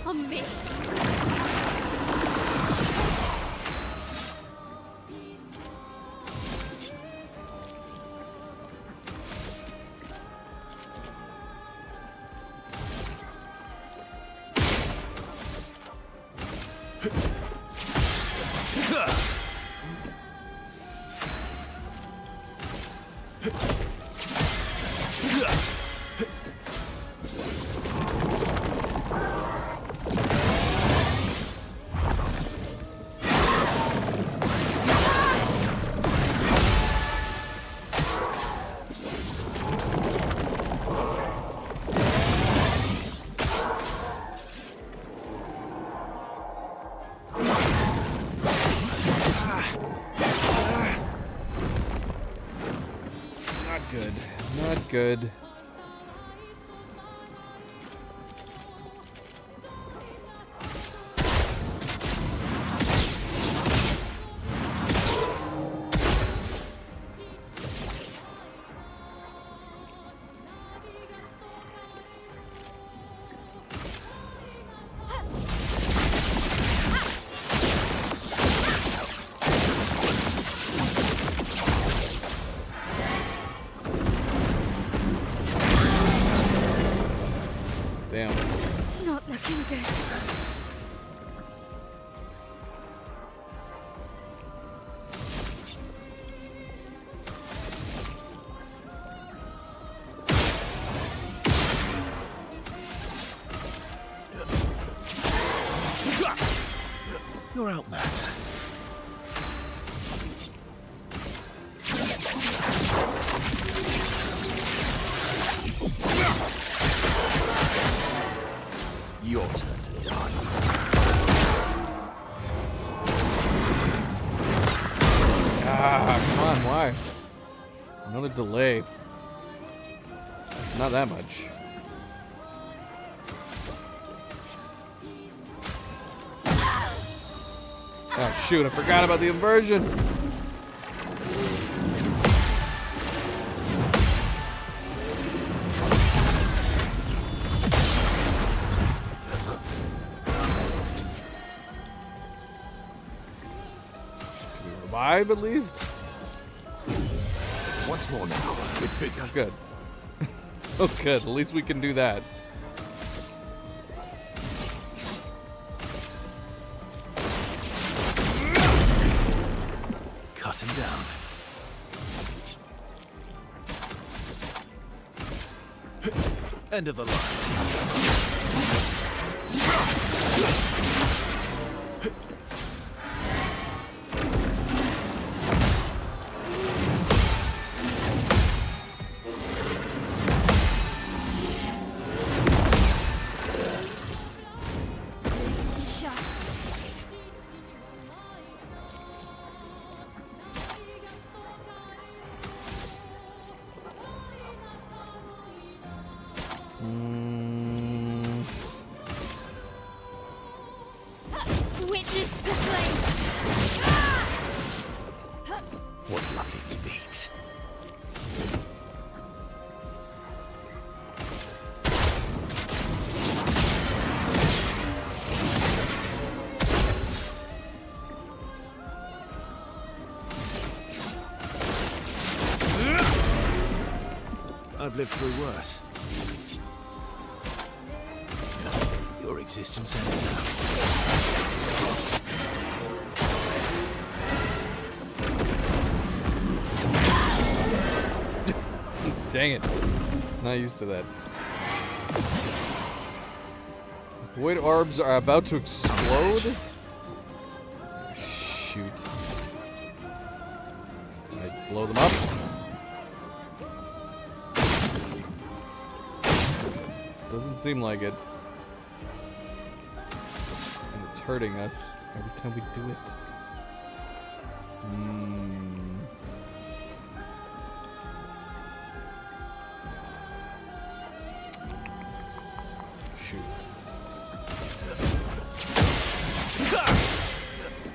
[SPEAKER 5] On me. Not good. Not good.
[SPEAKER 3] You're outmatched.
[SPEAKER 2] Your turn to dance.
[SPEAKER 1] Ah, come on, why? Another delay. Not that much. Oh shoot, I forgot about the inversion. Can we revive at least?
[SPEAKER 2] Once more now. With vigor.
[SPEAKER 1] Oh, good. Oh, good. At least we can do that.
[SPEAKER 3] Cut him down. End of the line.
[SPEAKER 5] Shut. Witness the flames. Ah!
[SPEAKER 2] What lovely feet.
[SPEAKER 3] I've lived through worse. Your existence ends now.
[SPEAKER 1] Dang it. Not used to that. Void orbs are about to explode? Shoot. I blow them up? Doesn't seem like it. And it's hurting us every time we do it. Shoot.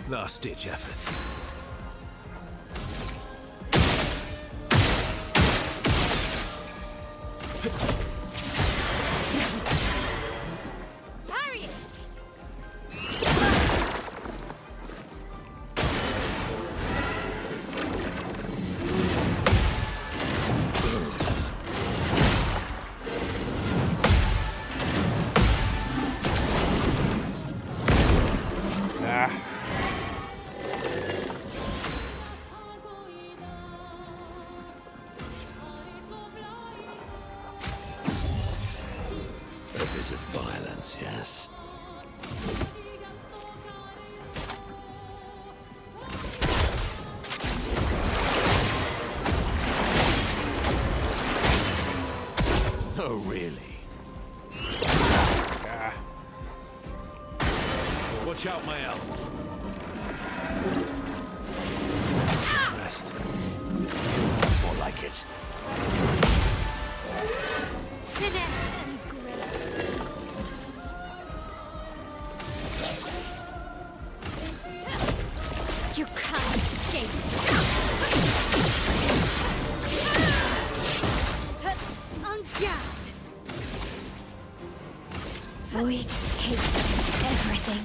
[SPEAKER 3] Last ditch effort.
[SPEAKER 5] Parry it.
[SPEAKER 1] Ah.
[SPEAKER 2] A bit of violence, yes. Oh, really?
[SPEAKER 1] Ah.
[SPEAKER 3] Watch out, my elf. Rest.
[SPEAKER 2] That's more like it.
[SPEAKER 5] Finesse and grace. You can't escape. On guard. Void takes everything.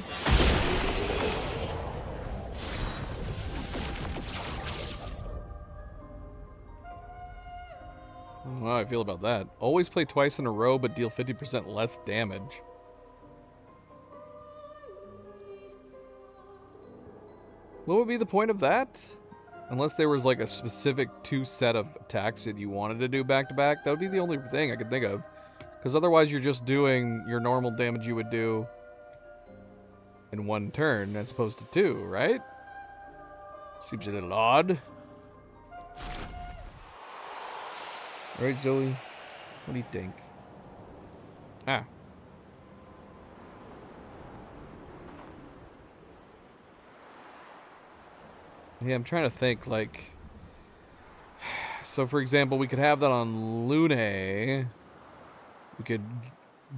[SPEAKER 1] I don't know how I feel about that. Always play twice in a row, but deal 50% less damage. What would be the point of that? Unless there was like a specific 2 set of attacks that you wanted to do back to back, that would be the only thing I could think of. Because otherwise you're just doing your normal damage you would do in one turn as opposed to two, right? Seems a little odd. Right, Zoe? What do you think? Ah. Yeah, I'm trying to think, like... So, for example, we could have that on Lune. We could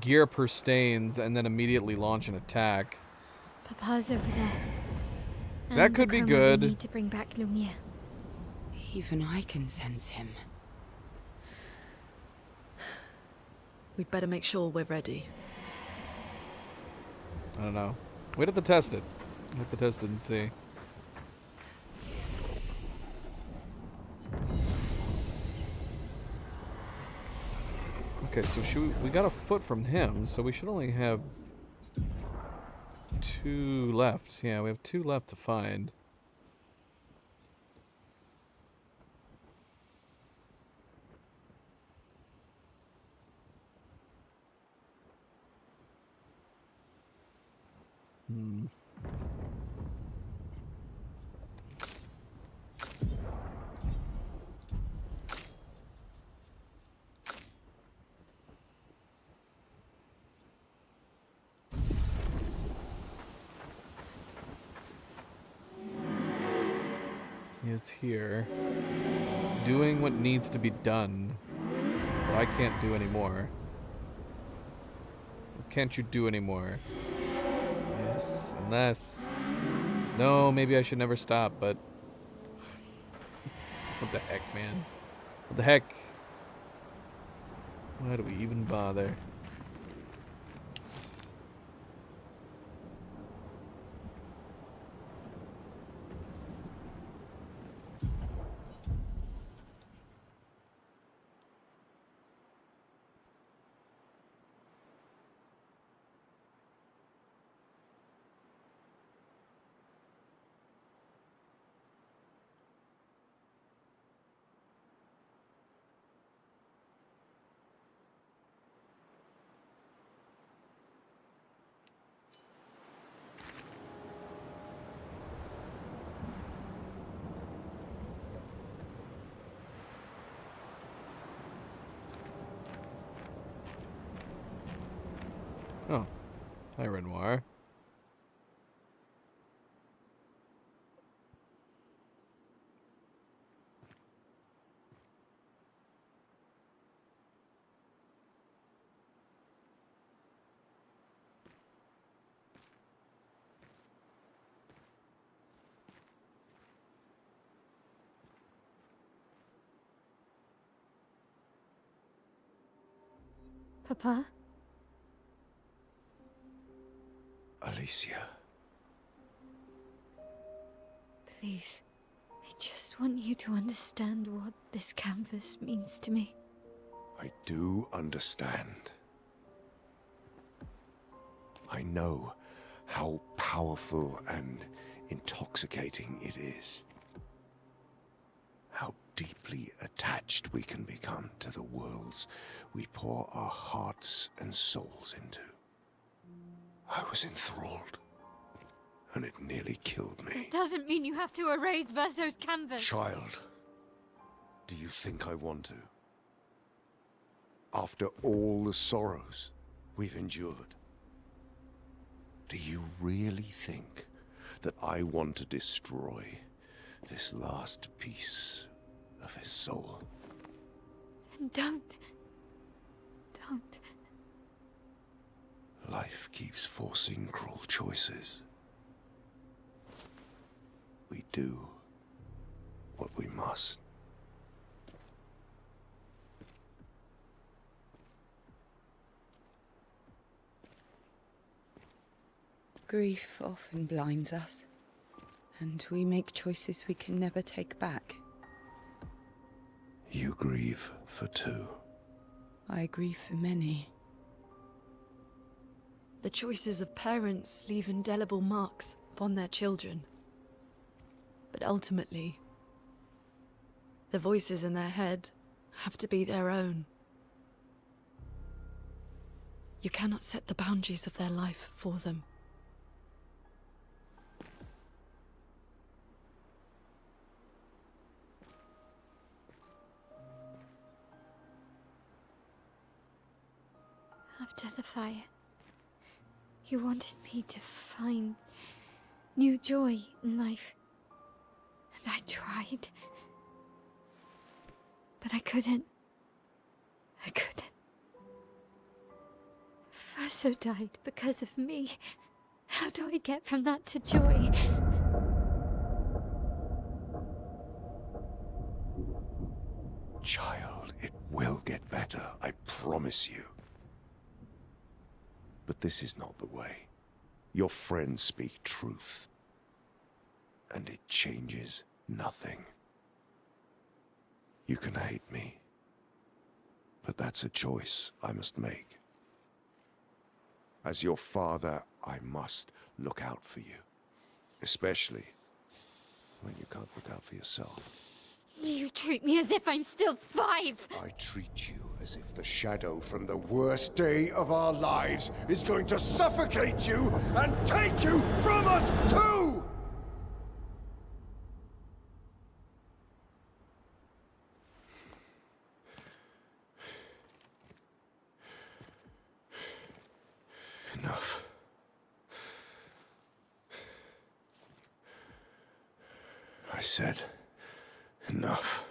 [SPEAKER 1] gear per stains and then immediately launch an attack.
[SPEAKER 5] Papa's over there.
[SPEAKER 1] That
[SPEAKER 5] And
[SPEAKER 1] could be
[SPEAKER 5] Akuma
[SPEAKER 1] good.
[SPEAKER 5] We need to bring back Lumia.
[SPEAKER 9] Even I can sense him.
[SPEAKER 6] We'd better make sure we're ready.
[SPEAKER 1] I don't know. Wait have to test it. We have to test it and see. Okay, so we got a foot from him, so we should only have 2 left. Yeah, we have 2 left to find. Hmm. He is here, doing what needs to be done, but I can't do anymore. What can't you do anymore? Yes, unless... No, maybe I should never stop, but... What the heck, man? What the heck? Why do we even bother? Oh, hi Renoir.
[SPEAKER 5] Papa?
[SPEAKER 3] Alicia.
[SPEAKER 5] Please. I just want you to understand what this canvas means to me.
[SPEAKER 10] I do understand. I know how powerful and intoxicating it is. How deeply attached we can become to the worlds we pour our hearts and souls into. I was enthralled, and it nearly killed me.
[SPEAKER 5] It doesn't mean you have to erase Verso's canvas.
[SPEAKER 10] Child, do you think I want to? After all the sorrows we've endured, do you really think that I want to destroy this last piece of his soul?
[SPEAKER 5] Then don't.
[SPEAKER 10] Life keeps forcing cruel choices. We do what we must.
[SPEAKER 9] Grief often blinds us, and we make choices we can never take back.
[SPEAKER 10] You grieve for 2.
[SPEAKER 9] I grieve for many.
[SPEAKER 6] The choices of parents leave indelible marks upon their children. But ultimately, the voices in their head have to be their own. You cannot set the boundaries of their life for them.
[SPEAKER 5] after the fire. You wanted me to find new joy in life. And I tried. But I couldn't. I couldn't. Faso died because of me. How do I get from that to joy?
[SPEAKER 10] Child, it will get better, I promise you. But this is not the way. Your friends speak truth. And it changes nothing. You can hate me. But that's a choice I must make. As your father, I must look out for you. Especially when you can't look out for yourself.
[SPEAKER 5] You treat me as if I'm still 5!
[SPEAKER 10] I treat you as if the shadow from the worst day of our lives is going to suffocate you and take you from us too! Enough. I said enough.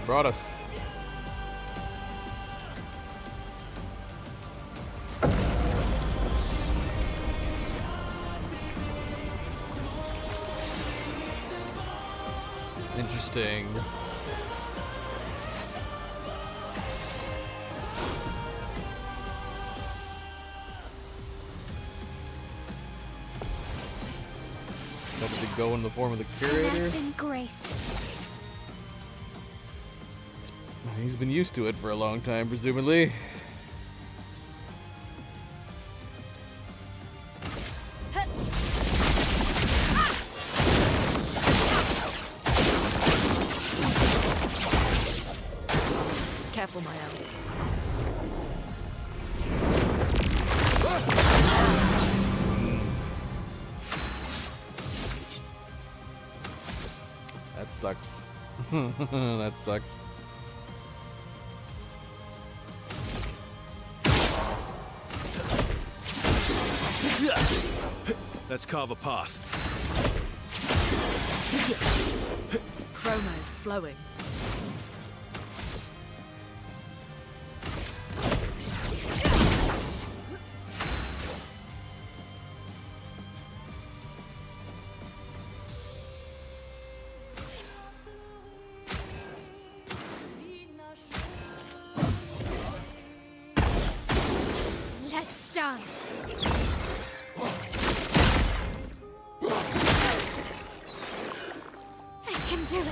[SPEAKER 1] Brought us. Interesting. That did go in the form of the curator.
[SPEAKER 5] Finesse and grace.
[SPEAKER 1] He's been used to it for a long time, presumably.
[SPEAKER 6] Careful, my ally.
[SPEAKER 1] That sucks. That sucks.
[SPEAKER 3] Let's carve a path.
[SPEAKER 6] Chroma is flowing.
[SPEAKER 5] Let's dance. I can do it.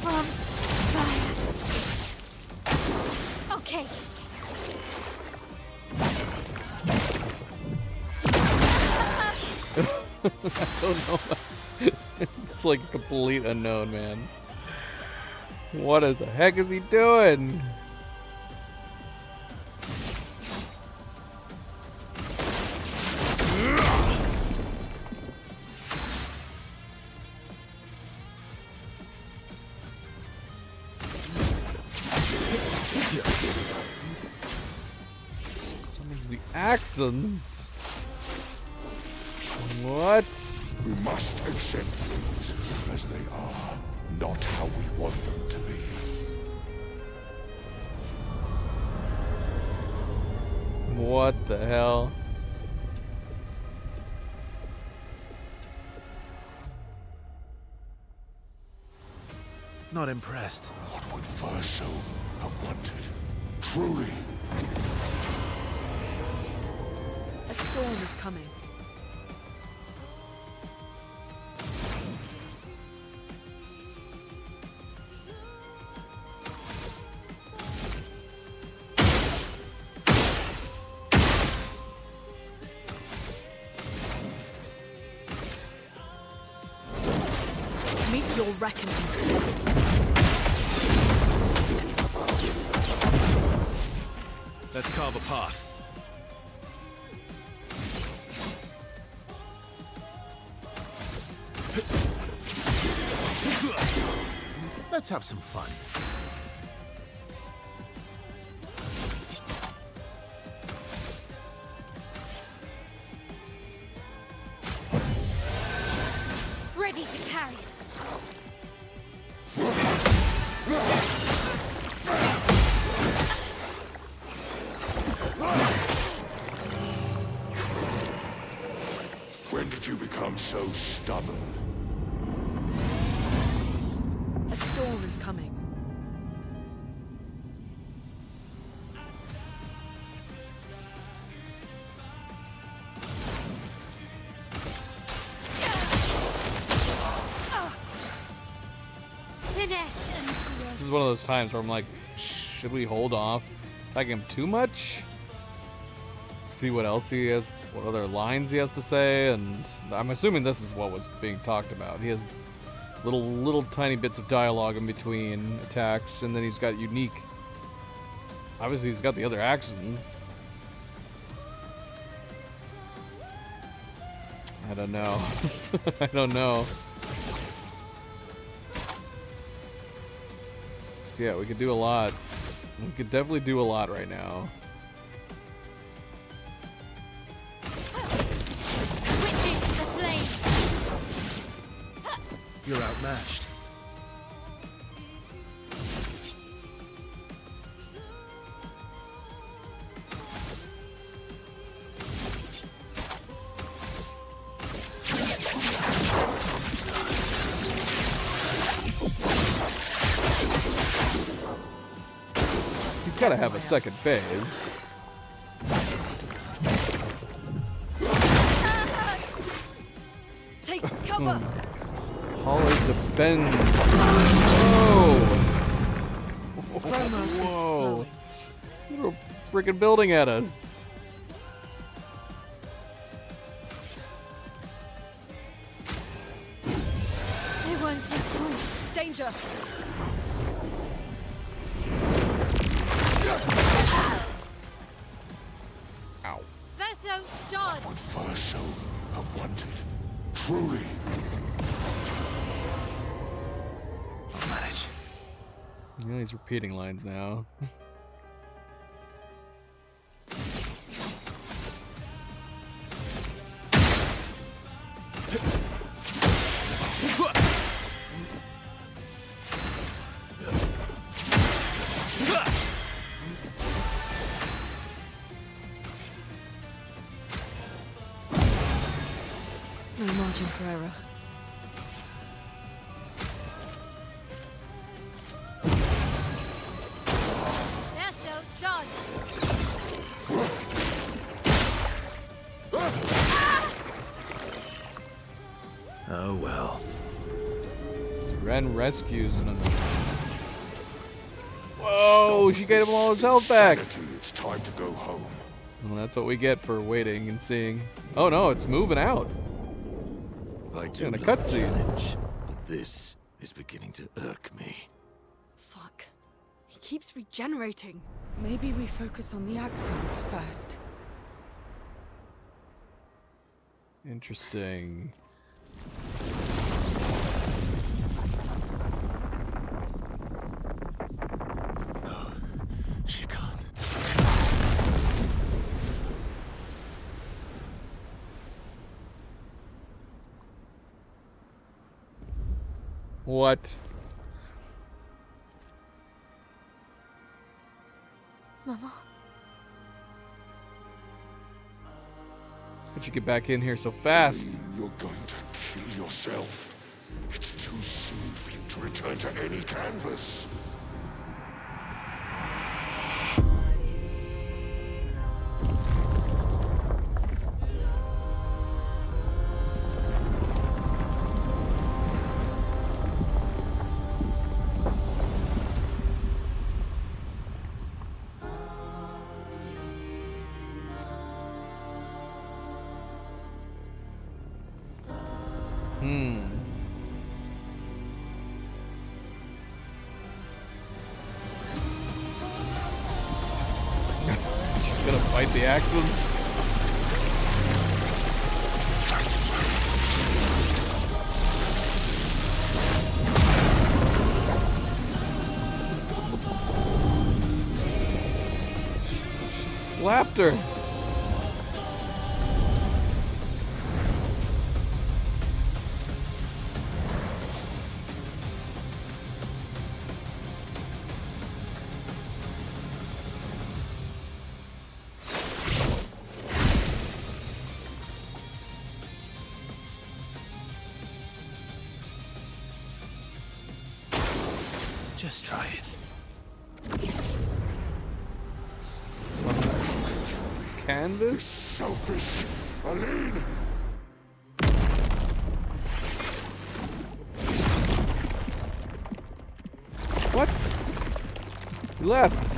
[SPEAKER 5] From fire. Okay.
[SPEAKER 1] I don't know. It's like a complete unknown, man. What the heck is he doing? accents. What?
[SPEAKER 10] We must accept things as they are, not how we want them to be.
[SPEAKER 1] What the hell?
[SPEAKER 3] Not impressed.
[SPEAKER 10] What would Verso have wanted? Truly.
[SPEAKER 6] A storm is coming. Meet your reckoning.
[SPEAKER 3] Let's carve a path. Let's have some fun.
[SPEAKER 5] Ready to carry.
[SPEAKER 10] When did you become so stubborn?
[SPEAKER 6] A storm is coming.
[SPEAKER 5] Finesse and
[SPEAKER 1] This is one of those times where I'm like, should we hold off attacking him too much? See what else he has, what other lines he has to say, and I'm assuming this is what was being talked about. He has little tiny bits of dialogue in between attacks, and then he's got unique. Obviously, he's got the other actions. I don't know. I don't know. So yeah, we could do a lot. We could definitely do a lot right now.
[SPEAKER 5] witness the flames.
[SPEAKER 3] You're outmatched.
[SPEAKER 1] He's got to have a second phase.
[SPEAKER 6] Take cover.
[SPEAKER 1] Holly defend. Whoa!
[SPEAKER 6] Chroma is
[SPEAKER 1] Whoa!
[SPEAKER 6] flowing.
[SPEAKER 1] They're freaking building at us.
[SPEAKER 5] I want disappoint.
[SPEAKER 6] Danger.
[SPEAKER 1] Ow.
[SPEAKER 5] Verso dodge.
[SPEAKER 10] Would Verso have wanted? Truly.
[SPEAKER 3] I'll manage.
[SPEAKER 1] You know, he's repeating lines now.
[SPEAKER 6] No margin for error.
[SPEAKER 5] Verso dodge.
[SPEAKER 3] Oh well.
[SPEAKER 1] Ren rescues him. Whoa! She gave him all his health back.
[SPEAKER 10] Sanity, it's time to go home.
[SPEAKER 1] Well, that's what we get for waiting and seeing. Oh no, it's moving out.
[SPEAKER 2] I do
[SPEAKER 1] In a
[SPEAKER 2] love a
[SPEAKER 1] cutscene.
[SPEAKER 2] challenge, but this is beginning to irk me.
[SPEAKER 6] Fuck. He keeps regenerating.
[SPEAKER 9] Maybe we focus on the accents first.
[SPEAKER 1] Interesting.
[SPEAKER 3] She can't.
[SPEAKER 1] What?
[SPEAKER 5] Mama.
[SPEAKER 1] How'd you get back in here so fast?
[SPEAKER 10] You're going to kill yourself. It's too soon for you to return to any canvas.
[SPEAKER 1] She's gonna fight the Axum. She slapped her.
[SPEAKER 3] Just try it.
[SPEAKER 1] Canvas?
[SPEAKER 10] Selfish, Aline!
[SPEAKER 1] What? You left.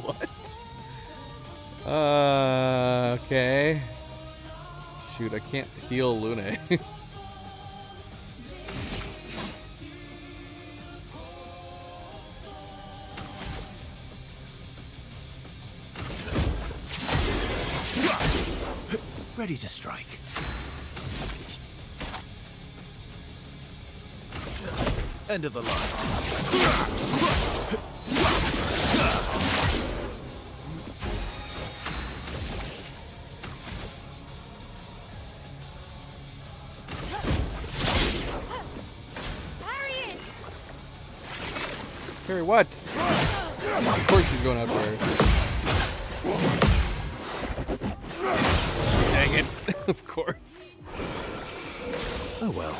[SPEAKER 1] What? Okay. Shoot, I can't heal Lune.
[SPEAKER 3] Ready to strike. End of the line.
[SPEAKER 1] Harry, what? Of course he's going after her. Dang it. Of course.
[SPEAKER 3] Oh well.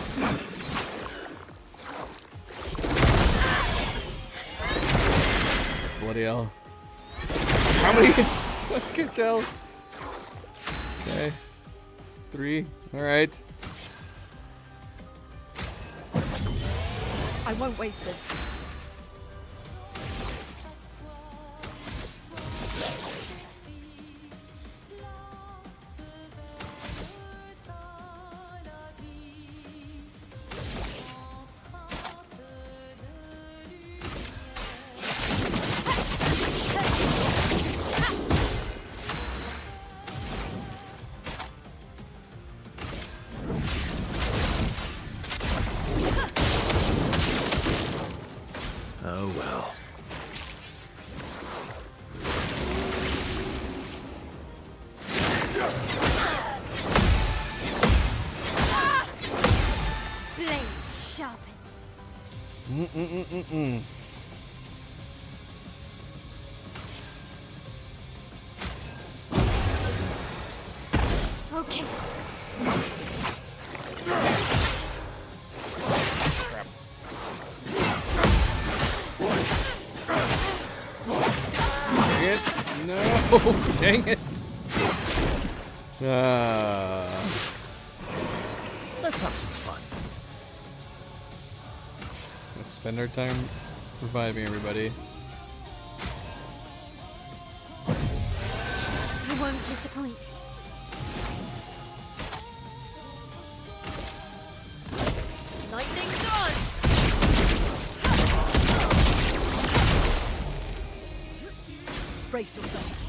[SPEAKER 1] Bloody hell. How many? I can't tell. Okay. 3. Alright.
[SPEAKER 6] I won't waste this.
[SPEAKER 3] Oh well.
[SPEAKER 5] Blades sharpened. Okay.
[SPEAKER 1] Dang it. No. Dang it.
[SPEAKER 3] Let's have some fun.
[SPEAKER 1] Let's spend our time reviving everybody.
[SPEAKER 5] You won't disappoint.
[SPEAKER 6] Lightning dance! Brace yourself.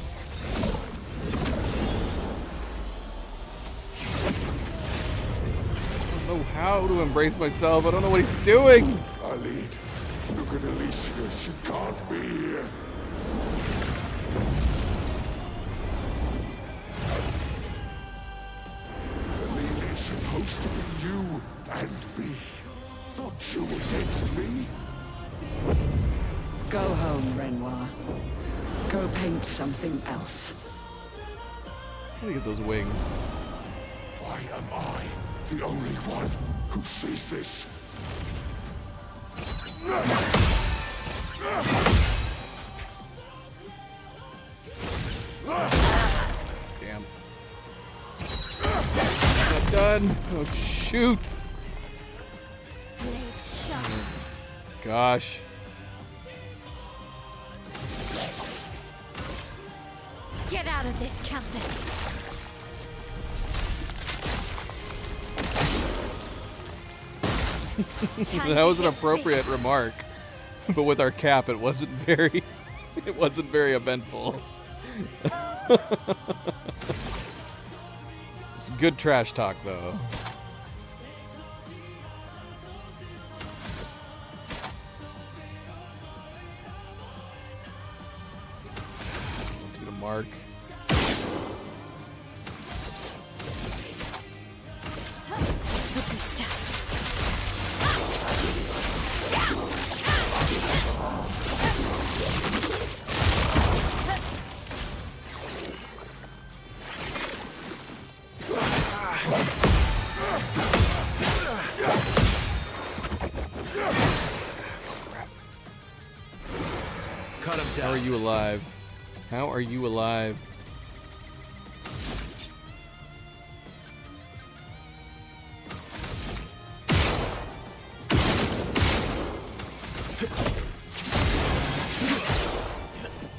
[SPEAKER 1] know how to embrace myself. I don't know what he's doing.
[SPEAKER 10] Aline, look at Alicia. She can't be here. Aline, it's supposed to be you and me, not you against me.
[SPEAKER 11] Go home, Renoir. Go paint something else.
[SPEAKER 1] Look at those wings.
[SPEAKER 10] Why am I the only one who sees this?
[SPEAKER 1] Damn. Not done. Oh, shoot.
[SPEAKER 5] Blades sharp.
[SPEAKER 1] Gosh.
[SPEAKER 5] Get out of this, Countess.
[SPEAKER 1] That was an appropriate remark. But with our cap, it wasn't very eventful. It's good trash talk, though. Do the mark.
[SPEAKER 5] Put this down.
[SPEAKER 2] Cut him down.
[SPEAKER 1] How are you alive? How are you alive?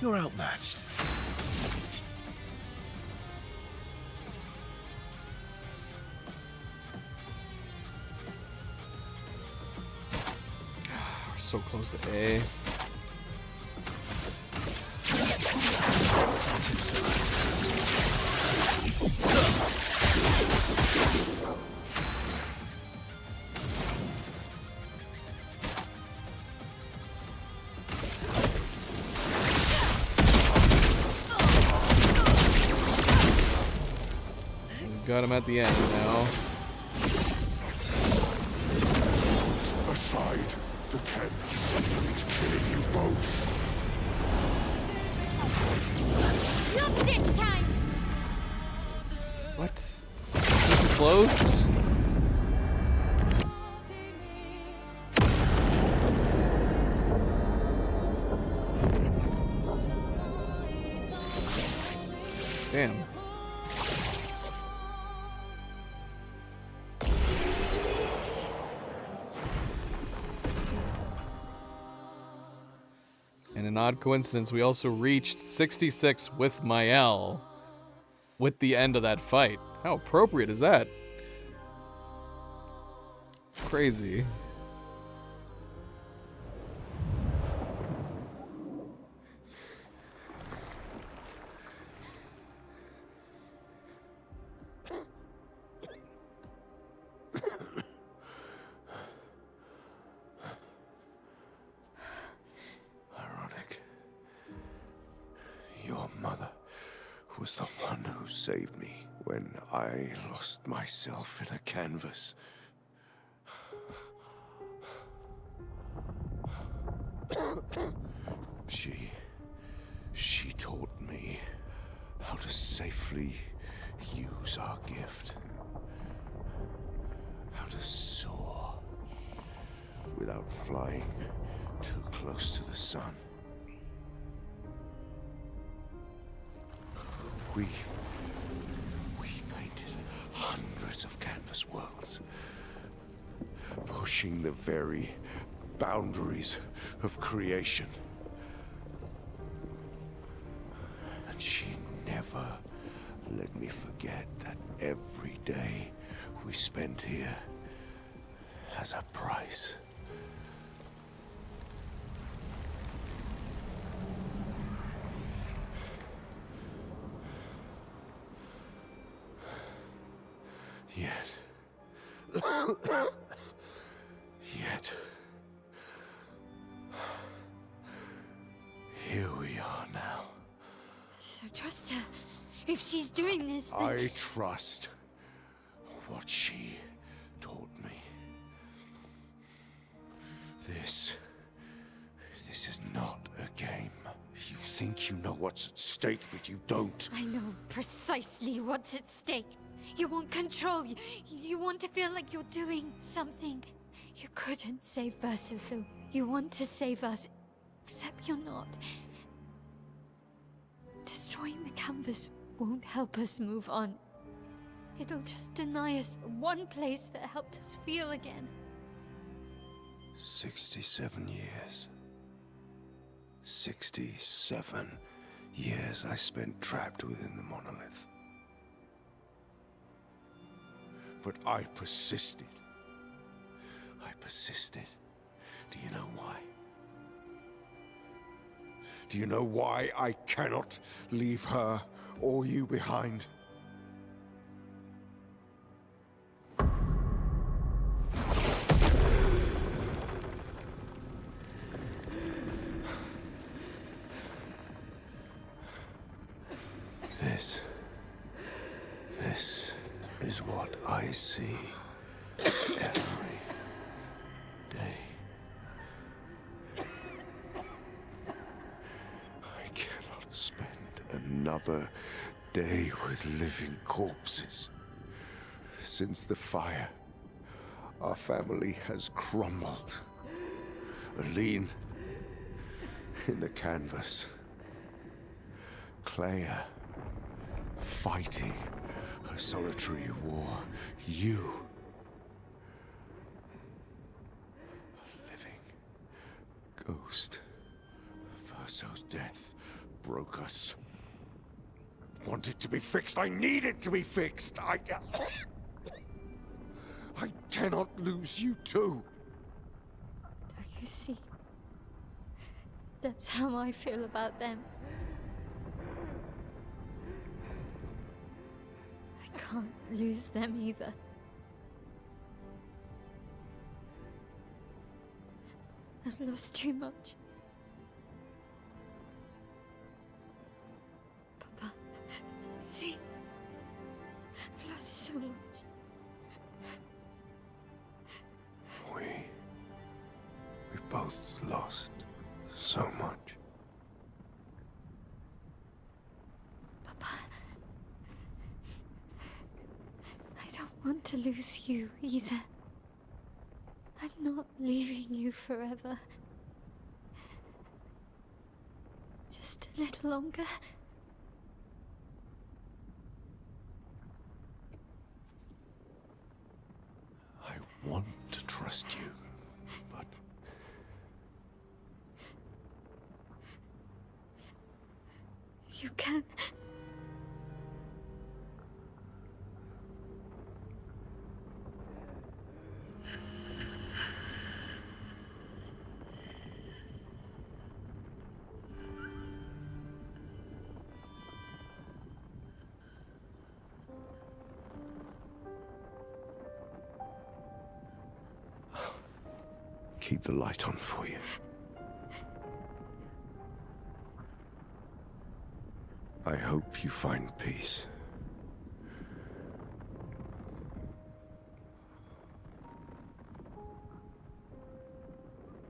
[SPEAKER 3] You're outmatched.
[SPEAKER 1] We're so close to A. Got him at the end now.
[SPEAKER 10] Put aside the canvas. It's killing you both.
[SPEAKER 5] Not this time.
[SPEAKER 1] What? Closed? Damn. And an odd coincidence, we also reached 66 with Mael with the end of that fight. How appropriate is that? Crazy.
[SPEAKER 10] Ironic. Your mother was the one who saved me when I lost myself in a canvas. She taught me how to safely use our gift. How to soar without flying too close to the sun. We painted hundreds of canvas worlds, pushing the very boundaries of creation. And she never let me forget that every day we spent here has a price. Yet, Yet, here we are now.
[SPEAKER 5] So trust her. If she's doing this, then...
[SPEAKER 10] I trust what she taught me. This is not a game. You think you know what's at stake, but you don't.
[SPEAKER 5] I know precisely what's at stake. You want control. You want to feel like you're doing something. You couldn't save Verso, so you want to save us. Except you're not. Destroying the canvas won't help us move on. It'll just deny us the one place that helped us feel again.
[SPEAKER 10] 67 years. 67 years I spent trapped within the monolith. But I persisted. I persisted. Do you know why? Do you know why I cannot leave her or you behind? This is what I see every day. I cannot spend another day with living corpses. Since the fire, our family has crumbled. Aline in the canvas. Clea fighting a solitary war. You, a living ghost. Verso's death broke us. Want it to be fixed. I need it to be fixed. I cannot lose you too.
[SPEAKER 5] Don't you see? That's how I feel about them. I can't lose them either. I've lost too much. Papa, see? I've lost so much.
[SPEAKER 10] We both lost so much.
[SPEAKER 5] Papa, I don't want to lose you either. I'm not leaving you forever. Just a little longer.
[SPEAKER 10] I want to trust you, but...
[SPEAKER 5] You can.
[SPEAKER 10] Keep the light on for you. I hope you find peace.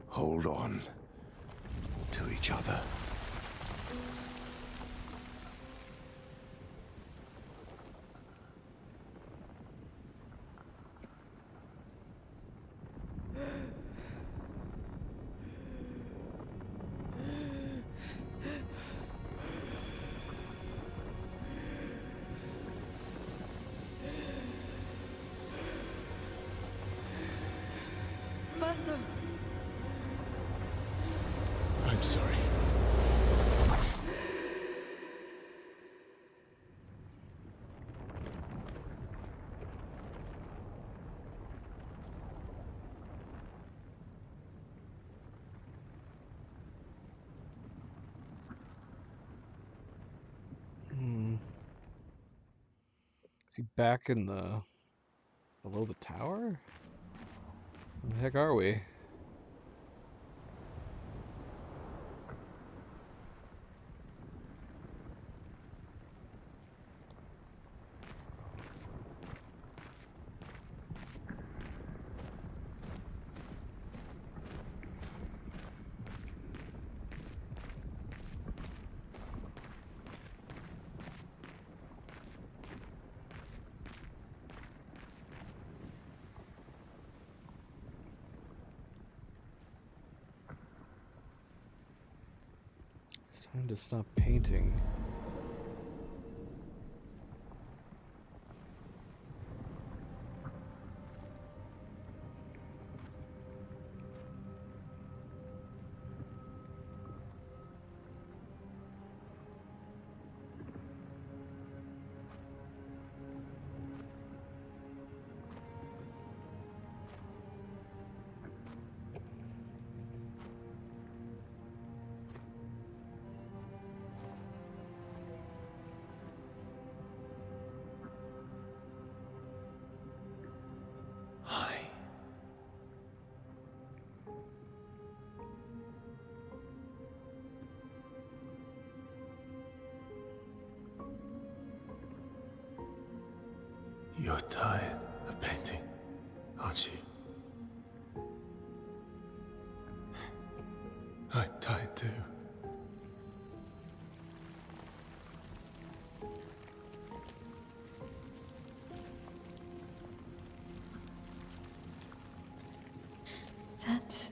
[SPEAKER 10] Hold on to each other.
[SPEAKER 6] Verso!
[SPEAKER 3] I'm sorry.
[SPEAKER 1] Is he back in the Below the tower? Where the heck are we? It's time to stop painting.
[SPEAKER 3] You're tired of painting, aren't you? I'm tired too.
[SPEAKER 5] That's...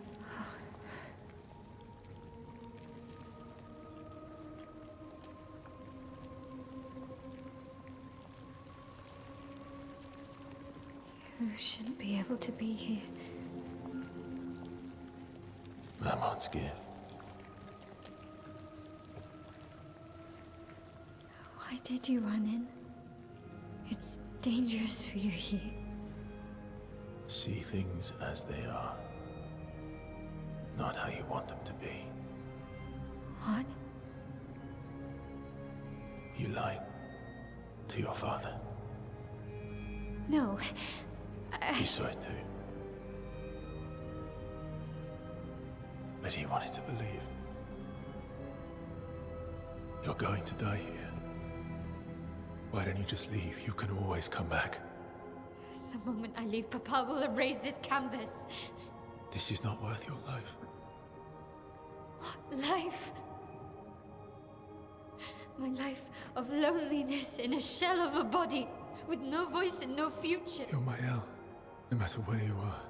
[SPEAKER 5] You shouldn't be able to be here.
[SPEAKER 3] Mamon's gift.
[SPEAKER 5] Why did you run in? It's dangerous for you here.
[SPEAKER 3] See things as they are, not how you want them to be.
[SPEAKER 5] What?
[SPEAKER 3] You lied to your father.
[SPEAKER 5] No.
[SPEAKER 3] He saw it too. But he wanted to believe. You're going to die here. Why don't you just leave? You can always come back.
[SPEAKER 5] The moment I leave, Papa will erase this canvas.
[SPEAKER 3] This is not worth your life.
[SPEAKER 5] What life? My life of loneliness in a shell of a body, with no voice and no future.
[SPEAKER 3] You're my El. No matter where you are,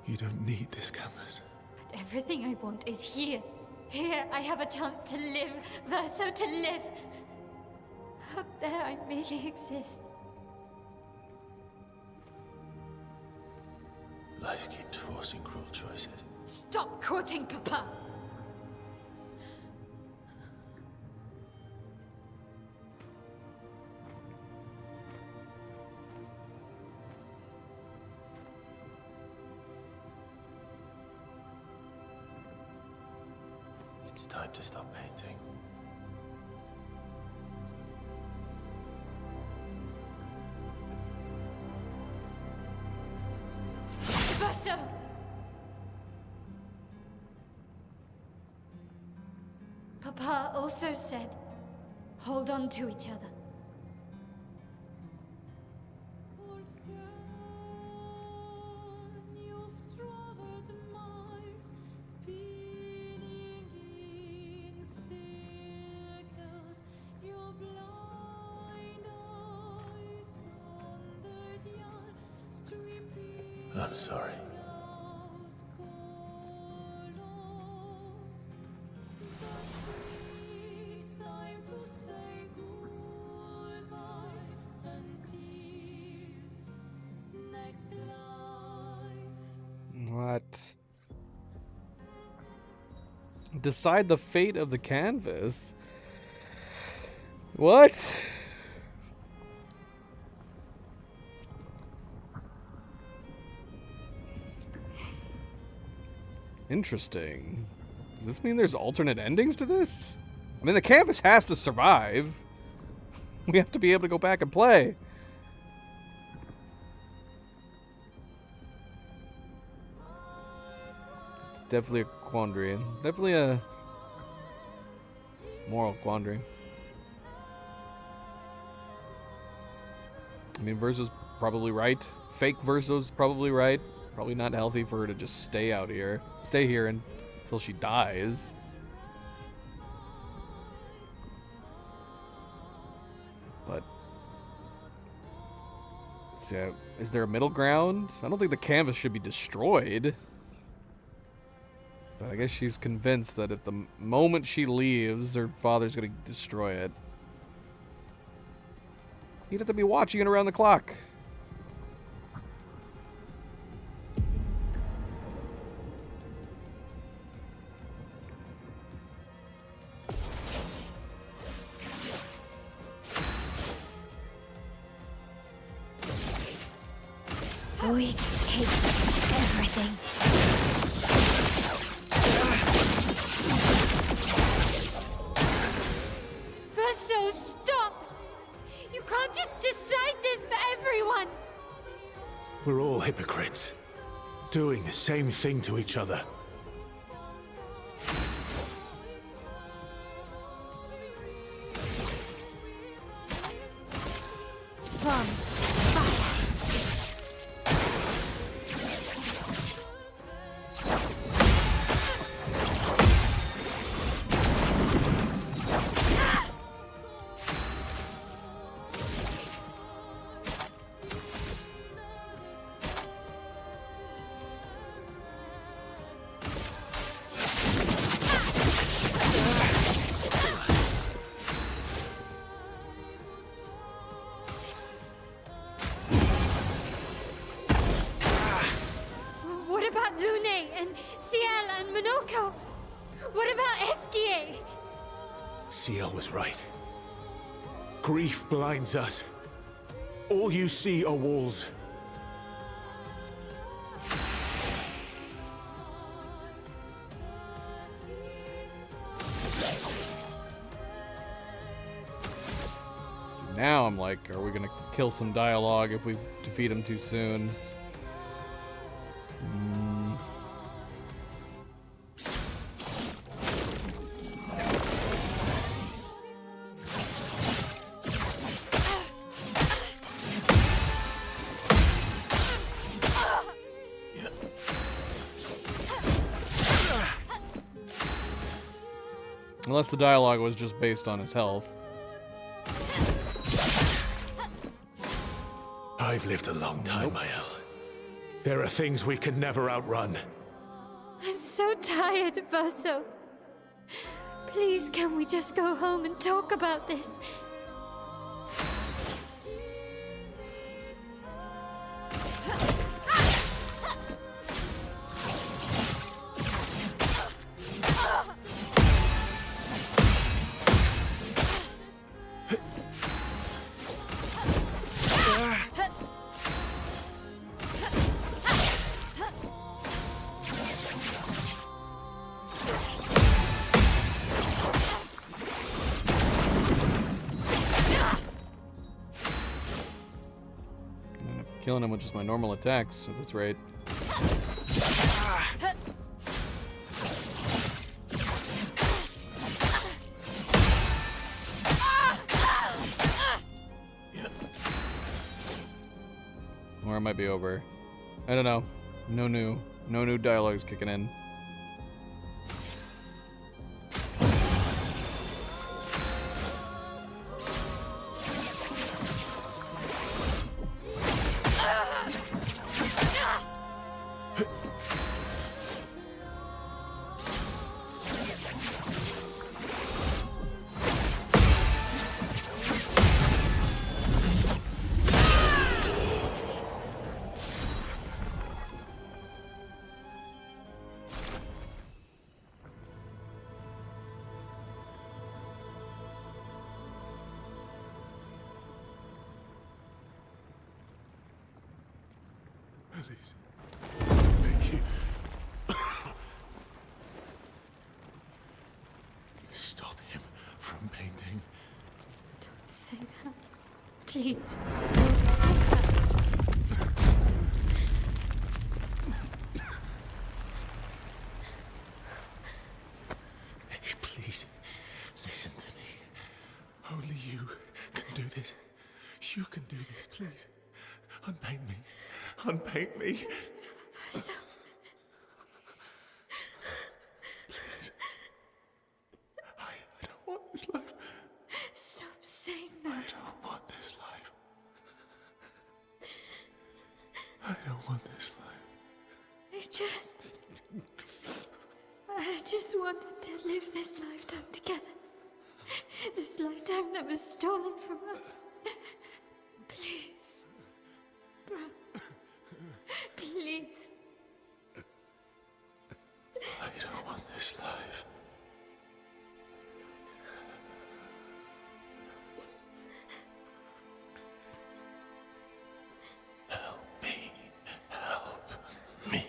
[SPEAKER 3] you don't need this canvas.
[SPEAKER 5] But everything I want is here. Here I have a chance to live, Verso, to live. Out there I merely exist.
[SPEAKER 3] Life keeps forcing cruel choices.
[SPEAKER 5] Stop quoting Papa!
[SPEAKER 3] It's time to stop painting.
[SPEAKER 5] Verso! Papa also said, hold on to each other.
[SPEAKER 3] I'm sorry.
[SPEAKER 1] What? Decide the fate of the canvas? What? Interesting. Does this mean there's alternate endings to this? I mean, the canvas has to survive. We have to be able to go back and play. definitely a quandary. Definitely a moral quandary. I mean, Verso's probably right. Fake Verso's probably right. Probably not healthy for her to just stay out here. Stay here until she dies. But so, is there a middle ground? I don't think the canvas should be destroyed. But I guess she's convinced that at the moment she leaves, her father's gonna destroy it. He'd have to be watching it around the clock.
[SPEAKER 5] Void takes everything. Verso, stop! You can't just decide this for everyone!
[SPEAKER 3] We're all hypocrites, doing the same thing to each other.
[SPEAKER 5] From what about Lune and Ciel and Minoko? What about Esquier?
[SPEAKER 3] Ciel was right. Grief blinds us. All you see are walls.
[SPEAKER 1] So now I'm like, are we gonna kill some dialogue if we defeat him too soon? Unless the dialogue was just based on his health.
[SPEAKER 3] I've lived a long time, Mael. There are things we can never outrun.
[SPEAKER 5] I'm so tired, Verso. Please, can we just go home and talk about this?
[SPEAKER 1] Killing him with just my normal attacks at this rate. Or it might be over. I don't know. No new dialogues kicking in.
[SPEAKER 3] Please. Thank you. Stop him from painting.
[SPEAKER 5] Don't say that. Please, don't say that.
[SPEAKER 3] Please, unpaint me. Unpaint me.
[SPEAKER 5] So,
[SPEAKER 3] Please. I don't want this life.
[SPEAKER 5] stop saying that.
[SPEAKER 3] I don't want this life. I don't want this life.
[SPEAKER 5] I just wanted to live this lifetime together. This lifetime that was stolen from us. Please. Bro. Please.
[SPEAKER 3] I don't want this life. Help me. Help me.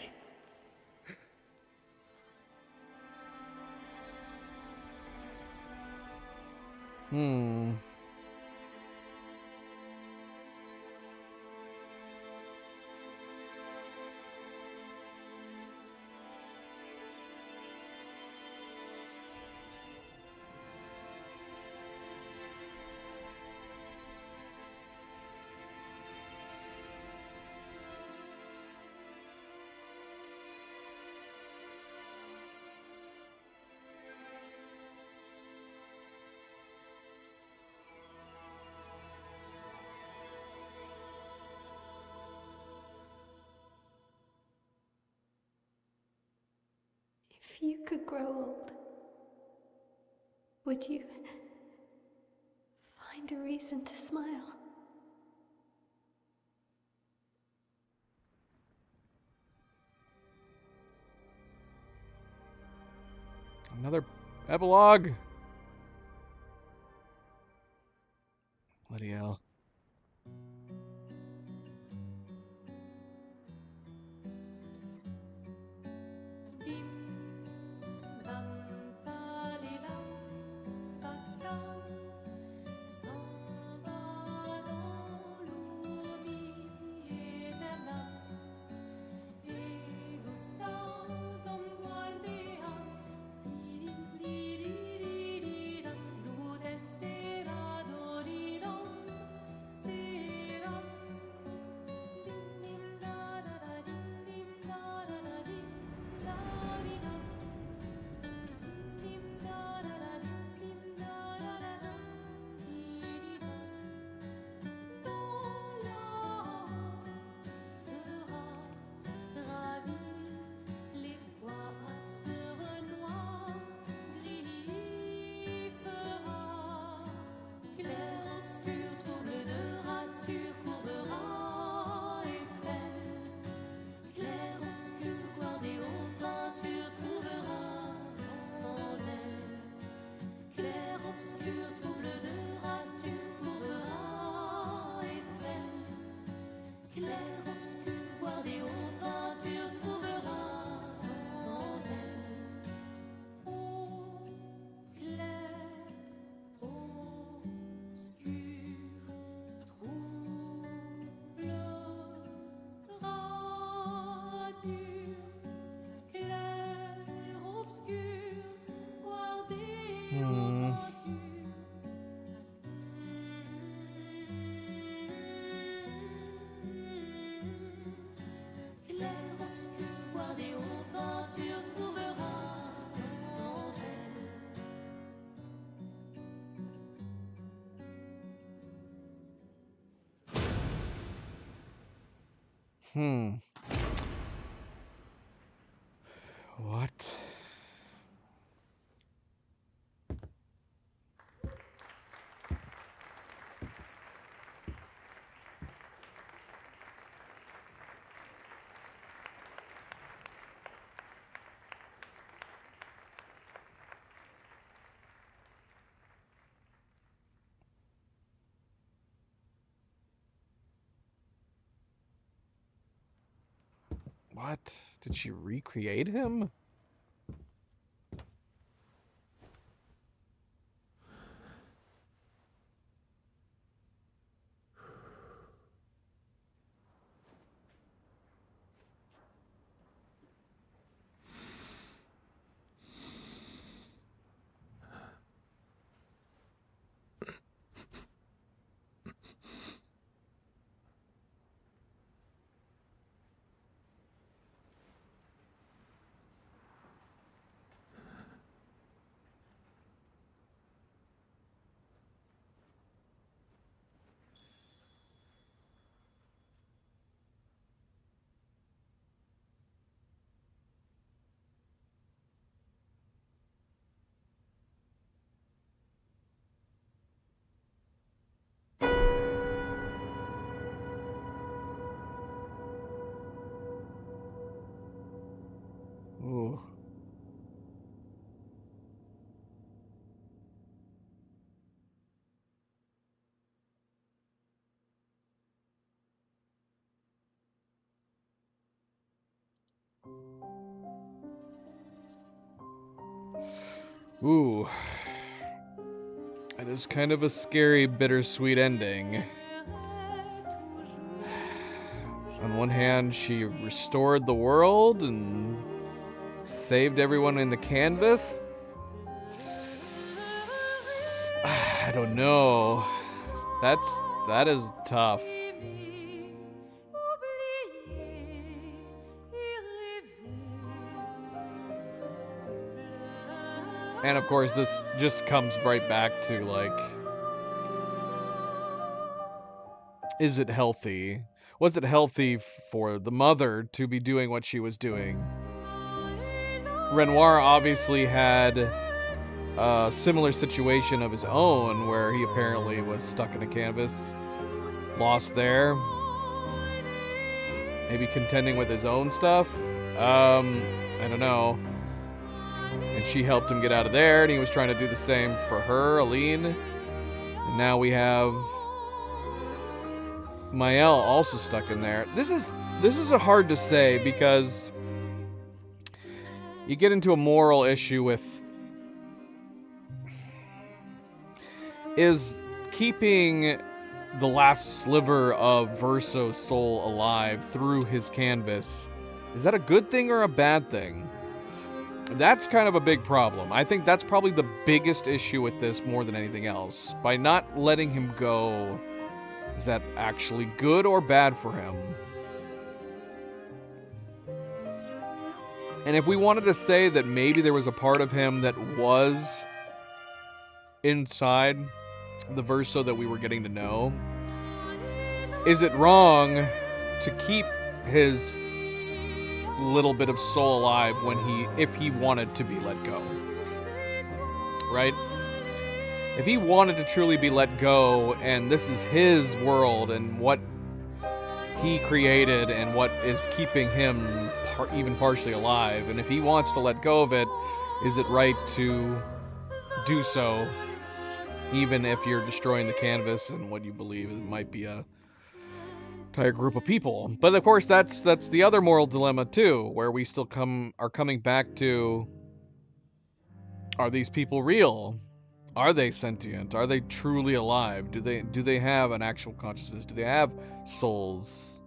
[SPEAKER 5] If you could grow old, would you find a reason to smile?
[SPEAKER 1] Another epilogue. Bloody hell. What? What? Did she recreate him? Ooh. Ooh. It is kind of a scary, bittersweet ending. On one hand, she restored the world and saved everyone in the canvas. I don't know. That is tough. And of course, this just comes right back to, like, is it healthy? Was it healthy for the mother to be doing what she was doing? Renoir obviously had a similar situation of his own where he apparently was stuck in a canvas, lost there, maybe contending with his own stuff. I don't know. And she helped him get out of there, and he was trying to do the same for her, Aline. And now we have Mael also stuck in there. This is hard to say because you get into a moral issue with, is keeping the last sliver of Verso's soul alive through his canvas, is that a good thing or a bad thing? That's kind of a big problem. I think that's probably the biggest issue with this more than anything else. By not letting him go, is that actually good or bad for him? And if we wanted to say that maybe there was a part of him that was inside the Verso that we were getting to know, is it wrong to keep his little bit of soul alive if he wanted to be let go? Right? If he wanted to truly be let go, and this is his world and what he created and what is keeping him even partially alive, and if he wants to let go of it, is it right to do so, even if you're destroying the canvas and what you believe it might be a entire group of people? But of course, that's the other moral dilemma too, where we still are coming back to, are these people real? Are they sentient? Are they truly alive? Do they have an actual consciousness? Do they have souls?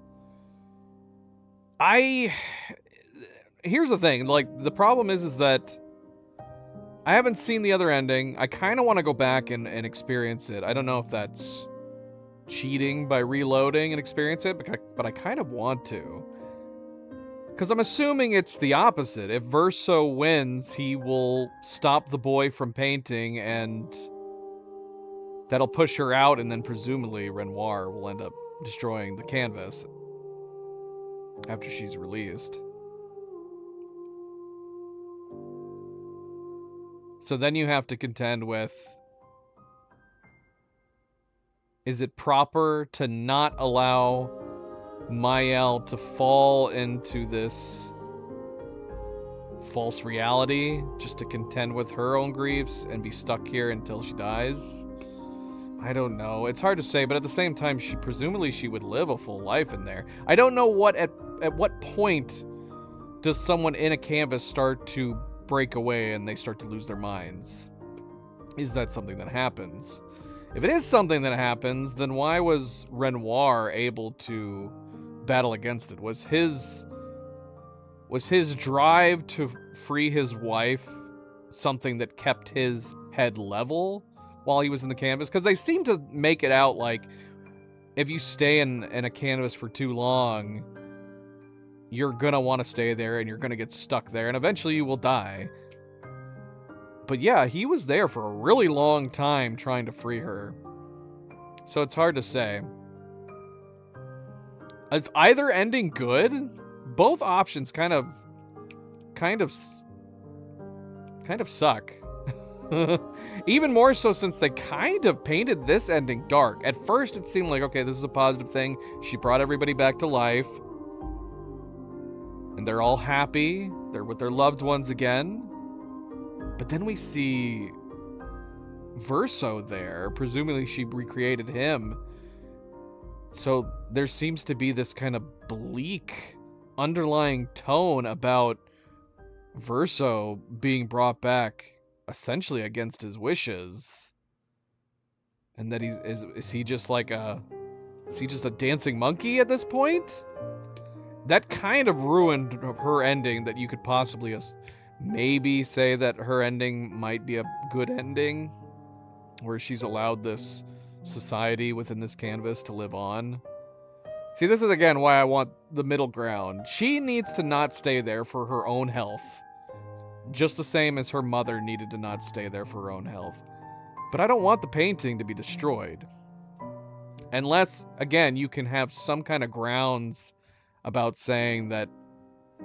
[SPEAKER 1] Here's the thing, like, the problem is that I haven't seen the other ending. I kind of want to go back and experience it. I don't know if that's cheating by reloading and experience it, but I kind of want to. Because I'm assuming it's the opposite. If Verso wins, he will stop the boy from painting, and that'll push her out, and then presumably Renoir will end up destroying the canvas after she's released. So then you have to contend with, is it proper to not allow Mael to fall into this false reality just to contend with her own griefs and be stuck here until she dies? I don't know. It's hard to say, but at the same time, presumably she would live a full life in there. I don't know at what point does someone in a canvas start to break away and they start to lose their minds. Is that something that happens? If it is something that happens, then why was Renoir able to battle against it? Was his drive to free his wife something that kept his head level while he was in the canvas? Because they seem to make it out like if you stay in a canvas for too long, you're gonna want to stay there and you're gonna get stuck there and eventually you will die. But yeah, he was there for a really long time trying to free her. So it's hard to say. Is either ending good? Both options kind of suck. Even more so since they kind of painted this ending dark. At first it seemed like, okay, this is a positive thing. She brought everybody back to life. and they're all happy. They're with their loved ones again. But then we see Verso there. Presumably she recreated him. So there seems to be this kind of bleak underlying tone about Verso being brought back essentially against his wishes. And that is he just like is he just a dancing monkey at this point? That kind of ruined her ending, that you could possibly maybe say that her ending might be a good ending, where she's allowed this society within this canvas to live on. See, this is again why I want the middle ground. She needs to not stay there for her own health, just the same as her mother needed to not stay there for her own health. But I don't want the painting to be destroyed. Unless, again, you can have some kind of grounds about saying that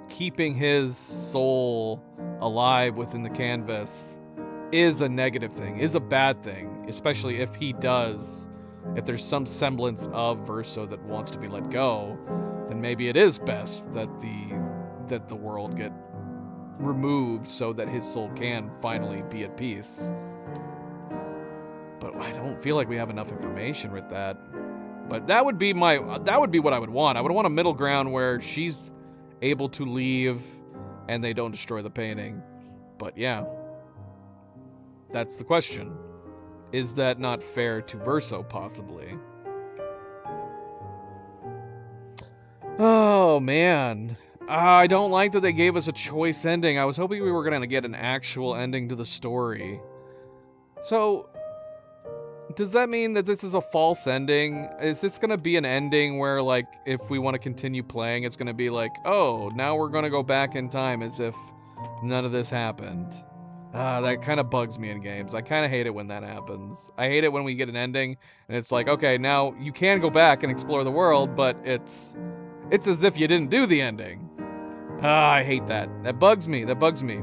[SPEAKER 1] keeping his soul alive within the canvas is a negative thing, is a bad thing, especially if there's some semblance of Verso that wants to be let go, then maybe it is best that the world get removed so that his soul can finally be at peace. But I don't feel like we have enough information with that. But that would be what I would want. I would want a middle ground where she's able to leave and they don't destroy the painting. But yeah, that's the question. Is that not fair to Verso, possibly? Oh, man. I don't like that they gave us a choice ending. I was hoping we were going to get an actual ending to the story. So, does that mean that this is a false ending? Is this going to be an ending where, like, if we want to continue playing, it's going to be like, oh, now we're going to go back in time as if none of this happened? That kind of bugs me in games. I kind of hate it when that happens. I hate it when we get an ending, and it's like, okay, now you can go back and explore the world, but it's as if you didn't do the ending. I hate that. That bugs me. That bugs me.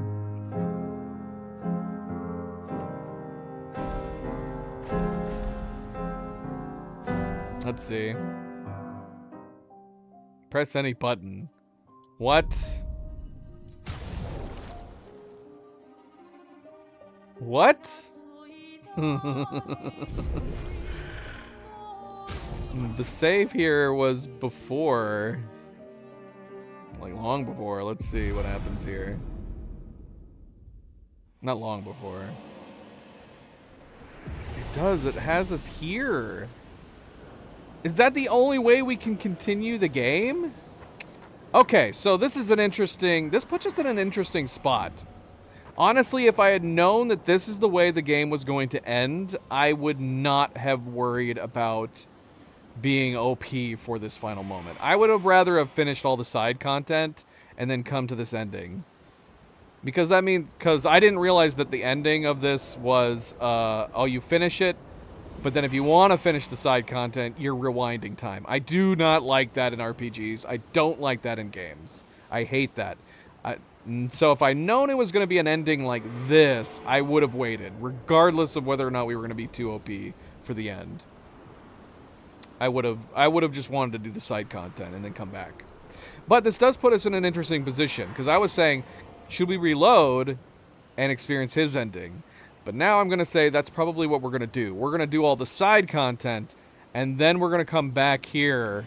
[SPEAKER 1] Let's see. Press any button. What? What? The save here was before. Like long before. Let's see what happens here. Not long before. It does. It has us here. Is that the only way we can continue the game? Okay, so this puts us in an interesting spot. Honestly, if I had known that this is the way the game was going to end, I would not have worried about being OP for this final moment. I would have rather have finished all the side content and then come to this ending. Because I didn't realize that the ending of this was, you finish it, but then if you want to finish the side content, you're rewinding time. I do not like that in RPGs. I don't like that in games. I hate that. So if I'd known it was going to be an ending like this, I would have waited, regardless of whether or not we were going to be too OP for the end. I would have just wanted to do the side content and then come back. But this does put us in an interesting position, because I was saying, should we reload and experience his ending? But now I'm going to say that's probably what we're going to do. We're going to do all the side content, and then we're going to come back here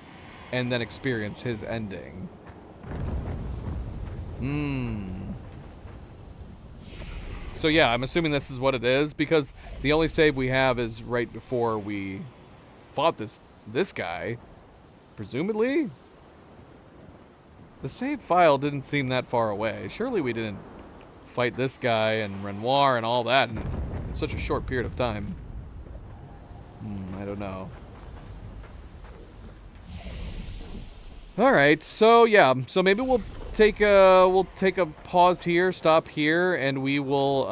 [SPEAKER 1] and then experience his ending. So yeah, I'm assuming this is what it is, because the only save we have is right before we fought this guy, presumably. The save file didn't seem that far away. Surely we didn't fight this guy and Renoir and all that in such a short period of time. I don't know. All right, so yeah, so maybe we'll take a pause here, stop here, and we will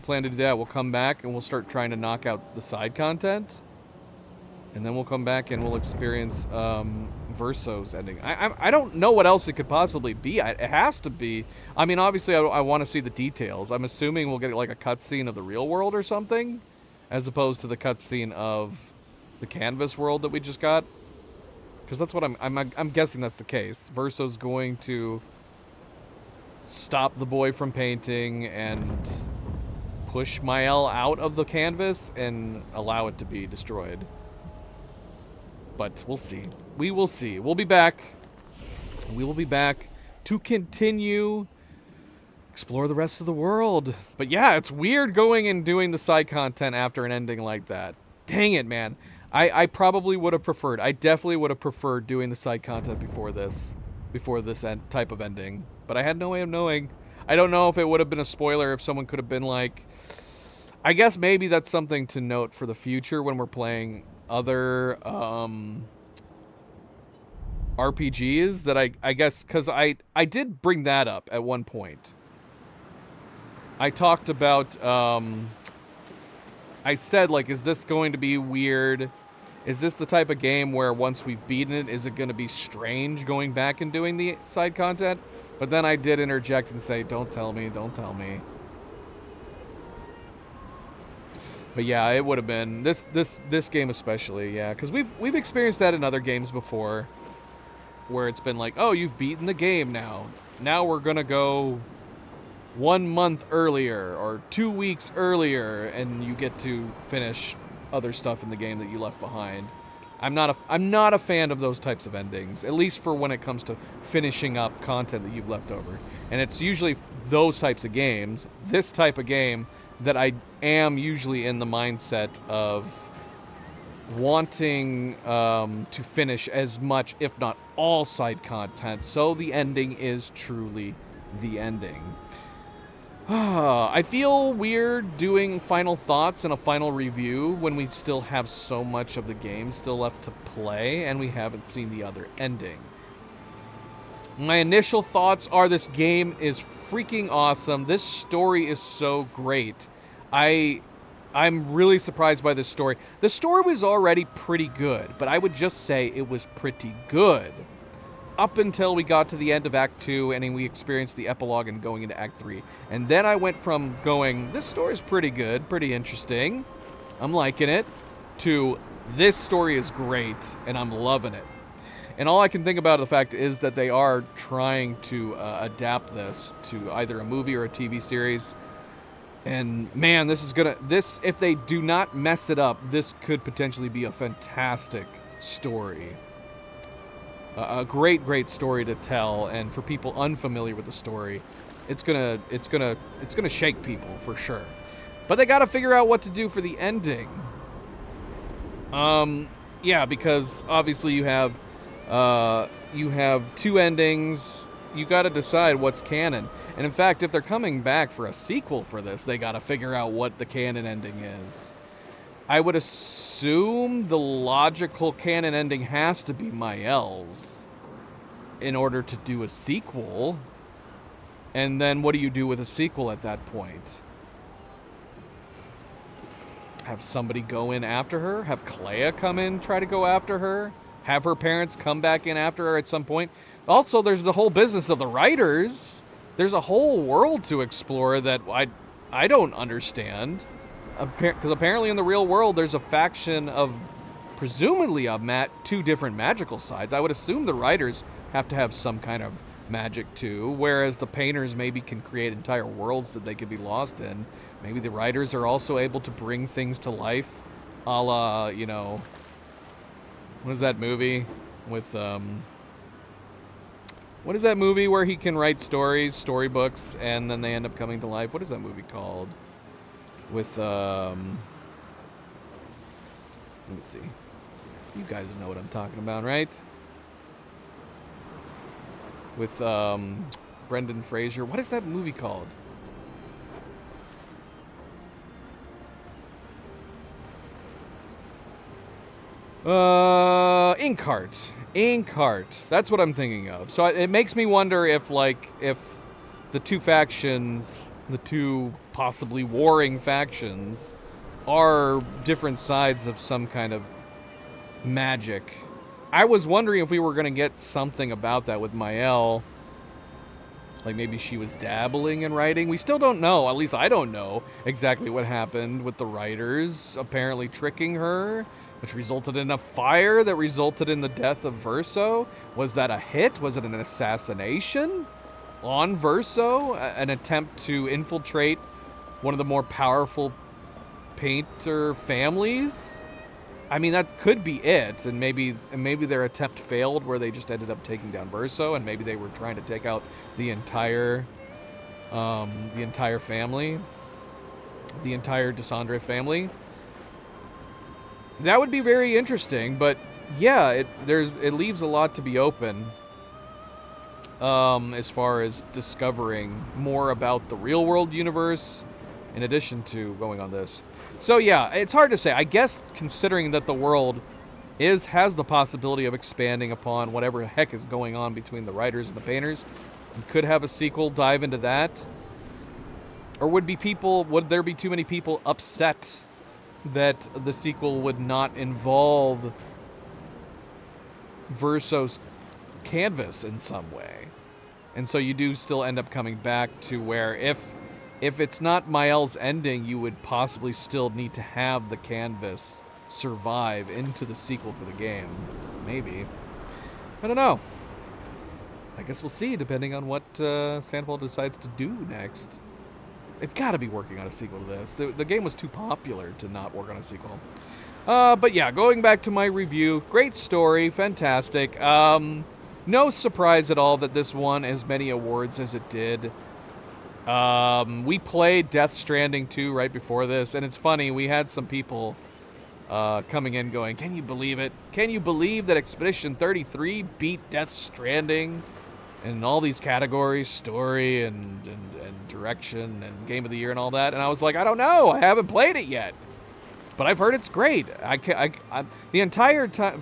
[SPEAKER 1] plan to do that. We'll come back and we'll start trying to knock out the side content, and then we'll come back and we'll experience Verso's ending. I don't know what else it could possibly be. It has to be. I mean, obviously, I want to see the details. I'm assuming we'll get like a cutscene of the real world or something, as opposed to the cutscene of the canvas world that we just got. Because that's what I'm guessing that's the case. Verso's going to stop the boy from painting and push Mael out of the canvas and allow it to be destroyed. But we'll see. We will see. We'll be back. We will be back to continue explore the rest of the world. But yeah, it's weird going and doing the side content after an ending like that. Dang it, man. I probably would have preferred. I definitely would have preferred doing the side content before this type of ending. But I had no way of knowing. I don't know if it would have been a spoiler if someone could have been like... I guess maybe that's something to note for the future when we're playing other RPGs that I guess... Because I did bring that up at one point. I talked about... I said, like, is this going to be weird? Is this the type of game where once we've beaten it, is it going to be strange going back and doing the side content? But then I did interject and say, don't tell me, don't tell me. But yeah, it would have been this game especially, yeah, because we've experienced that in other games before, where it's been like, oh, you've beaten the game now. Now we're gonna go 1 month earlier or 2 weeks earlier, and you get to finish other stuff in the game that you left behind. I'm not a fan of those types of endings, at least for when it comes to finishing up content that you've left over. And it's usually those types of games, this type of game, that I am usually in the mindset of wanting to finish as much, if not all, side content, so the ending is truly the ending. I feel weird doing final thoughts and a final review when we still have so much of the game still left to play and we haven't seen the other ending. My initial thoughts are this game is freaking awesome. This story is so great. I'm really surprised by this story. The story was already pretty good, but I would just say it was pretty good. Up until we got to the end of Act 2 and we experienced the epilogue and going into Act 3. And then I went from going, this story's pretty good, pretty interesting, I'm liking it, to this story is great and I'm loving it. And all I can think about the fact is that they are trying to adapt this to either a movie or a TV series. And man, if they do not mess it up, this could potentially be a fantastic story. A great story to tell, and for people unfamiliar with the story, it's gonna shake people for sure. But they got to figure out what to do for the ending. Yeah, because obviously you have two endings. You got to decide what's canon. And in fact, if they're coming back for a sequel for this, they got to figure out what the canon ending is. I would assume the logical canon ending has to be Mael's in order to do a sequel. And then what do you do with a sequel at that point? Have somebody go in after her? Have Clea come in, try to go after her? Have her parents come back in after her at some point? Also, there's the whole business of the writers. There's a whole world to explore that I don't understand. Because apparently in the real world, there's a faction of, presumably, two different magical sides. I would assume the writers have to have some kind of magic too, whereas the painters maybe can create entire worlds that they could be lost in. Maybe the writers are also able to bring things to life, a la, you know, what is that movie with, what is that movie where he can write storybooks, and then they end up coming to life? What is that movie called? With, let me see. You guys know what I'm talking about, right? With, Brendan Fraser. What is that movie called? Inkheart. Inkheart. That's what I'm thinking of. So it makes me wonder if the two factions, the two possibly warring factions, are different sides of some kind of magic. I was wondering if we were going to get something about that with Mael. Like maybe she was dabbling in writing. We still don't know. At least I don't know exactly what happened with the writers apparently tricking her which resulted in a fire that resulted in the death of Verso. Was that a hit? Was it an assassination on Verso? An attempt to infiltrate one of the more powerful painter families? I mean, that could be it, and maybe their attempt failed, where they just ended up taking down Verso, and maybe they were trying to take out the entire family, the entire Desandre family. That would be very interesting, but yeah, it leaves a lot to be open as far as discovering more about the real world universe, in addition to going on this. So yeah, it's hard to say. I guess considering that the world has the possibility of expanding upon whatever the heck is going on between the writers and the painters, you could have a sequel dive into that. Or would there be too many people upset that the sequel would not involve Verso's canvas in some way? And so you do still end up coming back to where if it's not Mael's ending, you would possibly still need to have the canvas survive into the sequel for the game. Maybe. I don't know. I guess we'll see, depending on what Sandfall decides to do next. They've got to be working on a sequel to this. The game was too popular to not work on a sequel. But yeah, going back to my review, great story, fantastic. No surprise at all that this won as many awards as it did. We played Death Stranding 2 right before this, and it's funny, we had some people coming in going, can you believe it? Can you believe that Expedition 33 beat Death Stranding in all these categories, story and direction and game of the year and all that? And I was like, I don't know, I haven't played it yet, but I've heard it's great. The entire time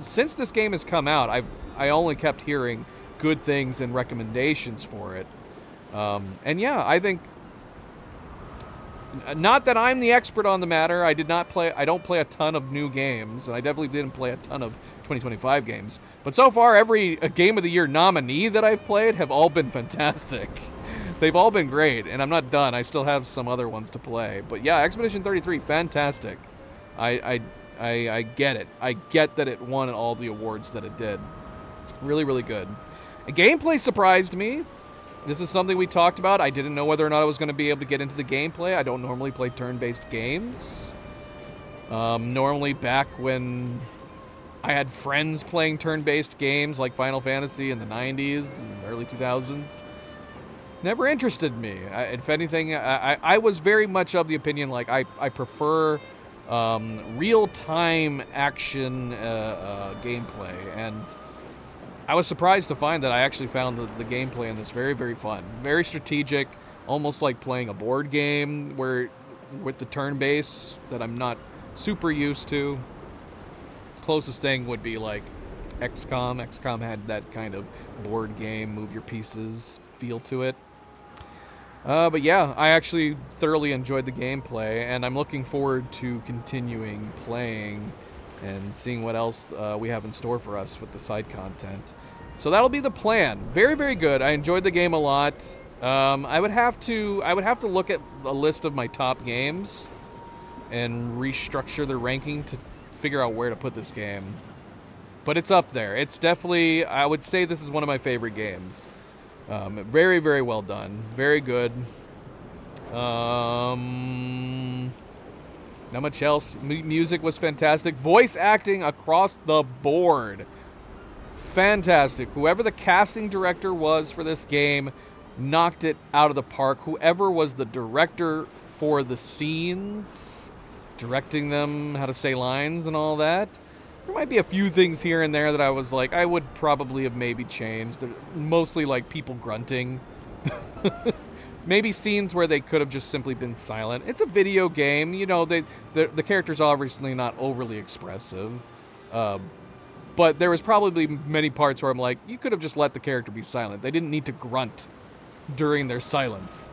[SPEAKER 1] since this game has come out, I only kept hearing good things and recommendations for it. And yeah, I think, not that I'm the expert on the matter, I don't play a ton of new games, and I definitely didn't play a ton of 2025 games, but so far every Game of the Year nominee that I've played have all been fantastic. They've all been great, and I'm not done, I still have some other ones to play. But yeah, Expedition 33, fantastic. I get it. I get that it won all the awards that it did. Really, really good. The gameplay surprised me. This is something we talked about. I didn't know whether or not I was going to be able to get into the gameplay. I don't normally play turn-based games. Normally back when I had friends playing turn-based games like Final Fantasy in the 90s and early 2000s, never interested me. If anything, I was very much of the opinion, like, I prefer real-time action gameplay, and I was surprised to find that I actually found the gameplay in this very, very fun. Very strategic, almost like playing a board game where with the turn base that I'm not super used to. Closest thing would be like XCOM. XCOM had that kind of board game, move your pieces feel to it. But yeah, I actually thoroughly enjoyed the gameplay, and I'm looking forward to continuing playing and seeing what else we have in store for us with the side content. So that'll be the plan. Very, very good. I enjoyed the game a lot. I would have to look at a list of my top games and restructure the ranking to figure out where to put this game. But it's up there. It's definitely, I would say this is one of my favorite games. Very, very well done. Very good. Not much else. Music was fantastic. Voice acting across the board. Fantastic. Whoever the casting director was for this game knocked it out of the park. Whoever was the director for the scenes, directing them, how to say lines and all that. There might be a few things here and there that I was like, I would probably have maybe changed. They're mostly like people grunting. Maybe scenes where they could have just simply been silent. It's a video game, you know, the character's obviously not overly expressive. But there was probably many parts where I'm like, you could have just let the character be silent. They didn't need to grunt during their silence.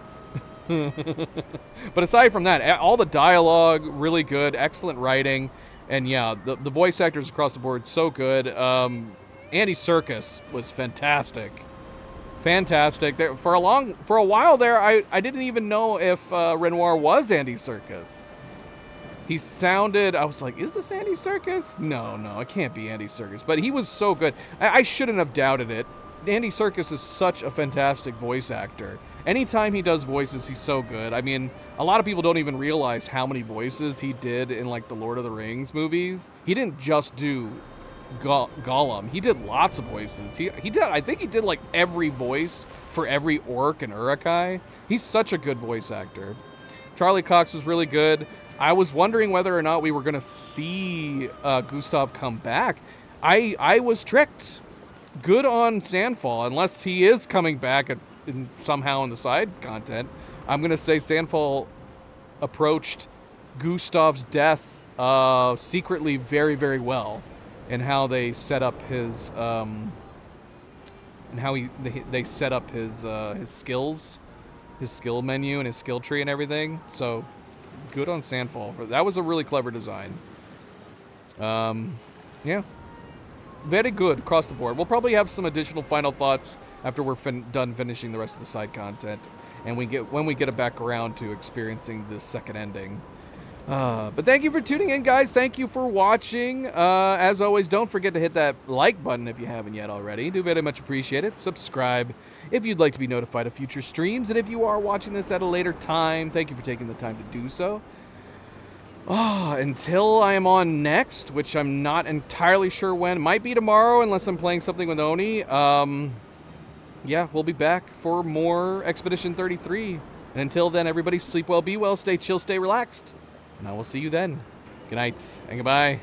[SPEAKER 1] But aside from that, all the dialogue, really good, excellent writing. And yeah, the voice actors across the board, so good. Andy Serkis was fantastic. Fantastic. For a while there, I didn't even know if Renoir was Andy Serkis. He sounded, I was like, is this Andy Serkis? No, it can't be Andy Serkis. But he was so good. I shouldn't have doubted it. Andy Serkis is such a fantastic voice actor. Anytime he does voices, he's so good. I mean, a lot of people don't even realize how many voices he did in, like, the Lord of the Rings movies. He didn't just do Gollum. He did lots of voices. He did, I think he did, like, every voice for every orc and Uruk-hai. He's such a good voice actor. Charlie Cox was really good. I was wondering whether or not we were going to see Gustav come back. I was tricked. Good on Sandfall, unless he is coming back somehow in the side content. I'm going to say Sandfall approached Gustav's death secretly very, very well, and how they set up his and how they set up his skills, his skill menu and his skill tree and everything. So good on Sandfall. That was a really clever design. Yeah. Very good across the board. We'll probably have some additional final thoughts after we're done finishing the rest of the side content, and when we get it back around to experiencing the second ending. But thank you for tuning in, guys. Thank you for watching. As always, don't forget to hit that like button if you haven't yet already. Do very much appreciate it. Subscribe if you'd like to be notified of future streams, and if you are watching this at a later time, thank you for taking the time to do so. Until I am on next, which I'm not entirely sure when. Might be tomorrow, unless I'm playing something with Oni. Yeah, we'll be back for more Expedition 33. And until then, everybody sleep well, be well, stay chill, stay relaxed. And I will see you then. Good night, and goodbye.